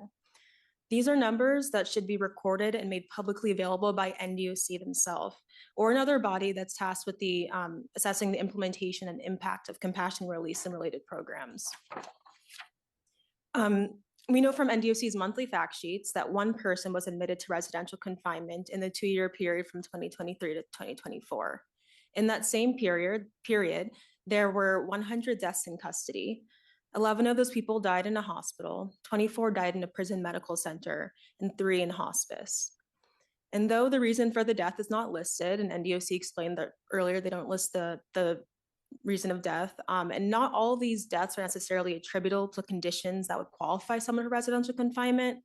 These are numbers that should be recorded and made publicly available by NDOC themselves or another body that's tasked with the assessing the implementation and impact of compassionate release and related programs. We know from NDOC's monthly fact sheets that 1 person was admitted to residential confinement in the 2-year period from 2023 to 2024. In that same period, there were 100 deaths in custody. 11 of those people died in a hospital, 24 died in a prison medical center, and 3 in hospice. And though the reason for the death is not listed, and NDOC explained that earlier they don't list the reason of death, and not all of these deaths are necessarily attributable to conditions that would qualify someone for residential confinement,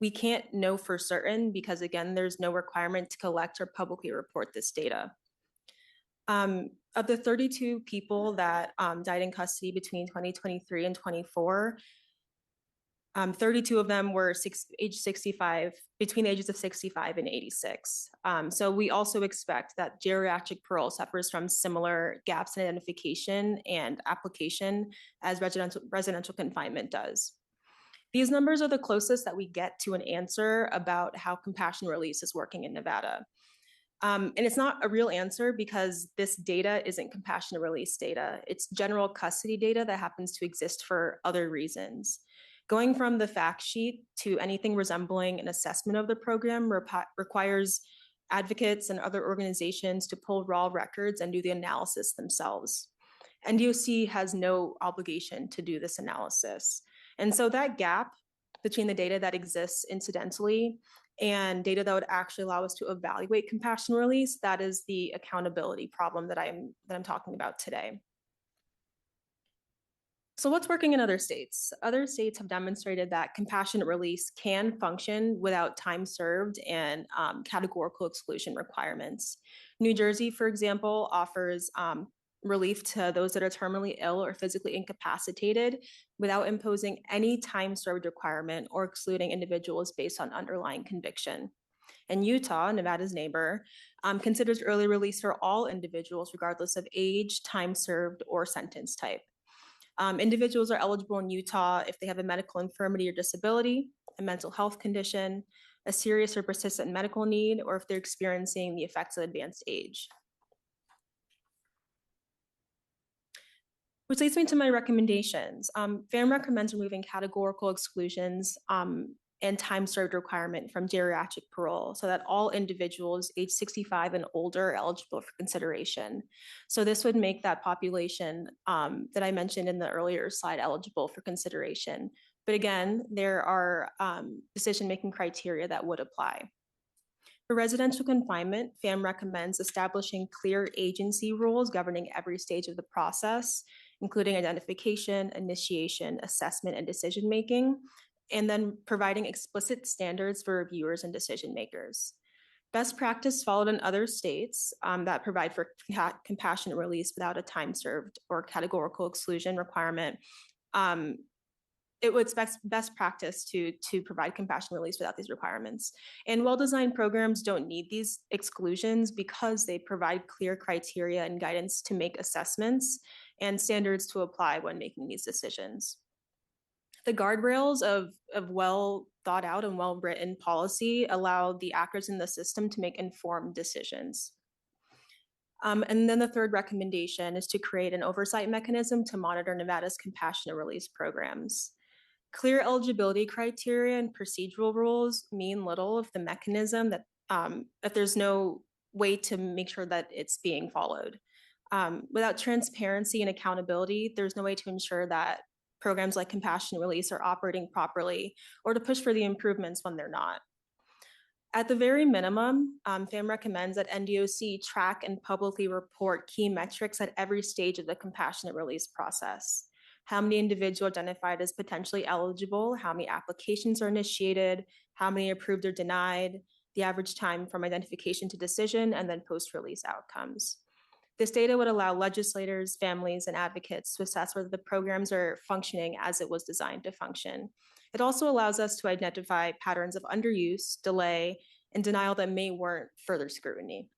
we can't know for certain because, again, there's no requirement to collect or publicly report this data. Of the 32 people that died in custody between 2023 and 24, 32 of them were between the ages of 65 and 86. So we also expect that geriatric parole suffers from similar gaps in identification and application as residential confinement does. These numbers are the closest that we get to an answer about how compassionate release is working in Nevada. And it's not a real answer because this data isn't compassionate release data. It's general custody data that happens to exist for other reasons. Going from the fact sheet to anything resembling an assessment of the program requires advocates and other organizations to pull raw records and do the analysis themselves. NDOC has no obligation to do this analysis. And so that gap between the data that exists incidentally and data that would actually allow us to evaluate compassionate release, that is the accountability problem that I'm talking about today. So what's working in other states? Other states have demonstrated that compassionate release can function without time served and categorical exclusion requirements. New Jersey, for example, offers relief to those that are terminally ill or physically incapacitated without imposing any time served requirement or excluding individuals based on underlying conviction. And Utah, Nevada's neighbor, considers early release for all individuals regardless of age, time served, or sentence type. Individuals are eligible in Utah if they have a medical infirmity or disability, a mental health condition, a serious or persistent medical need, or if they're experiencing the effects of advanced age. Which leads me to my recommendations. FAM recommends removing categorical exclusions and time served requirement from geriatric parole so that all individuals age 65 and older are eligible for consideration. So this would make that population that I mentioned in the earlier slide eligible for consideration But again, there are decision-making criteria that would apply. For residential confinement, FAM recommends establishing clear agency rules governing every stage of the process, including identification, initiation, assessment, and decision-making, and then providing explicit standards for reviewers and decision makers. Best practice followed in other states that provide for compassionate release without a time served or categorical exclusion requirement. It would best practice to provide compassionate release without these requirements. And well-designed programs don't need these exclusions because they provide clear criteria and guidance to make assessments and standards to apply when making these decisions. The guardrails of well thought out and well-written policy allow the actors in the system to make informed decisions. And then the third recommendation is to create an oversight mechanism to monitor Nevada's compassionate release programs. Clear eligibility criteria and procedural rules mean little if the mechanism if there's no way to make sure that it's being followed. Without transparency and accountability, there's no way to ensure that programs like compassionate release are operating properly or to push for the improvements when they're not. At the very minimum, FAM recommends that NDOC track and publicly report key metrics at every stage of the compassionate release process. How many individuals identified as potentially eligible, how many applications are initiated, how many approved or denied, the average time from identification to decision, and then post-release outcomes. This data would allow legislators, families, and advocates to assess whether the programs are functioning as it was designed to function. It also allows us to identify patterns of underuse, delay, and denial that may warrant further scrutiny.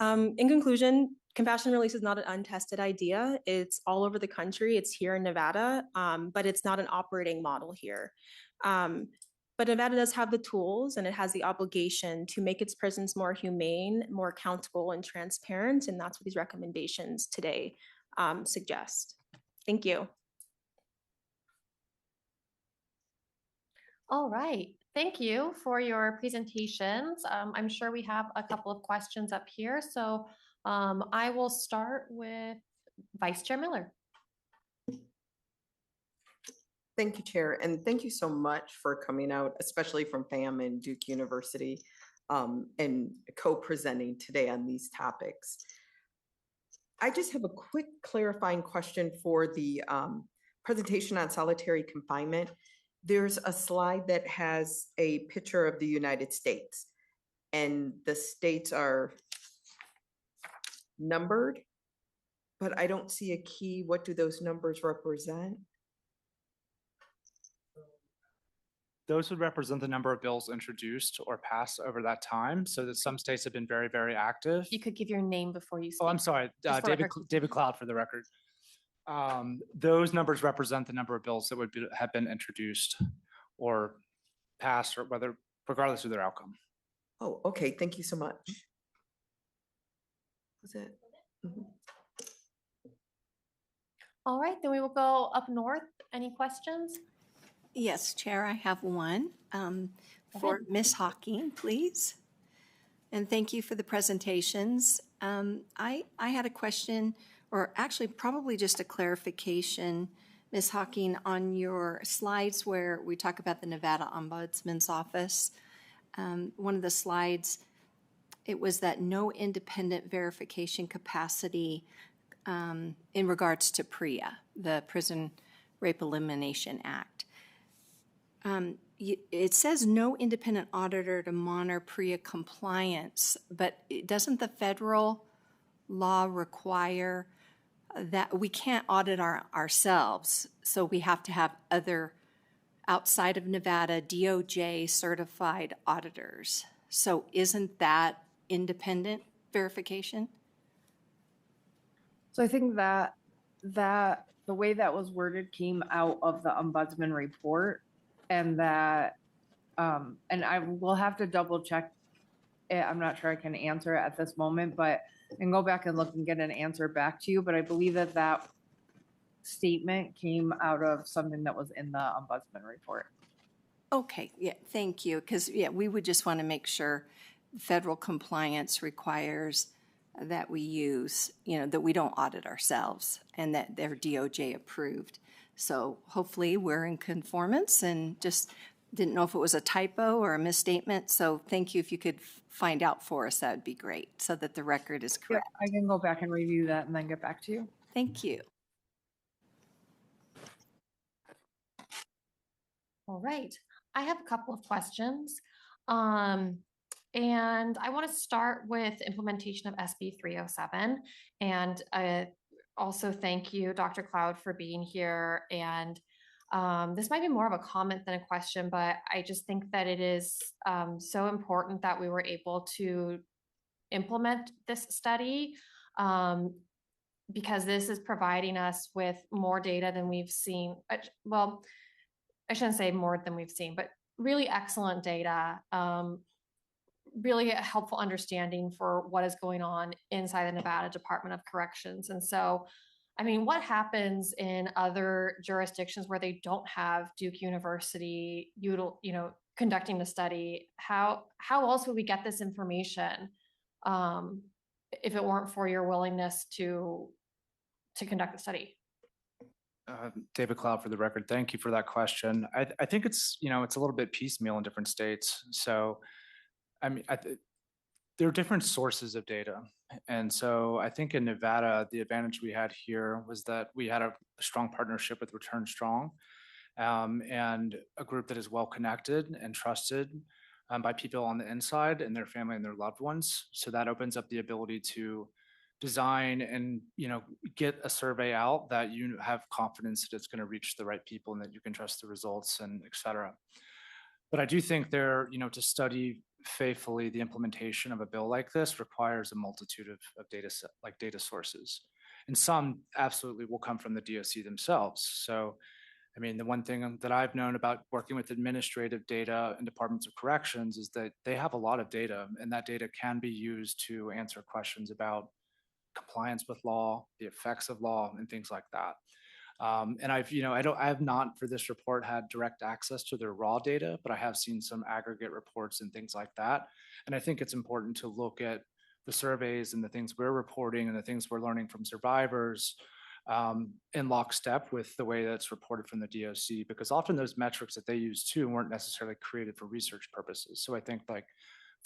In conclusion, compassionate release is not an untested idea. It's all over the country. It's here in Nevada, but it's not an operating model here. But Nevada does have the tools and it has the obligation to make its prisons more humane, more accountable, and transparent. And that's what these recommendations today suggest. Thank you. All right. Thank you for your presentations. I'm sure we have a couple of questions up here. So I will start with Vice Chair Miller. Thank you, Chair, and thank you so much for coming out, especially from FAM and Duke University, and co-presenting today on these topics. I just have a quick clarifying question for the presentation on solitary confinement. There's a slide that has a picture of the United States, and the states are numbered, but I don't see a key. What do those numbers represent? Those would represent the number of bills introduced or passed over that time, so that some states have been very, very active. You could give your name before you speak. Oh, I'm sorry, David Cloud for the record. Those numbers represent the number of bills that would have been introduced or passed, or regardless of their outcome. Oh, okay. Thank you so much. Was it? Mm-hmm. All right, then we will go up north. Any questions? Yes, Chair, I have one for Ms. Hawking, please. And thank you for the presentations. I had a question, or actually probably just a clarification, Ms. Hawking, on your slides where we talk about the Nevada Ombudsman's Office. One of the slides, it was that no independent verification capacity in regards to PREA, the Prison Rape Elimination Act. It says no independent auditor to monitor PREA compliance, but doesn't the federal law require that we can't audit ourselves? So we have to have other outside of Nevada DOJ certified auditors. So isn't that independent verification? So I think that the way that was worded came out of the ombudsman report, and that and I will have to double check it. I'm not sure I can answer it at this moment, but and go back and look and get an answer back to you. But I believe that statement came out of something that was in the ombudsman report. Okay, yeah, thank you. Because we would just want to make sure federal compliance requires that we use, that we don't audit ourselves and that they're DOJ approved. So hopefully we're in conformance, and just didn't know if it was a typo or a misstatement. So thank you. If you could find out for us, that would be great, so that the record is Yeah, correct. I can go back and review that and then get back to you. Thank you. All right, I have a couple of questions. And I want to start with implementation of SB 307. And also thank you, Dr. Cloud, for being here. And this might be more of a comment than a question, but I just think that it is so important that we were able to implement this study, because this is providing us with more data than we've seen. Well, I shouldn't say more than we've seen, but really excellent data, really a helpful understanding for what is going on inside the Nevada Department of Corrections. And so, I mean, what happens in other jurisdictions where they don't have Duke University, conducting the study? How else would we get this information if it weren't for your willingness to conduct the study? David Cloud, for the record, thank you for that question. I think it's, it's a little bit piecemeal in different states. So, I mean, there are different sources of data. And so I think in Nevada, the advantage we had here was that we had a strong partnership with Return Strong, and a group that is well connected and trusted by people on the inside and their family and their loved ones. So that opens up the ability to design and get a survey out that you have confidence that it's going to reach the right people and that you can trust the results, and et cetera. But I do think to study faithfully the implementation of a bill like this requires a multitude of data sources. And some absolutely will come from the DOC themselves. So, I mean, the one thing that I've known about working with administrative data and departments of corrections is that they have a lot of data, and that data can be used to answer questions about compliance with law, the effects of law, and things like that. And I have not for this report had direct access to their raw data, but I have seen some aggregate reports and things like that. And I think it's important to look at the surveys and the things we're reporting and the things we're learning from survivors in lockstep with the way that's reported from the DOC, because often those metrics that they use too weren't necessarily created for research purposes. So I think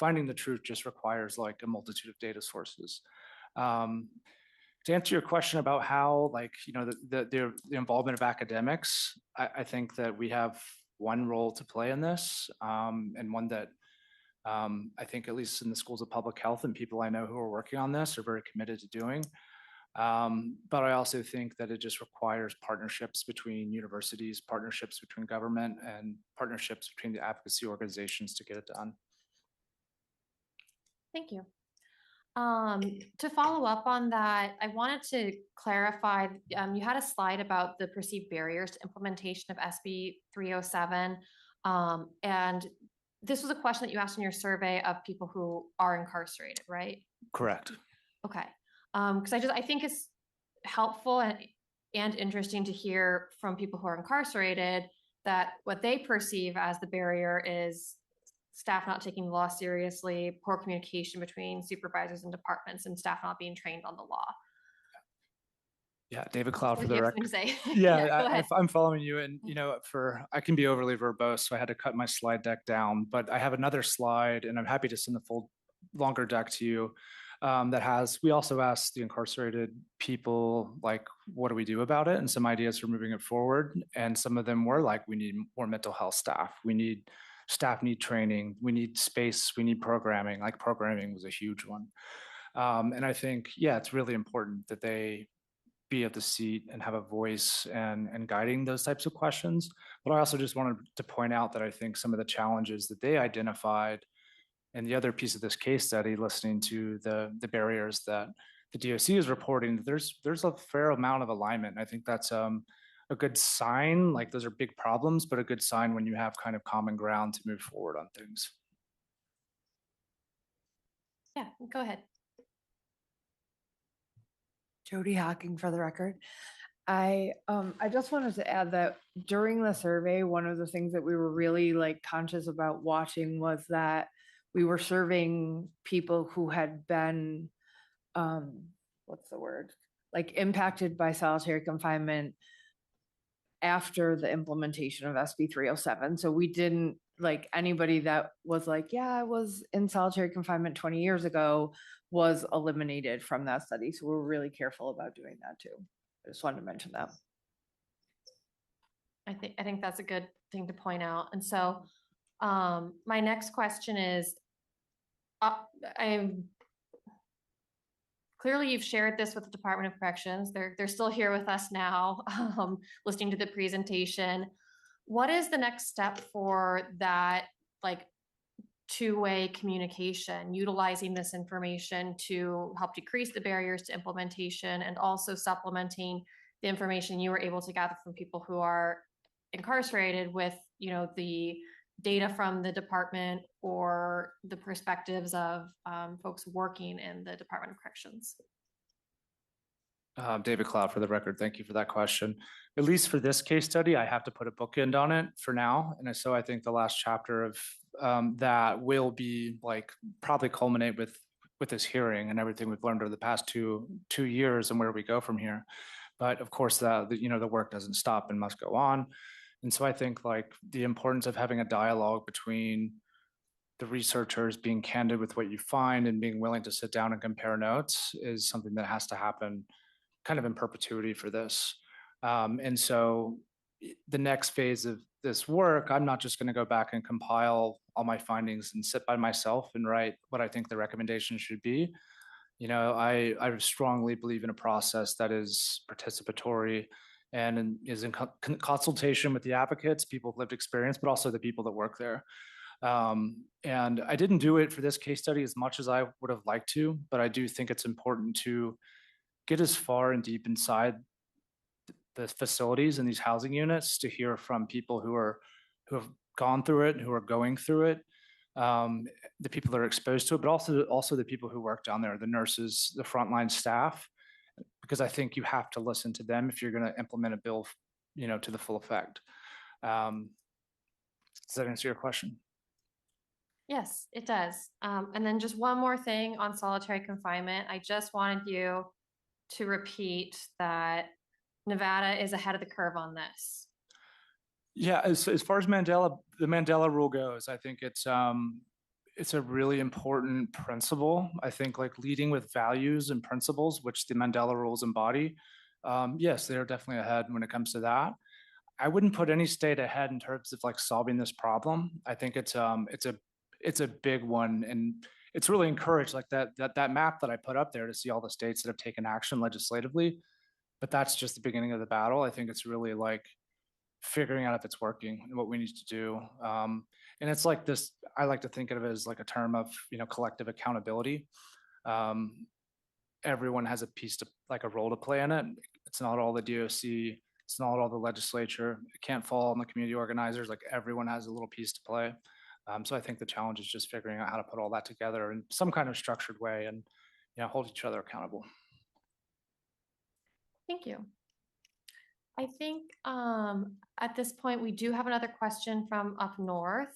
finding the truth just requires a multitude of data sources. To answer your question about how, the involvement of academics, I think that we have one role to play in this, and one that I think, at least in the schools of public health and people I know who are working on this, are very committed to doing. But I also think that it just requires partnerships between universities, partnerships between government, and partnerships between the advocacy organizations to get it done. Thank you. To follow up on that, I wanted to clarify, you had a slide about the perceived barriers to implementation of SB 307. And this was a question that you asked in your survey of people who are incarcerated, right? Correct. Okay. Because I think it's helpful and interesting to hear from people who are incarcerated that what they perceive as the barrier is staff not taking the law seriously, poor communication between supervisors and departments, and staff not being trained on the law. Yeah, David Cloud, for the record. Say. Yeah, I'm following you, and I can be overly verbose, so I had to cut my slide deck down. But I have another slide, and I'm happy to send the full longer deck to you. We also asked the incarcerated people, what do we do about it, and some ideas for moving it forward. And some of them were we need more mental health staff. Staff need training. We need space. We need programming. Programming was a huge one. And I think, it's really important that they be at the seat and have a voice and guiding those types of questions. But I also just wanted to point out that I think some of the challenges that they identified, and the other piece of this case study, listening to the barriers that the DOC is reporting, there's a fair amount of alignment. I think that's a good sign. Those are big problems, but a good sign when you have kind of common ground to move forward on things. Yeah, go ahead. Jody Hocking, for the record. I just wanted to add that during the survey, one of the things that we were really conscious about watching was that we were serving people who had been, what's the word? Impacted by solitary confinement after the implementation of SB 307. So we didn't, like, anybody that was like, yeah, I was in solitary confinement 20 years ago was eliminated from that study. So we're really careful about doing that too. I just wanted to mention that. I think that's a good thing to point out. And so my next question is, clearly you've shared this with the Department of Corrections. They're still here with us now, listening to the presentation. What is the next step for that, like, two-way communication, utilizing this information to help decrease the barriers to implementation and also supplementing the information you were able to gather from people who are incarcerated with, you know, the data from the department or the perspectives of folks working in the Department of Corrections? David Cloud for the record. Thank you for that question. At least for this case study, I have to put a bookend on it for now. And so I think the last chapter of that will be like probably culminate with this hearing and everything we've learned over the past two years and where we go from here. But of course, the work doesn't stop and must go on. And so I think like the importance of having a dialogue between the researchers, being candid with what you find and being willing to sit down and compare notes is something that has to happen kind of in perpetuity for this. And so the next phase of this work, I'm not just going to go back and compile all my findings and sit by myself and write what I think the recommendations should be. You know, I strongly believe in a process that is participatory and is in consultation with the advocates, people with lived experience, but also the people that work there. And I didn't do it for this case study as much as I would have liked to, but I do think it's important to get as far and deep inside the facilities and these housing units to hear from people who have gone through it, who are going through it, the people that are exposed to it, but also the people who work down there, the nurses, the frontline staff, because I think you have to listen to them if you're going to implement a bill, you know, to the full effect. Does that answer your question? Yes, it does. And then just one more thing on solitary confinement. I just wanted you to repeat that Nevada is ahead of the curve on this. Yeah, as far as the Mandela rule goes, I think it's a really important principle. I think like leading with values and principles, which the Mandela rules embody. Yes, they are definitely ahead when it comes to that. I wouldn't put any state ahead in terms of like solving this problem. I think it's a big one, and it's really encouraged, like that map that I put up there to see all the states that have taken action legislatively. But that's just the beginning of the battle. I think it's really like figuring out if it's working and what we need to do. And it's like this, I like to think of it as like a term of, you know, collective accountability. Everyone has a role to play in it. It's not all the DOC, it's not all the legislature. It can't fall on the community organizers. Like everyone has a little piece to play. So I think the challenge is just figuring out how to put all that together in some kind of structured way and, you know, hold each other accountable. Thank you. I think at this point, we do have another question from up north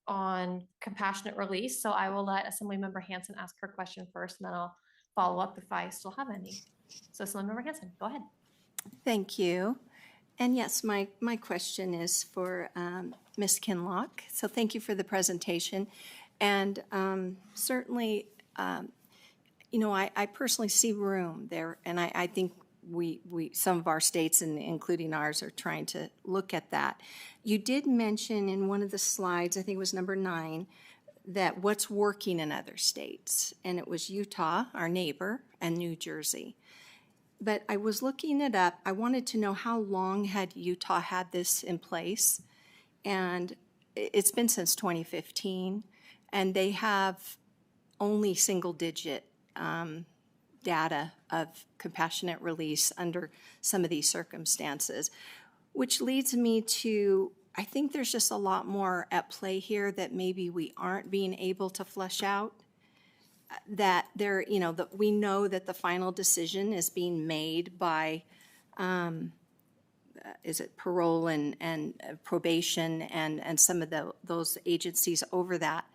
on compassionate release. So I will let Assemblymember Hansen ask her question first, and then I'll follow up if I still have any. So Assemblymember Hansen, go ahead. Thank you. And yes, my question is for Ms. Kinlock. So thank you for the presentation. And certainly, you know, I personally see room there, and I think we some of our states, and including ours, are trying to look at that. You did mention in one of the slides, I think it was number 9, that what's working in other states, and it was Utah, our neighbor, and New Jersey. But I was looking it up. I wanted to know how long had Utah had this in place, and it's been since 2015, and they have only single-digit data of compassionate release under some of these circumstances, which leads me to, I think there's just a lot more at play here that maybe we aren't being able to flesh out. That there, you know, that we know that the final decision is being made by, is it parole and probation and some of those agencies over that.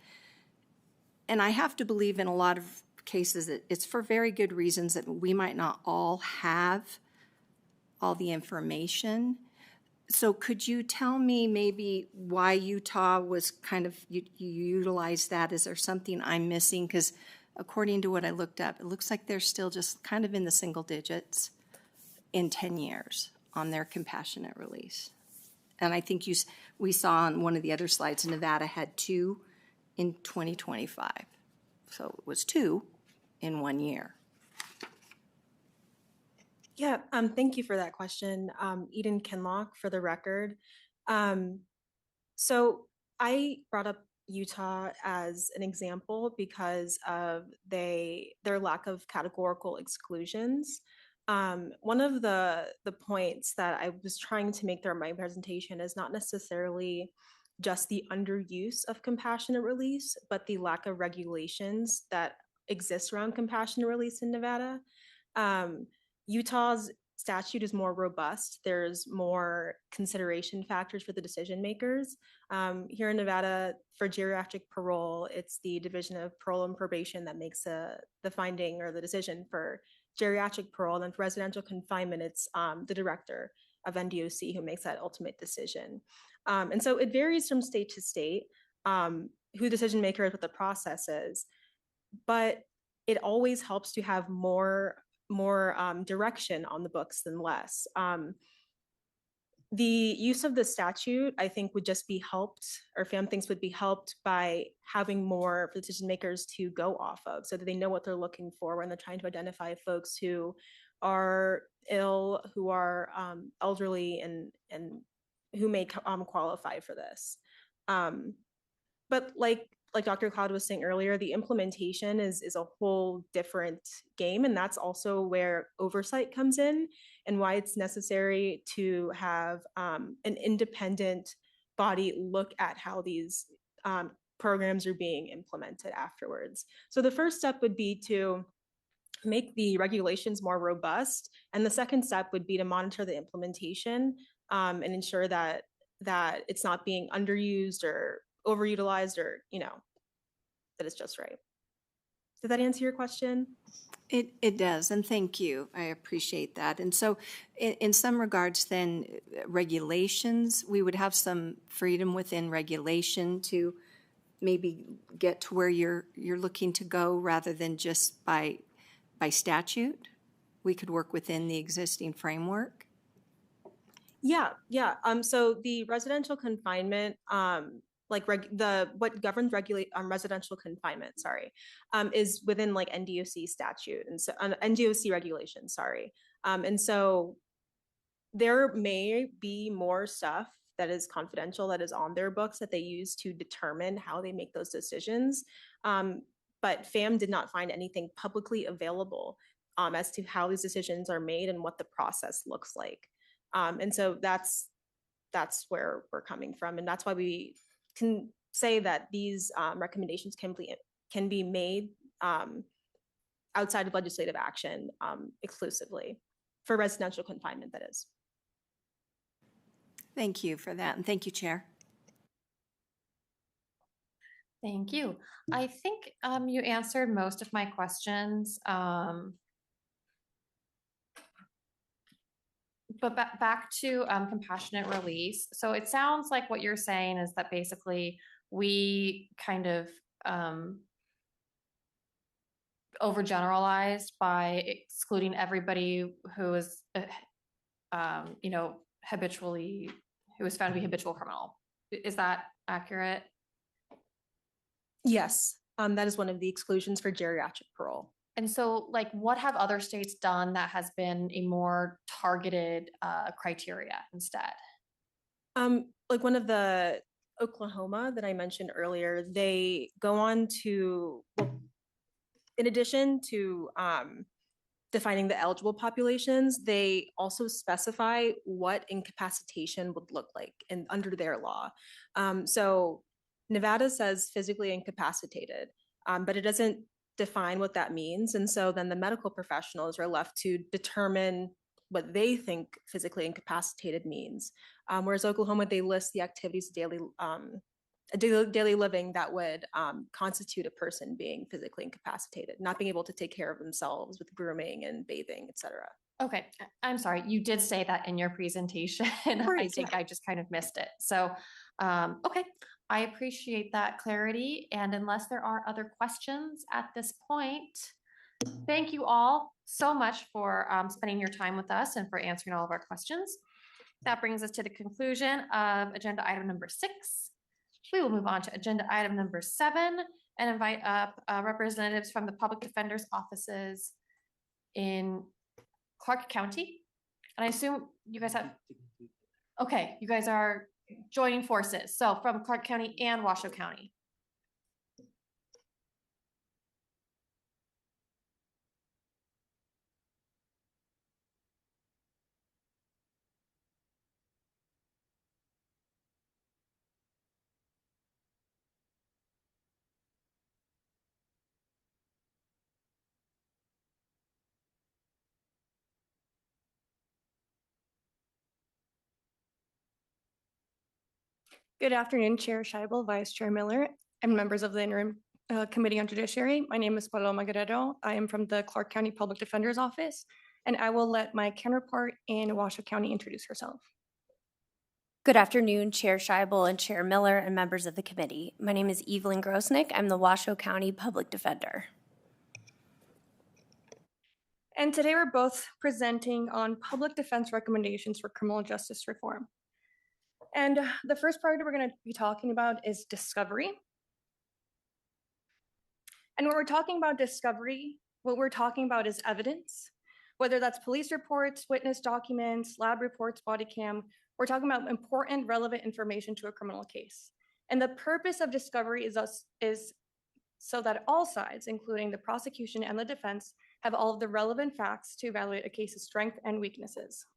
And I have to believe in a lot of cases that it's for very good reasons that we might not all have all the information, So could you tell me maybe why Utah was kind of, you utilized that? Is there something I'm missing? Because according to what I looked up, it looks like they're still just kind of in the single digits in 10 years on their compassionate release. And I think we saw on one of the other slides, Nevada had 2 in 2025. So it was 2 in 1 year. Yeah, thank you for that question. Eden Kinlock for the record. So I brought up Utah as an example because of their lack of categorical exclusions. One of the points that I was trying to make throughout my presentation is not necessarily just the underuse of compassionate release, but the lack of regulations that exist around compassionate release in Nevada. Utah's statute is more robust. There's more consideration factors for the decision makers. Here in Nevada, for geriatric parole, it's the Division of Parole and Probation that makes the finding or the decision for geriatric parole. And then for residential confinement, it's the director of NDOC who makes that ultimate decision. And so it varies from state to state who the decision maker is, what the process is. But it always helps to have more direction on the books than less. The use of the statute, I think, would just be helped, or FAM thinks would be helped by having more decision makers to go off of so that they know what they're looking for when they're trying to identify folks who are ill, who are elderly, and who may qualify for this. But like Dr. Cloud was saying earlier, the implementation is a whole different game. And that's also where oversight comes in and why it's necessary to have an independent body look at how these programs are being implemented afterwards. So the first step would be to make the regulations more robust. And the second step would be to monitor the implementation and ensure that it's not being underused or overutilized, or that it's just right. Did that answer your question? It does, and thank you. I appreciate that. And so in some regards then, regulations, we would have some freedom within regulation to maybe get to where you're looking to go rather than just by statute. We could work within the existing framework. Yeah. So the residential confinement, what governs residential confinement, is within like NDOC statute and so NDOC regulation, and so there may be more stuff that is confidential that is on their books that they use to determine how they make those decisions. But FAM did not find anything publicly available as to how these decisions are made and what the process looks like. And so that's where we're coming from, and that's why we can say that these recommendations can be made outside of legislative action exclusively for residential confinement, that is. Thank you for that, and thank you, Chair. Thank you. I think you answered most of my questions. But back to compassionate release. So it sounds like what you're saying is that basically we kind of overgeneralized by excluding everybody who is, habitually, who is found to be habitual criminal. Is that accurate? Yes, that is one of the exclusions for geriatric parole. And so, like, what have other states done that has been a more targeted criteria instead? Like one of the Oklahoma that I mentioned earlier, they go on to, in addition to defining the eligible populations, they also specify what incapacitation would look like under their law. So Nevada says physically incapacitated, but it doesn't define what that means. And so then the medical professionals are left to determine what they think physically incapacitated means. Whereas Oklahoma, they list the activities of daily living that would constitute a person being physically incapacitated, not being able to take care of themselves with grooming and bathing, et cetera. Okay, I'm sorry, you did say that in your presentation. I Right, think I just kind of missed it. So, okay, I appreciate that clarity. And unless there are other questions at this point, thank you all so much for spending your time with us and for answering all of our questions. That brings us to the conclusion of agenda item number 6. We will move on to agenda item number 7 and invite up representatives from the public defender's offices in Clark County. And I assume you guys have, okay, you guys are joining forces. So from Clark County and Washoe County. Good afternoon, Chair Scheibel, Vice Chair Miller, and members of the Interim Committee on Judiciary. My name is Paloma Guerrero. I am from the Clark County Public Defender's Office, and I will let my counterpart in Washoe County introduce herself. Good afternoon, Chair Scheibel and Chair Miller and members of the committee. My name is Evelyn Grosnick. I'm the Washoe County Public Defender. And today we're both presenting on public defense recommendations for criminal justice reform. And the first priority we're going to be talking about is discovery. And when we're talking about discovery, what we're talking about is evidence, whether that's police reports, witness documents, lab reports, body cam. We're talking about important, relevant information to a criminal case. And the purpose of discovery is so that all sides, including the prosecution and the defense, have all of the relevant facts to evaluate a case's strengths and weaknesses.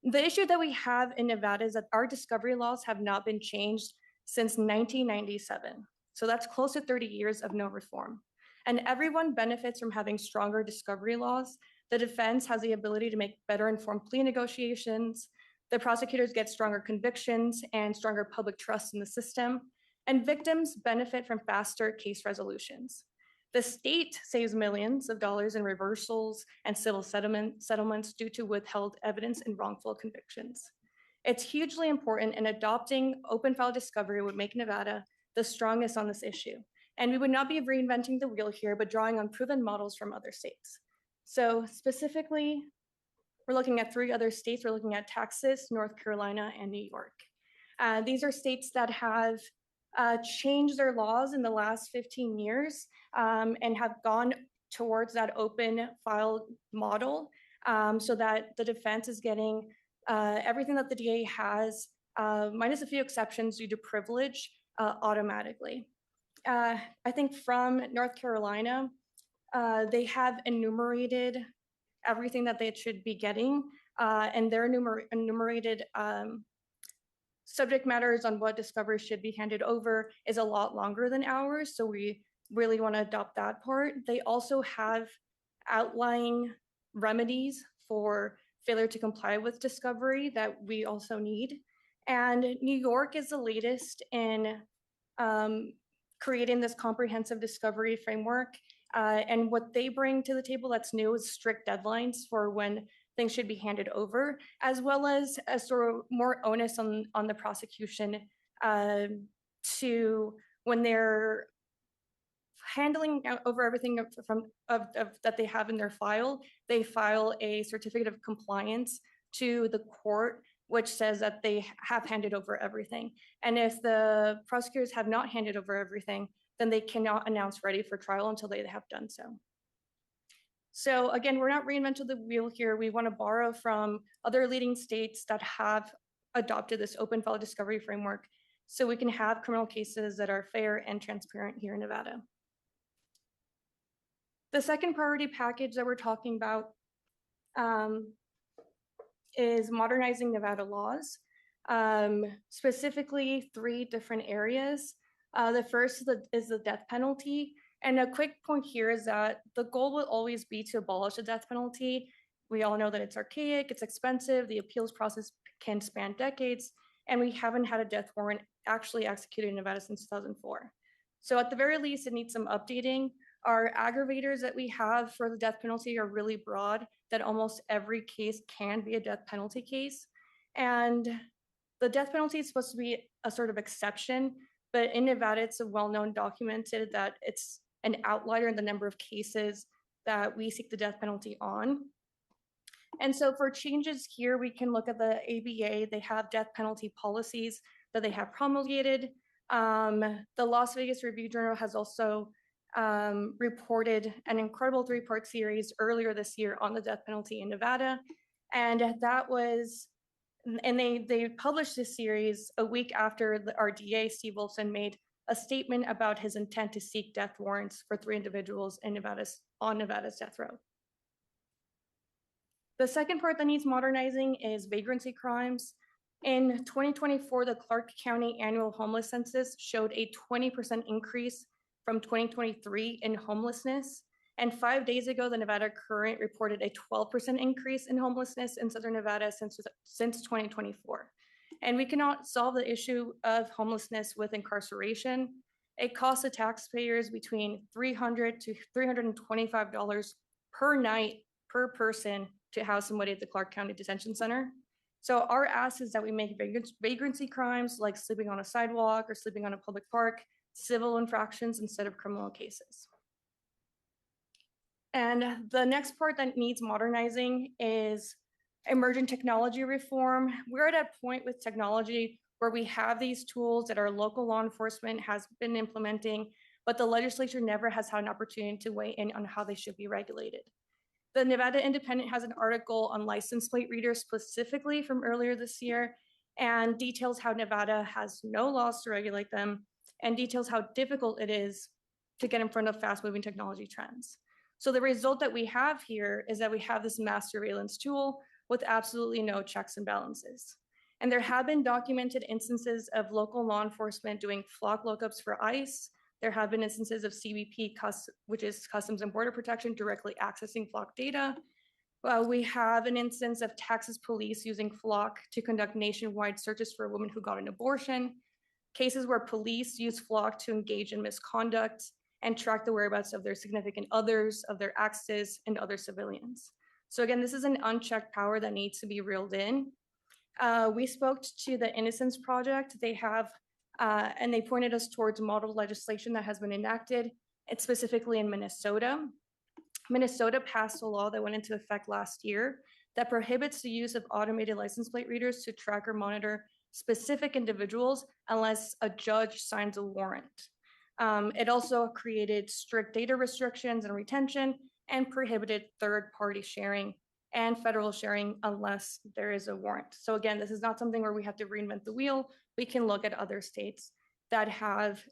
The issue that we have in Nevada is that our discovery laws have not been changed since 1997. So that's close to 30 years of no reform. And everyone benefits from having stronger discovery laws. The defense has the ability to make better informed plea negotiations. The prosecutors get stronger convictions and stronger public trust in the system. And victims benefit from faster case resolutions. The state saves millions of dollars in reversals and civil settlements due to withheld evidence and wrongful convictions. It's hugely important, and adopting open file discovery would make Nevada the strongest on this issue. And we would not be reinventing the wheel here, but drawing on proven models from other states. So specifically, we're looking at 3 other states. We're looking at Texas, North Carolina, and New York. These are states that have changed their laws in the last 15 years and have gone towards that open file model so that the defense is getting everything that the DA has, minus a few exceptions due to privilege, automatically. I think from North Carolina, they have enumerated everything that they should be getting, and their enumerated subject matters on what discovery should be handed over is a lot longer than ours, so we really want to adopt that part. They also have outlying remedies for failure to comply with discovery that we also need. And New York is the latest in creating this comprehensive discovery framework. And what they bring to the table that's new is strict deadlines for when things should be handed over, as well as a sort of more onus on the prosecution to, when they're handling over everything that they have in their file, they file a certificate of compliance to the court, which says that they have handed over everything. And if the prosecutors have not handed over everything, then they cannot announce ready for trial until they have done so. So again, we're not reinventing the wheel here. We want to borrow from other leading states that have adopted this open file discovery framework so we can have criminal cases that are fair and transparent here in Nevada. The second priority package that we're talking about is modernizing Nevada laws, specifically 3 different areas. The first is the death penalty. And a quick point here is that the goal will always be to abolish the death penalty. We all know that it's archaic, it's expensive, the appeals process can span decades, and we haven't had a death warrant actually executed in Nevada since 2004. So at the very least, it needs some updating. Our aggravators that we have for the death penalty are really broad, that almost every case can be a death penalty case. And the death penalty is supposed to be a sort of exception, but in Nevada, it's a well-known documented that it's an outlier in the number of cases that we seek the death penalty on. And so for changes here, we can look at the ABA. They have death penalty policies that they have promulgated. The Las Vegas Review-Journal has also reported an incredible 3-part series earlier this year on the death penalty in Nevada. And that was, and they published this series a week after our DA, Steve Wolfson, made a statement about his intent to seek death warrants for 3 individuals in on Nevada's death row. The second part that needs modernizing is vagrancy crimes. In 2024, the Clark County Annual Homeless Census showed a 20% increase from 2023 in homelessness. And 5 days ago, the Nevada Current reported a 12% increase in homelessness in Southern Nevada since 2024. And we cannot solve the issue of homelessness with incarceration. It costs the taxpayers between $300 to $325 per night per person to house somebody at the Clark County Detention Center. So our ask is that we make vagrancy crimes like sleeping on a sidewalk or sleeping on a public park civil infractions instead of criminal cases. And the next part that needs modernizing is emerging technology reform. We're at a point with technology where we have these tools that our local law enforcement has been implementing, but the legislature never has had an opportunity to weigh in on how they should be regulated. The Nevada Independent has an article on license plate readers specifically from earlier this year and details how Nevada has no laws to regulate them and details how difficult it is to get in front of fast-moving technology trends. So the result that we have here is that we have this mass surveillance tool with absolutely no checks and balances. And there have been documented instances of local law enforcement doing flock lookups for ICE. There have been instances of CBP, which is Customs and Border Protection, directly accessing flock data. We have an instance of Texas police using flock to conduct nationwide searches for a woman who got an abortion. Cases where police use flock to engage in misconduct and track the whereabouts of their significant others, of their exes, and other civilians. So again, this is an unchecked power that needs to be reeled in. We spoke to the Innocence Project. They have, and they pointed us towards model legislation that has been enacted, and specifically in Minnesota. Minnesota passed a law that went into effect last year that prohibits the use of automated license plate readers to track or monitor specific individuals unless a judge signs a warrant. It also created strict data restrictions and retention and prohibited third-party sharing and federal sharing unless there is a warrant. So again, this is not something where we have to reinvent the wheel. We can look at other states that have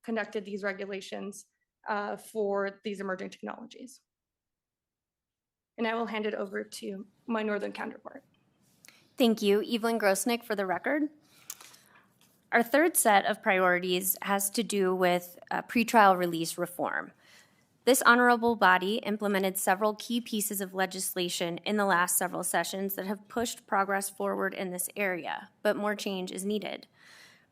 conducted these regulations for these emerging technologies. And I will hand it over to my northern counterpart. Thank you, Evelyn Grosnick, for the record. Our third set of priorities has to do with pretrial release reform. This honorable body implemented several key pieces of legislation in the last several sessions that have pushed progress forward in this area, but more change is needed.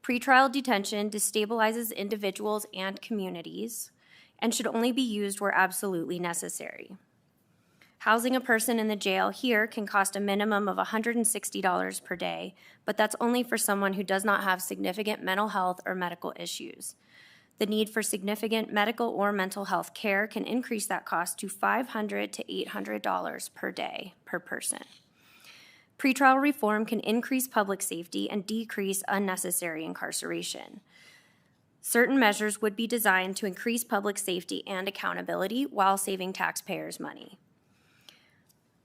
Pretrial detention destabilizes individuals and communities and should only be used where absolutely necessary. Housing a person in the jail here can cost a minimum of $160 per day, but that's only for someone who does not have significant mental health or medical issues. The need for significant medical or mental health care can increase that cost to $500 to $800 per day per person. Pretrial reform can increase public safety and decrease unnecessary incarceration. Certain measures would be designed to increase public safety and accountability while saving taxpayers money.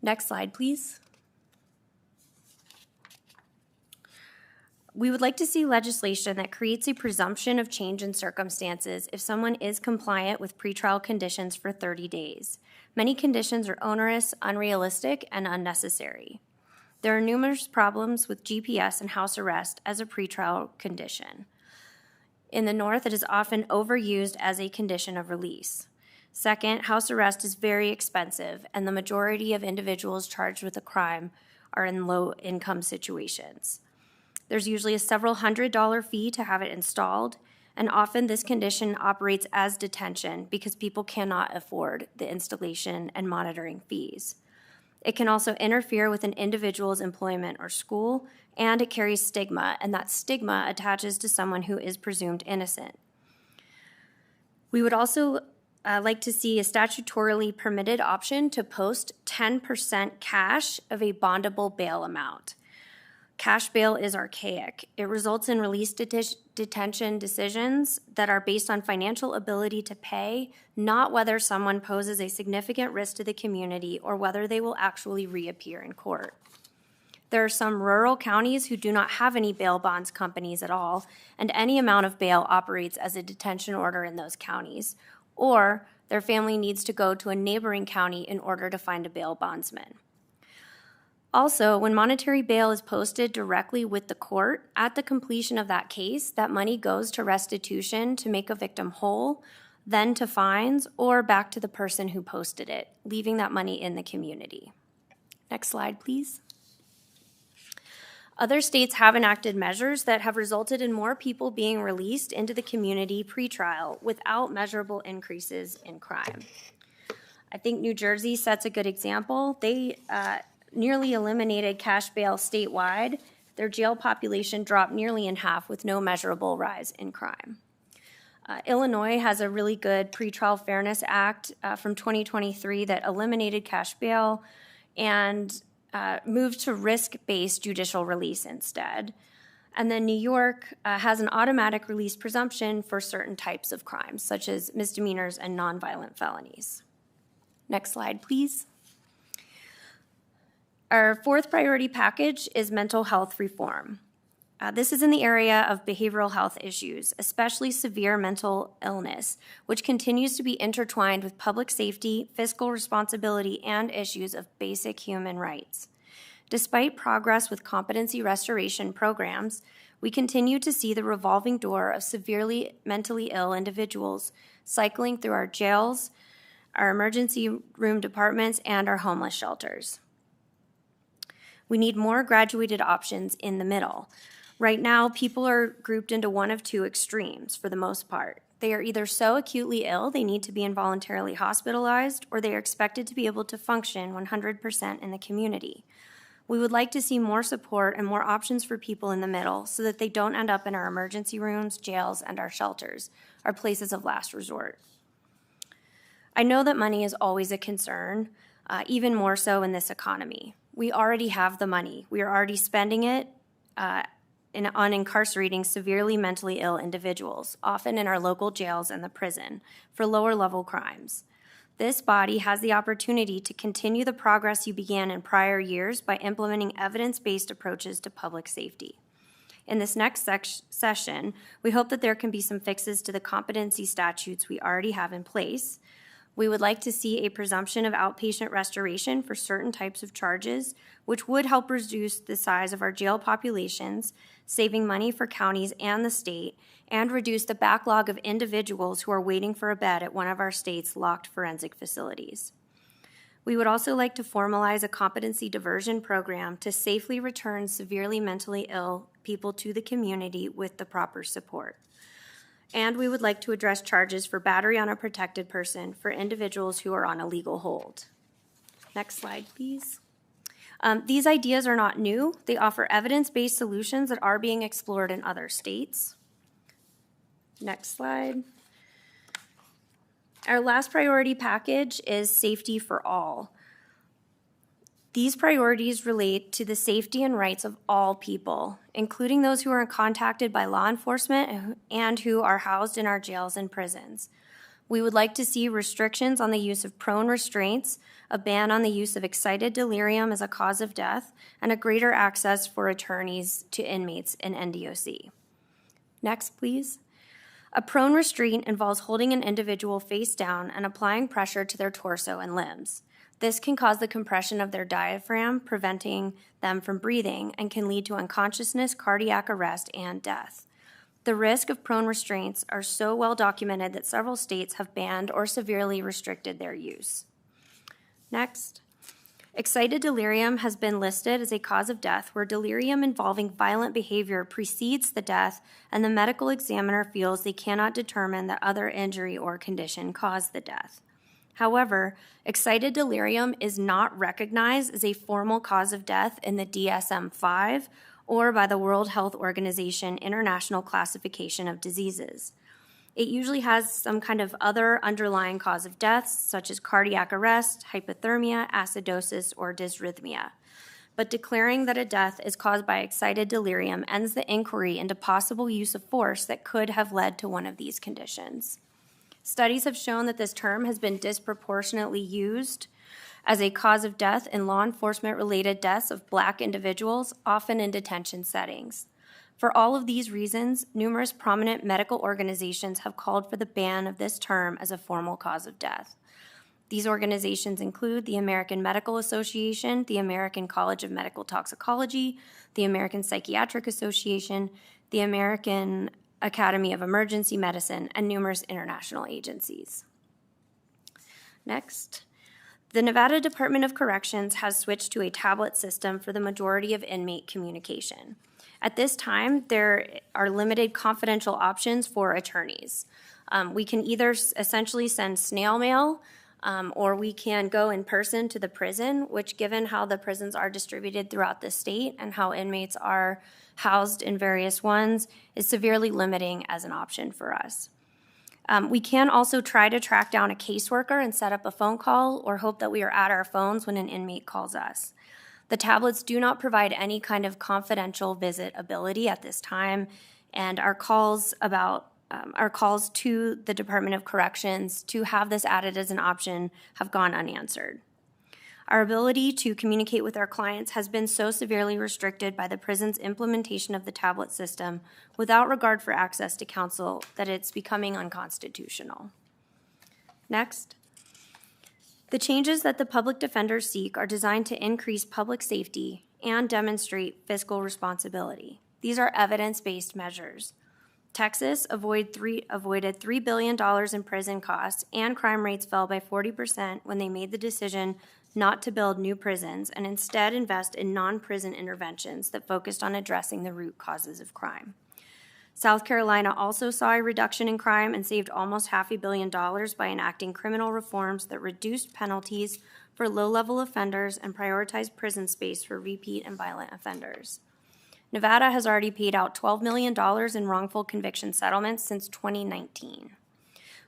Next slide, please. We would like to see legislation that creates a presumption of change in circumstances if someone is compliant with pretrial conditions for 30 days. Many conditions are onerous, unrealistic, and unnecessary. There are numerous problems with GPS and house arrest as a pretrial condition. In the North, it is often overused as a condition of release. Second, house arrest is very expensive, and the majority of individuals charged with a crime are in low-income situations. There's usually a several $100 fee to have it installed, and often this condition operates as detention because people cannot afford the installation and monitoring fees. It can also interfere with an individual's employment or school, and it carries stigma, and that stigma attaches to someone who is presumed innocent. We would also like to see a statutorily permitted option to post 10% cash of a bondable bail amount. Cash bail is archaic. It results in release detention decisions that are based on financial ability to pay, not whether someone poses a significant risk to the community or whether they will actually reappear in court. There are some rural counties who do not have any bail bonds companies at all, and any amount of bail operates as a detention order in those counties, or their family needs to go to a neighboring county in order to find a bail bondsman. Also, when monetary bail is posted directly with the court, at the completion of that case, that money goes to restitution to make a victim whole, then to fines, or back to the person who posted it, leaving that money in the community. Next slide, please. Other states have enacted measures that have resulted in more people being released into the community pre-trial without measurable increases in crime. I think New Jersey sets a good example. They nearly eliminated cash bail statewide. Their jail population dropped nearly in half with no measurable rise in crime. Illinois has a really good Pretrial Fairness Act from 2023 that eliminated cash bail and moved to risk-based judicial release instead. And then New York has an automatic release presumption for certain types of crimes, such as misdemeanors and nonviolent felonies. Next slide, please. Our fourth priority package is mental health reform. This is in the area of behavioral health issues, especially severe mental illness, which continues to be intertwined with public safety, fiscal responsibility, and issues of basic human rights. Despite progress with competency restoration programs, we continue to see the revolving door of severely mentally ill individuals cycling through our jails, our emergency room departments, and our homeless shelters. We need more graduated options in the middle. Right now, people are grouped into one of two extremes for the most part. They are either so acutely ill they need to be involuntarily hospitalized, or they are expected to be able to function 100% in the community. We would like to see more support and more options for people in the middle so that they don't end up in our emergency rooms, jails, and our shelters, our places of last resort. I know that money is always a concern, even more so in this economy. We already have the money. We are already spending it on incarcerating severely mentally ill individuals, often in our local jails and the prison, for lower level crimes. This body has the opportunity to continue the progress you began in prior years by implementing evidence-based approaches to public safety. In this next session, we hope that there can be some fixes to the competency statutes we already have in place. We would like to see a presumption of outpatient restoration for certain types of charges, which would help reduce the size of our jail populations, saving money for counties and the state, and reduce the backlog of individuals who are waiting for a bed at one of our state's locked forensic facilities. We would also like to formalize a competency diversion program to safely return severely mentally ill people to the community with the proper support. And we would like to address charges for battery on a protected person for individuals who are on a legal hold. Next slide, please. These ideas are not new. They offer evidence-based solutions that are being explored in other states. Next slide. Our last priority package is safety for all. These priorities relate to the safety and rights of all people, including those who are contacted by law enforcement and who are housed in our jails and prisons. We would like to see restrictions on the use of prone restraints, a ban on the use of excited delirium as a cause of death, and a greater access for attorneys to inmates in NDOC. Next, please. A prone restraint involves holding an individual face down and applying pressure to their torso and limbs. This can cause the compression of their diaphragm, preventing them from breathing, and can lead to unconsciousness, cardiac arrest, and death. The risk of prone restraints are so well documented that several states have banned or severely restricted their use. Next. Excited delirium has been listed as a cause of death where delirium involving violent behavior precedes the death and the medical examiner feels they cannot determine that other injury or condition caused the death. However, excited delirium is not recognized as a formal cause of death in the DSM-5 or by the World Health Organization International Classification of Diseases. It usually has some kind of other underlying cause of death, such as cardiac arrest, hypothermia, acidosis, or dysrhythmia. But declaring that a death is caused by excited delirium ends the inquiry into possible use of force that could have led to one of these conditions. Studies have shown that this term has been disproportionately used as a cause of death in law enforcement-related deaths of Black individuals, often in detention settings. For all of these reasons, numerous prominent medical organizations have called for the ban of this term as a formal cause of death. These organizations include the American Medical Association, the American College of Medical Toxicology, the American Psychiatric Association, the American Academy of Emergency Medicine, and numerous international agencies. Next. The Nevada Department of Corrections has switched to a tablet system for the majority of inmate communication. At this time, there are limited confidential options for attorneys. We can either essentially send snail mail or we can go in person to the prison, which given how the prisons are distributed throughout the state and how inmates are housed in various ones, is severely limiting as an option for us. We can also try to track down a caseworker and set up a phone call or hope that we are at our phones when an inmate calls us. The tablets do not provide any kind of confidential visit ability at this time, and our calls to the Department of Corrections to have this added as an option have gone unanswered. Our ability to communicate with our clients has been so severely restricted by the prison's implementation of the tablet system without regard for access to counsel that it's becoming unconstitutional. Next. The changes that the public defenders seek are designed to increase public safety and demonstrate fiscal responsibility. These are evidence-based measures. Texas avoided $3 billion in prison costs, and crime rates fell by 40% when they made the decision not to build new prisons and instead invest in non-prison interventions that focused on addressing the root causes of crime. South Carolina also saw a reduction in crime and saved almost $500 million by enacting criminal reforms that reduced penalties for low-level offenders and prioritized prison space for repeat and violent offenders. Nevada has already paid out $12 million in wrongful conviction settlements since 2019.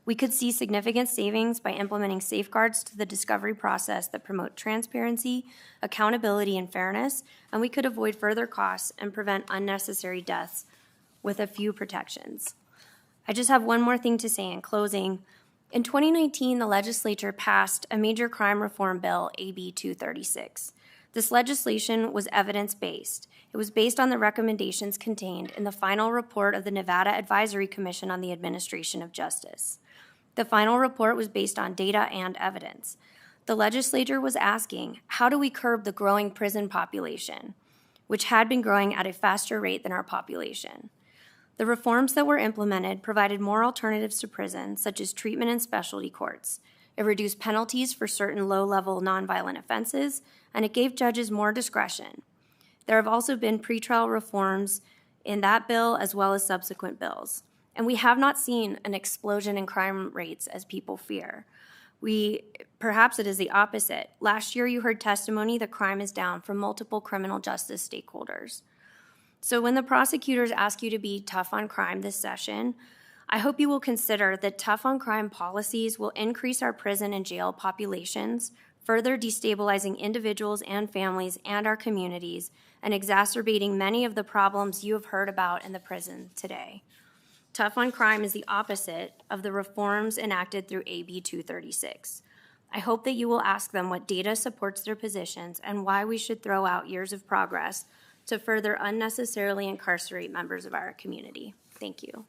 We could see significant savings by implementing safeguards to the discovery process that promote transparency, accountability, and fairness, and we could avoid further costs and prevent unnecessary deaths with a few protections. I just have one more thing to say in closing. In 2019, the legislature passed a major crime reform bill, AB 236. This legislation was evidence-based. It was based on the recommendations contained in the final report of the Nevada Advisory Commission on the Administration of Justice. The final report was based on data and evidence. The legislature was asking, how do we curb the growing prison population, which had been growing at a faster rate than our population? The reforms that were implemented provided more alternatives to prison, such as treatment and specialty courts. It reduced penalties for certain low-level nonviolent offenses, and it gave judges more discretion. There have also been pretrial reforms in that bill as well as subsequent bills. And we have not seen an explosion in crime rates as people fear. Perhaps it is the opposite. Last year you heard testimony that crime is down from multiple criminal justice stakeholders. So when the prosecutors ask you to be tough on crime this session, I hope you will consider that tough on crime policies will increase our prison and jail populations, further destabilizing individuals and families and our communities, and exacerbating many of the problems you have heard about in the prison today. Tough on crime is the opposite of the reforms enacted through AB 236. I hope that you will ask them what data supports their positions and why we should throw out years of progress to further unnecessarily incarcerate members of our community. Thank you.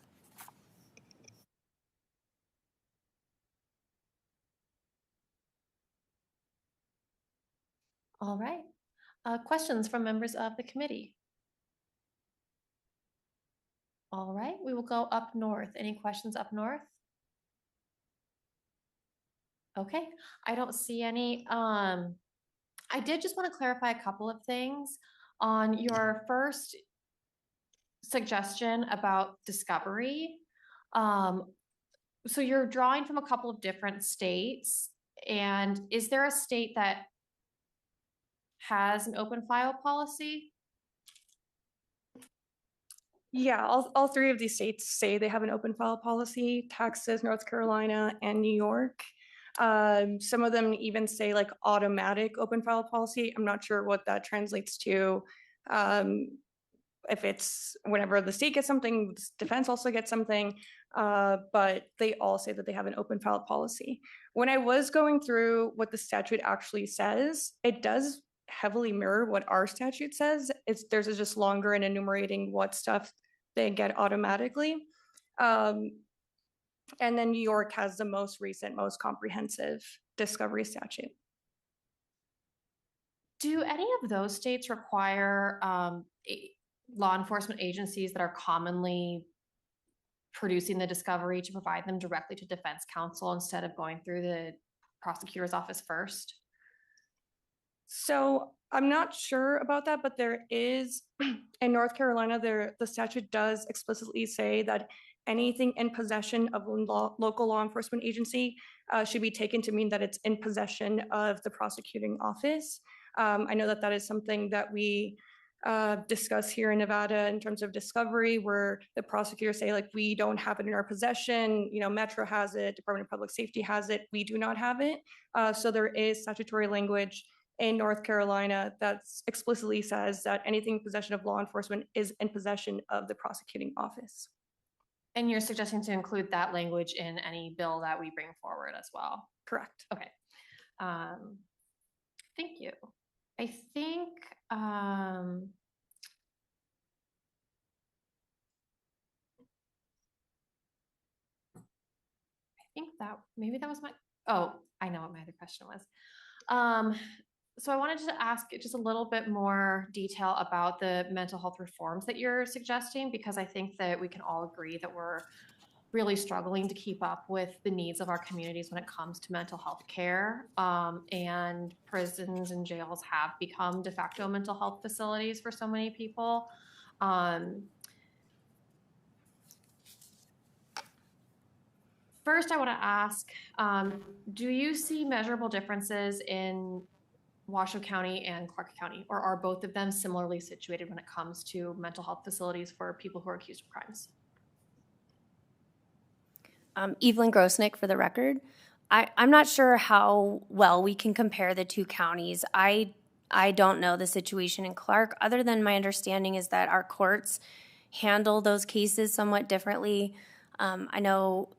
All right. Questions from members of the committee? All right, we will go up north. Any questions up north? Okay, I don't see any. I did just want to clarify a couple of things on your first suggestion about discovery. So you're drawing from a couple of different states, and is there a state that has an open file policy? Yeah, all three of these states say they have an open file policy: Texas, North Carolina, and New York. Some of them even say like automatic open file policy. I'm not sure what that translates to. If it's whenever the state gets something, defense also gets something, but they all say that they have an open file policy. When I was going through what the statute actually says, it does heavily mirror what our statute says. Theirs is just longer in enumerating what stuff they get automatically. And then New York has the most recent, most comprehensive discovery statute. Do any of those states require law enforcement agencies that are commonly producing the discovery to provide them directly to defense counsel instead of going through the prosecutor's office first? So I'm not sure about that, but there is in North Carolina, the statute does explicitly say that anything in possession of a local law enforcement agency should be taken to mean that it's in possession of the prosecuting office. I know that that is something that we discuss here in Nevada in terms of discovery, where the prosecutors say, like, we don't have it in our possession, you know, Metro has it, Department of Public Safety has it, we do not have it. So there is statutory language in North Carolina that explicitly says that anything in possession of law enforcement is in possession of the prosecuting office. And you're suggesting to include that language in any bill that we bring forward as well? Correct. Okay. Thank you. I think that maybe that was my, oh, I know what my other question was. So I wanted to ask just a little bit more detail about the mental health reforms that you're suggesting, because I think that we can all agree that we're really struggling to keep up with the needs of our communities when it comes to mental health care. And prisons and jails have become de facto mental health facilities for so many people. First, I want to ask, do you see measurable differences in Washoe County and Clark County, or are both of them similarly situated when it comes to mental health facilities for people who are accused of crimes? Evelyn Grosnick for the record. I'm not sure how well we can compare the two counties. I don't know the situation in Clark, other than my understanding is that our courts handle those cases somewhat differently. I know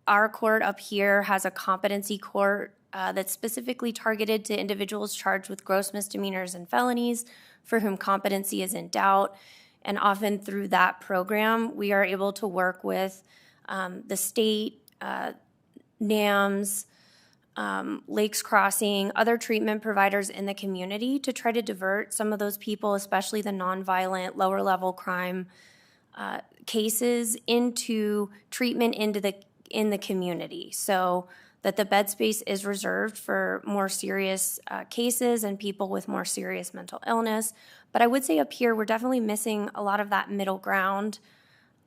our court up here has a competency court that's specifically targeted to individuals charged with gross misdemeanors and felonies for whom competency is in doubt. And often through that program, we are able to work with the state, NAMS, Lakes Crossing, other treatment providers in the community to try to divert some of those people, especially the nonviolent, lower level crime cases, into treatment in the community, so that the bed space is reserved for more serious cases and people with more serious mental illness. But I would say up here, we're definitely missing a lot of that middle ground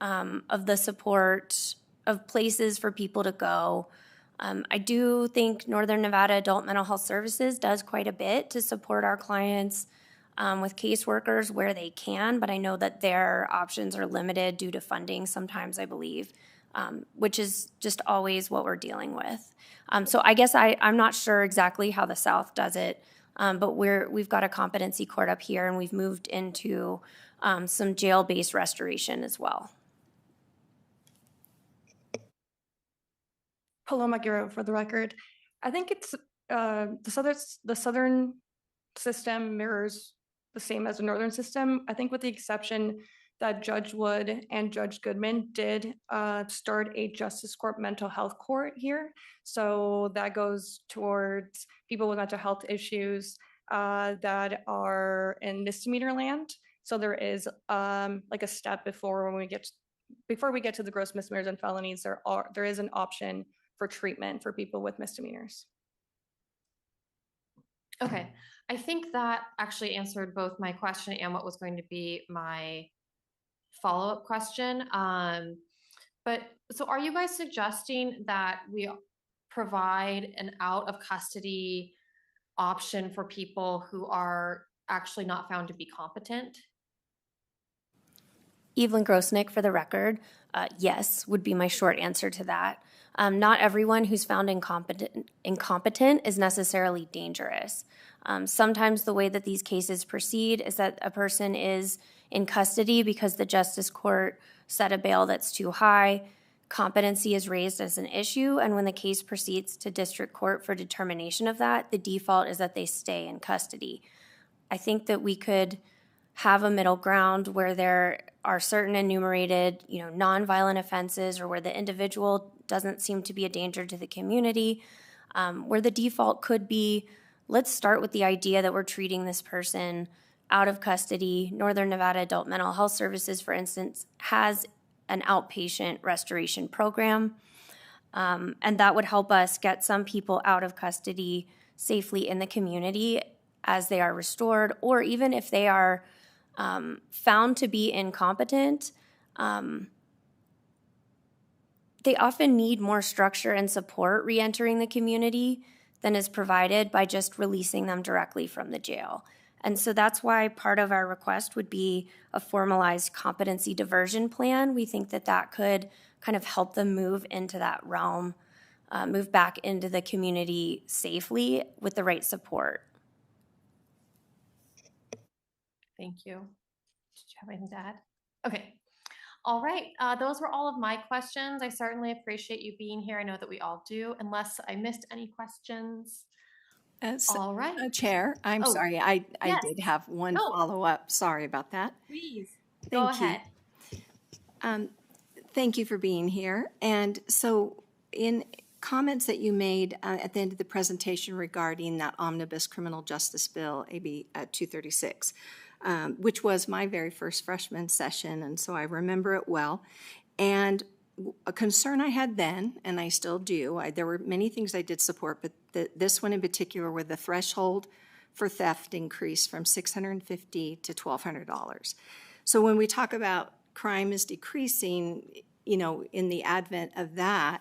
of the support of places for people to go. I do think Northern Nevada Adult Mental Health Services does quite a bit to support our clients with caseworkers where they can, but I know that their options are limited due to funding sometimes, I believe, which is just always what we're dealing with. So I guess I'm not sure exactly how the South does it, but we've got a competency court up here, and we've moved into some jail-based restoration as well. Paloma Guerrero for the record. I think it's the southern system mirrors the same as the northern system. I think with the exception that Judge Wood and Judge Goodman did start a Justice Court mental health court here. So that goes towards people with mental health issues that are in misdemeanor land. So there is like a step before we get to the gross misdemeanors and felonies, there is an option for treatment for people with misdemeanors. Okay, I think that actually answered both my question and what was going to be my follow-up question. But so are you guys suggesting that we provide an out of custody option for people who are actually not found to be competent? Evelyn Grosnick, for the record, yes, would be my short answer to that. Not everyone who's found incompetent is necessarily dangerous. Sometimes the way that these cases proceed is that a person is in custody because the justice court set a bail that's too high. Competency is raised as an issue, and when the case proceeds to district court for determination of that, the default is that they stay in custody. I think that we could have a middle ground where there are certain enumerated, nonviolent offenses, or where the individual doesn't seem to be a danger to the community, where the default could be, let's start with the idea that we're treating this person out of custody. Northern Nevada Adult Mental Health Services, for instance, has an outpatient restoration program, and that would help us get some people out of custody safely in the community as they are restored, or even if they are found to be incompetent, they often need more structure and support re-entering the community than is provided by just releasing them directly from the jail. And so that's why part of our request would be a formalized competency diversion plan. We think that that could kind of help them move into that realm, move back into the community safely with the right support. Thank you. Did you have anything to add? Okay. All right. Those were all of my questions. I certainly appreciate you being here. I know that we all do, unless I missed any questions. All right. Chair, I'm sorry. I yes. did have one follow-up. Sorry about that. Please, Thank go ahead. Thank you for being here. And so in comments that you made at the end of the presentation regarding that omnibus criminal justice bill, AB 236, which was my very first freshman session, and so I remember it well. And a concern I had then, and I still do, there were many things I did support, but this one in particular, where the threshold for theft increased from $650 to $1,200. So when we talk about crime is decreasing, in the advent of that,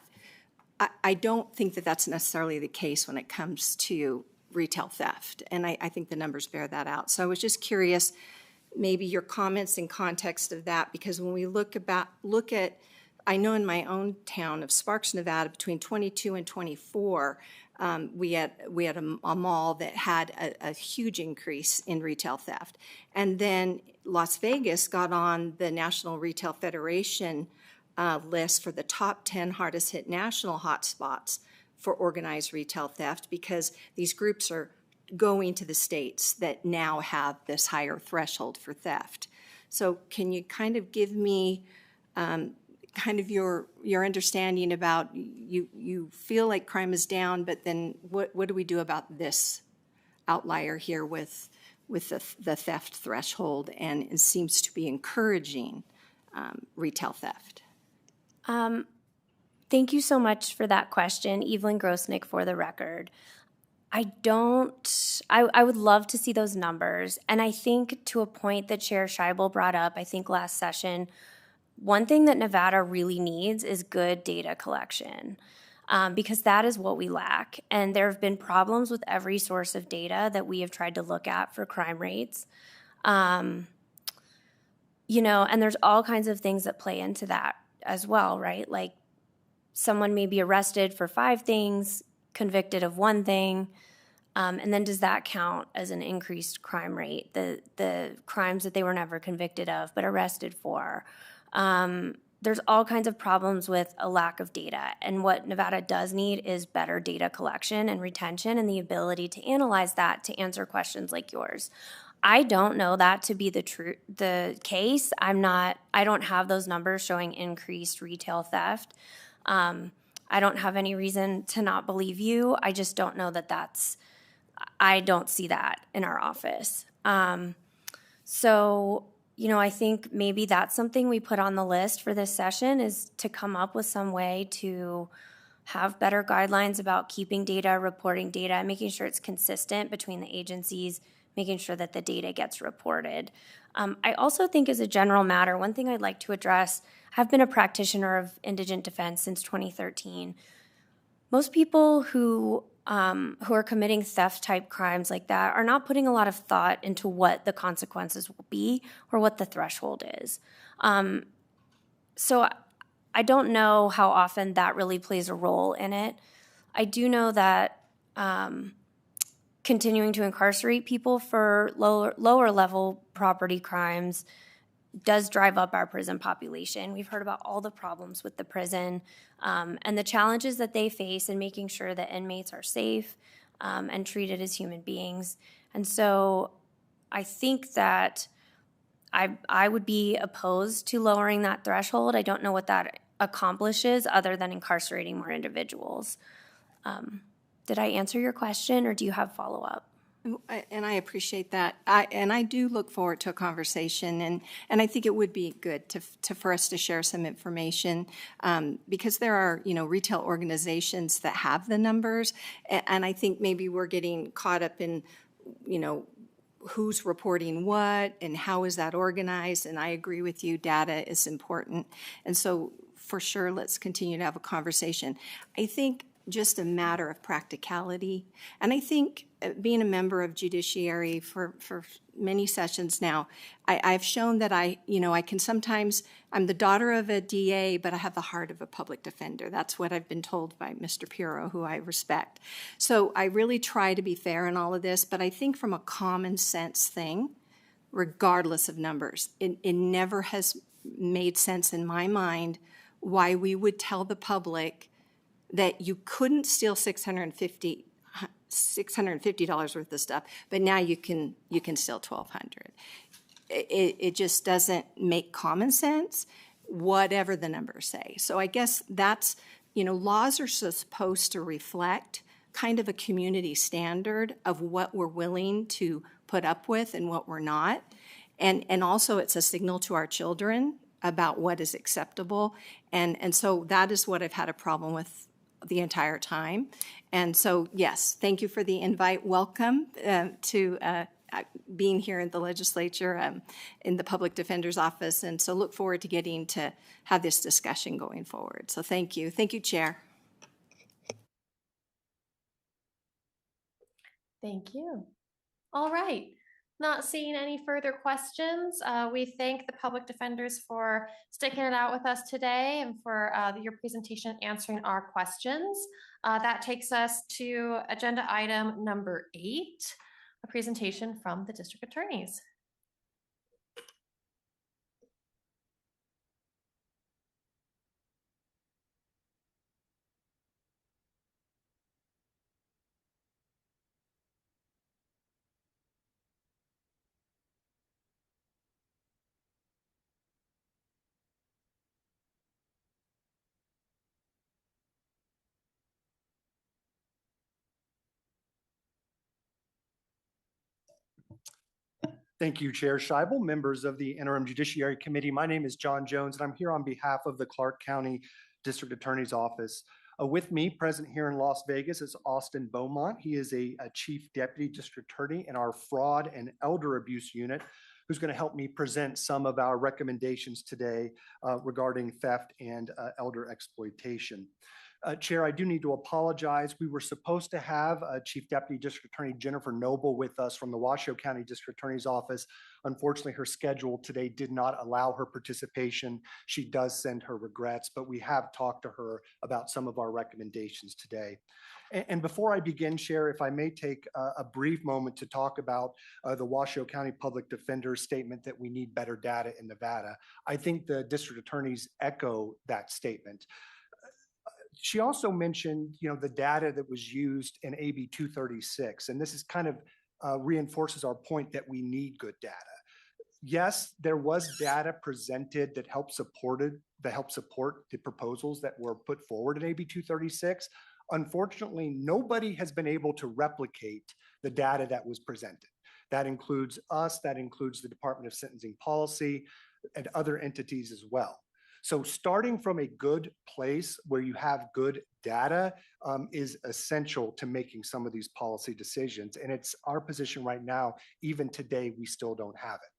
I don't think that that's necessarily the case when it comes to retail theft, and I think the numbers bear that out. So I was just curious, maybe your comments in context of that, because when we look at, I know in my own town of Sparks, Nevada, between 22 and 24, we had a mall that had a huge increase in retail theft, and then Las Vegas got on the National Retail Federation list for the top 10 hardest hit national hotspots for organized retail theft, because these groups are going to the states that now have this higher threshold for theft. So can you kind of give me kind of your understanding about, you feel like crime is down, but then what do we do about this outlier here with the theft threshold, and it seems to be encouraging retail theft? Thank you so much for that question, Evelyn Grosnick, for the record. I would love to see those numbers. And I think to a point that Chair Scheibel brought up, I think last session, one thing that Nevada really needs is good data collection, because that is what we lack. And there have been problems with every source of data that we have tried to look at for crime rates. And there's all kinds of things that play into that as well, right? Like, someone may be arrested for 5 things, convicted of 1 thing, and then does that count as an increased crime rate? The crimes that they were never convicted of but arrested for. There's all kinds of problems with a lack of data, and what Nevada does need is better data collection and retention and the ability to analyze that to answer questions like yours. I don't know that to be the case. I don't have those numbers showing increased retail theft. I don't have any reason to not believe you. I just don't know I don't see that in our office. So, I think maybe that's something we put on the list for this session, is to come up with some way to have better guidelines about keeping data, reporting data, making sure it's consistent between the agencies, making sure that the data gets reported. I also think as a general matter, one thing I'd like to address, I've been a practitioner of indigent defense since 2013. Most people who are committing theft type crimes like that are not putting a lot of thought into what the consequences will be or what the threshold is. So I don't know how often that really plays a role in it. I do know that continuing to incarcerate people for lower level property crimes does drive up our prison population. We've heard about all the problems with the prison and the challenges that they face in making sure that inmates are safe and treated as human beings. And so I think that I would be opposed to lowering that threshold. I don't know what that accomplishes other than incarcerating more individuals. Did I answer your question, or do you have follow-up? And I appreciate that. I do look forward to a conversation, and I think it would be good for us to share some information because there are, retail organizations that have the numbers, and I think maybe we're getting caught up in, who's reporting what and how is that organized, and I agree with you, data is important. And so for sure, let's continue to have a conversation. I think just a matter of practicality. And I think being a member of Judiciary for many sessions now, I've shown that I can sometimes, I'm the daughter of a DA, but I have the heart of a public defender. That's what I've been told by Mr. Pirro, who I respect. So I really try to be fair in all of this, but I think from a common sense thing, regardless of numbers, it never has made sense in my mind why we would tell the public that you couldn't steal $650 worth of stuff, but now you can steal $1,200. It just doesn't make common sense, whatever the numbers say. So I guess that's, laws are supposed to reflect kind of a community standard of what we're willing to put up with and what we're not. And also it's a signal to our children about what is acceptable. And so that is what I've had a problem with the entire time. And so, yes, thank you for the invite. Welcome to being here in the legislature, in the Public Defender's Office. And so look forward to getting to have this discussion going forward. So thank you. Thank you, Chair. Thank you. All right. Not seeing any further questions. We thank the public defenders for sticking it out with us today and for your presentation answering our questions. That takes us to agenda item number 8, a presentation from the district attorneys. Thank you, Chair Scheibel, members of the Interim Judiciary Committee. My name is John Jones, and I'm here on behalf of the Clark County District Attorney's Office. With me, present here in Las Vegas, is Austin Beaumont. He is a Chief Deputy District Attorney in our Fraud and Elder Abuse Unit, who's going to help me present some of our recommendations today regarding theft and elder exploitation. Chair, I do need to apologize. We were supposed to have Chief Deputy District Attorney Jennifer Noble with us from the Washoe County District Attorney's Office. Unfortunately, her schedule today did not allow her participation. She does send her regrets, but we have talked to her about some of our recommendations today. And before I begin, Chair, if I may take a brief moment to talk about the Washoe County Public Defender's statement that we need better data in Nevada. I think the district attorneys echo that statement. She also mentioned, the data that was used in AB 236, and this is kind of reinforces our point that we need good data. Yes, there was data presented that helped support the proposals that were put forward in AB 236. Unfortunately, nobody has been able to replicate the data that was presented. That includes us, that includes the Department of Sentencing Policy, and other entities as well. So starting from a good place where you have good data is essential to making some of these policy decisions. And it's our position right now, even today, we still don't have it.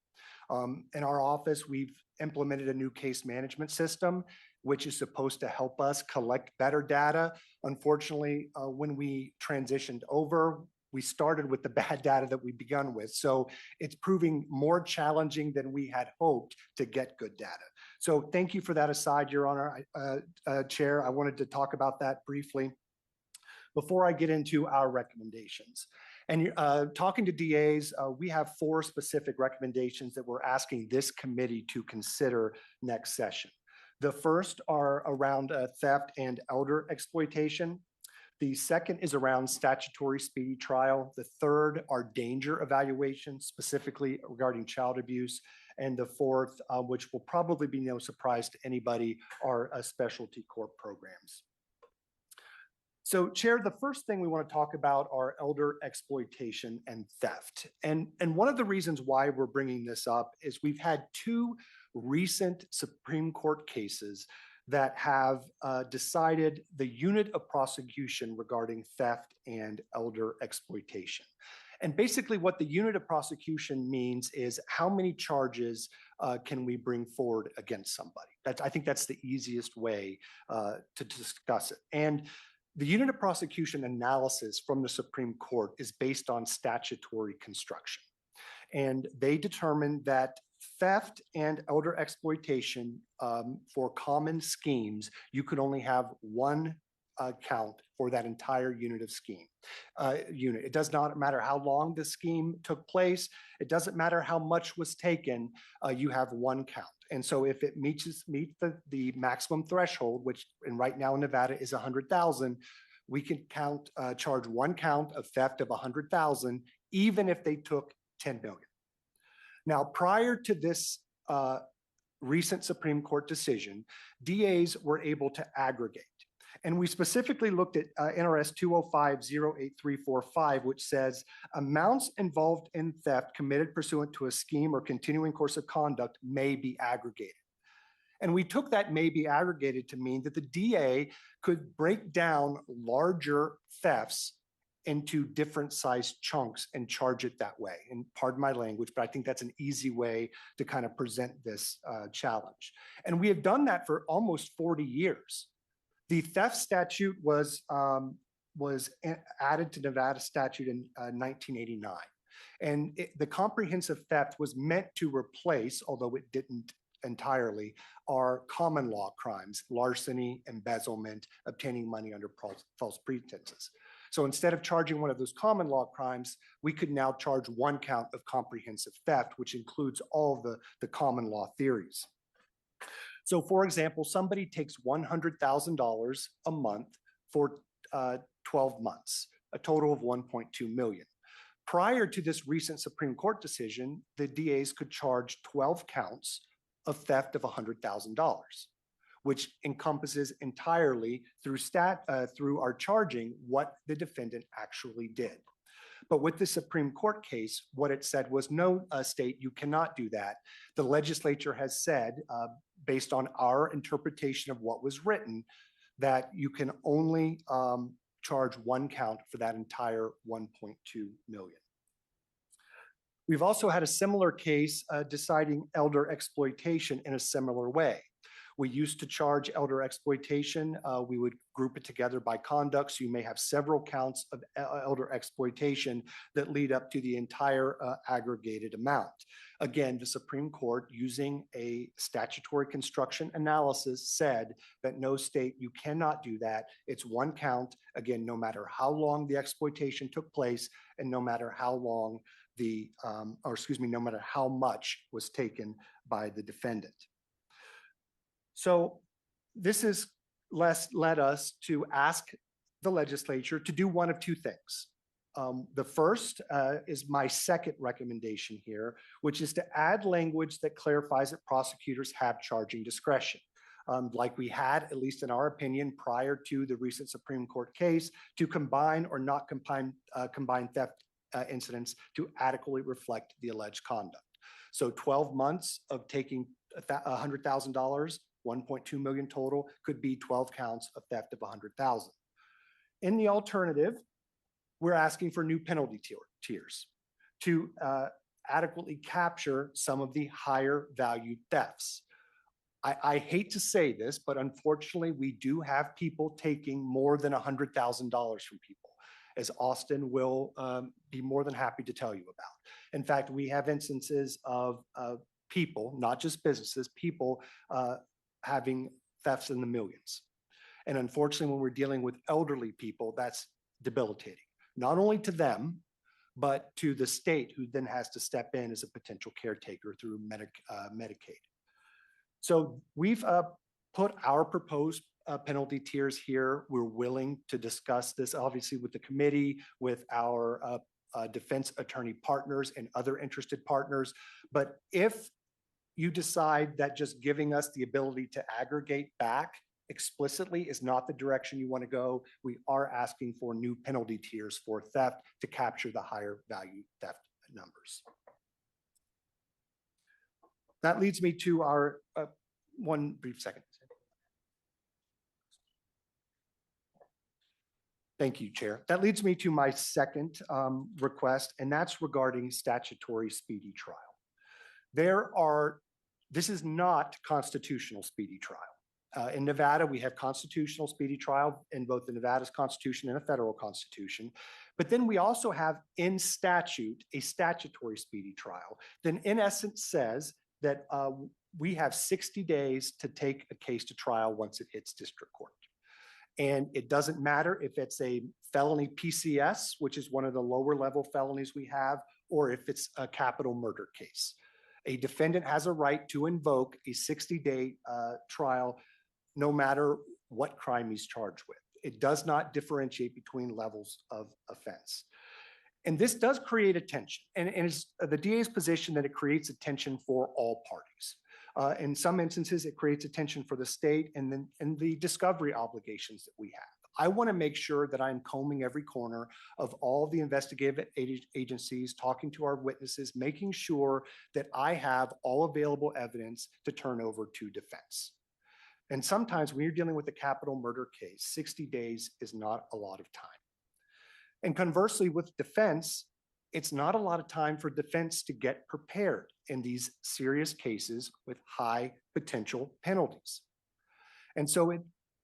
In our office, we've implemented a new case management system, which is supposed to help us collect better data. Unfortunately, when we transitioned over, we started with the bad data that we begun with. So it's proving more challenging than we had hoped to get good data. So thank you for that aside, Your Honor. Chair, I wanted to talk about that briefly before I get into our recommendations. And talking to DAs, we have 4 specific recommendations that we're asking this committee to consider next session. The first are around theft and elder exploitation. The second is around statutory speedy trial. The third are danger evaluations, specifically regarding child abuse. And the fourth, which will probably be no surprise to anybody, are specialty court programs. So, Chair, the first thing we want to talk about are elder exploitation and theft. And one of the reasons why we're bringing this up is we've had 2 recent Supreme Court cases that have decided the unit of prosecution regarding theft and elder exploitation. And basically what the unit of prosecution means is how many charges can we bring forward against somebody. I think that's the easiest way to discuss it. And the unit of prosecution analysis from the Supreme Court is based on statutory construction. And they determined that theft and elder exploitation for common schemes, you could only have 1 count for that entire unit of scheme. It does not matter how long the scheme took place. It doesn't matter how much was taken. You have 1 count. And so if it meets the maximum threshold, which right now in Nevada is 100,000, we can charge 1 count of theft of 100,000, even if they took 10 million. Now, prior to this recent Supreme Court decision, DAs were able to aggregate. And we specifically looked at NRS 205-08345, which says amounts involved in theft committed pursuant to a scheme or continuing course of conduct may be aggregated. And we took that may be aggregated to mean that the DA could break down larger thefts into different sized chunks and charge it that way. And pardon my language, but I think that's an easy way to kind of present this challenge. And we have done that for almost 40 years. The theft statute was added to Nevada statute in 1989. And the comprehensive theft was meant to replace, although it didn't entirely, our common law crimes: larceny, embezzlement, obtaining money under false pretenses. So instead of charging one of those common law crimes, we could now charge 1 count of comprehensive theft, which includes all the common law theories. So for example, somebody takes $100,000 a month for 12 months, a total of 1.2 million. Prior to this recent Supreme Court decision, the DAs could charge 12 counts of theft of $100,000, which encompasses entirely through our charging what the defendant actually did. But with the Supreme Court case, what it said was, no, state, you cannot do that. The legislature has said, based on our interpretation of what was written, that you can only charge 1 count for that entire 1.2 million. We've also had a similar case deciding elder exploitation in a similar way. We used to charge elder exploitation. We would group it together by conduct. So you may have several counts of elder exploitation that lead up to the entire aggregated amount. Again, the Supreme Court, using a statutory construction analysis, said that no, state, you cannot do that. It's 1 count, again, no matter how long the exploitation took place and no matter how long no matter how much was taken by the defendant. So this has led us to ask the legislature to do one of 2 things. The first is my second recommendation here, which is to add language that clarifies that prosecutors have charging discretion, like we had, at least in our opinion, prior to the recent Supreme Court case, to combine or not combine theft incidents to adequately reflect the alleged conduct. So 12 months of taking $100,000 1.2 million total, could be 12 counts of theft of 100,000. In the alternative, we're asking for new penalty tiers to adequately capture some of the higher value thefts. I hate to say this, but unfortunately, we do have people taking more than $100,000 from people, as Austin will be more than happy to tell you about. In fact, we have instances of people, not just businesses, people having thefts in the millions. And unfortunately, when we're dealing with elderly people, that's debilitating, not only to them, but to the state, who then has to step in as a potential caretaker through Medicaid. So we've put our proposed penalty tiers here. We're willing to discuss this, obviously, with the committee, with our defense attorney partners and other interested partners. But if you decide that just giving us the ability to aggregate back explicitly is not the direction you want to go, we are asking for new penalty tiers for theft to capture the higher value theft numbers. That leads me to our one brief second. Thank you, Chair. That leads me to my second request, and that's regarding statutory speedy trial. This is not constitutional speedy trial. In Nevada, we have constitutional speedy trial in both the Nevada's Constitution and a federal constitution. But then we also have in statute a statutory speedy trial. Then in essence says that we have 60 days to take a case to trial once it hits district court. And it doesn't matter if it's a felony PCS, which is one of the lower level felonies we have, or if it's a capital murder case. A defendant has a right to invoke a 60-day trial no matter what crime he's charged with. It does not differentiate between levels of offense. And this does create a tension. And it's the DA's position that it creates a tension for all parties. In some instances, it creates a tension for the state and the discovery obligations that we have. I want to make sure that I'm combing every corner of all the investigative agencies, talking to our witnesses, making sure that I have all available evidence to turn over to defense. And sometimes when you're dealing with a capital murder case, 60 days is not a lot of time. And conversely, with defense, it's not a lot of time for defense to get prepared in these serious cases with high potential penalties. And so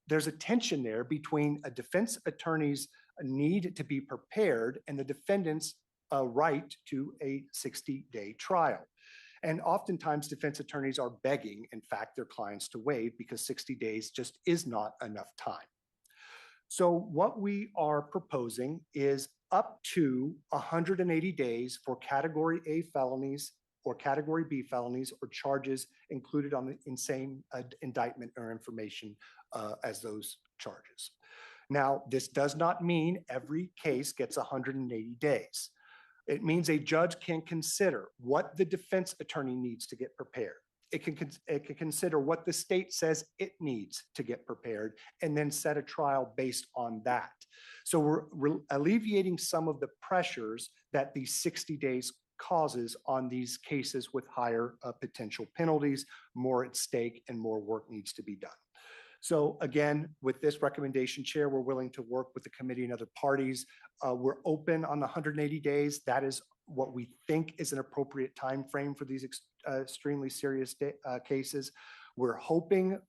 there's a tension there between a defense attorney's need to be prepared and the defendant's right to a 60-day trial. And oftentimes defense attorneys are begging, in fact, their clients to waive because 60 days just is not enough time. So what we are proposing is up to 180 days for Category A felonies or Category B felonies or charges included on the same indictment or information as those charges. Now, this does not mean every case gets 180 days. It means a judge can consider what the defense attorney needs to get prepared. It can consider what the state says it needs to get prepared and then set a trial based on that. So we're alleviating some of the pressures that these 60 days causes on these cases with higher potential penalties, more at stake, and more work needs to be done. So again, with this recommendation, Chair, we're willing to work with the committee and other parties. We're open on the 180 days. That is what we think is an appropriate time frame for these extremely serious cases. We're hoping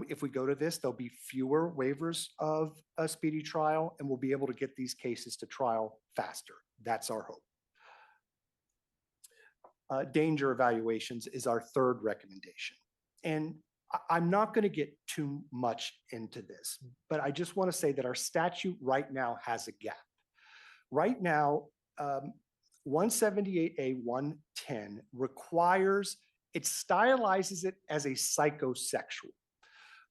if we go to this, there'll be fewer waivers of a speedy trial and we'll be able to get these cases to trial faster. That's our hope. Danger evaluations is our third recommendation. And I'm not going to get too much into this, but I just want to say that our statute right now has a gap. Right now, 178A 110 requires, it stylizes it as a psychosexual,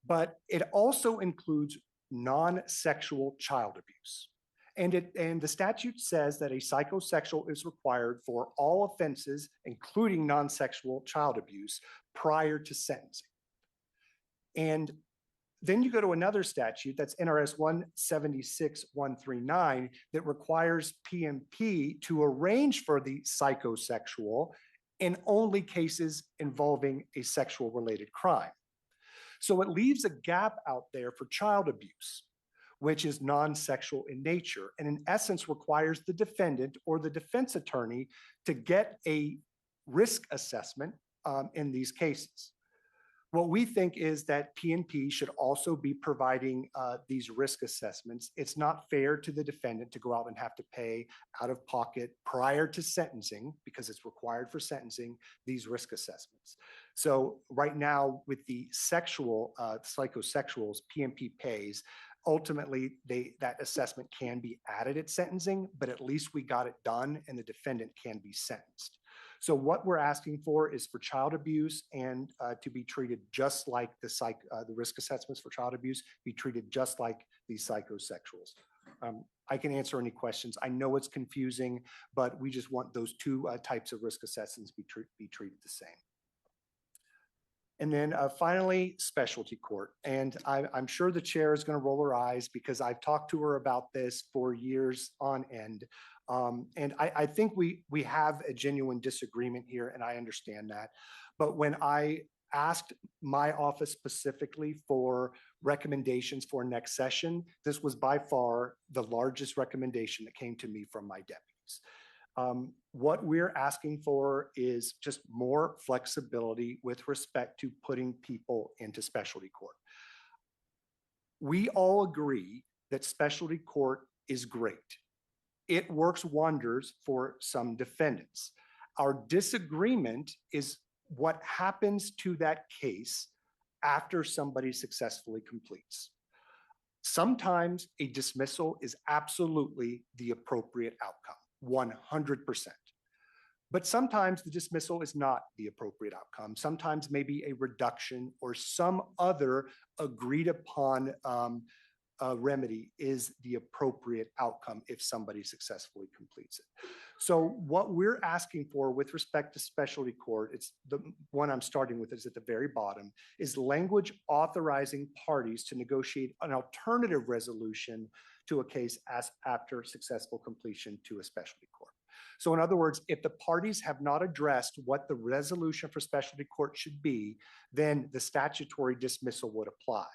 but it also includes non-sexual child abuse. And the statute says that a psychosexual is required for all offenses, including non-sexual child abuse, prior to sentencing. And then you go to another statute, that's NRS 176-139, that requires PMP to arrange for the psychosexual in only cases involving a sexual related crime. So it leaves a gap out there for child abuse, which is non-sexual in nature, and in essence requires the defendant or the defense attorney to get a risk assessment in these cases. What we think is that P&P should also be providing these risk assessments. It's not fair to the defendant to go out and have to pay out of pocket prior to sentencing, because it's required for sentencing, these risk assessments. So right now with the sexual, psychosexuals, P&P pays. Ultimately, that assessment can be added at sentencing, but at least we got it done and the defendant can be sentenced. So what we're asking for is for child abuse and to be treated just like the risk assessments for child abuse, be treated just like these psychosexuals. I can answer any questions. I know it's confusing, but we just want those two types of risk assessments be treated the same. And then finally, specialty court. And I'm sure the chair is going to roll her eyes because I've talked to her about this for years on end. And I think we have a genuine disagreement here, and I understand that. But when I asked my office specifically for recommendations for next session, this was by far the largest recommendation that came to me from my deputies. What we're asking for is just more flexibility with respect to putting people into specialty court. We all agree that specialty court is great. It works wonders for some defendants. Our disagreement is what happens to that case after somebody successfully completes. Sometimes a dismissal is absolutely the appropriate outcome, 100%. But sometimes the dismissal is not the appropriate outcome. Sometimes maybe a reduction or some other agreed upon remedy is the appropriate outcome if somebody successfully completes it. So what we're asking for with respect to specialty court, it's the one I'm starting with is at the very bottom, is language authorizing parties to negotiate an alternative resolution to a case as after successful completion to a specialty court. So in other words, if the parties have not addressed what the resolution for specialty court should be, then the statutory dismissal would apply.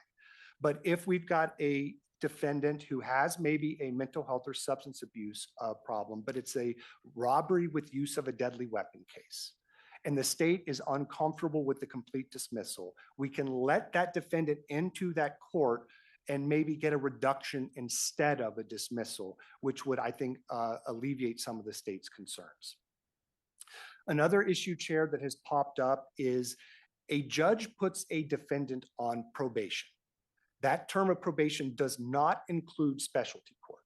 But if we've got a defendant who has maybe a mental health or substance abuse problem, but it's a robbery with use of a deadly weapon case, and the state is uncomfortable with the complete dismissal, we can let that defendant into that court and maybe get a reduction instead of a dismissal, which would, I think, alleviate some of the state's concerns. Another issue, Chair, that has popped up is a judge puts a defendant on probation. That term of probation does not include specialty court.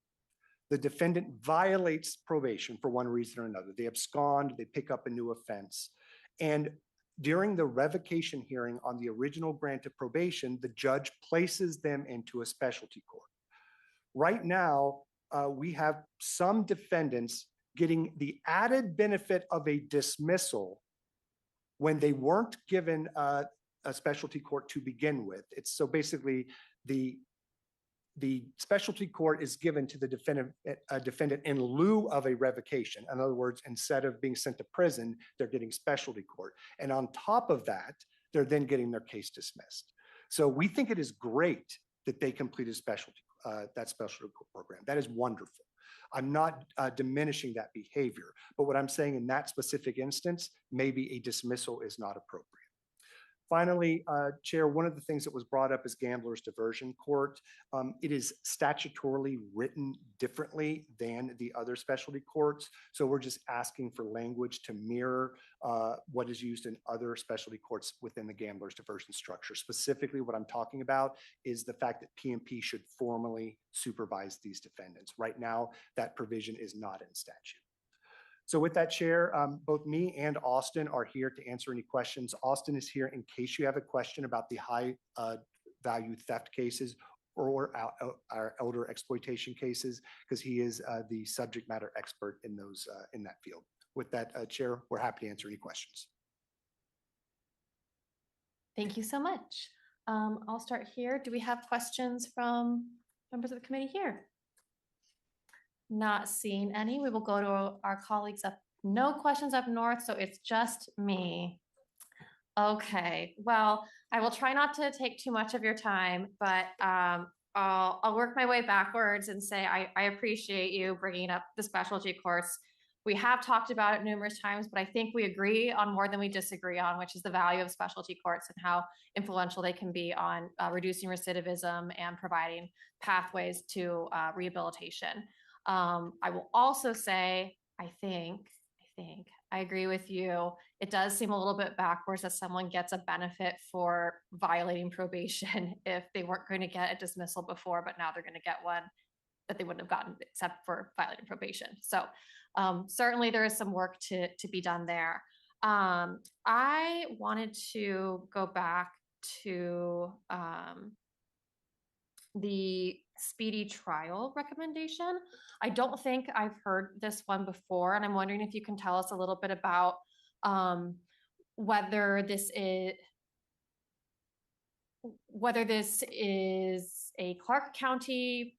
The defendant violates probation for one reason or another. They abscond, they pick up a new offense. And during the revocation hearing on the original grant of probation, the judge places them into a specialty court. Right now, we have some defendants getting the added benefit of a dismissal when they weren't given a specialty court to begin with. It's so basically the specialty court is given to the defendant in lieu of a revocation. In other words, instead of being sent to prison, they're getting specialty court. And on top of that, they're then getting their case dismissed. So we think it is great that they completed that specialty court program. That is wonderful. I'm not diminishing that behavior, but what I'm saying in that specific instance, maybe a dismissal is not appropriate. Finally, Chair, one of the things that was brought up is Gambler's Diversion Court. It is statutorily written differently than the other specialty courts. So we're just asking for language to mirror what is used in other specialty courts within the Gambler's Diversion structure. Specifically, what I'm talking about is the fact that P&P should formally supervise these defendants. Right now, that provision is not in statute. So with that, Chair, both me and Austin are here to answer any questions. Austin is here in case you have a question about the high value theft cases or our elder exploitation cases, because he is the subject matter expert in those in that field. With that, Chair, we're happy to answer any questions. Thank you so much. I'll start here. Do we have questions from members of the committee here? Not seeing any. We will go to our colleagues up. No questions up north, so it's just me. Okay, well, I will try not to take too much of your time, but I'll work my way backwards and say I appreciate you bringing up the specialty courts. We have talked about it numerous times, but I think we agree on more than we disagree on, which is the value of specialty courts and how influential they can be on reducing recidivism and providing pathways to rehabilitation. I will also say, I think I agree with you. It does seem a little bit backwards that someone gets a benefit for violating probation if they weren't going to get a dismissal before, but now they're going to get one that they wouldn't have gotten except for violating probation. So certainly there is some work to be done there. I wanted to go back to the speedy trial recommendation. I don't think I've heard this one before, and I'm wondering if you can tell us a little bit about whether this is a Clark County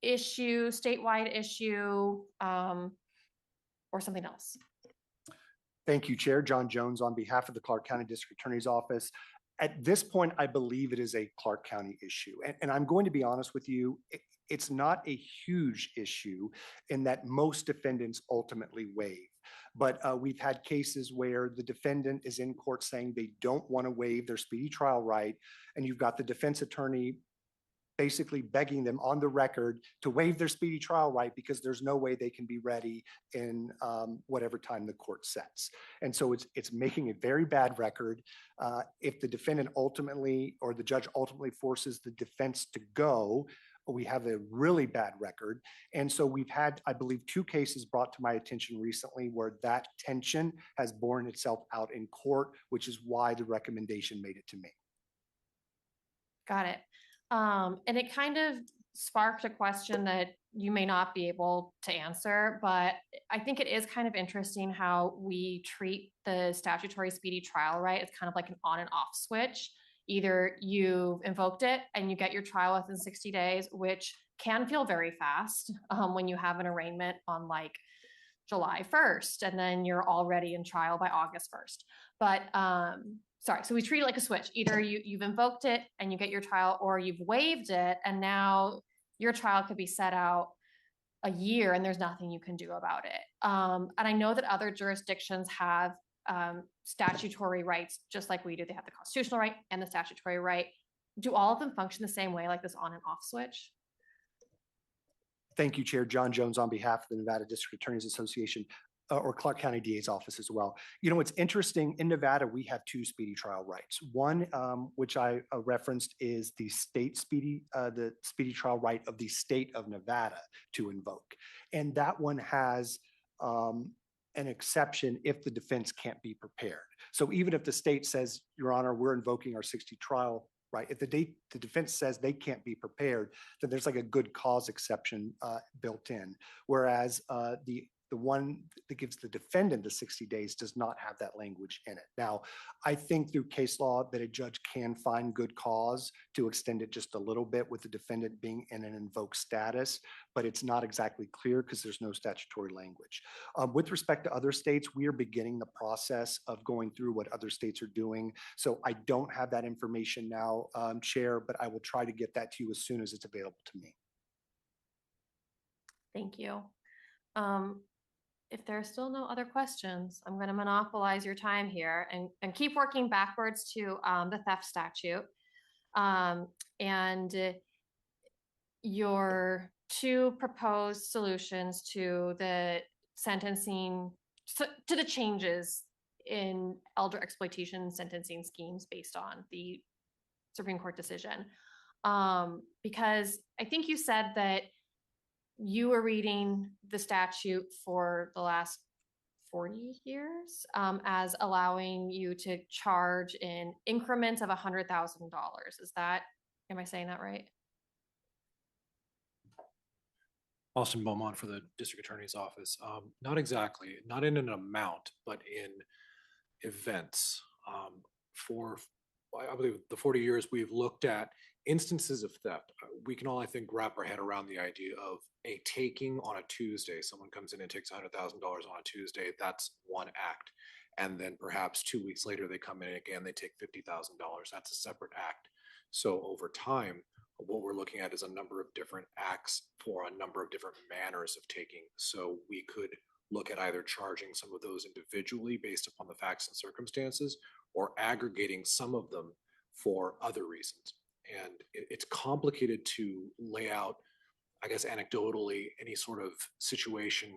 issue, statewide issue, or something else. Thank you, Chair. John Jones on behalf of the Clark County District Attorney's Office. At this point, I believe it is a Clark County issue. And I'm going to be honest with you, it's not a huge issue in that most defendants ultimately waive. But we've had cases where the defendant is in court saying they don't want to waive their speedy trial right, and you've got the defense attorney basically begging them on the record to waive their speedy trial right because there's no way they can be ready in whatever time the court sets. And so it's making a very bad record. If the defendant ultimately, or the judge ultimately forces the defense to go, we have a really bad record. And so we've had, I believe, 2 cases brought to my attention recently where that tension has borne itself out in court, which is why the recommendation made it to me. Got it. And it kind of sparked a question that you may not be able to answer, but I think it is kind of interesting how we treat the statutory speedy trial right. It's kind of like an on and off switch. Either you've invoked it and you get your trial within 60 days, which can feel very fast when you have an arraignment on like July 1st, and then you're already in trial by August 1st. But sorry, so we treat it like a switch. Either you've invoked it and you get your trial, or you've waived it and now your trial could be set out a year and there's nothing you can do about it. And I know that other jurisdictions have statutory rights just like we do. They have the constitutional right and the statutory right. Do all of them function the same way, like this on and off switch? Thank you, Chair. John Jones on behalf of the Nevada District Attorneys Association. Or Clark County DA's office as well. You know, it's interesting, in Nevada, we have 2 speedy trial rights. One, which I referenced, is the speedy trial right of the state of Nevada to invoke. And that one has an exception if the defense can't be prepared. So even if the state says, Your Honor, we're invoking our 60 trial right, if the defense says they can't be prepared, then there's like a good cause exception built in. Whereas the one that gives the defendant the 60 days does not have that language in it. Now, I think through case law that a judge can find good cause to extend it just a little bit with the defendant being in an invoked status, but it's not exactly clear because there's no statutory language. With respect to other states, we are beginning the process of going through what other states are doing. So I don't have that information now, Chair, but I will try to get that to you as soon as it's available to me. Thank you. If there are still no other questions, I'm going to monopolize your time here and keep working backwards to the theft statute. And your 2 proposed solutions to the sentencing, to the changes in elder exploitation sentencing schemes based on the Supreme Court decision. Because I think you said that you were reading the statute for the last 40 years as allowing you to charge in increments of $100,000. Is that, am I saying that right? Austin Beaumont for the District Attorney's Office. Not exactly, not in an amount, but in events. For, I believe, the 40 years we've looked at instances of theft. We can all, I think, wrap our head around the idea of a taking on a Tuesday. Someone comes in and takes $100,000 on a Tuesday. That's one act. And then perhaps 2 weeks later, they come in again, they take $50,000. That's a separate act. So over time, what we're looking at is a number of different acts for a number of different manners of taking. So we could look at either charging some of those individually based upon the facts and circumstances, or aggregating some of them for other reasons. And it's complicated to lay out, I guess, anecdotally, any sort of situation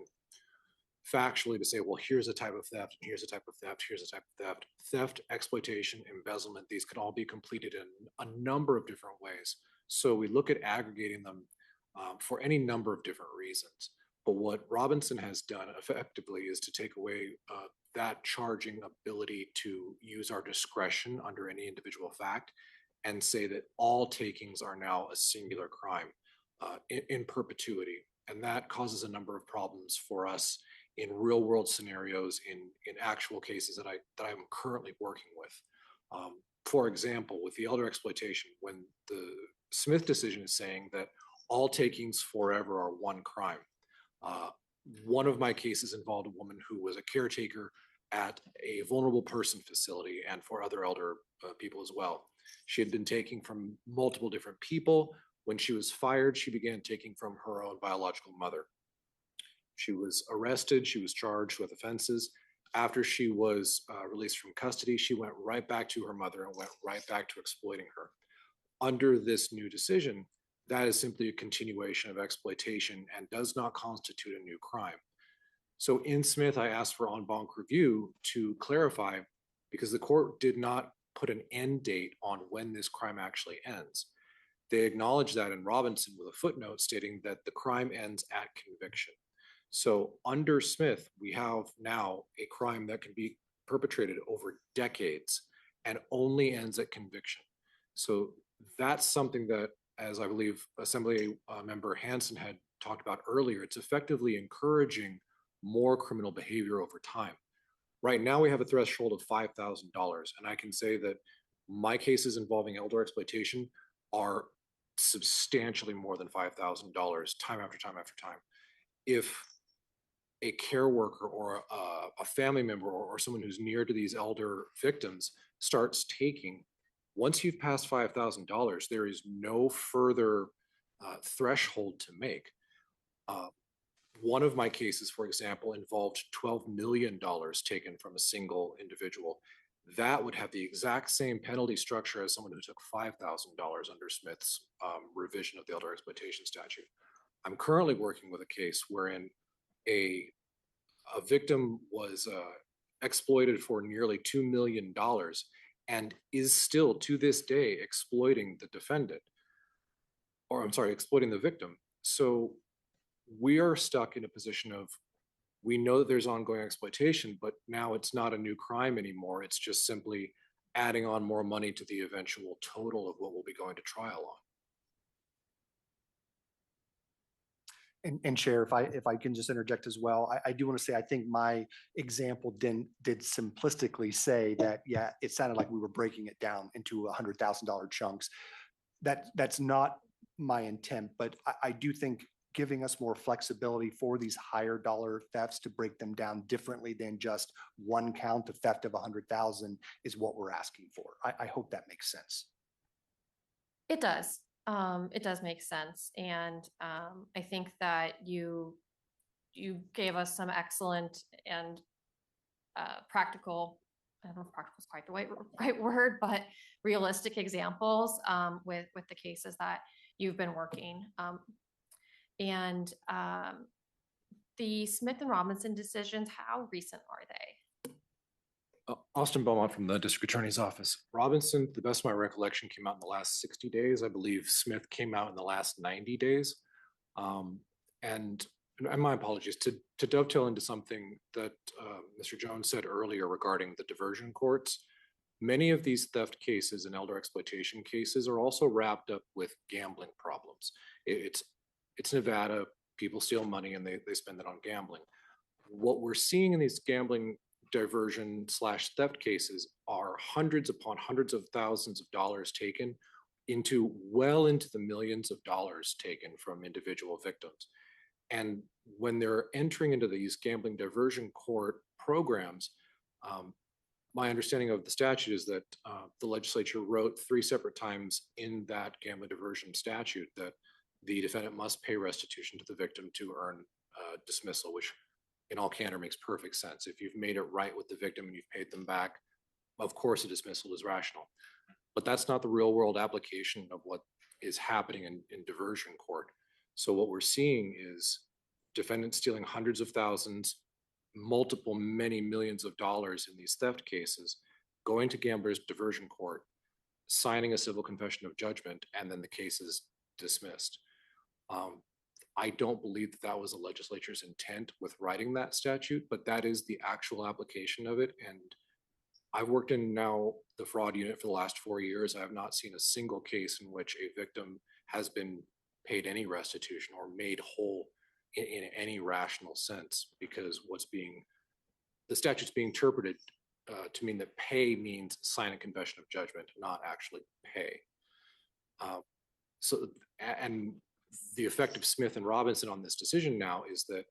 factually to say, well, here's a type of theft, and here's a type of theft, here's a type of theft. Theft, exploitation, embezzlement, these could all be completed in a number of different ways. So we look at aggregating them for any number of different reasons. But what Robinson has done effectively is to take away that charging ability to use our discretion under any individual fact and say that all takings are now a singular crime in perpetuity. And that causes a number of problems for us in real world scenarios, in actual cases that I'm currently working with. For example, with the elder exploitation, when the Smith decision is saying that all takings forever are one crime. One of my cases involved a woman who was a caretaker at a vulnerable person facility and for other elder people as well. She had been taking from multiple different people. When she was fired, she began taking from her own biological mother. She was arrested. She was charged with offenses. After she was released from custody, she went right back to her mother and went right back to exploiting her. Under this new decision, that is simply a continuation of exploitation and does not constitute a new crime. So in Smith, I asked for en banc review to clarify, because the court did not put an end date on when this crime actually ends. They acknowledged that in Robinson with a footnote stating that the crime ends at conviction. So under Smith, we have now a crime that can be perpetrated over decades and only ends at conviction. So that's something that, as I believe Assembly Member Hansen had talked about earlier, it's effectively encouraging more criminal behavior over time. Right now, we have a threshold of $5,000, and I can say that my cases involving elder exploitation are substantially more than $5,000 time after time after time. If a care worker or a family member or someone who's near to these elder victims starts taking, once you've passed $5,000, there is no further threshold to make. One of my cases, for example, involved $12 million taken from a single individual. That would have the exact same penalty structure as someone who took $5,000 under Smith's revision of the elder exploitation statute. I'm currently working with a case wherein a victim was exploited for nearly $2 million and is still to this day exploiting the defendant, or I'm sorry, exploiting the victim. So we are stuck in a position of, we know that there's ongoing exploitation, but now it's not a new crime anymore. It's just simply adding on more money to the eventual total of what we'll be going to trial on. And Chair, if I can just interject as well, I do want to say, I think my example did simplistically say that, yeah, it sounded like we were breaking it down into $100,000 chunks. That's not my intent, but I do think giving us more flexibility for these higher dollar thefts to break them down differently than just one count of theft of 100,000 is what we're asking for. I hope that makes sense. It does. It does make sense. And I think that you gave us some excellent and practical, I don't know if practical is quite the right word, but realistic examples with the cases that you've been working. And the Smith and Robinson decisions, how recent are they? Austin Beaumont from the District Attorney's Office. Robinson, to the best of my recollection, came out in the last 60 days. I believe Smith came out in the last 90 days. And my apologies, to dovetail into something that Mr. Jones said earlier regarding the diversion courts, many of these theft cases and elder exploitation cases are also wrapped up with gambling problems. It's Nevada, people steal money and they spend it on gambling. What we're seeing in these gambling diversion / theft cases are hundreds upon hundreds of thousands of dollars taken well into the millions of dollars taken from individual victims. And when they're entering into these gambling diversion court programs, My understanding of the statute is that the legislature wrote 3 separate times in that gambling diversion statute that the defendant must pay restitution to the victim to earn dismissal, which in all candor makes perfect sense. If you've made it right with the victim and you've paid them back, of course a dismissal is rational. But that's not the real world application of what is happening in diversion court. So what we're seeing is defendants stealing hundreds of thousands, many millions of dollars in these theft cases, going to gamblers diversion court, signing a civil confession of judgment, and then the case is dismissed. I don't believe that that was the legislature's intent with writing that statute, but that is the actual application of it. And I've worked in now the fraud unit for the last 4 years. I have not seen a single case in which a victim has been paid any restitution or made whole in any rational sense, because the statute's being interpreted to mean that pay means sign a confession of judgment, not actually pay. And the effect of Smith and Robinson on this decision now is that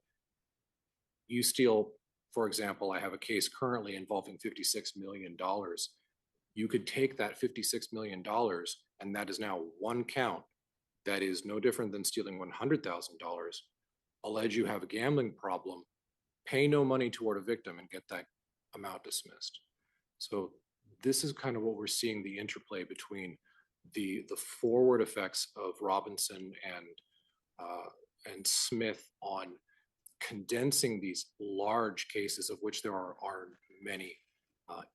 you steal, for example, I have a case currently involving $56 million. You could take that $56 million, and that is now one count that is no different than stealing $100,000, allege you have a gambling problem, pay no money toward a victim, and get that amount dismissed. So this is kind of what we're seeing, the interplay between the forward effects of Robinson and Smith on condensing these large cases, of which there are many,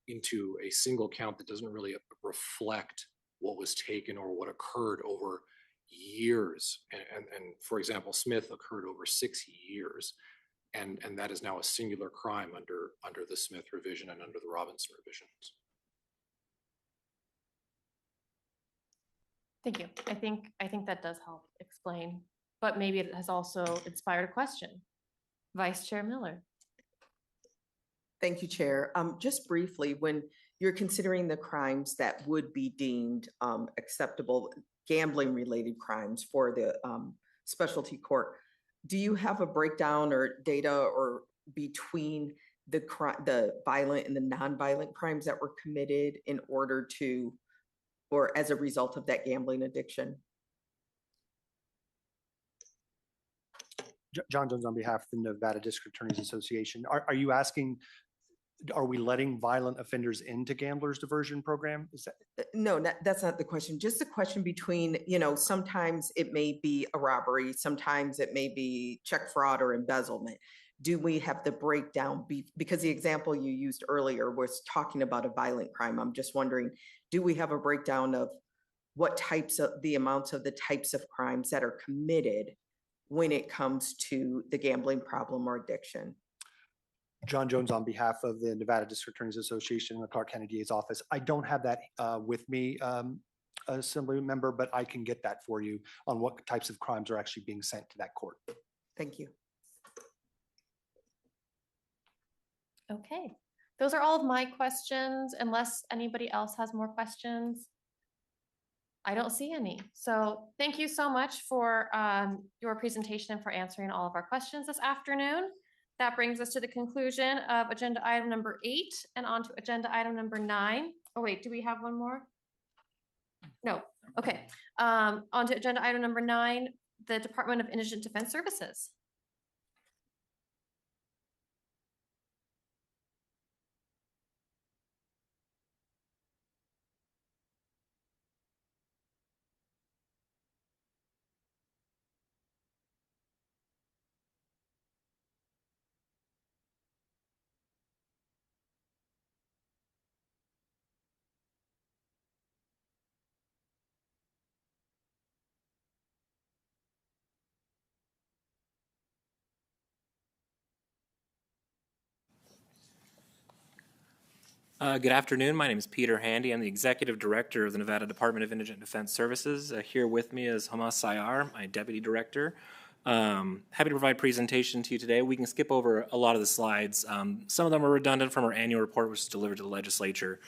into a single count that doesn't really reflect what was taken or what occurred over years. And for example, Smith occurred over 6 years, and that is now a singular crime under the Smith revision and under the Robinson revisions. Thank you. I think that does help explain, but maybe it has also inspired a question. Vice Chair Miller. Thank you, Chair. Just briefly, when you're considering the crimes that would be deemed acceptable, gambling-related crimes for the specialty court, do you have a breakdown or data or between the violent and the non-violent crimes that were committed in order to, or as a result of that gambling addiction? John Jones on behalf of the Nevada District Attorneys Association. Are you asking, are we letting violent offenders into gamblers diversion program? Is that? No, that's not the question. Just the question between, sometimes it may be a robbery, sometimes it may be check fraud or embezzlement. Do we have the breakdown? Because the example you used earlier was talking about a violent crime. I'm just wondering, do we have a breakdown of the amounts of the types of crimes that are committed when it comes to the gambling problem or addiction? John Jones on behalf of the Nevada District Attorneys Association and the Clark County DA's office. I don't have that with me, Assembly member, but I can get that for you on what types of crimes are actually being sent to that court. Thank you. Okay, those are all of my questions, unless anybody else has more questions. I don't see any. So thank you so much for your presentation and for answering all of our questions this afternoon. That brings us to the conclusion of agenda item number 8 and on to agenda item number 9. Oh wait, do we have one more? No, okay. On to agenda item number 9, the Department of Indigent Defense Services. Good afternoon. My name is Peter Handy. I'm the Executive Director of the Nevada Department of Indigent Defense Services. Here with me is Hamas Sayar, my Deputy Director. Happy to provide presentation to you today. We can skip over a lot of the slides. Some of them are redundant from our annual report, which was delivered to the legislature,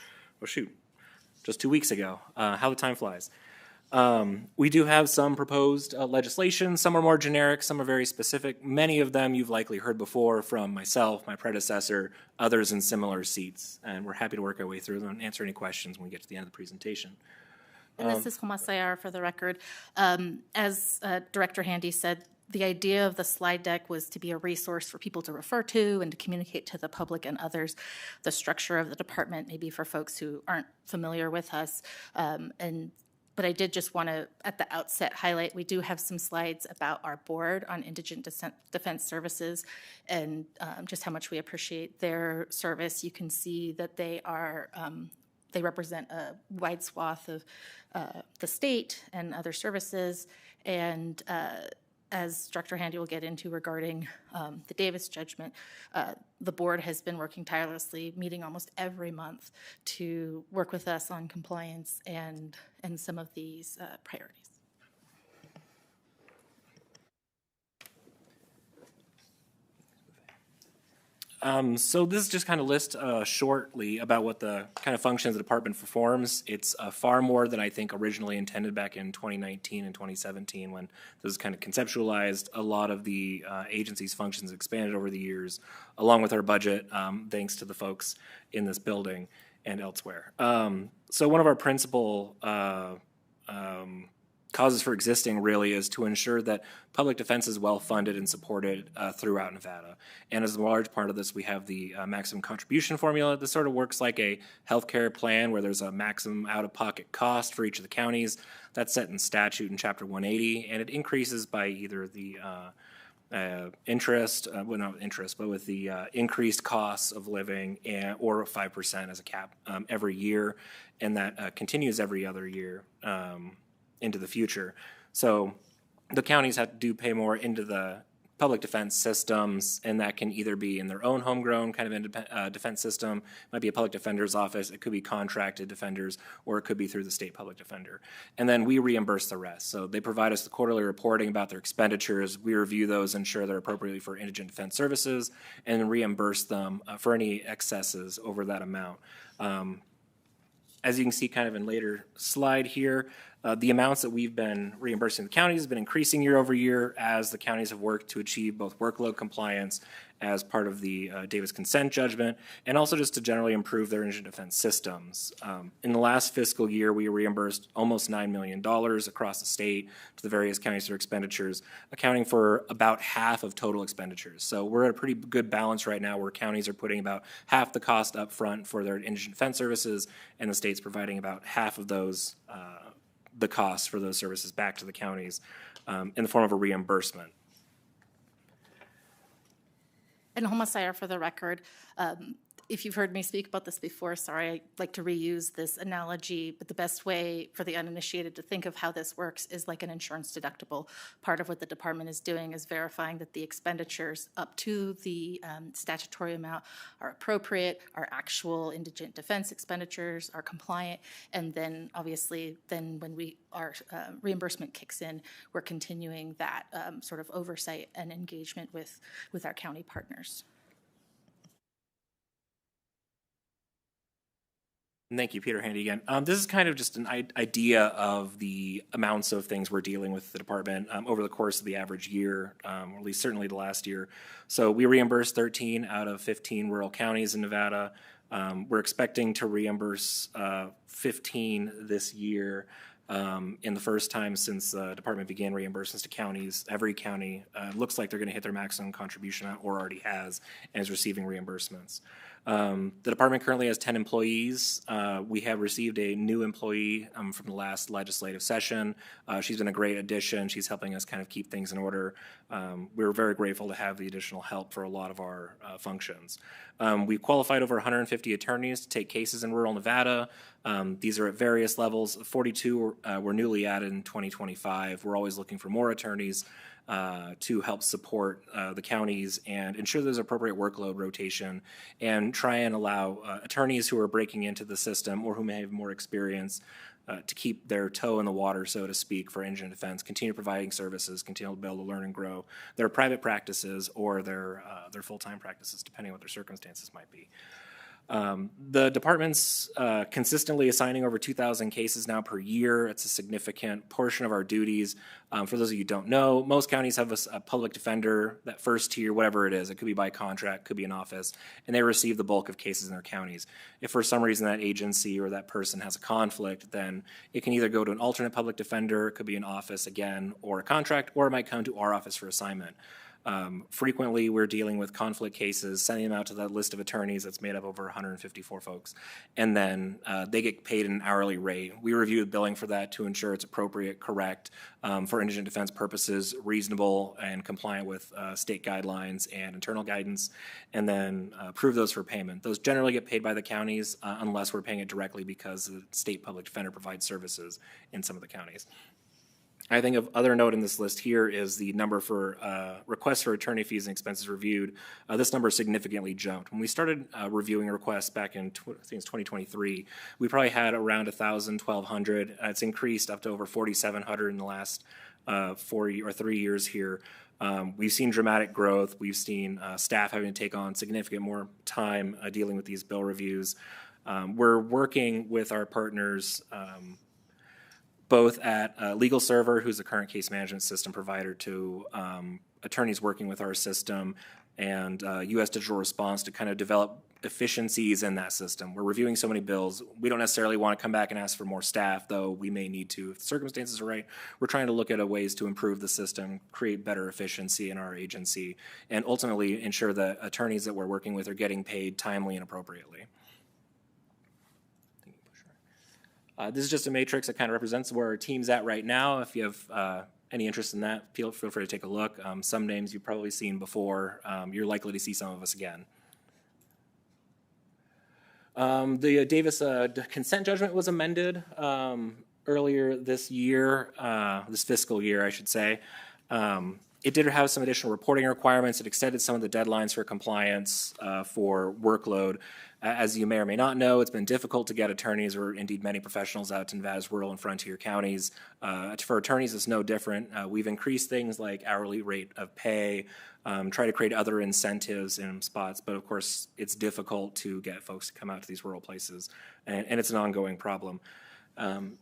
just 2 weeks ago. How the time flies. We do have some proposed legislation. Some are more generic, some are very specific. Many of them you've likely heard before from myself, my predecessor, others in similar seats. And we're happy to work our way through them and answer any questions when we get to the end of the presentation. And this is Homa Sayar for the record. As Director Handy said, the idea of the slide deck was to be a resource for people to refer to and to communicate to the public and others the structure of the department, maybe for folks who aren't familiar with us. But I did just want to, at the outset, highlight we do have some slides about our board on Indigent Defense Services and just how much we appreciate their service. You can see that they are they represent a wide swath of the state and other services. And as Director Handy will get into regarding the Davis judgment, the board has been working tirelessly, meeting almost every month to work with us on compliance and some of these priorities. So this is just kind of list shortly about what the kind of functions the department performs. It's far more than I think originally intended back in 2019 and 2017 when this was kind of conceptualized. A lot of the agency's functions expanded over the years, along with our budget, thanks to the folks in this building and elsewhere. So one of our principal causes for existing really is to ensure that public defense is well funded and supported throughout Nevada. And as a large part of this, we have the maximum contribution formula. This sort of works like a healthcare plan where there's a maximum out-of-pocket cost for each of the counties. That's set in statute in Chapter 180, and it increases by either the interest, well, not interest, but with the increased costs of living or 5% as a cap every year, and that continues every other year into the future. So the counties have to pay more into the public defense systems, and that can either be in their own homegrown kind of defense system, it might be a public defender's office, it could be contracted defenders, or it could be through the state public defender. And then we reimburse the rest. So they provide us the quarterly reporting about their expenditures. We review those, ensure they're appropriately for indigent defense services, and reimburse them for any excesses over that amount. As you can see kind of in later slide here, the amounts that we've been reimbursing the counties has been increasing year over year as the counties have worked to achieve both workload compliance as part of the Davis consent judgment, and also just to generally improve their indigent defense systems. In the last fiscal year, we reimbursed almost $9 million across the state to the various counties for expenditures, accounting for about half of total expenditures. So we're at a pretty good balance right now where counties are putting about half the cost up front for their indigent defense services, and the state's providing about half of those the costs for those services back to the counties in the form of a reimbursement. And Homa Sayar for the record, if you've heard me speak about this before, sorry, I like to reuse this analogy, but the best way for the uninitiated to think of how this works is like an insurance deductible. Part of what the department is doing is verifying that the expenditures up to the statutory amount are appropriate, are actual indigent defense expenditures, are compliant, and then obviously then when our reimbursement kicks in, we're continuing that sort of oversight and engagement with our county partners. Thank you, Peter Handy again. This is kind of just an idea of the amounts of things we're dealing with the department over the course of the average year, or at least certainly the last year. So we reimbursed 13 out of 15 rural counties in Nevada. We're expecting to reimburse 15 this year. In the first time since the department began reimbursements to counties. Every county looks like they're going to hit their maximum contribution amount or already has and is receiving reimbursements. The department currently has 10 employees. We have received a new employee from the last legislative session. She's been a great addition. She's helping us kind of keep things in order. We're very grateful to have the additional help for a lot of our functions. We've qualified over 150 attorneys to take cases in rural Nevada. These are at various levels. 42 were newly added in 2025. We're always looking for more attorneys to help support the counties and ensure there's appropriate workload rotation and try and allow attorneys who are breaking into the system or who may have more experience to keep their toe in the water, so to speak, for indigent defense, continue providing services, continue to be able to learn and grow their private practices or their full-time practices, depending on what their circumstances might be. The department's consistently assigning over 2,000 cases now per year. It's a significant portion of our duties. For those of you who don't know, most counties have a public defender, that first tier, whatever it is. It could be by contract, could be an office, and they receive the bulk of cases in their counties. If for some reason that agency or that person has a conflict, then it can either go to an alternate public defender, it could be an office again, or a contract, or it might come to our office for assignment. Frequently, we're dealing with conflict cases, sending them out to that list of attorneys that's made up over 154 folks, and then they get paid an hourly rate. We review the billing for that to ensure it's appropriate, correct, for indigent defense purposes, reasonable and compliant with state guidelines and internal guidance, and then approve those for payment. Those generally get paid by the counties unless we're paying it directly because the state public defender provides services in some of the counties. I think of other note in this list here is the number for requests for attorney fees and expenses reviewed. This number significantly jumped. When we started reviewing requests back in, I think it's 2023, we probably had around 1,000, 1,200. It's increased up to over 4,700 in the last 3 years here. We've seen dramatic growth. We've seen staff having to take on significant more time dealing with these bill reviews. We're working with our partners both at Legal Server, who's a current case management system provider to attorneys working with our system, and U.S. Digital Response to kind of develop efficiencies in that system. We're reviewing so many bills. We don't necessarily want to come back and ask for more staff, though we may need to if the circumstances are right. We're trying to look at ways to improve the system, create better efficiency in our agency, and ultimately ensure that attorneys that we're working with are getting paid timely and appropriately. This is just a matrix that kind of represents where our team's at right now. If you have any interest in that, feel free to take a look. Some names you've probably seen before. You're likely to see some of us again. The Davis consent judgment was amended earlier this year, this fiscal year, I should say. It did have some additional reporting requirements. It extended some of the deadlines for compliance for workload. As you may or may not know, it's been difficult to get attorneys or indeed many professionals out to Nevada's rural and frontier counties. For attorneys, it's no different. We've increased things like hourly rate of pay, try to create other incentives in spots, but of course, it's difficult to get folks to come out to these rural places, and it's an ongoing problem. And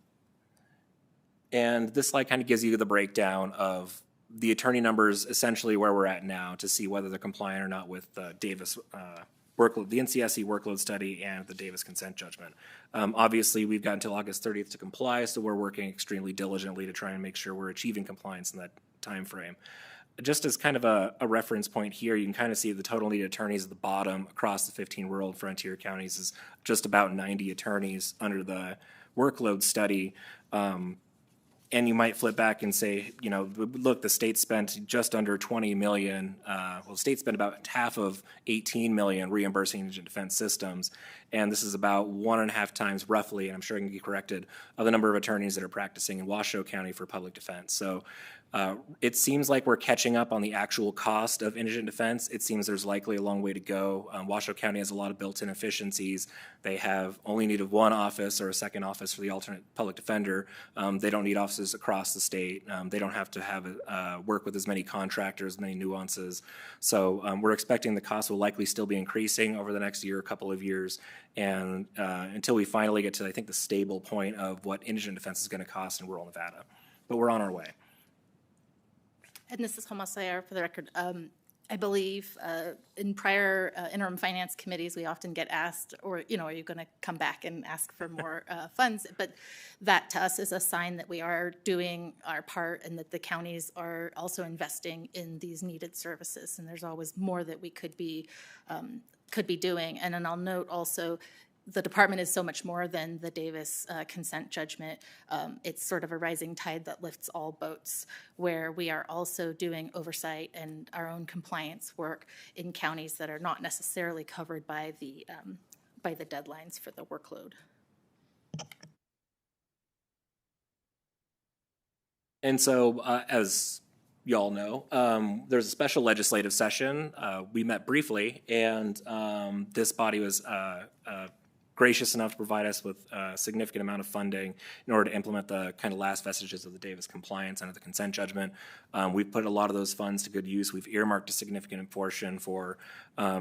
this slide kind of gives you the breakdown of the attorney numbers, essentially where we're at now, to see whether they're compliant or not with Davis workload, the NCSE workload study and the Davis consent judgment. Obviously, we've got until August 30th to comply, so we're working extremely diligently to try and make sure we're achieving compliance in that time frame. Just as kind of a reference point here, you can kind of see the total needed attorneys at the bottom across the 15 rural and frontier counties is just about 90 attorneys under the workload study. And you might flip back and say, you know, look, the state spent just under 20 million. Well, the state spent about half of 18 million reimbursing indigent defense systems. And this is about 1.5 times roughly, and I'm sure I can be corrected, of the number of attorneys that are practicing in Washoe County for public defense. So it seems like we're catching up on the actual cost of indigent defense. It seems there's likely a long way to go. Washoe County has a lot of built-in efficiencies. They have only needed one office or a second office for the alternate public defender. They don't need offices across the state. They don't have to have work with as many contractors, many nuances. So we're expecting the cost will likely still be increasing over the next year, a couple of years, and until we finally get to, I think, the stable point of what indigent defense is going to cost in rural Nevada. But we're on our way. And this is Hamas Sayar for the record. I believe in prior interim finance committees, we often get asked, or, you know, are you going to come back and ask for more funds? But that to us is a sign that we are doing our part and that the counties are also investing in these needed services. And there's always more that we could be doing. And then I'll note also, the department is so much more than the Davis consent judgment. It's sort of a rising tide that lifts all boats, where we are also doing oversight and our own compliance work in counties that are not necessarily covered by the deadlines for the workload. And so, as y'all know, there's a special legislative session. We met briefly, and this body was gracious enough to provide us with a significant amount of funding in order to implement the kind of last vestiges of the Davis compliance under the consent judgment. We've put a lot of those funds to good use. We've earmarked a significant portion for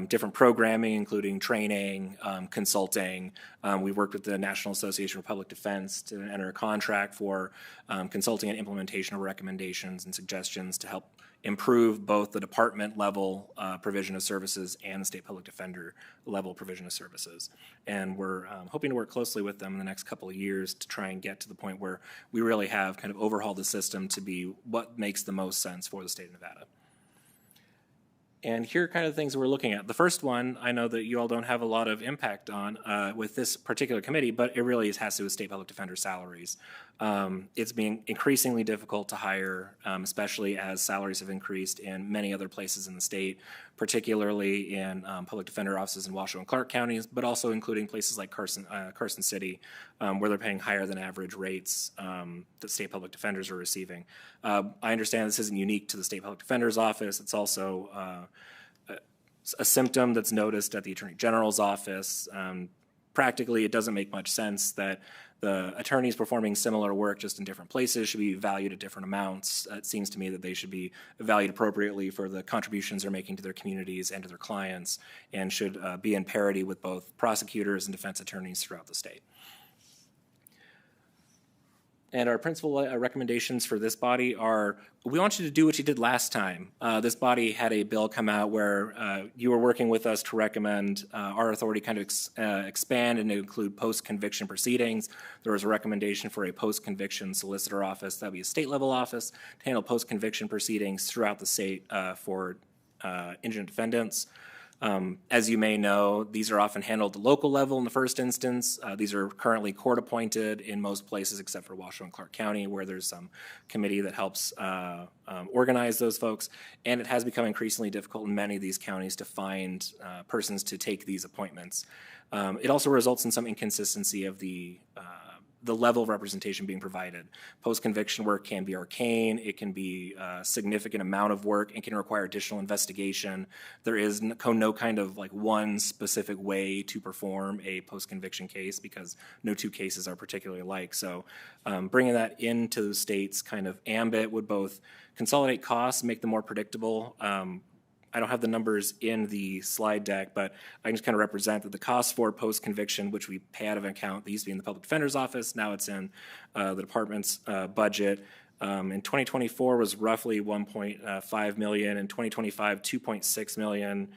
different programming, including training, consulting. We've worked with the National Association for Public Defense to enter a contract for consulting and implementation of recommendations and suggestions to help improve both the department level provision of services and the state public defender level provision of services. And we're hoping to work closely with them in the next couple of years to try and get to the point where we really have kind of overhauled the system to be what makes the most sense for the state of Nevada. And here are kind of the things we're looking at. The first one, I know that you all don't have a lot of impact on with this particular committee, but it really has to do with state public defender salaries. It's being increasingly difficult to hire, especially as salaries have increased in many other places in the state, particularly in public defender offices in Washoe and Clark counties, but also including places like Carson City, where they're paying higher than average rates that state public defenders are receiving. I understand this isn't unique to the state public defender's office. It's also a symptom that's noticed at the Attorney General's office. Practically, it doesn't make much sense that the attorneys performing similar work just in different places should be valued at different amounts. It seems to me that they should be valued appropriately for the contributions they're making to their communities and to their clients, and should be in parity with both prosecutors and defense attorneys throughout the state. And our principal recommendations for this body are, we want you to do what you did last time. This body had a bill come out where you were working with us to recommend our authority kind of expand and include post-conviction proceedings. There was a recommendation for a post-conviction solicitor office, that would be a state-level office, to handle post-conviction proceedings throughout the state for indigent defendants. As you may know, these are often handled at the local level in the first instance. These are currently court-appointed in most places except for Washoe and Clark County, where there's some committee that helps organize those folks. And it has become increasingly difficult in many of these counties to find persons to take these appointments. It also results in some inconsistency of the level of representation being provided. Post-conviction work can be arcane, it can be a significant amount of work, and can require additional investigation. There is no kind of like one specific way to perform a post-conviction case because no two cases are particularly alike. So bringing that into the state's kind of ambit would both consolidate costs, make them more predictable. I don't have the numbers in the slide deck, but I can just kind of represent that the cost for post-conviction, which we pay out of an account, they used to be in the public defender's office, now it's in the department's budget. In 2024 was roughly 1.5 million, in 2025, 2.6 million.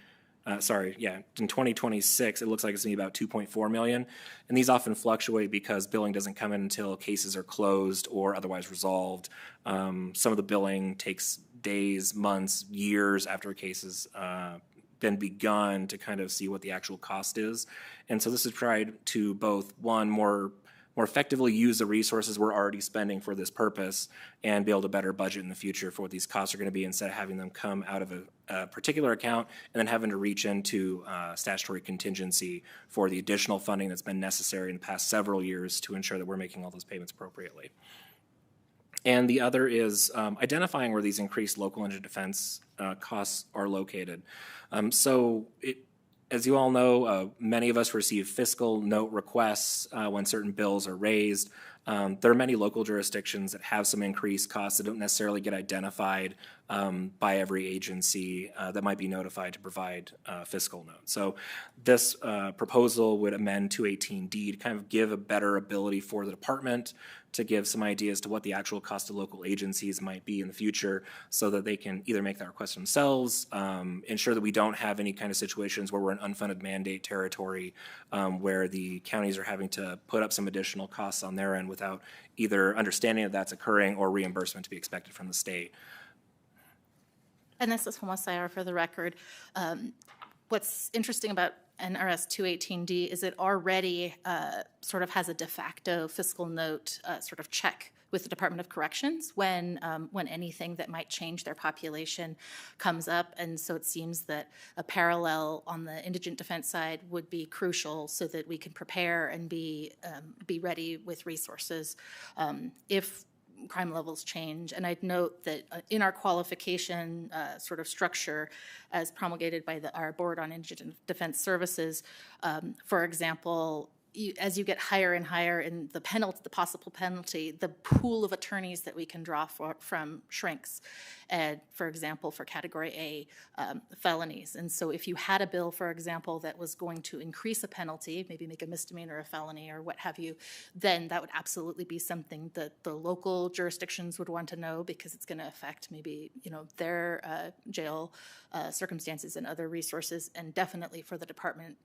In 2026, it looks like it's going to be about 2.4 million. And these often fluctuate because billing doesn't come in until cases are closed or otherwise resolved. Some of the billing takes days, months, years after a case has been begun to kind of see what the actual cost is. And so this is tried to both, one, more effectively use the resources we're already spending for this purpose and be able to better budget in the future for what these costs are going to be, instead of having them come out of a particular account and then having to reach into statutory contingency for the additional funding that's been necessary in the past several years to ensure that we're making all those payments appropriately. And the other is identifying where these increased local indigent defense costs are located. As you all know, many of us receive fiscal note requests when certain bills are raised. There are many local jurisdictions that have some increased costs that don't necessarily get identified by every agency that might be notified to provide fiscal notes. So this proposal would amend 218D to kind of give a better ability for the department to give some ideas to what the actual cost of local agencies might be in the future, so that they can either make that request themselves, ensure that we don't have any kind of situations where we're in unfunded mandate territory, where the counties are having to put up some additional costs on their end without either understanding that that's occurring or reimbursement to be expected from the state. And this is Homa Sayar for the record. What's interesting about NRS 218D is it already sort of has a de facto fiscal note sort of check with the Department of Corrections when anything that might change their population comes up. And so it seems that a parallel on the indigent defense side would be crucial so that we can prepare and be ready with resources if crime levels change. And I'd note that in our qualification sort of structure as promulgated by our Board on Indigent Defense Services, for example, as you get higher and higher in the penalty, the possible penalty, the pool of attorneys that we can draw from shrinks. For example, for Category A felonies. And so if you had a bill, for example, that was going to increase a penalty, maybe make a misdemeanor a felony or what have you, then that would absolutely be something that the local jurisdictions would want to know, because it's going to affect maybe, their jail circumstances and other resources, and definitely for the Department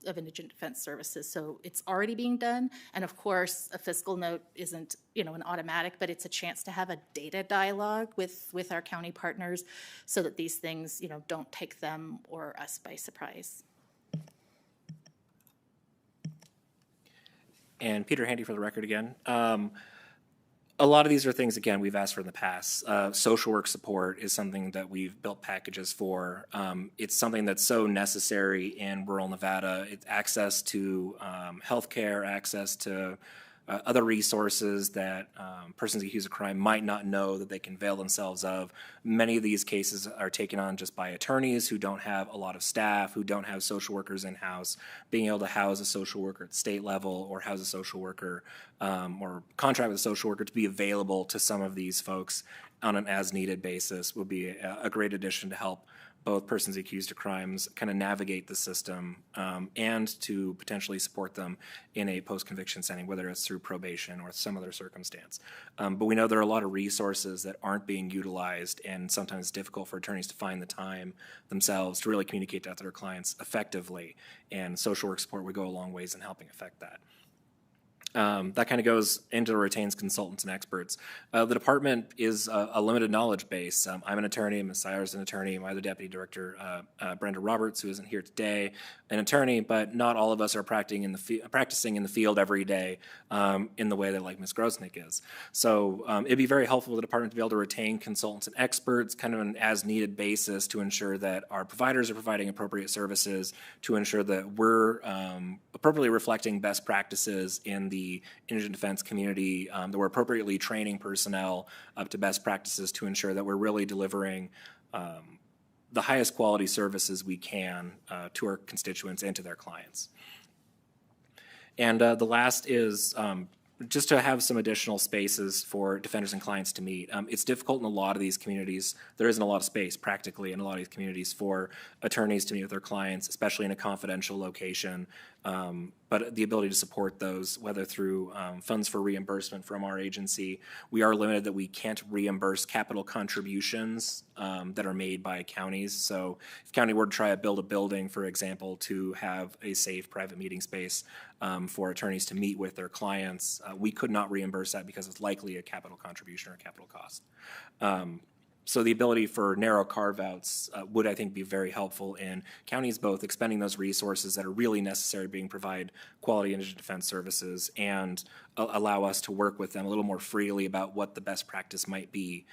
of Indigent Defense Services. So it's already being done. And of course, a fiscal note isn't, an automatic, but it's a chance to have a data dialogue with our county partners so that these things, don't take them or us by surprise. And Peter Handy for the record again. A lot of these are things, again, we've asked for in the past. Social work support is something that we've built packages for. It's something that's so necessary in rural Nevada. It's access to healthcare, access to other resources that persons accused of crime might not know that they can avail themselves of. Many of these cases are taken on just by attorneys who don't have a lot of staff, who don't have social workers in-house. Being able to house a social worker at state level or house a social worker or contract with a social worker to be available to some of these folks on an as-needed basis would be a great addition to help both persons accused of crimes kind of navigate the system and to potentially support them in a post-conviction setting, whether it's through probation or some other circumstance. But we know there are a lot of resources that aren't being utilized, and sometimes it's difficult for attorneys to find the time themselves to really communicate that to their clients effectively, and social work support would go a long ways in helping affect that. That kind of goes into retains consultants and experts. The department is a limited knowledge base. I'm an attorney, Ms. Sayer's an attorney, my other deputy director, Brenda Roberts, who isn't here today, an attorney, but not all of us are practicing in the field every day in the way that like Ms. Grosnick is. So it'd be very helpful for the department to be able to retain consultants and experts kind of an as-needed basis to ensure that our providers are providing appropriate services, to ensure that we're appropriately reflecting best practices in the indigent defense community, that we're appropriately training personnel up to best practices to ensure that we're really delivering the highest quality services we can to our constituents and to their clients. And the last is just to have some additional spaces for defenders and clients to meet. It's difficult in a lot of these communities. There isn't a lot of space practically in a lot of these communities for attorneys to meet with their clients, especially in a confidential location. But the ability to support those, whether through funds for reimbursement from our agency, we are limited that we can't reimburse capital contributions that are made by counties. So if county were to try to build a building, for example, to have a safe private meeting space for attorneys to meet with their clients, we could not reimburse that because it's likely a capital contribution or a capital cost. So the ability for narrow carve-outs would, I think, be very helpful in counties both expending those resources that are really necessary being provide quality indigent defense services and allow us to work with them a little more freely about what the best practice might be.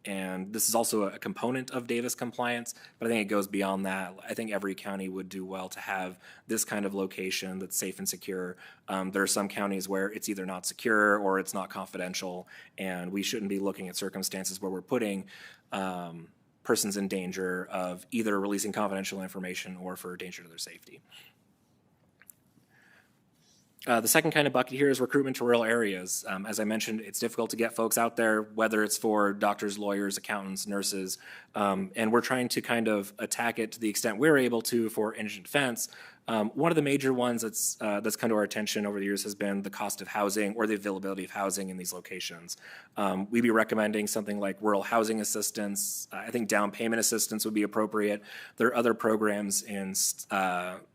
And this is also a component of Davis compliance, but I think it goes beyond that. I think every county would do well to have this kind of location that's safe and secure. There are some counties where it's either not secure or it's not confidential, and we shouldn't be looking at circumstances where we're putting persons in danger of either releasing confidential information or for danger to their safety. The second kind of bucket here is recruitment to rural areas. As I mentioned, it's difficult to get folks out there, whether it's for doctors, lawyers, accountants, nurses, and we're trying to kind of attack it to the extent we're able to for indigent defense. One of the major ones that's come to our attention over the years has been the cost of housing or the availability of housing in these locations. We'd be recommending something like rural housing assistance. I think down payment assistance would be appropriate. There are other programs in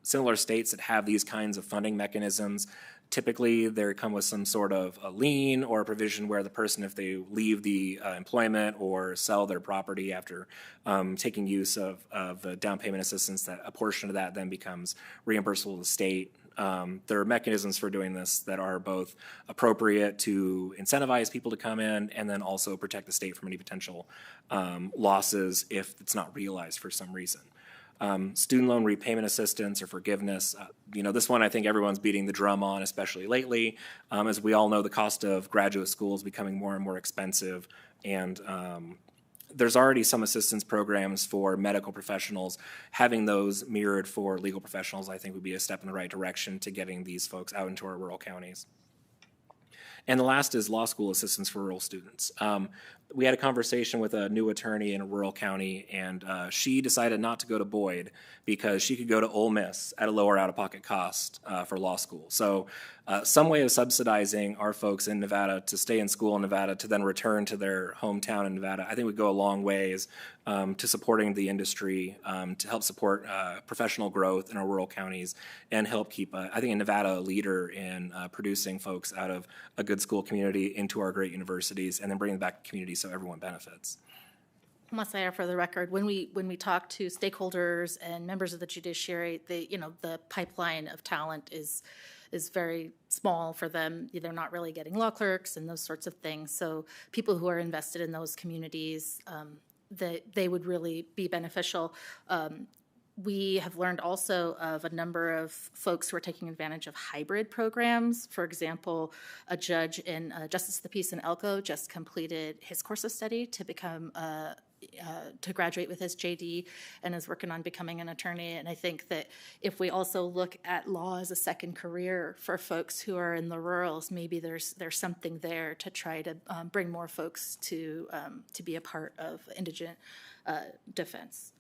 similar states that have these kinds of funding mechanisms. Typically, they come with some sort of a lien or a provision where the person, if they leave the employment or sell their property after taking use of the down payment assistance, that a portion of that then becomes reimbursable to the state. There are mechanisms for doing this that are both appropriate to incentivize people to come in and then also protect the state from any potential losses if it's not realized for some reason. Student loan repayment assistance or forgiveness. This one I think everyone's beating the drum on, especially lately. As we all know, the cost of graduate school is becoming more and more expensive, and there's already some assistance programs for medical professionals. Having those mirrored for legal professionals, I think, would be a step in the right direction to getting these folks out into our rural counties. And the last is law school assistance for rural students. We had a conversation with a new attorney in a rural county, and she decided not to go to Boyd because she could go to Ole Miss at a lower out-of-pocket cost for law school. So some way of subsidizing our folks in Nevada to stay in school in Nevada to then return to their hometown in Nevada, I think would go a long ways to supporting the industry, to help support professional growth in our rural counties, and help keep, I think, Nevada a leader in producing folks out of a good school community into our great universities, and then bringing them back to communities so everyone benefits. Masaya, for the record, when we talk to stakeholders and members of the judiciary, the pipeline of talent is very small for them. They're not really getting law clerks and those sorts of things. So people who are invested in those communities, they would really be beneficial. We have learned also of a number of folks who are taking advantage of hybrid programs. For example, a judge in Justice of the Peace in Elko just completed his course of study to become to graduate with his JD and is working on becoming an attorney. And I think that if we also look at law as a second career for folks who are in the rurals, maybe there's something there to try to bring more folks to be a part of indigent defense.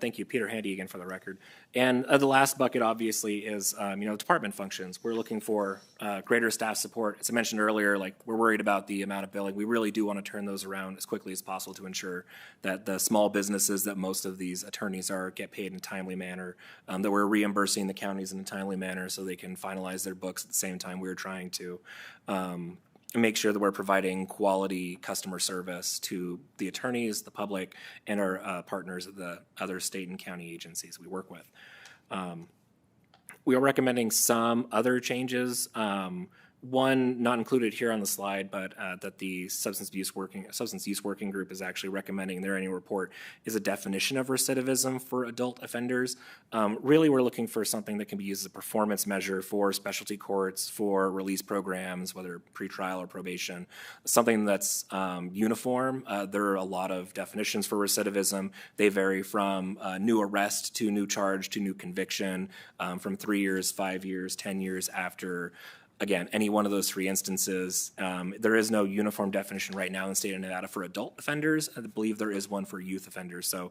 Thank you, Peter Handy again for the record. And the last bucket obviously is, department functions. We're looking for greater staff support. As I mentioned earlier, we're worried about the amount of billing. We really do want to turn those around as quickly as possible to ensure that the small businesses that most of these attorneys are get paid in a timely manner, that we're reimbursing the counties in a timely manner so they can finalize their books at the same time we're trying to. Make sure that we're providing quality customer service to the attorneys, the public, and our partners at the other state and county agencies we work with. We are recommending some other changes. One not included here on the slide, but that the substance use working group is actually recommending in their annual report is a definition of recidivism for adult offenders. Really, we're looking for something that can be used as a performance measure for specialty courts, for release programs, whether pretrial or probation, something that's uniform. There are a lot of definitions for recidivism. They vary from new arrest to new charge to new conviction, from 3 years, 5 years, 10 years after. Again, any one of those three instances. There is no uniform definition right now in the state of Nevada for adult offenders. I believe there is one for youth offenders. So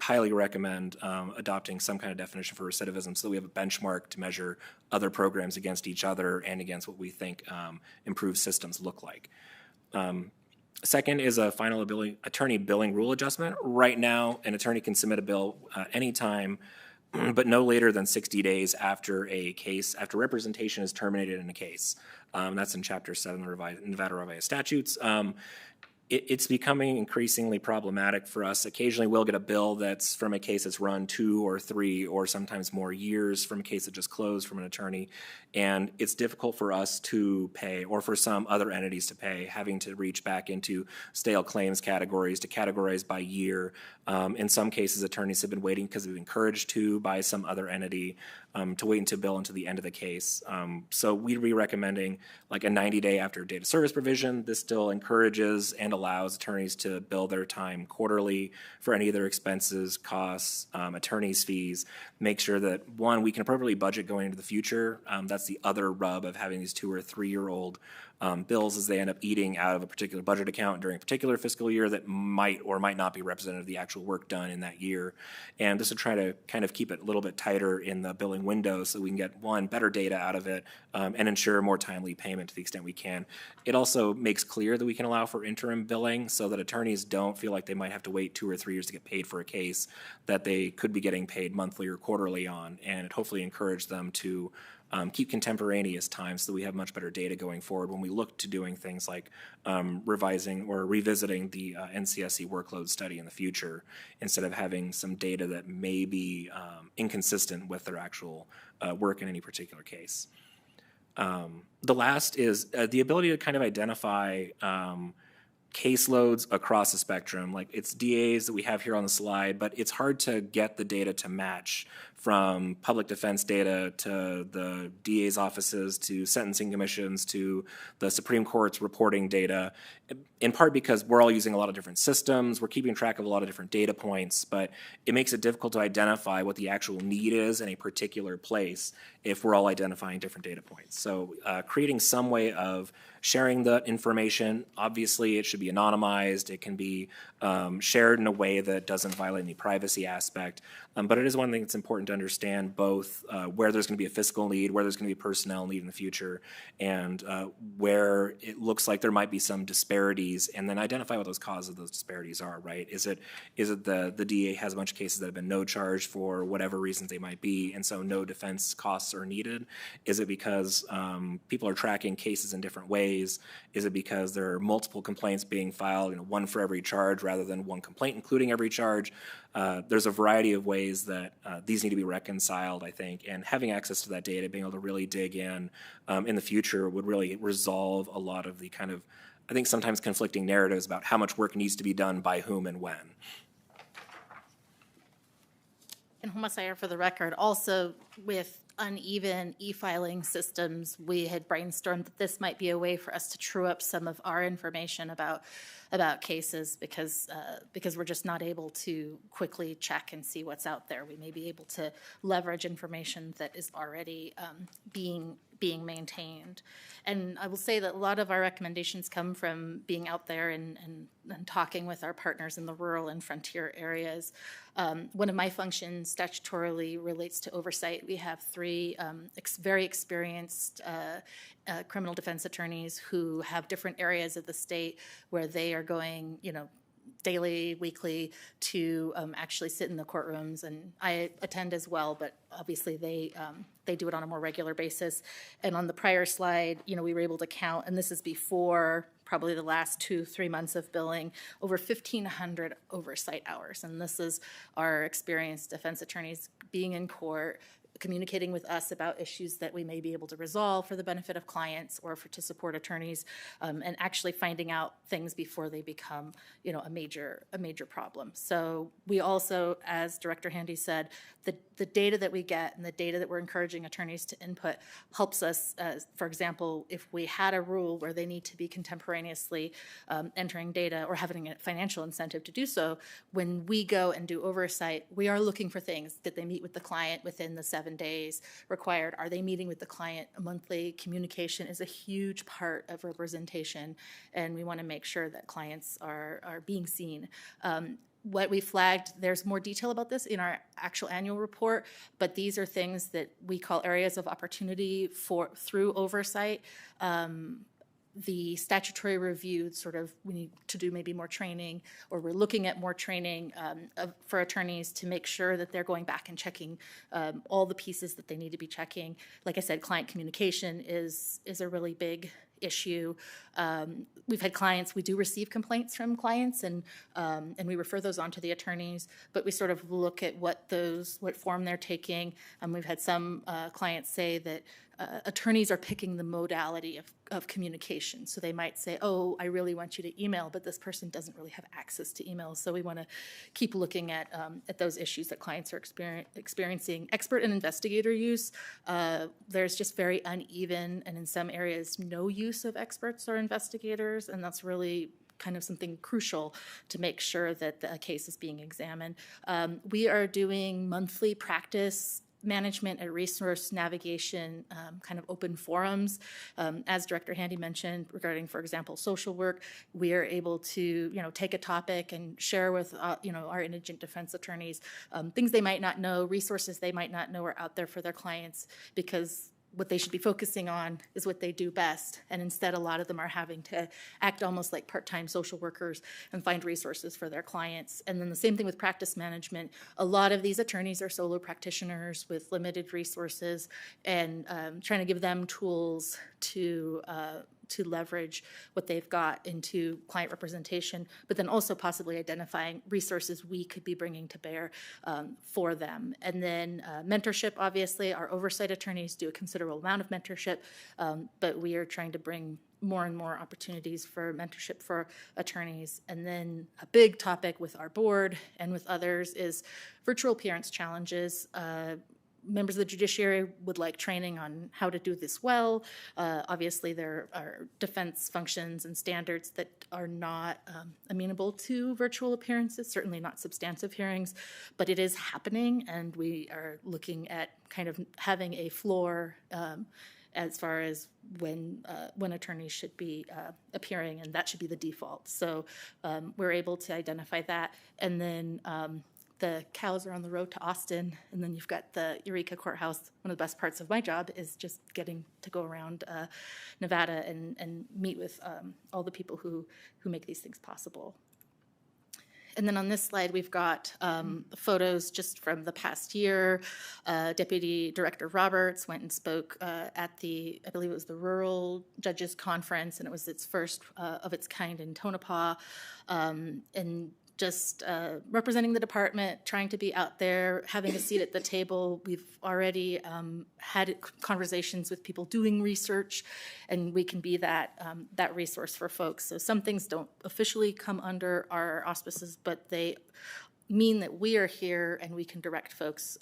highly recommend adopting some kind of definition for recidivism so that we have a benchmark to measure other programs against each other and against what we think improved systems look like. Second is a final attorney billing rule adjustment. Right now, an attorney can submit a bill anytime, but no later than 60 days after after representation is terminated in a case. That's in Chapter 7 of the Nevada Revised Statutes. It's becoming increasingly problematic for us. Occasionally we'll get a bill that's from a case that's run 2 or 3 or sometimes more years from a case that just closed from an attorney. And it's difficult for us to pay, or for some other entities to pay, having to reach back into stale claims categories to categorize by year. In some cases, attorneys have been waiting because they've been encouraged to by some other entity to wait until bill until the end of the case. So we'd be recommending like a 90-day after date of service provision. This still encourages and allows attorneys to bill their time quarterly for any of their expenses, costs, attorneys' fees. Make sure that, one, we can appropriately budget going into the future. That's the other rub of having these 2 or 3-year-old bills, as they end up eating out of a particular budget account during a particular fiscal year that might or might not be representative of the actual work done in that year. And this will try to kind of keep it a little bit tighter in the billing window so we can get, one, better data out of it and ensure more timely payment to the extent we can. It also makes clear that we can allow for interim billing so that attorneys don't feel like they might have to wait 2 or 3 years to get paid for a case that they could be getting paid monthly or quarterly on, and it hopefully encourage them to keep contemporaneous time so that we have much better data going forward when we look to doing things like revising or revisiting the NCSC workload study in the future, instead of having some data that may be inconsistent with their actual work in any particular case. The last is the ability to kind of identify caseloads across the spectrum. Like, it's DAs that we have here on the slide, but it's hard to get the data to match from public defense data to the DA's offices to sentencing commissions to the Supreme Court's reporting data, in part because we're all using a lot of different systems, we're keeping track of a lot of different data points, but it makes it difficult to identify what the actual need is in a particular place if we're all identifying different data points. So creating some way of sharing the information, obviously it should be anonymized, it can be shared in a way that doesn't violate any privacy aspect, but it is one thing that's important to understand both where there's going to be a fiscal need, where there's going to be personnel need in the future, and where it looks like there might be some disparities, and then identify what those causes of those disparities are, right? Is it the DA has a bunch of cases that have been no charge for whatever reasons they might be, and so no defense costs are needed? Is it because people are tracking cases in different ways? Is it because there are multiple complaints being filed, one for every charge rather than one complaint including every charge? There's a variety of ways that these need to be reconciled, I think, and having access to that data, being able to really dig in the future would really resolve a lot of the kind of, I think, sometimes conflicting narratives about how much work needs to be done by whom and when. And Homicide, for the record, also with uneven e-filing systems, we had brainstormed that this might be a way for us to true up some of our information about cases because we're just not able to quickly check and see what's out there. We may be able to leverage information that is already being maintained. And I will say that a lot of our recommendations come from being out there and talking with our partners in the rural and frontier areas. One of my functions statutorily relates to oversight. We have three very experienced criminal defense attorneys who have different areas of the state where they are going, daily, weekly, to actually sit in the courtrooms, and I attend as well, but obviously they do it on a more regular basis. And on the prior slide, we were able to count, and this is before probably the last 2-3 months of billing, over 1,500 oversight hours. And this is our experienced defense attorneys being in court, communicating with us about issues that we may be able to resolve for the benefit of clients or to support attorneys, and actually finding out things before they become, a major problem. So we also, as Director Handy said, the data that we get and the data that we're encouraging attorneys to input helps us, for example, if we had a rule where they need to be contemporaneously entering data or having a financial incentive to do so, when we go and do oversight, we are looking for things. Did they meet with the client within the 7 days required? Are they meeting with the client monthly? Communication is a huge part of representation, and we want to make sure that clients are being seen. What we flagged, there's more detail about this in our actual annual report, but these are things that we call areas of opportunity through oversight. The statutory review, we need to do maybe more training, or we're looking at more training for attorneys to make sure that they're going back and checking all the pieces that they need to be checking. Like I said, client communication is a really big issue. We've had clients, we do receive complaints from clients, and we refer those on to the attorneys, but we sort of look at what form they're taking. We've had some clients say that attorneys are picking the modality of communication. So they might say, oh, I really want you to email, but this person doesn't really have access to email. So we want to keep looking at those issues that clients are experiencing. Expert and investigator use, there's just very uneven, and in some areas, no use of experts or investigators, and that's really kind of something crucial to make sure that the case is being examined. We are doing monthly practice management and resource navigation kind of open forums. As Director Handy mentioned, regarding, for example, social work, we are able to take a topic and share with our indigent defense attorneys things they might not know, resources they might not know are out there for their clients, because what they should be focusing on is what they do best. And instead, a lot of them are having to act almost like part-time social workers and find resources for their clients. And then the same thing with practice management. A lot of these attorneys are solo practitioners with limited resources, and trying to give them tools to leverage what they've got into client representation, but then also possibly identifying resources we could be bringing to bear for them. And then mentorship, obviously, our oversight attorneys do a considerable amount of mentorship, but we are trying to bring more and more opportunities for mentorship for attorneys. And then a big topic with our board and with others is virtual appearance challenges. members of the judiciary would like training on how to do this well. Obviously, there are defense functions and standards that are not amenable to virtual appearances, certainly not substantive hearings, but it is happening, and we are looking at kind of having a floor as far as when attorneys should be appearing, and that should be the default. So we're able to identify that, and then the cows are on the road to Austin, and then you've got the Eureka Courthouse. One of the best parts of my job is just getting to go around Nevada and meet with all the people who make these things possible. And then on this slide, we've got photos just from the past year. Deputy Director Roberts went and spoke at I believe it was the Rural Judges Conference, and it was its first of its kind in Tonopah. And just representing the department, trying to be out there, having a seat at the table. We've already had conversations with people doing research, and we can be that resource for folks. So some things don't officially come under our auspices, but they mean that we are here and we can direct folks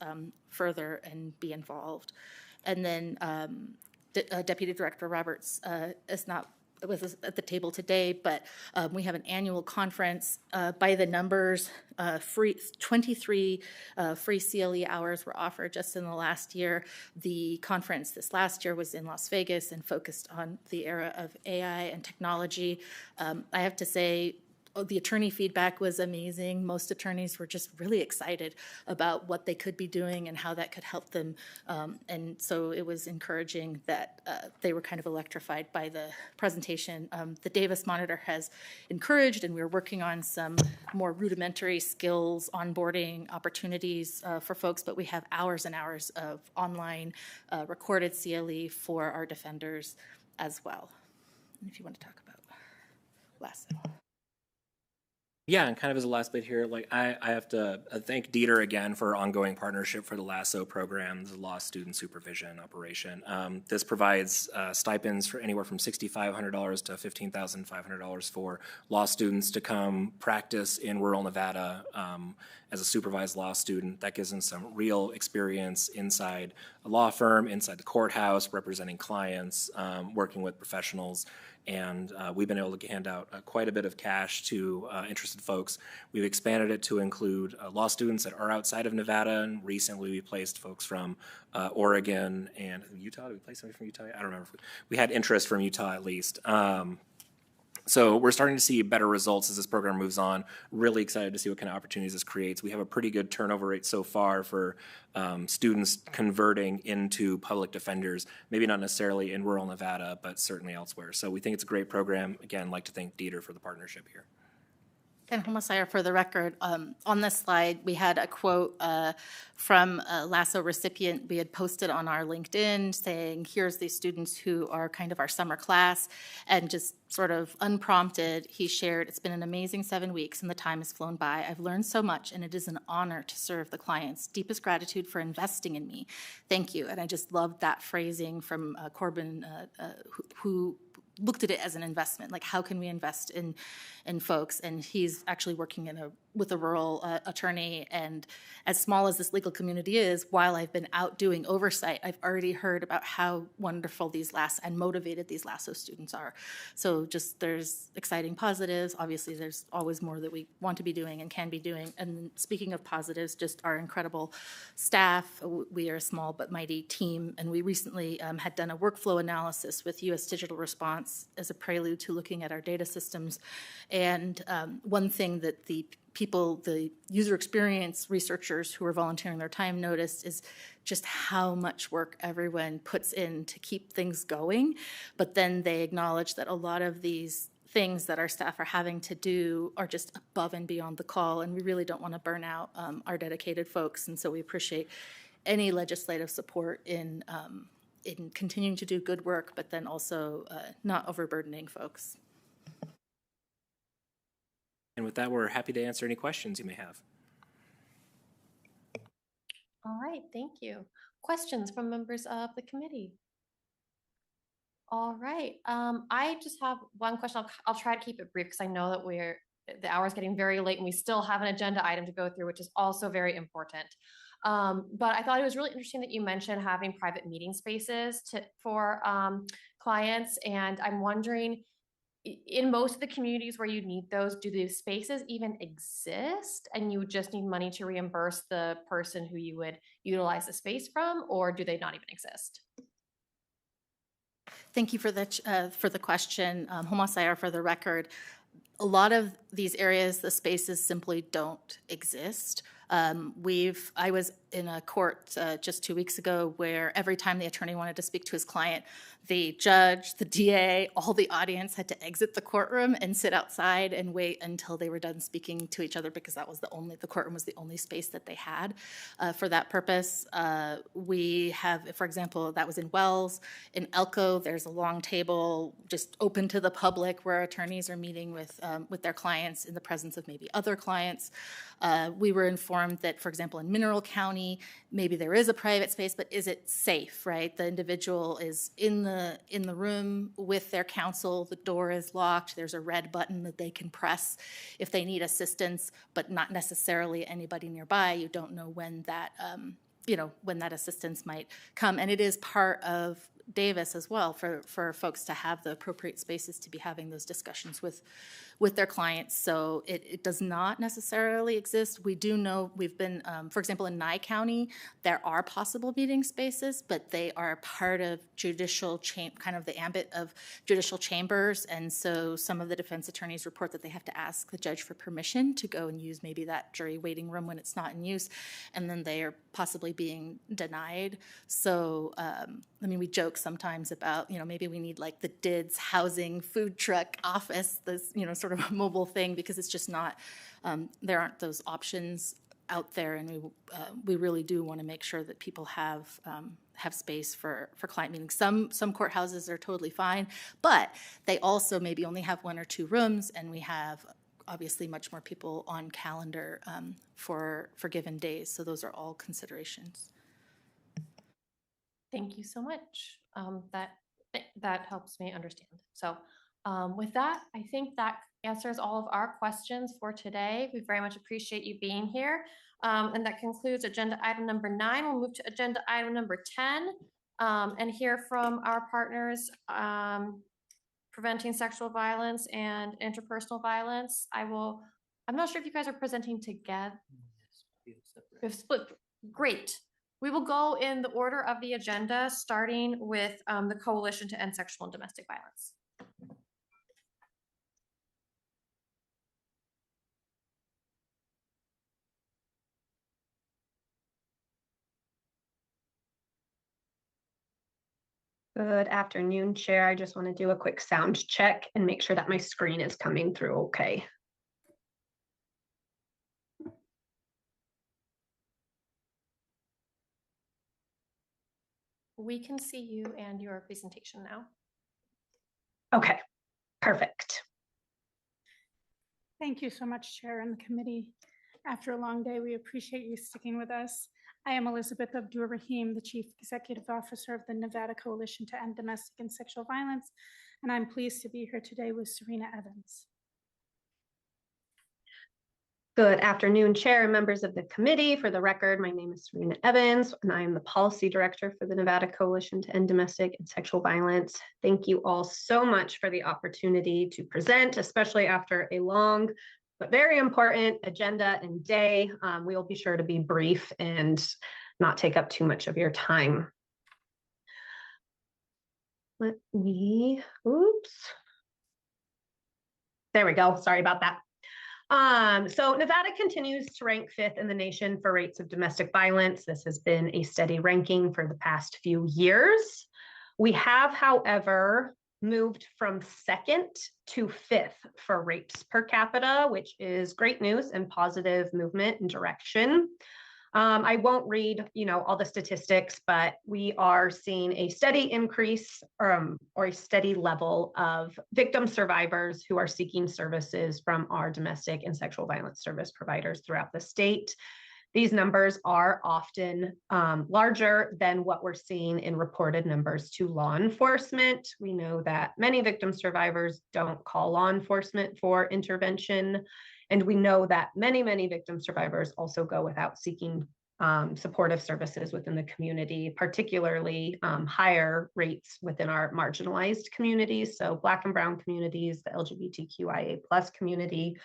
further and be involved. And then Deputy Director Roberts is not with us at the table today, but we have an annual conference. By the numbers, 23 free CLE hours were offered just in the last year. The conference this last year was in Las Vegas and focused on the era of AI and technology. I have to say, the attorney feedback was amazing. Most attorneys were just really excited about what they could be doing and how that could help them. And so it was encouraging that they were kind of electrified by the presentation. The Davis Monitor has encouraged, and we're working on some more rudimentary skills, onboarding opportunities for folks, but we have hours and hours of online recorded CLE for our defenders as well. And if you want to talk about Lasso. Yeah, and kind of as a last bit here, like I have to thank Dieter again for our ongoing partnership for the LASSO program, the Law Student Supervision Operation. This provides stipends for anywhere from $6,500 to $15,500 for law students to come practice in rural Nevada as a supervised law student. That gives them some real experience inside a law firm, inside the courthouse, representing clients, working with professionals. And we've been able to hand out quite a bit of cash to interested folks. We've expanded it to include law students that are outside of Nevada, and recently we placed folks from Oregon and Utah. Did we place somebody from Utah? I don't remember. We had interest from Utah at least. So we're starting to see better results as this program moves on. Really excited to see what kind of opportunities this creates. We have a pretty good turnover rate so far for students converting into public defenders, maybe not necessarily in rural Nevada, but certainly elsewhere. So we think it's a great program. Again, I'd like to thank Dieter for the partnership here. And Homicide, for the record, on this slide, we had a quote from a LASSO recipient we had posted on our LinkedIn saying, here's these students who are kind of our summer class, and just sort of unprompted, he shared, it's been an amazing 7 weeks and the time has flown by. I've learned so much and it is an honor to serve the clients. Deepest gratitude for investing in me. Thank you. And I just loved that phrasing from Corbin, who looked at it as an investment, like how can we invest in folks? And he's actually working with a rural attorney, and as small as this legal community is, while I've been out doing oversight, I've already heard about how wonderful these and motivated these LASSO students are. So just there's exciting positives. Obviously, there's always more that we want to be doing and can be doing. And speaking of positives, just our incredible staff. We are a small but mighty team, and we recently had done a workflow analysis with U.S. Digital Response as a prelude to looking at our data systems. And one thing that the user experience researchers who are volunteering their time noticed is just how much work everyone puts in to keep things going. But then they acknowledge that a lot of these things that our staff are having to do are just above and beyond the call, and we really don't want to burn out our dedicated folks. And so we appreciate any legislative support in continuing to do good work, but then also not overburdening folks. And with that, we're happy to answer any questions you may have. All right, thank you. Questions from members of the committee? All right, I just have one question. I'll try to keep it brief because I know that the hour is getting very late and we still have an agenda item to go through, which is also very important. But I thought it was really interesting that you mentioned having private meeting spaces for clients. And I'm wondering, in most of the communities where you need those, do these spaces even exist and you just need money to reimburse the person who you would utilize the space from, or do they not even exist? Thank you for the question. Homa Sayar for the record. A lot of these areas, the spaces simply don't exist. I was in a court just 2 weeks ago where every time the attorney wanted to speak to his client, the judge, the DA, all the audience had to exit the courtroom and sit outside and wait until they were done speaking to each other, because that was the courtroom was the only space that they had for that purpose. We have, for example, that was in Wells. In Elko, there's a long table just open to the public where attorneys are meeting with their clients in the presence of maybe other clients. We were informed that, for example, in Mineral County, maybe there is a private space, but is it safe, right? The individual is in the room with their counsel, the door is locked, there's a red button that they can press if they need assistance, but not necessarily anybody nearby. You don't know when that, when that assistance might come. And it is part of Davis as well for folks to have the appropriate spaces to be having those discussions with their clients. So it does not necessarily exist. We do know we've been, for example, in Nye County, there are possible meeting spaces, but they are part of kind of the ambit of judicial chambers. And so some of the defense attorneys report that they have to ask the judge for permission to go and use maybe that jury waiting room when it's not in use. And then they are possibly being denied. So, we joke sometimes about, maybe we need like the DIDS housing food truck office, this, sort of a mobile thing, because it's just not, there aren't those options out there. And we really do want to make sure that people have space for client meetings. Some courthouses are totally fine, but they also maybe only have 1 or 2 rooms, and we have obviously much more people on calendar for given days. So those are all considerations. Thank you so much. That helps me understand. So with that, I think that answers all of our questions for today. We very much appreciate you being here. And that concludes agenda item number 9. We'll move to agenda item number 10 and hear from our partners preventing sexual violence and interpersonal violence. I'm not sure if you guys are presenting together. We've split. Great. We will go in the order of the agenda, starting with the Coalition to End Sexual and Domestic Violence. Good afternoon, Chair. I just want to do a quick sound check and make sure that my screen is coming through okay. We can see you and your presentation now. Okay, perfect. Thank you so much, Chair and the committee. After a long day, we appreciate you sticking with us. I am Elizabeth Abdur-Rahim, the Chief Executive Officer of the Nevada Coalition to End Domestic and Sexual Violence, and I'm pleased to be here today with Serena Evans. Good afternoon, Chair and members of the committee. For the record, my name is Serena Evans, and I am the Policy Director for the Nevada Coalition to End Domestic and Sexual Violence. Thank you all so much for the opportunity to present, especially after a long but very important agenda and day. We will be sure to be brief and not take up too much of your time. There we go. Sorry about that. So Nevada continues to rank 5th in the nation for rates of domestic violence. This has been a steady ranking for the past few years. We have, however, moved from 2nd to 5th for rapes per capita, which is great news and positive movement and direction. I won't read, all the statistics, but we are seeing a steady increase or a steady level of victim survivors who are seeking services from our domestic and sexual violence service providers throughout the state. These numbers are often larger than what we're seeing in reported numbers to law enforcement. We know that many victim survivors don't call law enforcement for intervention. And we know that many, many victim survivors also go without seeking supportive services within the community, particularly higher rates within our marginalized communities. So Black and Brown communities, the LGBTQIA+ community,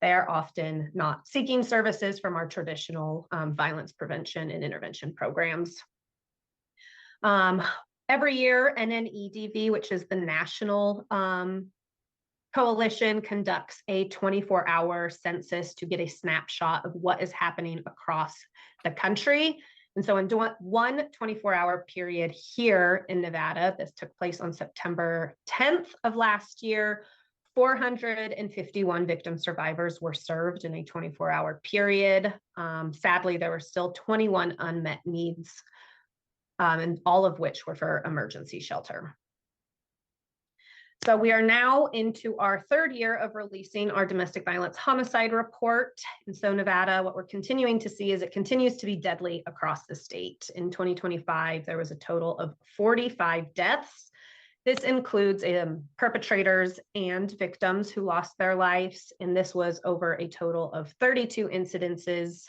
they are often not seeking services from our traditional violence prevention and intervention programs. Every year, NNEDV, which is the national coalition, conducts a 24-hour census to get a snapshot of what is happening across the country. And so in one 24-hour period here in Nevada, this took place on September 10th of last year, 451 victim survivors were served in a 24-hour period. Sadly, there were still 21 unmet needs, and all of which were for emergency shelter. So we are now into our third year of releasing our domestic violence homicide report. And so Nevada, what we're continuing to see is it continues to be deadly across the state. In 2025, there was a total of 45 deaths. This includes perpetrators and victims who lost their lives. And this was over a total of 32 incidences.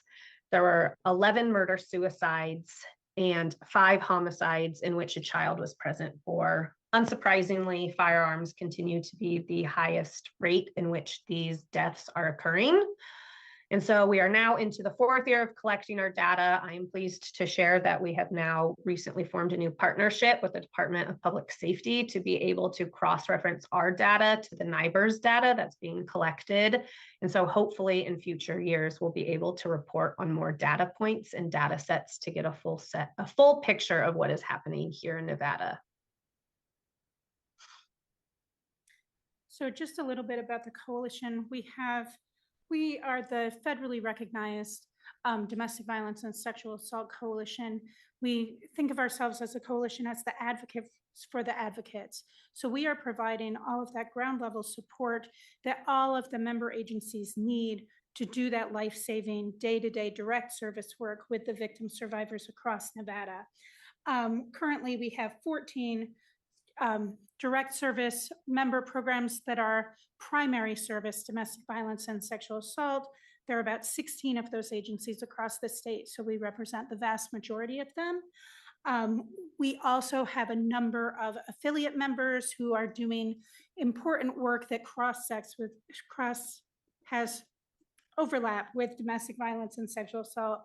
There were 11 murder-suicides and 5 homicides in which a child was present for. Unsurprisingly, firearms continue to be the highest rate in which these deaths are occurring. And so we are now into the fourth year of collecting our data. I am pleased to share that we have now recently formed a new partnership with the Department of Public Safety to be able to cross-reference our data to the NIBRS data that's being collected. And so hopefully in future years, we'll be able to report on more data points and data sets to get a full picture of what is happening here in Nevada. So just a little bit about the coalition. We are the federally recognized domestic violence and sexual assault coalition. We think of ourselves as a coalition as the advocates for the advocates. So we are providing all of that ground level support that all of the member agencies need to do that life-saving, day-to-day direct service work with the victim survivors across Nevada. Currently, we have 14 direct service member programs that are primary service, domestic violence and sexual assault. There are about 16 of those agencies across the state, so we represent the vast majority of them. We also have a number of affiliate members who are doing important work that has overlap with domestic violence and sexual assault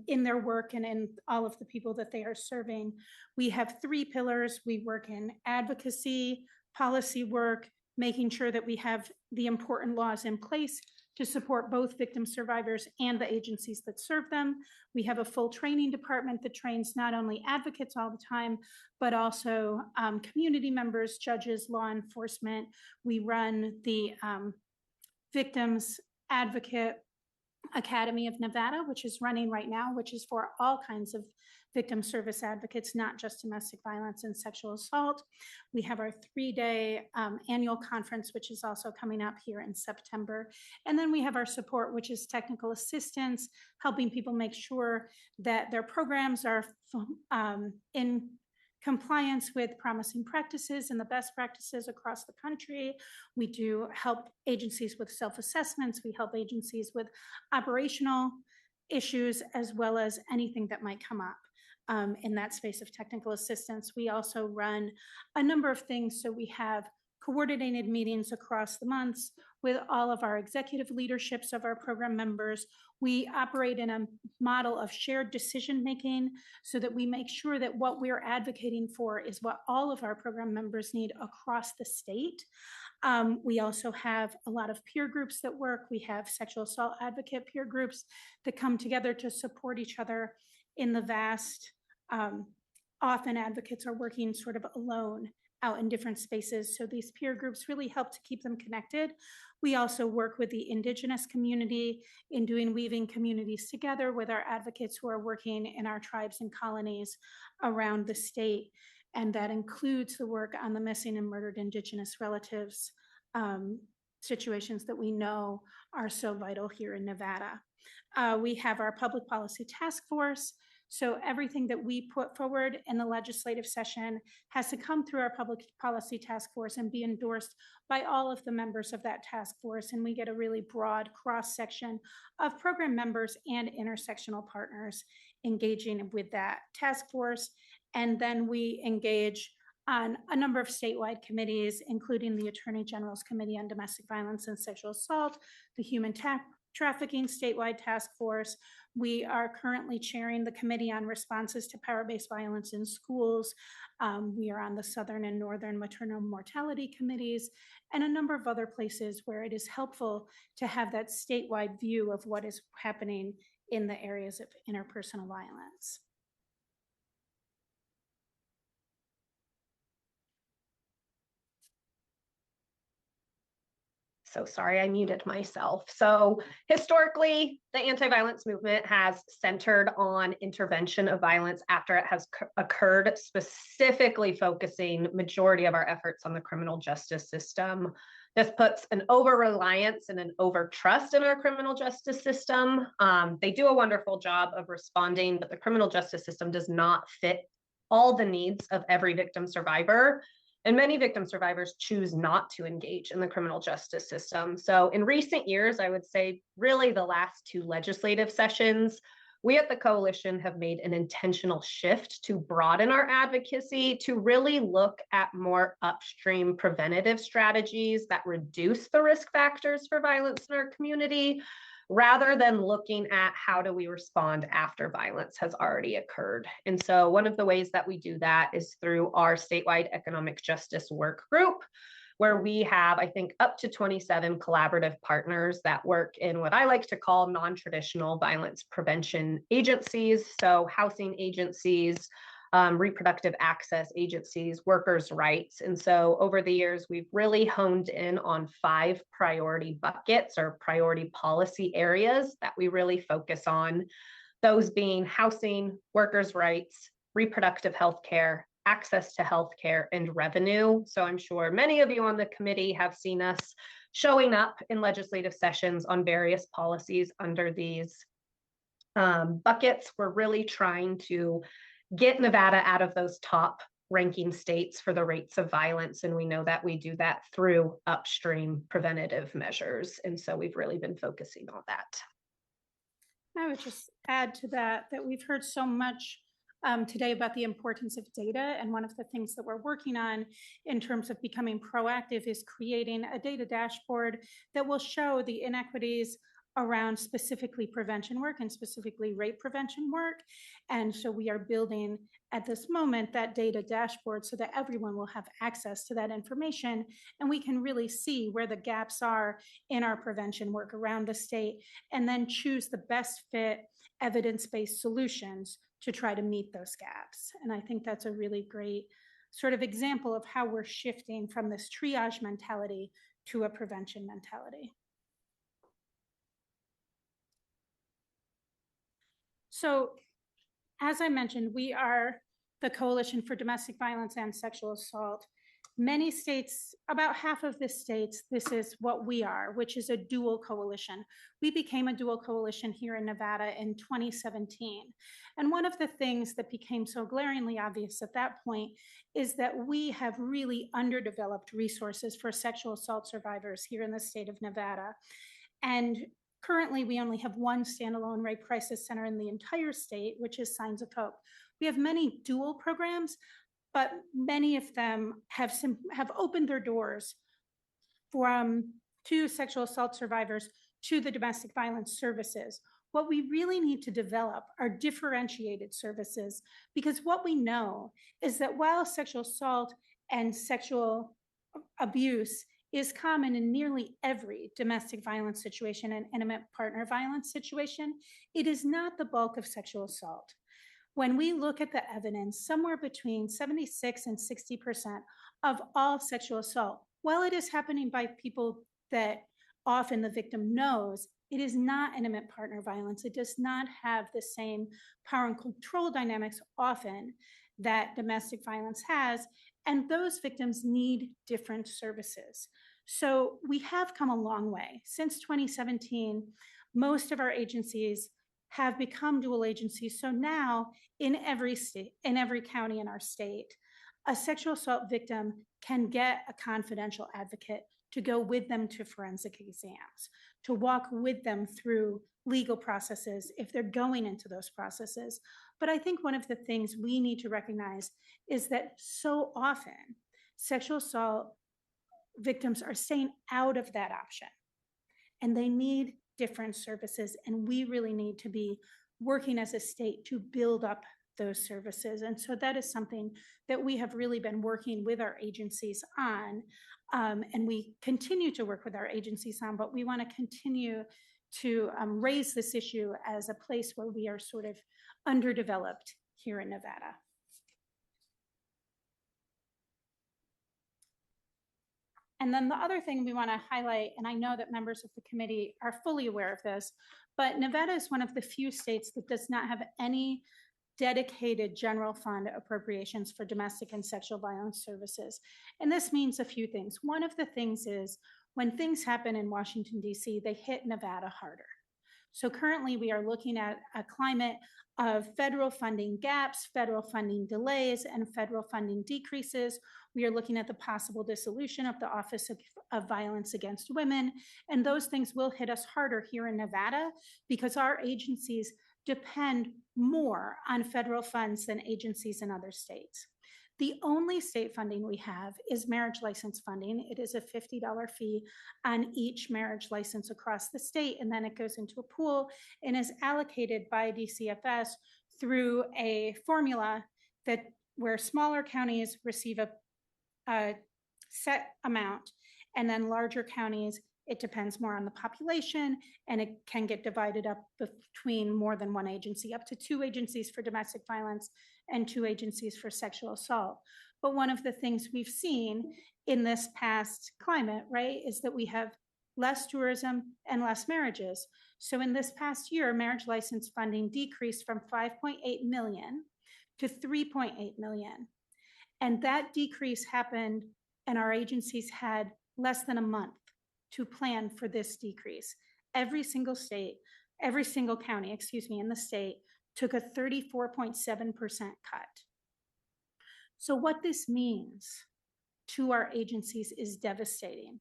in their work and in all of the people that they are serving. We have 3 pillars. We work in advocacy, policy work, making sure that we have the important laws in place to support both victim survivors and the agencies that serve them. We have a full training department that trains not only advocates all the time, but also community members, judges, law enforcement. We run the Victims Advocate Academy of Nevada, which is running right now, which is for all kinds of victim service advocates, not just domestic violence and sexual assault. We have our 3-day annual conference, which is also coming up here in September. And then we have our support, which is technical assistance, helping people make sure that their programs are in compliance with promising practices and the best practices across the country. We do help agencies with self-assessments. We help agencies with operational issues, as well as anything that might come up in that space of technical assistance. We also run a number of things. So we have coordinated meetings across the months with all of our executive leaderships of our program members. We operate in a model of shared decision-making so that we make sure that what we're advocating for is what all of our program members need across the state. We also have a lot of peer groups that work. We have sexual assault advocate peer groups that come together to support each other in the vast. Often advocates are working sort of alone out in different spaces. So these peer groups really help to keep them connected. We also work with the Indigenous community in weaving communities together with our advocates who are working in our tribes and colonies around the state. And that includes the work on the missing and murdered Indigenous relatives situations that we know are so vital here in Nevada. We have our public policy task force So everything that we put forward in the legislative session has to come through our public policy task force and be endorsed by all of the members of that task force. And we get a really broad cross-section of program members and intersectional partners engaging with that task force. And then we engage on a number of statewide committees, including the Attorney General's Committee on Domestic Violence and Sexual Assault, the Human Trafficking Statewide Task Force. We are currently chairing the Committee on Responses to Power-Based Violence in Schools. We are on the Southern and Northern Maternal Mortality Committees, and a number of other places where it is helpful to have that statewide view of what is happening in the areas of interpersonal violence. So sorry, I muted myself. So historically, the anti-violence movement has centered on intervention of violence after it has occurred, specifically focusing majority of our efforts on the criminal justice system. This puts an over-reliance and an over-trust in our criminal justice system. They do a wonderful job of responding, but the criminal justice system does not fit all the needs of every victim survivor. And many victim survivors choose not to engage in the criminal justice system. So in recent years, I would say really the last 2 legislative sessions, we at the coalition have made an intentional shift to broaden our advocacy to really look at more upstream preventative strategies that reduce the risk factors for violence in our community, rather than looking at how do we respond after violence has already occurred. And so one of the ways that we do that is through our statewide economic justice work group, where we have, I think, up to 27 collaborative partners that work in what I like to call non-traditional violence prevention agencies. So housing agencies, reproductive access agencies, workers' rights. And so over the years, we've really honed in on 5 priority buckets or priority policy areas that we really focus on. Those being housing, workers' rights, reproductive health care, access to healthcare, and revenue. So I'm sure many of you on the committee have seen us showing up in legislative sessions on various policies under these buckets. We're really trying to get Nevada out of those top ranking states for the rates of violence. And we know that we do that through upstream preventative measures. And so we've really been focusing on that. I would just add to that we've heard so much today about the importance of data. And one of the things that we're working on in terms of becoming proactive is creating a data dashboard that will show the inequities around specifically prevention work and specifically rape prevention work. And so we are building at this moment that data dashboard so that everyone will have access to that information, and we can really see where the gaps are in our prevention work around the state, and then choose the best fit evidence-based solutions to try to meet those gaps. And I think that's a really great sort of example of how we're shifting from this triage mentality to a prevention mentality. So, as I mentioned, we are the Coalition for Domestic Violence and Sexual Assault. Many states, about half of the states, this is what we are, which is a dual coalition. We became a dual coalition here in Nevada in 2017. And one of the things that became so glaringly obvious at that point is that we have really underdeveloped resources for sexual assault survivors here in the state of Nevada. And currently, we only have 1 standalone rape crisis center in the entire state, which is Signs of Hope. We have many dual programs, but many of them have opened their doors to sexual assault survivors to the domestic violence services. What we really need to develop are differentiated services, because what we know is that while sexual assault and sexual abuse is common in nearly every domestic violence situation and intimate partner violence situation, it is not the bulk of sexual assault. When we look at the evidence, somewhere between 76 and 60% of all sexual assault, while it is happening by people that often the victim knows, it is not intimate partner violence. It does not have the same power and control dynamics often that domestic violence has, and those victims need different services. So we have come a long way. Since 2017, most of our agencies have become dual agencies. So now in every state, in every county in our state, a sexual assault victim can get a confidential advocate to go with them to forensic exams, to walk with them through legal processes if they're going into those processes. But I think one of the things we need to recognize is that so often sexual assault victims are staying out of that option, and they need different services. And we really need to be working as a state to build up those services. And so that is something that we have really been working with our agencies on. And we continue to work with our agencies on, but we want to continue to raise this issue as a place where we are sort of underdeveloped here in Nevada. And then the other thing we want to highlight, and I know that members of the committee are fully aware of this, but Nevada is one of the few states that does not have any dedicated general fund appropriations for domestic and sexual violence services. And this means a few things. One of the things is when things happen in Washington, D.C., they hit Nevada harder. So currently we are looking at a climate of federal funding gaps, federal funding delays, and federal funding decreases. We are looking at the possible dissolution of the Office of Violence Against Women, and those things will hit us harder here in Nevada because our agencies depend more on federal funds than agencies in other states. The only state funding we have is marriage license funding. It is a $50 fee on each marriage license across the state, and then it goes into a pool and is allocated by DCFS through a formula that where smaller counties receive a set amount, and then larger counties, it depends more on the population, and it can get divided up between more than one agency, up to 2 agencies for domestic violence and 2 agencies for sexual assault. But one of the things we've seen in this past climate, right, is that we have less tourism and less marriages. So in this past year, marriage license funding decreased from 5.8 million to 3.8 million. And that decrease happened, and our agencies had less than a month to plan for this decrease. Every single county, in the state took a 34.7% cut. So what this means to our agencies is devastating.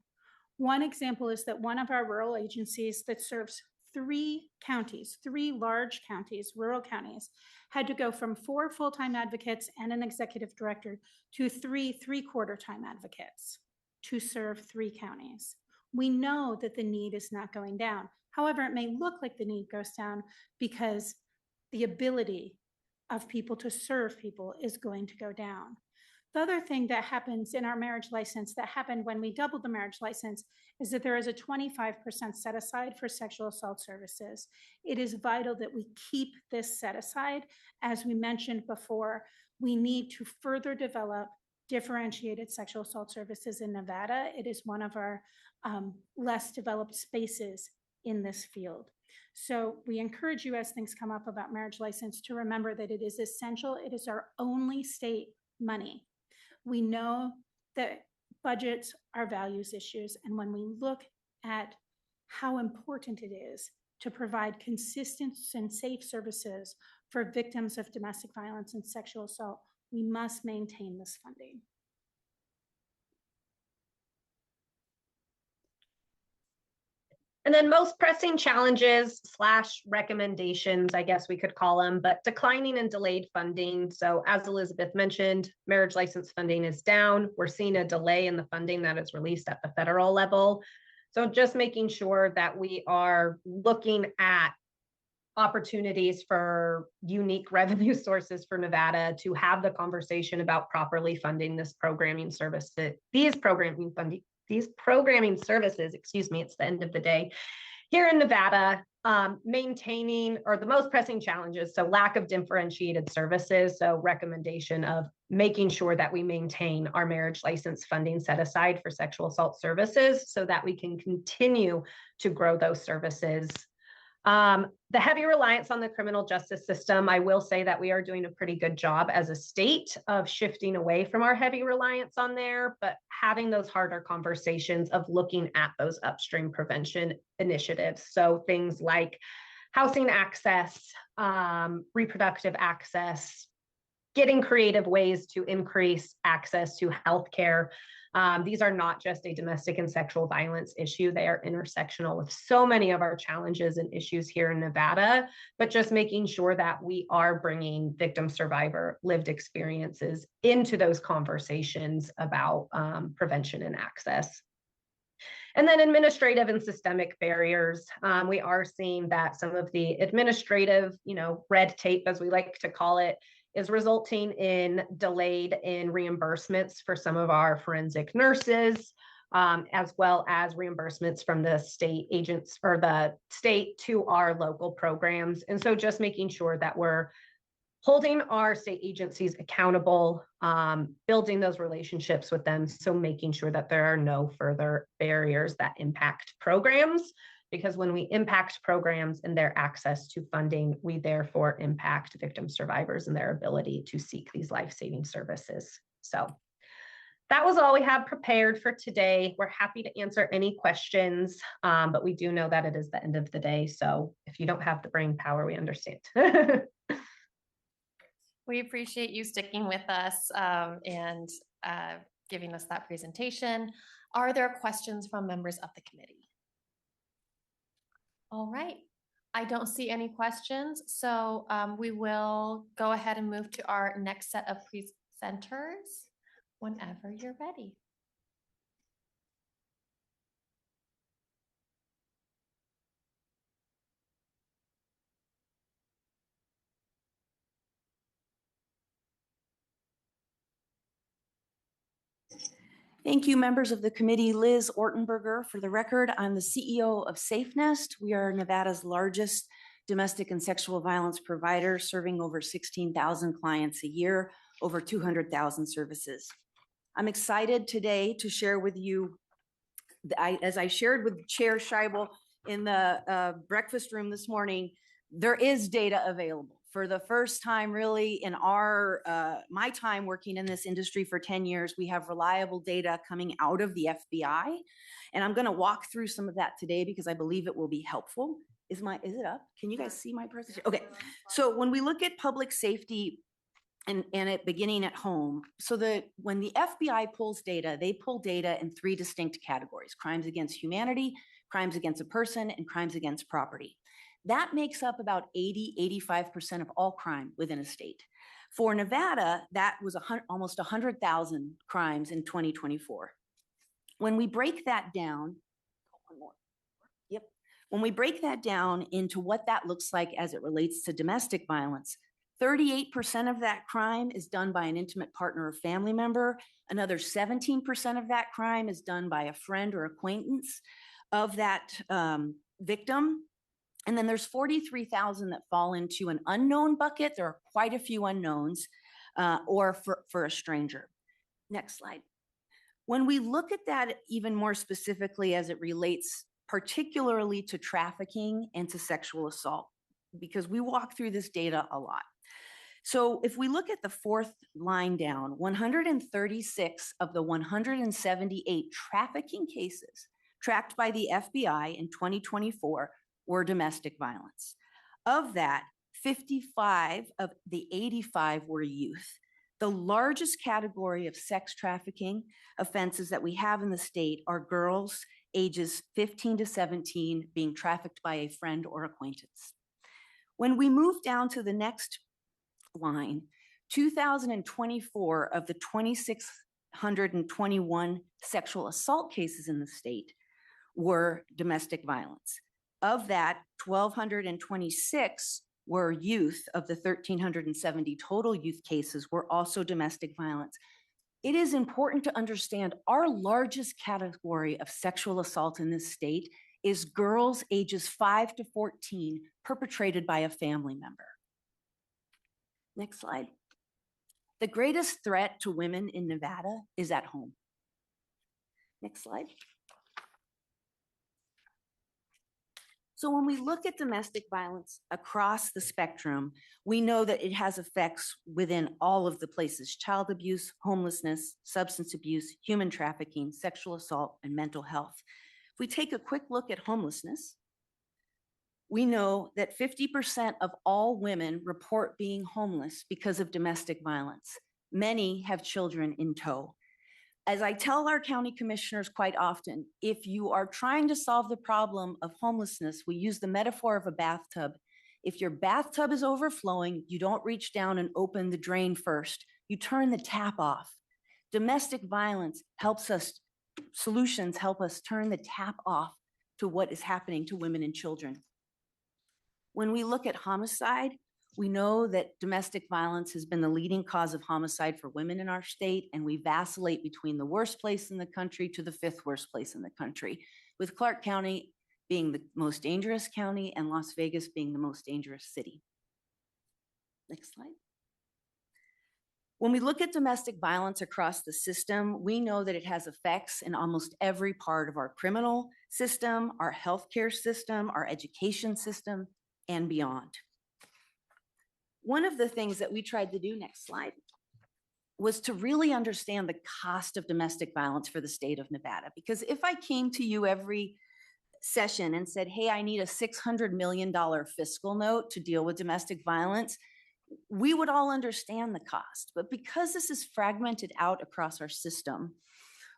One example is that one of our rural agencies that serves 3 counties, 3 large counties, rural counties, had to go from 4 full-time advocates and an executive director to 3 3/4-time advocates to serve 3 counties. We know that the need is not going down. However, it may look like the need goes down because the ability of people to serve people is going to go down. The other thing that happens in our marriage license that happened when we doubled the marriage license is that there is a 25% set aside for sexual assault services. It is vital that we keep this set aside. As we mentioned before, we need to further develop differentiated sexual assault services in Nevada. It is one of our less developed spaces in this field. So we encourage you, as things come up about marriage license, to remember that it is essential. It is our only state money. We know that budgets are values issues, and when we look at how important it is to provide consistent and safe services for victims of domestic violence and sexual assault, we must maintain this funding. And then most pressing challenges / recommendations, I guess we could call them, but declining and delayed funding. So as Elizabeth mentioned, marriage license funding is down. We're seeing a delay in the funding that is released at the federal level. So just making sure that we are looking at opportunities for unique revenue sources for Nevada to have the conversation about properly funding this programming service, these programming services, excuse me, it's the end of the day, here in Nevada, maintaining, or the most pressing challenges, so lack of differentiated services, so recommendation of making sure that we maintain our marriage license funding set aside for sexual assault services so that we can continue to grow those services. The heavy reliance on the criminal justice system, I will say that we are doing a pretty good job as a state of shifting away from our heavy reliance on there, but having those harder conversations of looking at those upstream prevention initiatives. So things like housing access, reproductive access, getting creative ways to increase access to healthcare. These are not just a domestic and sexual violence issue. They are intersectional with so many of our challenges and issues here in Nevada, but just making sure that we are bringing victim, survivor, lived experiences into those conversations about prevention and access. And then administrative and systemic barriers. We are seeing that some of the administrative, red tape, as we like to call it, is resulting in delayed in reimbursements for some of our forensic nurses, as well as reimbursements from the state agents or the state to our local programs. And so just making sure that we're holding our state agencies accountable, building those relationships with them. So making sure that there are no further barriers that impact programs, because when we impact programs and their access to funding, we therefore impact victim survivors and their ability to seek these life-saving services. So that was all we had prepared for today. We're happy to answer any questions, but we do know that it is the end of the day. So if you don't have the brain power, we understand. We appreciate you sticking with us and giving us that presentation. Are there questions from members of the committee? All right, I don't see any questions, so we will go ahead and move to our next set of presenters whenever you're ready. Thank you, members of the committee. Liz Ortenberger, for the record, I'm the CEO of SafeNest. We are Nevada's largest domestic and sexual violence provider, serving over 16,000 clients a year, over 200,000 services. I'm excited today to share with you, as I shared with Chair Scheibel in the breakfast room this morning, there is data available. For the first time really in my time working in this industry for 10 years, we have reliable data coming out of the FBI. And I'm gonna walk through some of that today because I believe it will be helpful. Is it up? Can you guys see my presentation? Okay, so when we look at public safety and it beginning at home, so when the FBI pulls data, they pull data in 3 distinct categories: crimes against humanity, crimes against a person, and crimes against property. That makes up about 85% of all crime within a state. For Nevada, that was almost 100,000 crimes in 2024. When we break that down, when we break that down into what that looks like as it relates to domestic violence, 38% of that crime is done by an intimate partner or family member. Another 17% of that crime is done by a friend or acquaintance of that victim. And then there's 43,000 that fall into an unknown bucket. There are quite a few unknowns, or for a stranger. Next slide. When we look at that even more specifically as it relates particularly to trafficking and to sexual assault, because we walk through this data a lot. So if we look at the 4th line down, 136 of the 178 trafficking cases tracked by the FBI in 2024 were domestic violence. Of that, 55 of the 85 were youth. The largest category of sex trafficking offenses that we have in the state are girls ages 15 to 17 being trafficked by a friend or acquaintance. When we move down to the next line, 2024 of the 2,621 sexual assault cases in the state were domestic violence. Of that, 1,226 were youth. Of the 1,370 total youth cases were also domestic violence. It is important to understand our largest category of sexual assault in this state is girls ages 5 to 14 perpetrated by a family member. Next slide. The greatest threat to women in Nevada is at home. Next slide. So when we look at domestic violence across the spectrum, we know that it has effects within all of the places: child abuse, homelessness, substance abuse, human trafficking, sexual assault, and mental health. If we take a quick look at homelessness, we know that 50% of all women report being homeless because of domestic violence. Many have children in tow. As I tell our county commissioners quite often, if you are trying to solve the problem of homelessness, we use the metaphor of a bathtub. If your bathtub is overflowing, you don't reach down and open the drain first. You turn the tap off. Domestic violence solutions help us turn the tap off to what is happening to women and children. When we look at homicide, we know that domestic violence has been the leading cause of homicide for women in our state, and we vacillate between the worst place in the country to the 5th worst place in the country, with Clark County being the most dangerous county and Las Vegas being the most dangerous city. Next slide. When we look at domestic violence across the system, we know that it has effects in almost every part of our criminal system, our healthcare system, our education system, and beyond. One of the things that we tried to do, next slide, was to really understand the cost of domestic violence for the state of Nevada. Because if I came to you every session and said, hey, I need a $600 million fiscal note to deal with domestic violence, we would all understand the cost. But because this is fragmented out across our system,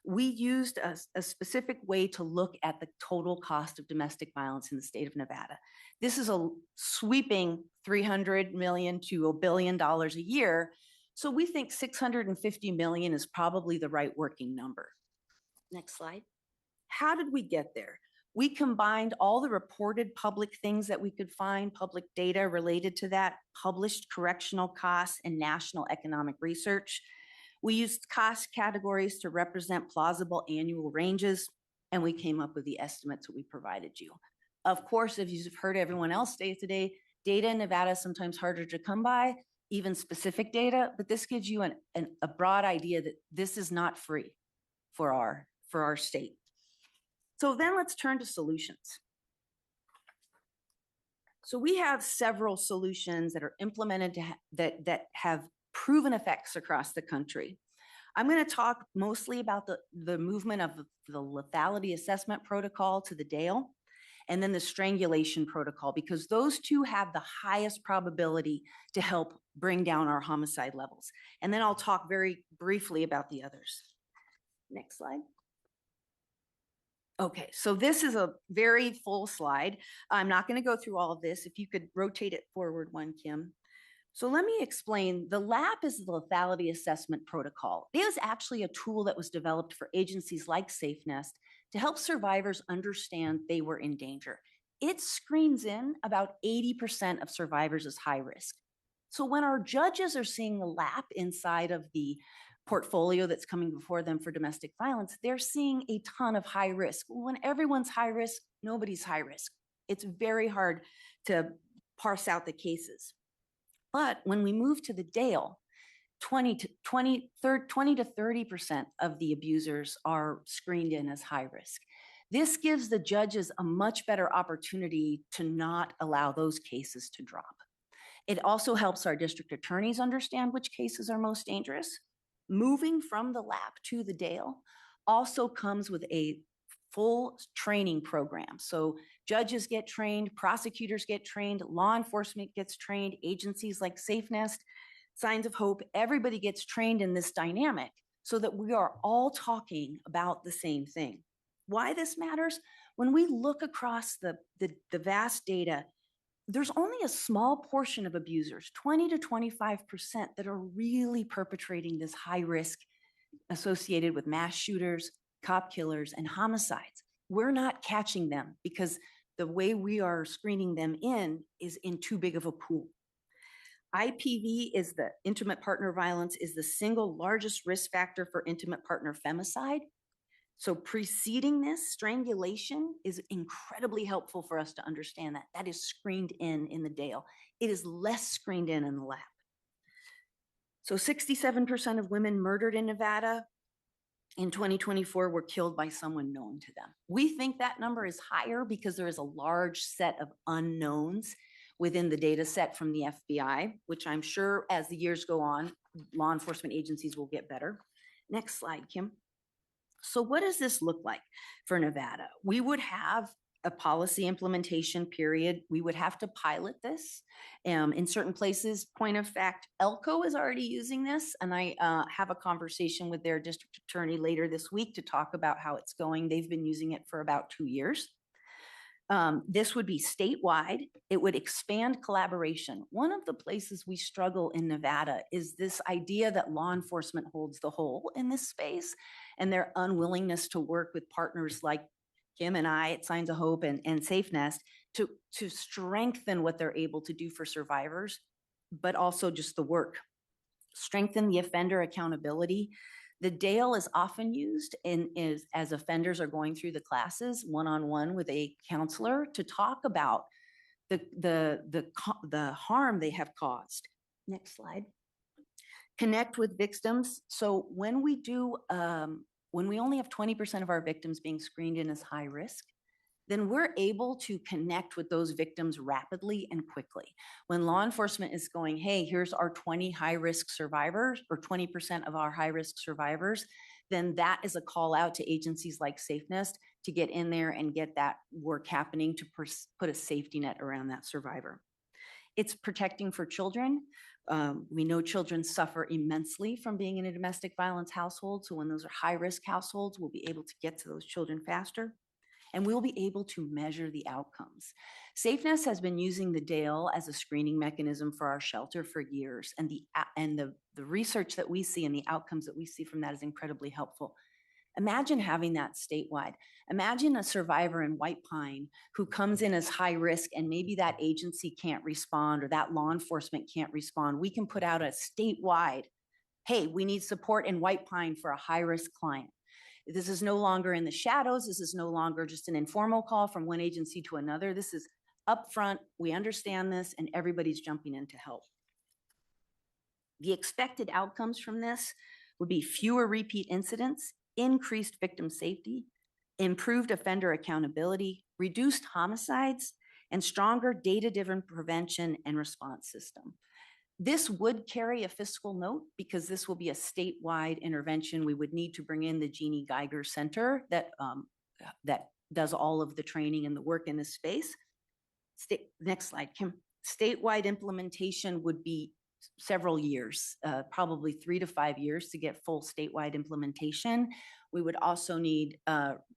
we used a specific way to look at the total cost of domestic violence in the state of Nevada. This is a sweeping $300 million to $1 billion a year. So we think $650 million is probably the right working number. Next slide. How did we get there? We combined all the reported public things that we could find, public data related to that, published correctional costs, and national economic research. We used cost categories to represent plausible annual ranges, and we came up with the estimates that we provided you. Of course, if you've heard everyone else say today, data in Nevada is sometimes harder to come by, even specific data, but this gives you a broad idea that this is not free for our state. So then let's turn to solutions. So we have several solutions that are implemented that have proven effects across the country. I'm going to talk mostly about the movement of the lethality assessment protocol to the Dale, and then the strangulation protocol, because those two have the highest probability to help bring down our homicide levels. And then I'll talk very briefly about the others. Next slide. Okay, so this is a very full slide. I'm not going to go through all of this. If you could rotate it forward one, Kim. So let me explain. The LAP is the lethality assessment protocol. It is actually a tool that was developed for agencies like SafeNest to help survivors understand they were in danger. It screens in about 80% of survivors as high risk. So when our judges are seeing the LAP inside of the portfolio that's coming before them for domestic violence, they're seeing a ton of high risk. When everyone's high risk, nobody's high risk. It's very hard to parse out the cases. But when we move to the Dale, 20 to 30% of the abusers are screened in as high risk. This gives the judges a much better opportunity to not allow those cases to drop. It also helps our district attorneys understand which cases are most dangerous. Moving from the LAP to the Dale also comes with a full training program. So judges get trained, prosecutors get trained, law enforcement gets trained, agencies like SafeNest, Signs of Hope, everybody gets trained in this dynamic so that we are all talking about the same thing. Why this matters? When we look across the vast data, there's only a small portion of abusers, 20 to 25%, that are really perpetrating this high risk associated with mass shooters, cop killers, and homicides. We're not catching them because the way we are screening them in is in too big of a pool. IPV is the intimate partner violence is the single largest risk factor for intimate partner femicide. So preceding this, strangulation is incredibly helpful for us to understand that. That is screened in the Dale. It is less screened in the LAP. So 67% of women murdered in Nevada in 2024 were killed by someone known to them. We think that number is higher because there is a large set of unknowns within the data set from the FBI, which I'm sure as the years go on, law enforcement agencies will get better. Next slide, Kim. So what does this look like for Nevada? We would have a policy implementation period. We would have to pilot this in certain places. Point of fact, Elko is already using this, and I have a conversation with their district attorney later this week to talk about how it's going. They've been using it for about 2 years. This would be statewide. It would expand collaboration. One of the places we struggle in Nevada is this idea that law enforcement holds the whole in this space, and their unwillingness to work with partners like Kim and I at Signs of Hope and Safe Nest to strengthen what they're able to do for survivors, but also just the work. Strengthen the offender accountability. The DALE is often used as offenders are going through the classes one-on-one with a counselor to talk about the harm they have caused. Next slide. Connect with victims. So when we do, when we only have 20% of our victims being screened in as high risk, then we're able to connect with those victims rapidly and quickly. When law enforcement is going, hey, here's our 20 high-risk survivors or 20% of our high-risk survivors, then that is a call out to agencies like Safe Nest to get in there and get that work happening to put a safety net around that survivor. It's protecting for children. We know children suffer immensely from being in a domestic violence household. So when those are high-risk households, we'll be able to get to those children faster. And we'll be able to measure the outcomes. SafeNest has been using the DALE as a screening mechanism for our shelter for years, and the research that we see and the outcomes that we see from that is incredibly helpful. Imagine having that statewide. Imagine a survivor in White Pine who comes in as high risk and maybe that agency can't respond or that law enforcement can't respond. We can put out a statewide, hey, we need support in White Pine for a high risk client. This is no longer in the shadows. This is no longer just an informal call from one agency to another. This is upfront. We understand this and everybody's jumping in to help. The expected outcomes from this would be fewer repeat incidents, increased victim safety, improved offender accountability, reduced homicides, and stronger data-driven prevention and response system. This would carry a fiscal note because this will be a statewide intervention. We would need to bring in the Jeannie Geiger Center that does all of the training and the work in this space. Next slide, Kim. Statewide implementation would be several years, probably 3 to 5 years to get full statewide implementation. We would also need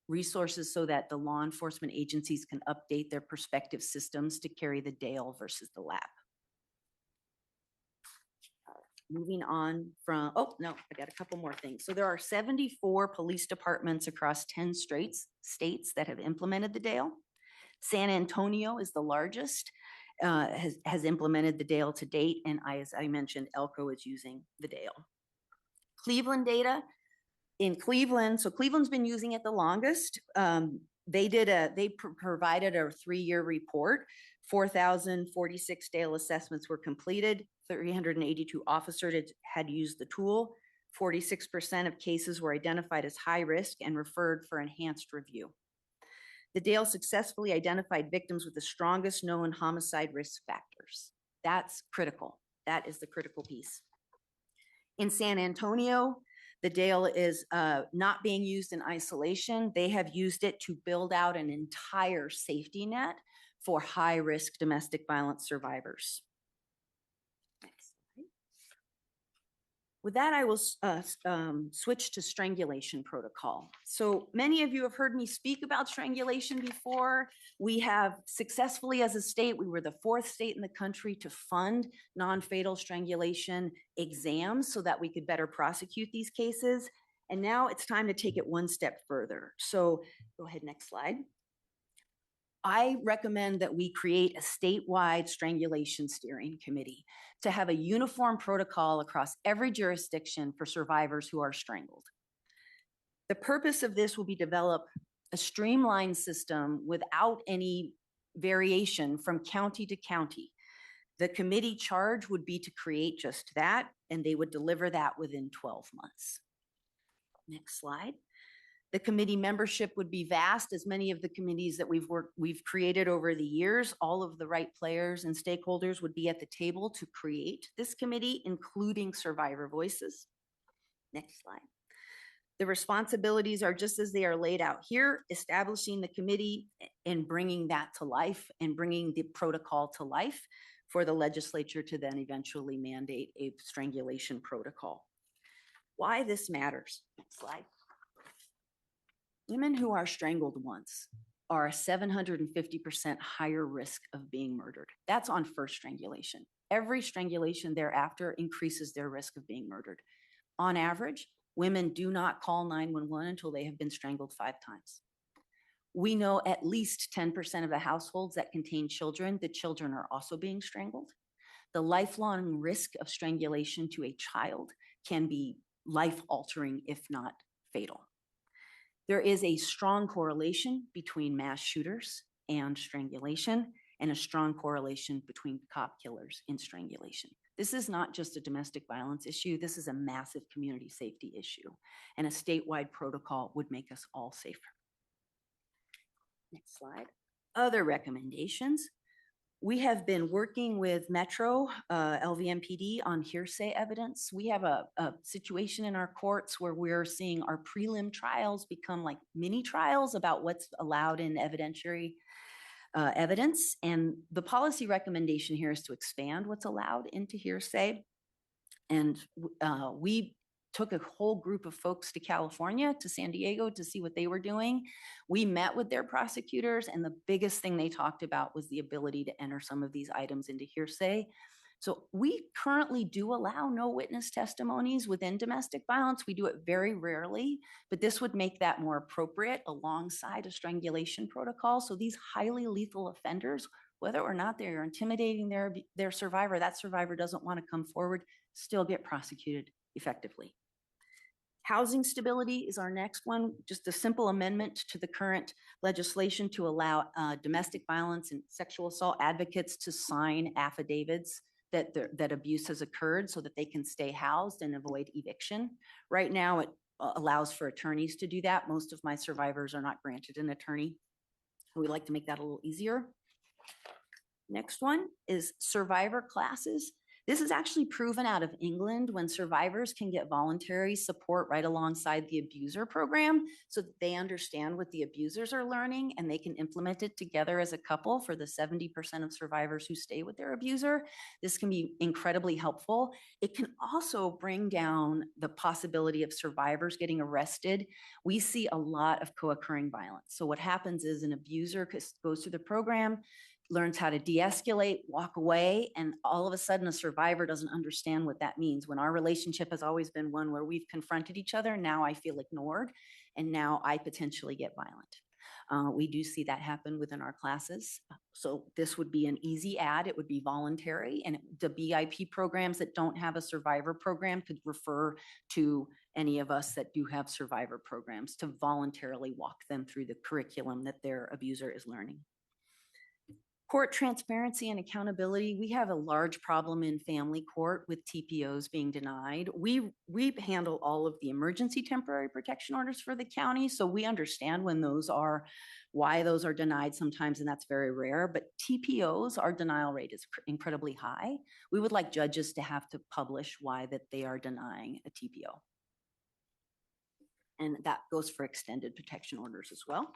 resources so that the law enforcement agencies can update their prospective systems to carry the DALE versus the LAP. Moving on from, oh, no, I got a couple more things. So there are 74 police departments across 10 states that have implemented the DALE. San Antonio is the largest, has implemented the DALE to date. And as I mentioned, Elko is using the DALE. Cleveland data. In Cleveland, so Cleveland's been using it the longest. They provided a 3-year report. 4,046 DALE assessments were completed. 382 officers had used the tool. 46% of cases were identified as high risk and referred for enhanced review. The DALE successfully identified victims with the strongest known homicide risk factors. That's critical. That is the critical piece. In San Antonio, the DALE is not being used in isolation. They have used it to build out an entire safety net for high-risk domestic violence survivors. Next slide. With that, I will switch to strangulation protocol. So many of you have heard me speak about strangulation before. We have successfully, as a state, we were the 4th state in the country to fund non-fatal strangulation exams so that we could better prosecute these cases. And now it's time to take it one step further. So go ahead, next slide. I recommend that we create a statewide strangulation steering committee to have a uniform protocol across every jurisdiction for survivors who are strangled. The purpose of this will be develop a streamlined system without any variation from county to county. The committee charge would be to create just that, and they would deliver that within 12 months. Next slide. The committee membership would be vast, as many of the committees that we've created over the years. All of the right players and stakeholders would be at the table to create this committee, including survivor voices. Next slide. The responsibilities are just as they are laid out here, establishing the committee and bringing that to life and bringing the protocol to life for the legislature to then eventually mandate a strangulation protocol. Why this matters. Next slide. Women who are strangled once are 750% higher risk of being murdered. That's on first strangulation. Every strangulation thereafter increases their risk of being murdered. On average, women do not call 911 until they have been strangled 5 times. We know at least 10% of the households that contain children, the children are also being strangled. The lifelong risk of strangulation to a child can be life-altering, if not fatal. There is a strong correlation between mass shooters and strangulation, and a strong correlation between cop killers and strangulation. This is not just a domestic violence issue, this is a massive community safety issue, and a statewide protocol would make us all safer. Next slide. Other recommendations. We have been working with Metro, LVMPD on hearsay evidence. We have a situation in our courts where we're seeing our prelim trials become like mini trials about what's allowed in evidentiary evidence. And the policy recommendation here is to expand what's allowed into hearsay. And we took a whole group of folks to California, to San Diego, to see what they were doing. We met with their prosecutors, and the biggest thing they talked about was the ability to enter some of these items into hearsay. So we currently do allow no witness testimonies within domestic violence. We do it very rarely, but this would make that more appropriate alongside a strangulation protocol. So these highly lethal offenders, whether or not they're intimidating their survivor, that survivor doesn't want to come forward, still get prosecuted effectively. Housing stability is our next one, just a simple amendment to the current legislation to allow domestic violence and sexual assault advocates to sign affidavits that abuse has occurred so that they can stay housed and avoid eviction. Right now, it allows for attorneys to do that. Most of my survivors are not granted an attorney. We'd like to make that a little easier. Next one is survivor classes. This is actually proven out of England when survivors can get voluntary support right alongside the abuser program so that they understand what the abusers are learning and they can implement it together as a couple for the 70% of survivors who stay with their abuser. This can be incredibly helpful. It can also bring down the possibility of survivors getting arrested. We see a lot of co-occurring violence. So what happens is an abuser goes through the program, learns how to de-escalate, walk away, and all of a sudden a survivor doesn't understand what that means. When our relationship has always been one where we've confronted each other, now I feel ignored, and now I potentially get violent. We do see that happen within our classes. So this would be an easy add. It would be voluntary, and the BIP programs that don't have a survivor program could refer to any of us that do have survivor programs to voluntarily walk them through the curriculum that their abuser is learning. Court transparency and accountability. We have a large problem in family court with TPOs being denied. We handle all of the emergency temporary protection orders for the county, so we understand when those are, why those are denied sometimes, and that's very rare, but TPOs, our denial rate is incredibly high. We would like judges to have to publish why that they are denying a TPO. And that goes for extended protection orders as well.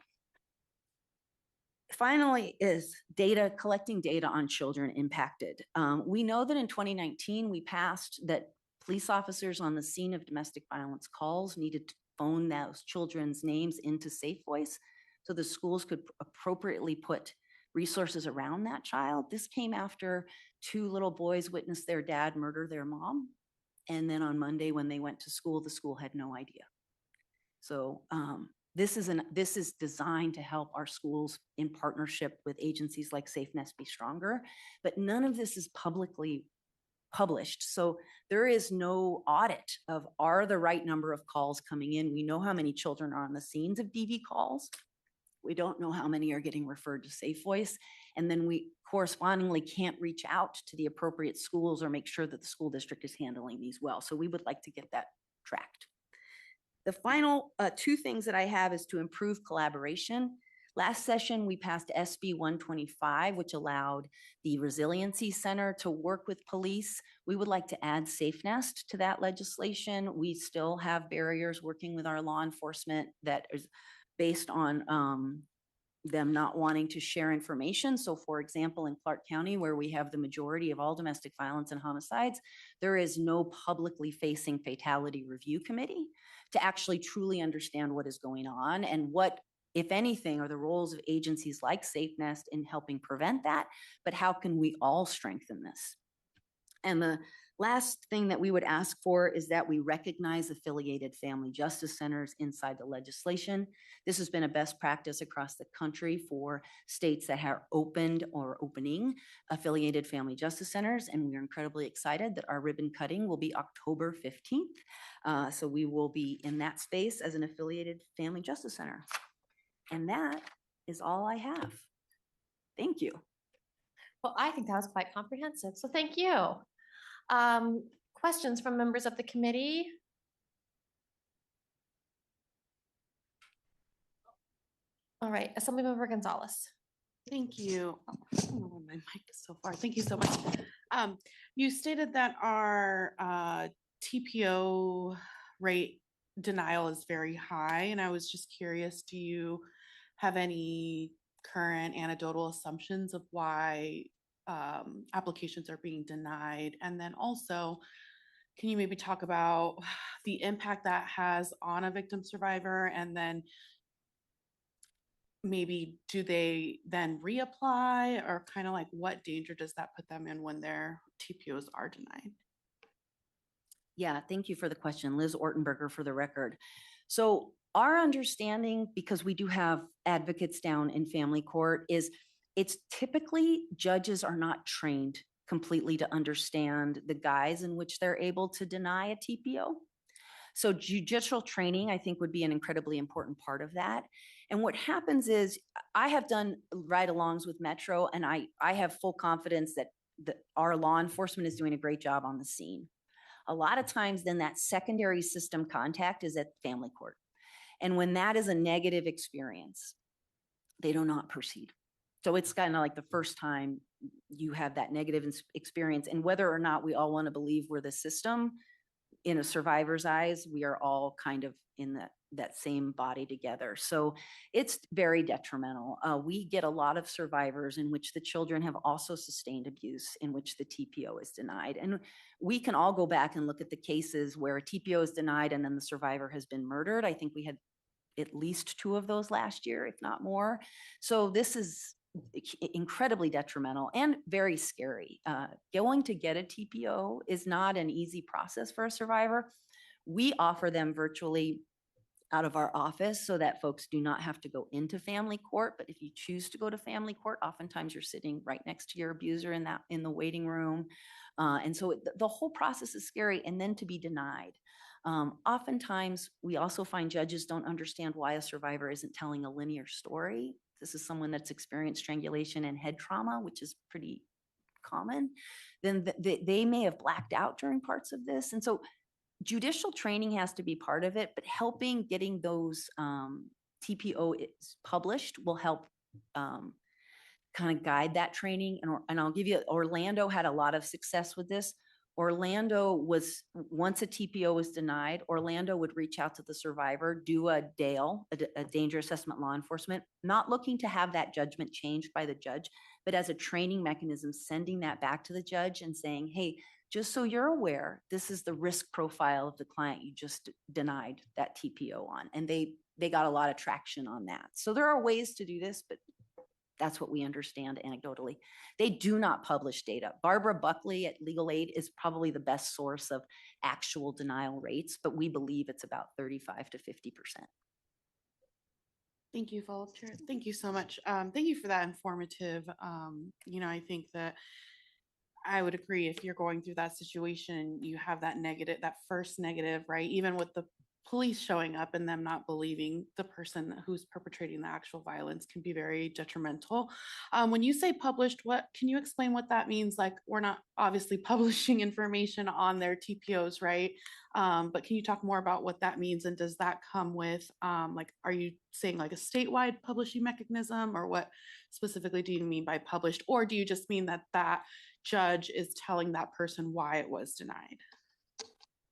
Finally is data, collecting data on children impacted. We know that in 2019, we passed that police officers on the scene of domestic violence calls needed to phone those children's names into Safe Voice so the schools could appropriately put resources around that child. This came after 2 little boys witnessed their dad murder their mom. And then on Monday when they went to school, the school had no idea. So this is designed to help our schools in partnership with agencies like SafeNest be stronger, but none of this is publicly published. So there is no audit of are the right number of calls coming in. We know how many children are on the scenes of DV calls. We don't know how many are getting referred to Safe Voice. And then we correspondingly can't reach out to the appropriate schools or make sure that the school district is handling these well. So we would like to get that tracked. The final 2 things that I have is to improve collaboration. Last session, we passed SB 125, which allowed the Resiliency Center to work with police. We would like to add Safe Nest to that legislation. We still have barriers working with our law enforcement that is based on them not wanting to share information. So for example, in Clark County, where we have the majority of all domestic violence and homicides, there is no publicly facing fatality review committee to actually truly understand what is going on and what, if anything, are the roles of agencies like Safe Nest in helping prevent that, but how can we all strengthen this? And the last thing that we would ask for is that we recognize affiliated family justice centers inside the legislation. This has been a best practice across the country for states that have opened or opening affiliated family justice centers. And we are incredibly excited that our ribbon cutting will be October 15th. So we will be in that space as an affiliated family justice center. And that is all I have. Thank you. Well, I think that was quite comprehensive, so thank you. Questions from members of the committee? All right, Assemblymember Gonzalez. Thank you. Oh, I don't know where my mic is so far. Thank you so much. You stated that our TPO rate denial is very high, and I was just curious, do you have any current anecdotal assumptions of why applications are being denied? And then also, can you maybe talk about the impact that has on a victim survivor, and then maybe do they then reapply, or kind of like what danger does that put them in when their TPOs are denied? Yeah, thank you for the question. Liz Ortenberger for the record. So our understanding, because we do have advocates down in family court, is it's typically judges are not trained completely to understand the guise in which they're able to deny a TPO. So judicial training, I think, would be an incredibly important part of that. And what happens is I have done ride-alongs with Metro, and I have full confidence that our law enforcement is doing a great job on the scene. A lot of times then that secondary system contact is at family court. And when that is a negative experience, they do not proceed. So it's kind of like the first time you have that negative experience. And whether or not we all want to believe we're the system, in a survivor's eyes, we are all kind of in that same body together. So it's very detrimental. We get a lot of survivors in which the children have also sustained abuse, in which the TPO is denied. And we can all go back and look at the cases where a TPO is denied and then the survivor has been murdered. I think we had at least 2 of those last year, if not more. So this is incredibly detrimental and very scary. Going to get a TPO is not an easy process for a survivor. We offer them virtually out of our office so that folks do not have to go into family court. But if you choose to go to family court, oftentimes you're sitting right next to your abuser in the waiting room. And so the whole process is scary, and then to be denied. Oftentimes, we also find judges don't understand why a survivor isn't telling a linear story. This is someone that's experienced strangulation and head trauma, which is pretty common. Then they may have blacked out during parts of this. And so judicial training has to be part of it, but helping getting those TPO published will help kind of guide that training. And I'll give you, Orlando had a lot of success with this. Orlando was, once a TPO was denied, Orlando would reach out to the survivor, do a DALE, a danger assessment law enforcement, not looking to have that judgment changed by the judge, but as a training mechanism, sending that back to the judge and saying, hey, just so you're aware, this is the risk profile of the client you just denied that TPO on. And they got a lot of traction on that. So there are ways to do this, but that's what we understand anecdotally. They do not publish data. Barbara Buckley at Legal Aid is probably the best source of actual denial rates, but we believe it's about 35 to 50%. Thank you, Follow-up Chair. Thank you so much. Thank you for that informative. I think that I would agree, if you're going through that situation, you have that negative, that first negative, right? Even with the police showing up and them not believing the person who's perpetrating the actual violence can be very detrimental. When you say published, what can you explain what that means? Like, we're not obviously publishing information on their TPOs, right? But can you talk more about what that means, and does that come with like, are you saying like a statewide publishing mechanism, or what specifically do you mean by published, or do you just mean that that judge is telling that person why it was denied?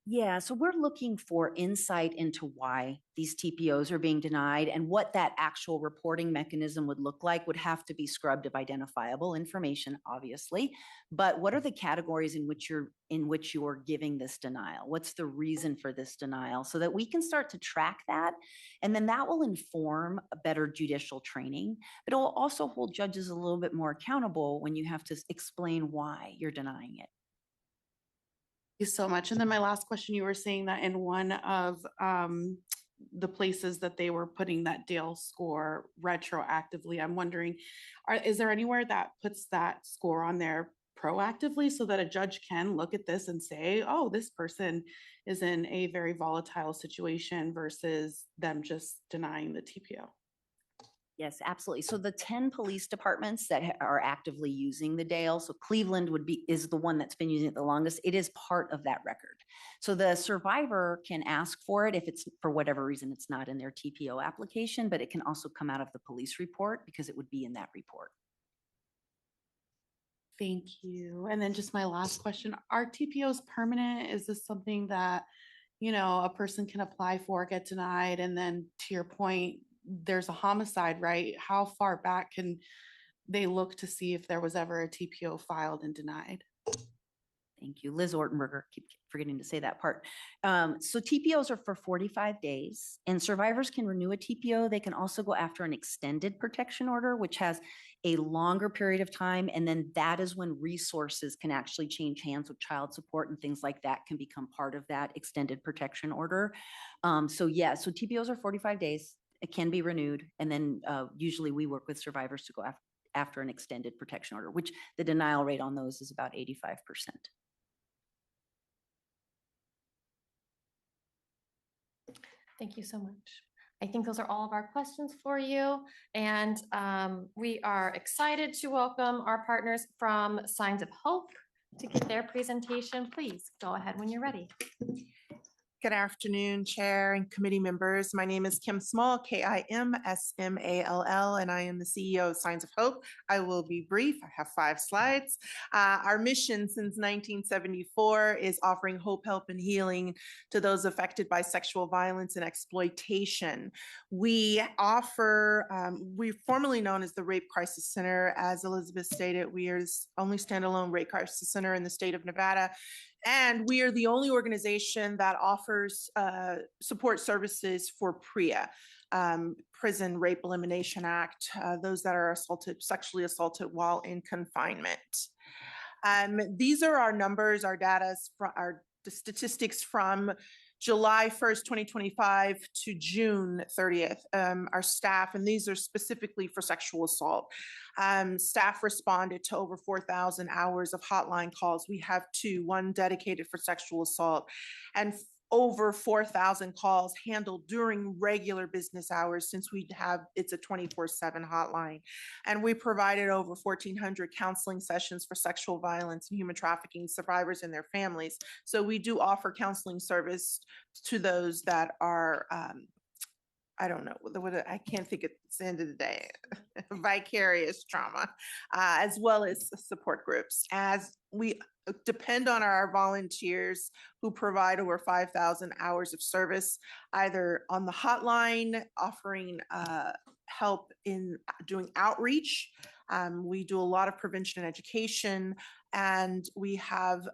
Yeah, so we're looking for insight into why these TPOs are being denied, and what that actual reporting mechanism would look like would have to be scrubbed of identifiable information, obviously. But what are the categories in which you're giving this denial? What's the reason for this denial, so that we can start to track that, and then that will inform a better judicial training. But it will also hold judges a little bit more accountable when you have to explain why you're denying it. Thank you so much. And then my last question, you were saying that in one of the places that they were putting that Dale score retroactively, I'm wondering, is there anywhere that puts that score on there proactively, so that a judge can look at this and say, oh, this person is in a very volatile situation, versus them just denying the TPO? Yes, absolutely. So the 10 police departments that are actively using the Dale, so Cleveland is the one that's been using it the longest. It is part of that record. So the survivor can ask for it if it's, for whatever reason, it's not in their TPO application, but it can also come out of the police report because it would be in that report. Thank you. And then just my last question, are TPOs permanent? Is this something that, you know, a person can apply for, get denied, and then, to your point, there's a homicide, right? How far back can they look to see if there was ever a TPO filed and denied? Thank you. Liz Ortenberger, keep forgetting to say that part. So TPOs are for 45 days, and survivors can renew a TPO. They can also go after an extended protection order, which has a longer period of time. And then that is when resources can actually change hands, with child support and things like that can become part of that extended protection order. So TPOs are 45 days. It can be renewed. And then usually we work with survivors to go after an extended protection order, which the denial rate on those is about 85%. Thank you so much. I think those are all of our questions for you. And we are excited to welcome our partners from Signs of Hope to give their presentation. Please go ahead when you're ready. Good afternoon, Chair and committee members. My name is Kim Small, Kimsmall, and I am the CEO of Signs of Hope. I will be brief. I have 5 slides. Our mission since 1974 is offering hope, help, and healing to those affected by sexual violence and exploitation. We offer, we're formerly known as the Rape Crisis Center. As Elizabeth stated, we are the only standalone rape crisis center in the state of Nevada. And we are the only organization that offers support services for PREA, Prison Rape Elimination Act, those that are sexually assaulted while in confinement. These are our numbers, our data, our statistics from July 1st, 2025 to June 30th, our staff, and these are specifically for sexual assault. Staff responded to over 4,000 hours of hotline calls. We have 2, one dedicated for sexual assault, and over 4,000 calls handled during regular business hours, since it's a 24/7 hotline. And we provided over 1,400 counseling sessions for sexual violence and human trafficking survivors and their families. So we do offer counseling service to those that are, I don't know, I can't think at the end of the day, vicarious trauma, as well as support groups. As we depend on our volunteers who provide over 5,000 hours of service, either on the hotline, offering help in doing outreach. We do a lot of prevention and education, and we have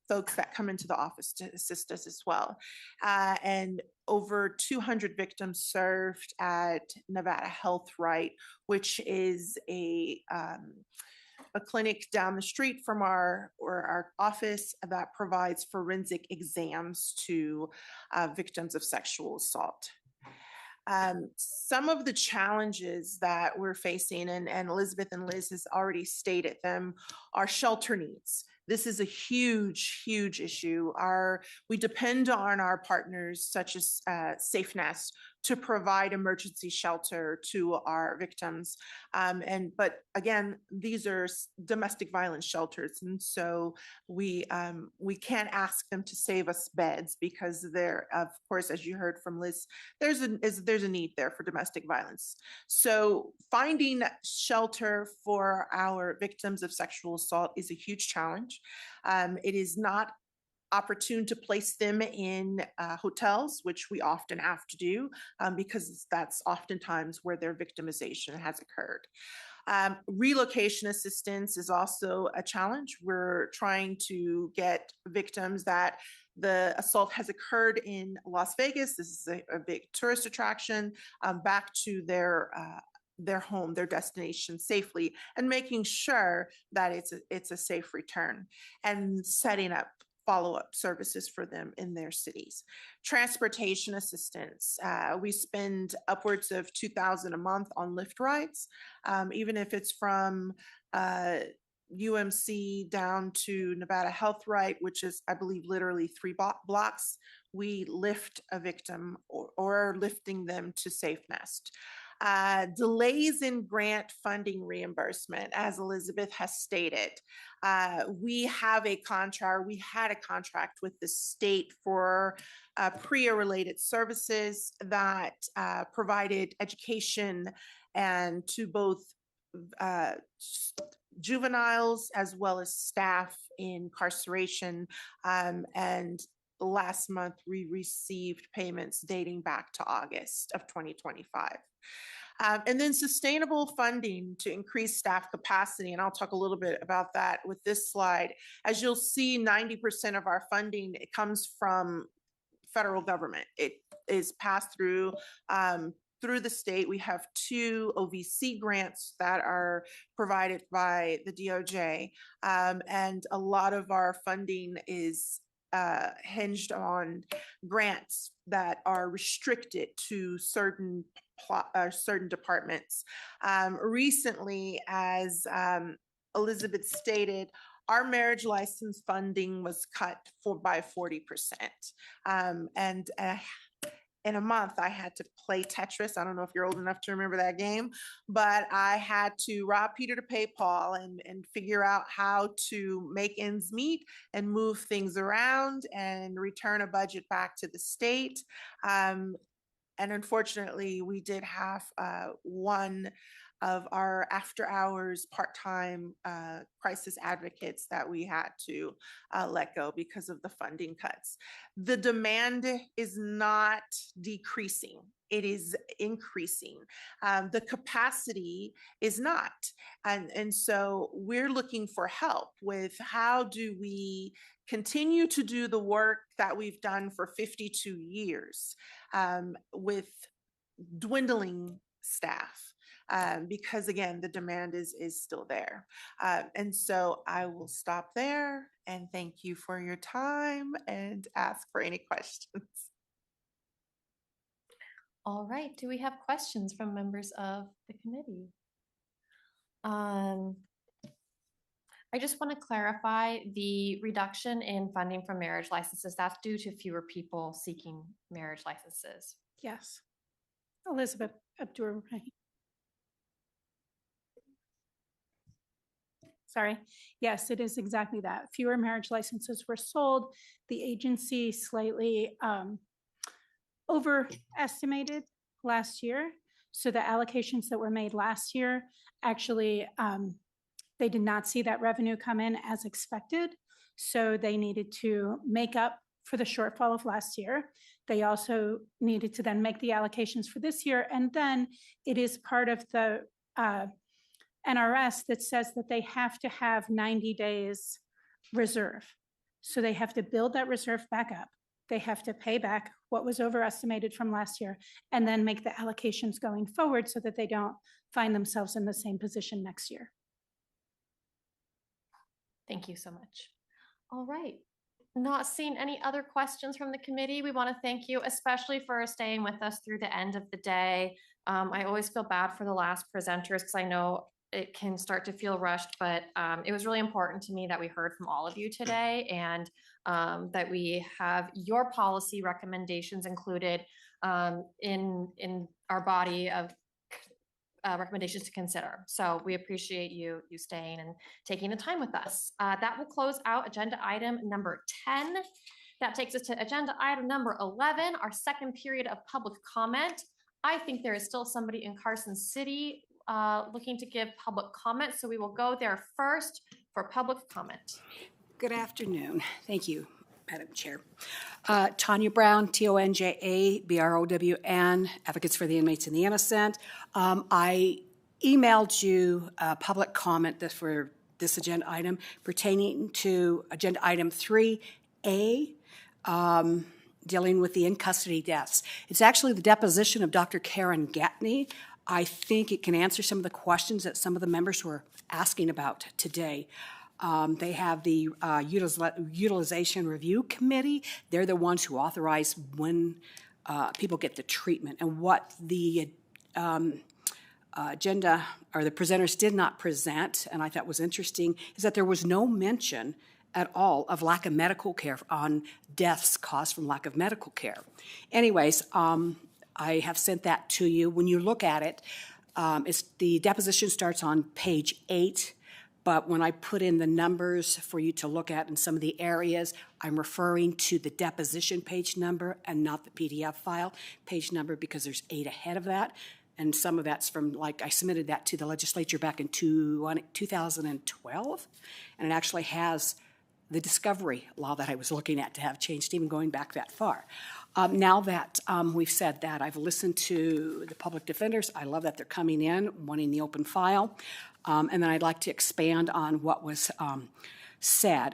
folks that come into the office to assist us as well. And over 200 victims served at Nevada Health Right, which is a clinic down the street from our office that provides forensic exams to victims of sexual assault. Some of the challenges that we're facing, and Elizabeth and Liz has already stated them, are shelter needs. This is a huge, huge issue. We depend on our partners such as Safe Nest to provide emergency shelter to our victims. But again, these are domestic violence shelters. And so we can't ask them to save us beds because there, of course, as you heard from Liz, there's a need there for domestic violence. So finding shelter for our victims of sexual assault is a huge challenge. It is not opportune to place them in hotels, which we often have to do because that's oftentimes where their victimization has occurred. Relocation assistance is also a challenge. We're trying to get victims that the assault has occurred in Las Vegas. This is a big tourist attraction, back to their home, their destination safely, and making sure that it's a safe return, and setting up follow-up services for them in their cities. Transportation assistance. We spend upwards of $2,000 a month on Lyft rides, even if it's from UMC down to Nevada Health Right, which is, I believe, literally 3 blocks. We lift a victim or lifting them to Safe Nest. Delays in grant funding reimbursement, as Elizabeth has stated. We had a contract with the state for PREA-related services that provided education and to both juveniles as well as staff in incarceration. And last month, we received payments dating back to August of 2025. And then sustainable funding to increase staff capacity. And I'll talk a little bit about that with this slide. As you'll see, 90% of our funding, it comes from federal government. It is passed through the state. We have 2 OVC grants that are provided by the DOJ. And a lot of our funding is hinged on grants that are restricted to certain departments. Recently, as Elizabeth stated, our marriage license funding was cut by 40%. And in a month, I had to play Tetris. I don't know if you're old enough to remember that game, but I had to rob Peter to pay Paul and figure out how to make ends meet and move things around and return a budget back to the state. And unfortunately, we did have one of our after hours part-time crisis advocates that we had to let go because of the funding cuts. The demand is not decreasing. It is increasing. The capacity is not. And so we're looking for help with how do we continue to do the work that we've done for 52 years with dwindling staff. Because again, the demand is still there. And so I will stop there and thank you for your time and ask for any questions. All right, do we have questions from members of the committee? I just want to clarify the reduction in funding for marriage licenses. That's due to fewer people seeking marriage licenses. Yes. Elizabeth Abdur-Rahim. Sorry. Yes, it is exactly that. Fewer marriage licenses were sold. The agency slightly overestimated last year. So the allocations that were made last year, actually, they did not see that revenue come in as expected. So they needed to make up for the shortfall of last year. They also needed to then make the allocations for this year. And then it is part of the NRS that says that they have to have 90 days reserve. So they have to build that reserve back up. They have to pay back what was overestimated from last year and then make the allocations going forward so that they don't find themselves in the same position next year. Thank you so much. All right. Not seeing any other questions from the committee. We want to thank you, especially for staying with us through the end of the day. I always feel bad for the last presenters because I know it can start to feel rushed, but it was really important to me that we heard from all of you today and that we have your policy recommendations included in our body of recommendations to consider. So we appreciate you staying and taking the time with us. That will close out agenda item number 10. That takes us to agenda item number 11, our second period of public comment. I think there is still somebody in Carson City looking to give public comment, so we will go there first for public comment. Good afternoon. Thank you, Madam Chair. Tanya Brown, TONJA, BROWN, Advocates for the Inmates and the Innocent. I emailed you a public comment for this agenda item pertaining to agenda item 3A, dealing with the in-custody deaths. It's actually the deposition of Dr. Karen Gatney. I think it can answer some of the questions that some of the members were asking about today. They have the Utilization Review Committee. They're the ones who authorize when people get the treatment. And what the agenda or the presenters did not present, and I thought was interesting, is that there was no mention at all of lack of medical care on deaths caused from lack of medical care. Anyways, I have sent that to you. When you look at it, the deposition starts on page 8. But when I put in the numbers for you to look at in some of the areas, I'm referring to the deposition page number and not the PDF file page number because there's 8 ahead of that. And some of that's from, like, I submitted that to the legislature back in 2012. And it actually has the discovery law that I was looking at to have changed, even going back that far. Now that we've said that, I've listened to the public defenders. I love that they're coming in, wanting the open file. And then I'd like to expand on what was said.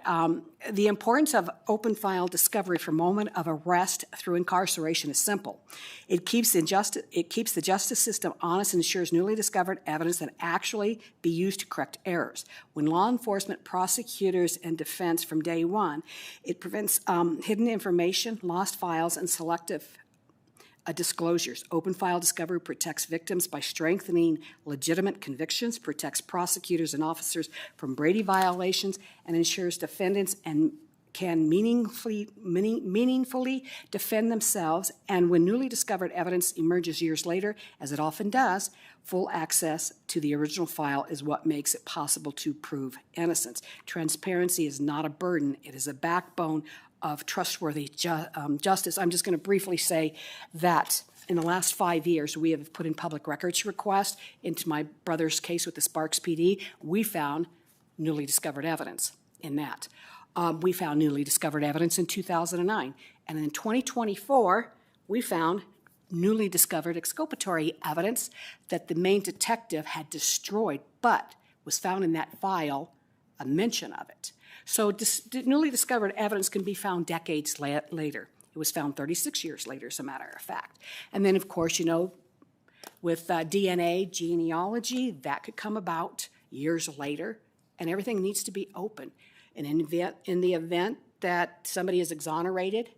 The importance of open file discovery from moment of arrest through incarceration is simple. It keeps the justice system honest and ensures newly discovered evidence that actually be used to correct errors. When law enforcement, prosecutors, and defense from day one, it prevents hidden information, lost files, and selective disclosures. Open file discovery protects victims by strengthening legitimate convictions, protects prosecutors and officers from Brady violations, and ensures defendants can meaningfully defend themselves. And when newly discovered evidence emerges years later, as it often does, full access to the original file is what makes it possible to prove innocence. Transparency is not a burden. It is a backbone of trustworthy justice. I'm just going to briefly say that in the last 5 years, we have put in public records requests into my brother's case with the Sparks PD. We found newly discovered evidence in that. We found newly discovered evidence in 2009. And in 2024, we found newly discovered exculpatory evidence that the main detective had destroyed, but was found in that file a mention of it. So newly discovered evidence can be found decades later. It was found 36 years later, as a matter of fact. And then, of course, you know, with DNA, genealogy, that could come about years later, and everything needs to be open. And in the event that somebody is exonerated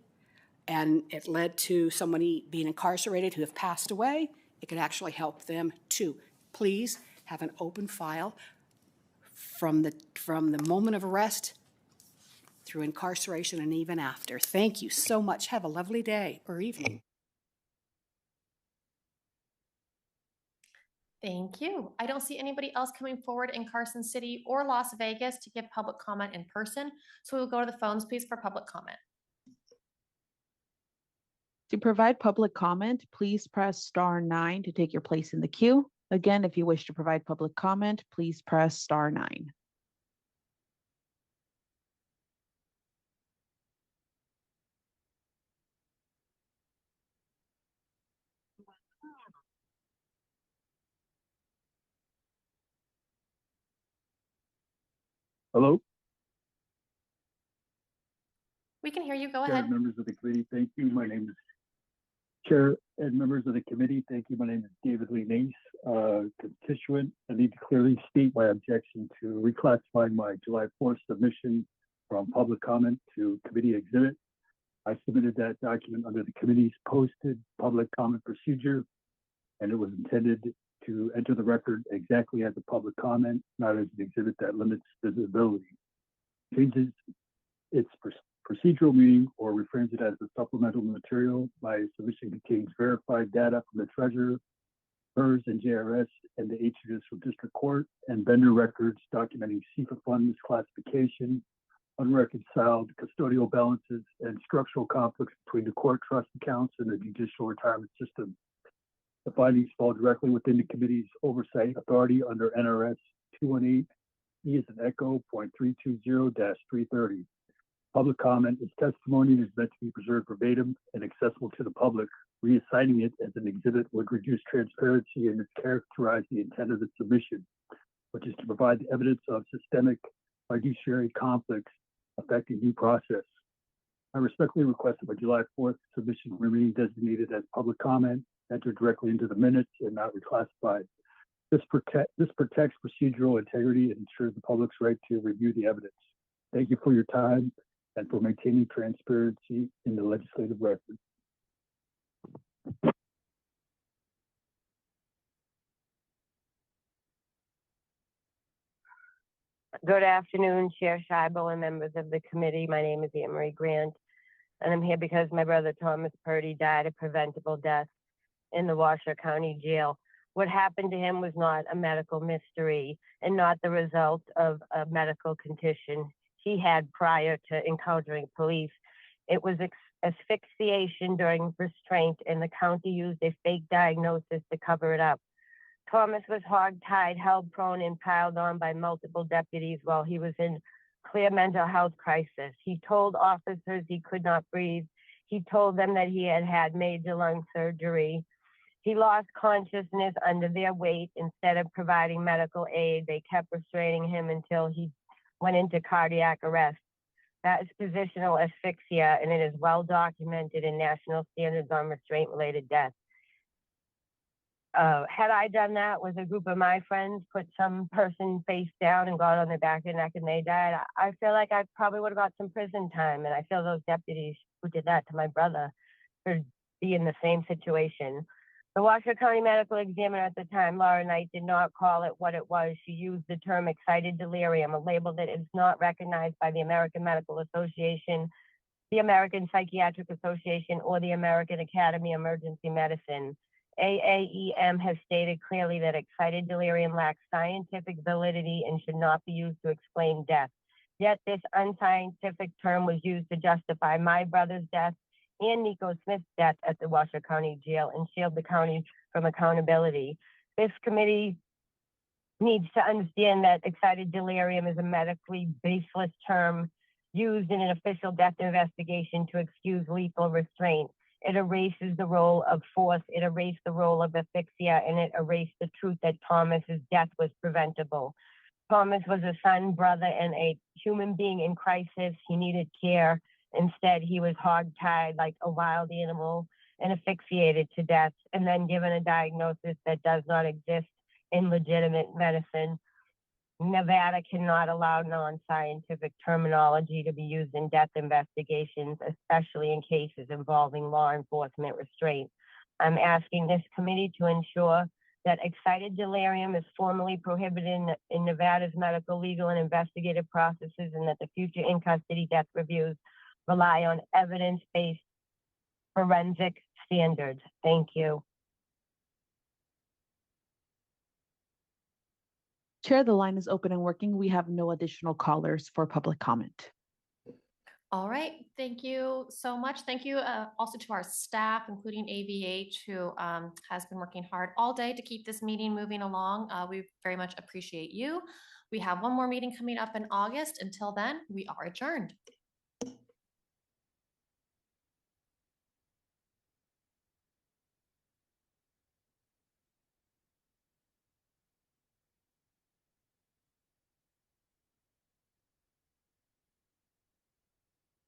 and it led to somebody being incarcerated who have passed away, it could actually help them too. Please have an open file from the moment of arrest through incarceration and even after. Thank you so much. Have a lovely day or evening. Thank you. I don't see anybody else coming forward in Carson City or Las Vegas to give public comment in person. So we'll go to the phones, please, for public comment. To provide public comment, please press *9 to take your place in the queue. Again, if you wish to provide public comment, please press *9. Hello? We can hear you. Go Chair ahead. and members of the committee, thank you. My name is Chair and members of the committee, thank you. My name is David Lee Nace, constituent. I need to clearly state my objection to reclassifying my July 4th submission from public comment to committee exhibit. I submitted that document under the committee's posted public comment procedure, and it was intended to enter the record exactly as a public comment, not as an exhibit that limits visibility. Changes its procedural meaning or reframes it as a supplemental material by submission contains verified data from the treasurer, PERS and JRS, and the 8th Judicial District Court, and vendor records documenting CFA funds classification, unreconciled custodial balances, and structural conflicts between the court trust accounts and the judicial retirement system. The findings fall directly within the committee's oversight authority under NRS 218 E is an echo .320-330. Public comment is testimony and is meant to be preserved verbatim and accessible to the public. Reassigning it as an exhibit would reduce transparency and characterize the intent of the submission, which is to provide the evidence of systemic fiduciary conflicts affecting due process. I respectfully request that by July 4th, submission remain designated as public comment, entered directly into the minutes, and not reclassified. This protects procedural integrity and ensures the public's right to review the evidence. Thank you for your time and for maintaining transparency in the legislative record. Good afternoon, Chair Scheibel and members of the committee. My name is Anne Marie Grant, and I'm here because my brother Thomas Purdy died a preventable death in the Washoe County Jail. What happened to him was not a medical mystery and not the result of a medical condition he had prior to encountering police. It was asphyxiation during restraint, and the county used a fake diagnosis to cover it up. Thomas was hog-tied, held prone, and piled on by multiple deputies while he was in clear mental health crisis. He told officers he could not breathe. He told them that he had had major lung surgery. He lost consciousness under their weight. Instead of providing medical aid, they kept restraining him until he went into cardiac arrest. That is positional asphyxia, and it is well documented in national standards on restraint-related deaths. Had I done that with a group of my friends, put some person face down and got on their back and neck and they died, I feel like I probably would have got some prison time. And I feel those deputies who did that to my brother should be in the same situation. The Washoe County medical examiner at the time, Laura Knight, did not call it what it was. She used the term excited delirium, a label that is not recognized by the American Medical Association, the American Psychiatric Association, or the American Academy of Emergency Medicine. AAEM has stated clearly that excited delirium lacks scientific validity and should not be used to explain death. Yet this unscientific term was used to justify my brother's death and Nico Smith's death at the Washoe County Jail and shield the county from accountability. This committee needs to understand that excited delirium is a medically baseless term used in an official death investigation to excuse lethal restraint. It erases the role of force, it erased the role of asphyxia, and it erased the truth that Thomas's death was preventable. Thomas was a son, brother, and a human being in crisis. He needed care. Instead, he was hog-tied like a wild animal and asphyxiated to death, and then given a diagnosis that does not exist in legitimate medicine. Nevada cannot allow non-scientific terminology to be used in death investigations, especially in cases involving law enforcement restraint. I'm asking this committee to ensure that excited delirium is formally prohibited in Nevada's medical, legal, and investigative processes, and that the future in-custody death reviews rely on evidence-based forensic standards. Thank you. Chair, the line is open and working. We have no additional callers for public comment. All right, thank you so much. Thank you also to our staff, including AVH, who has been working hard all day to keep this meeting moving along. We very much appreciate you. We have one more meeting coming up in August. Until then, we are adjourned.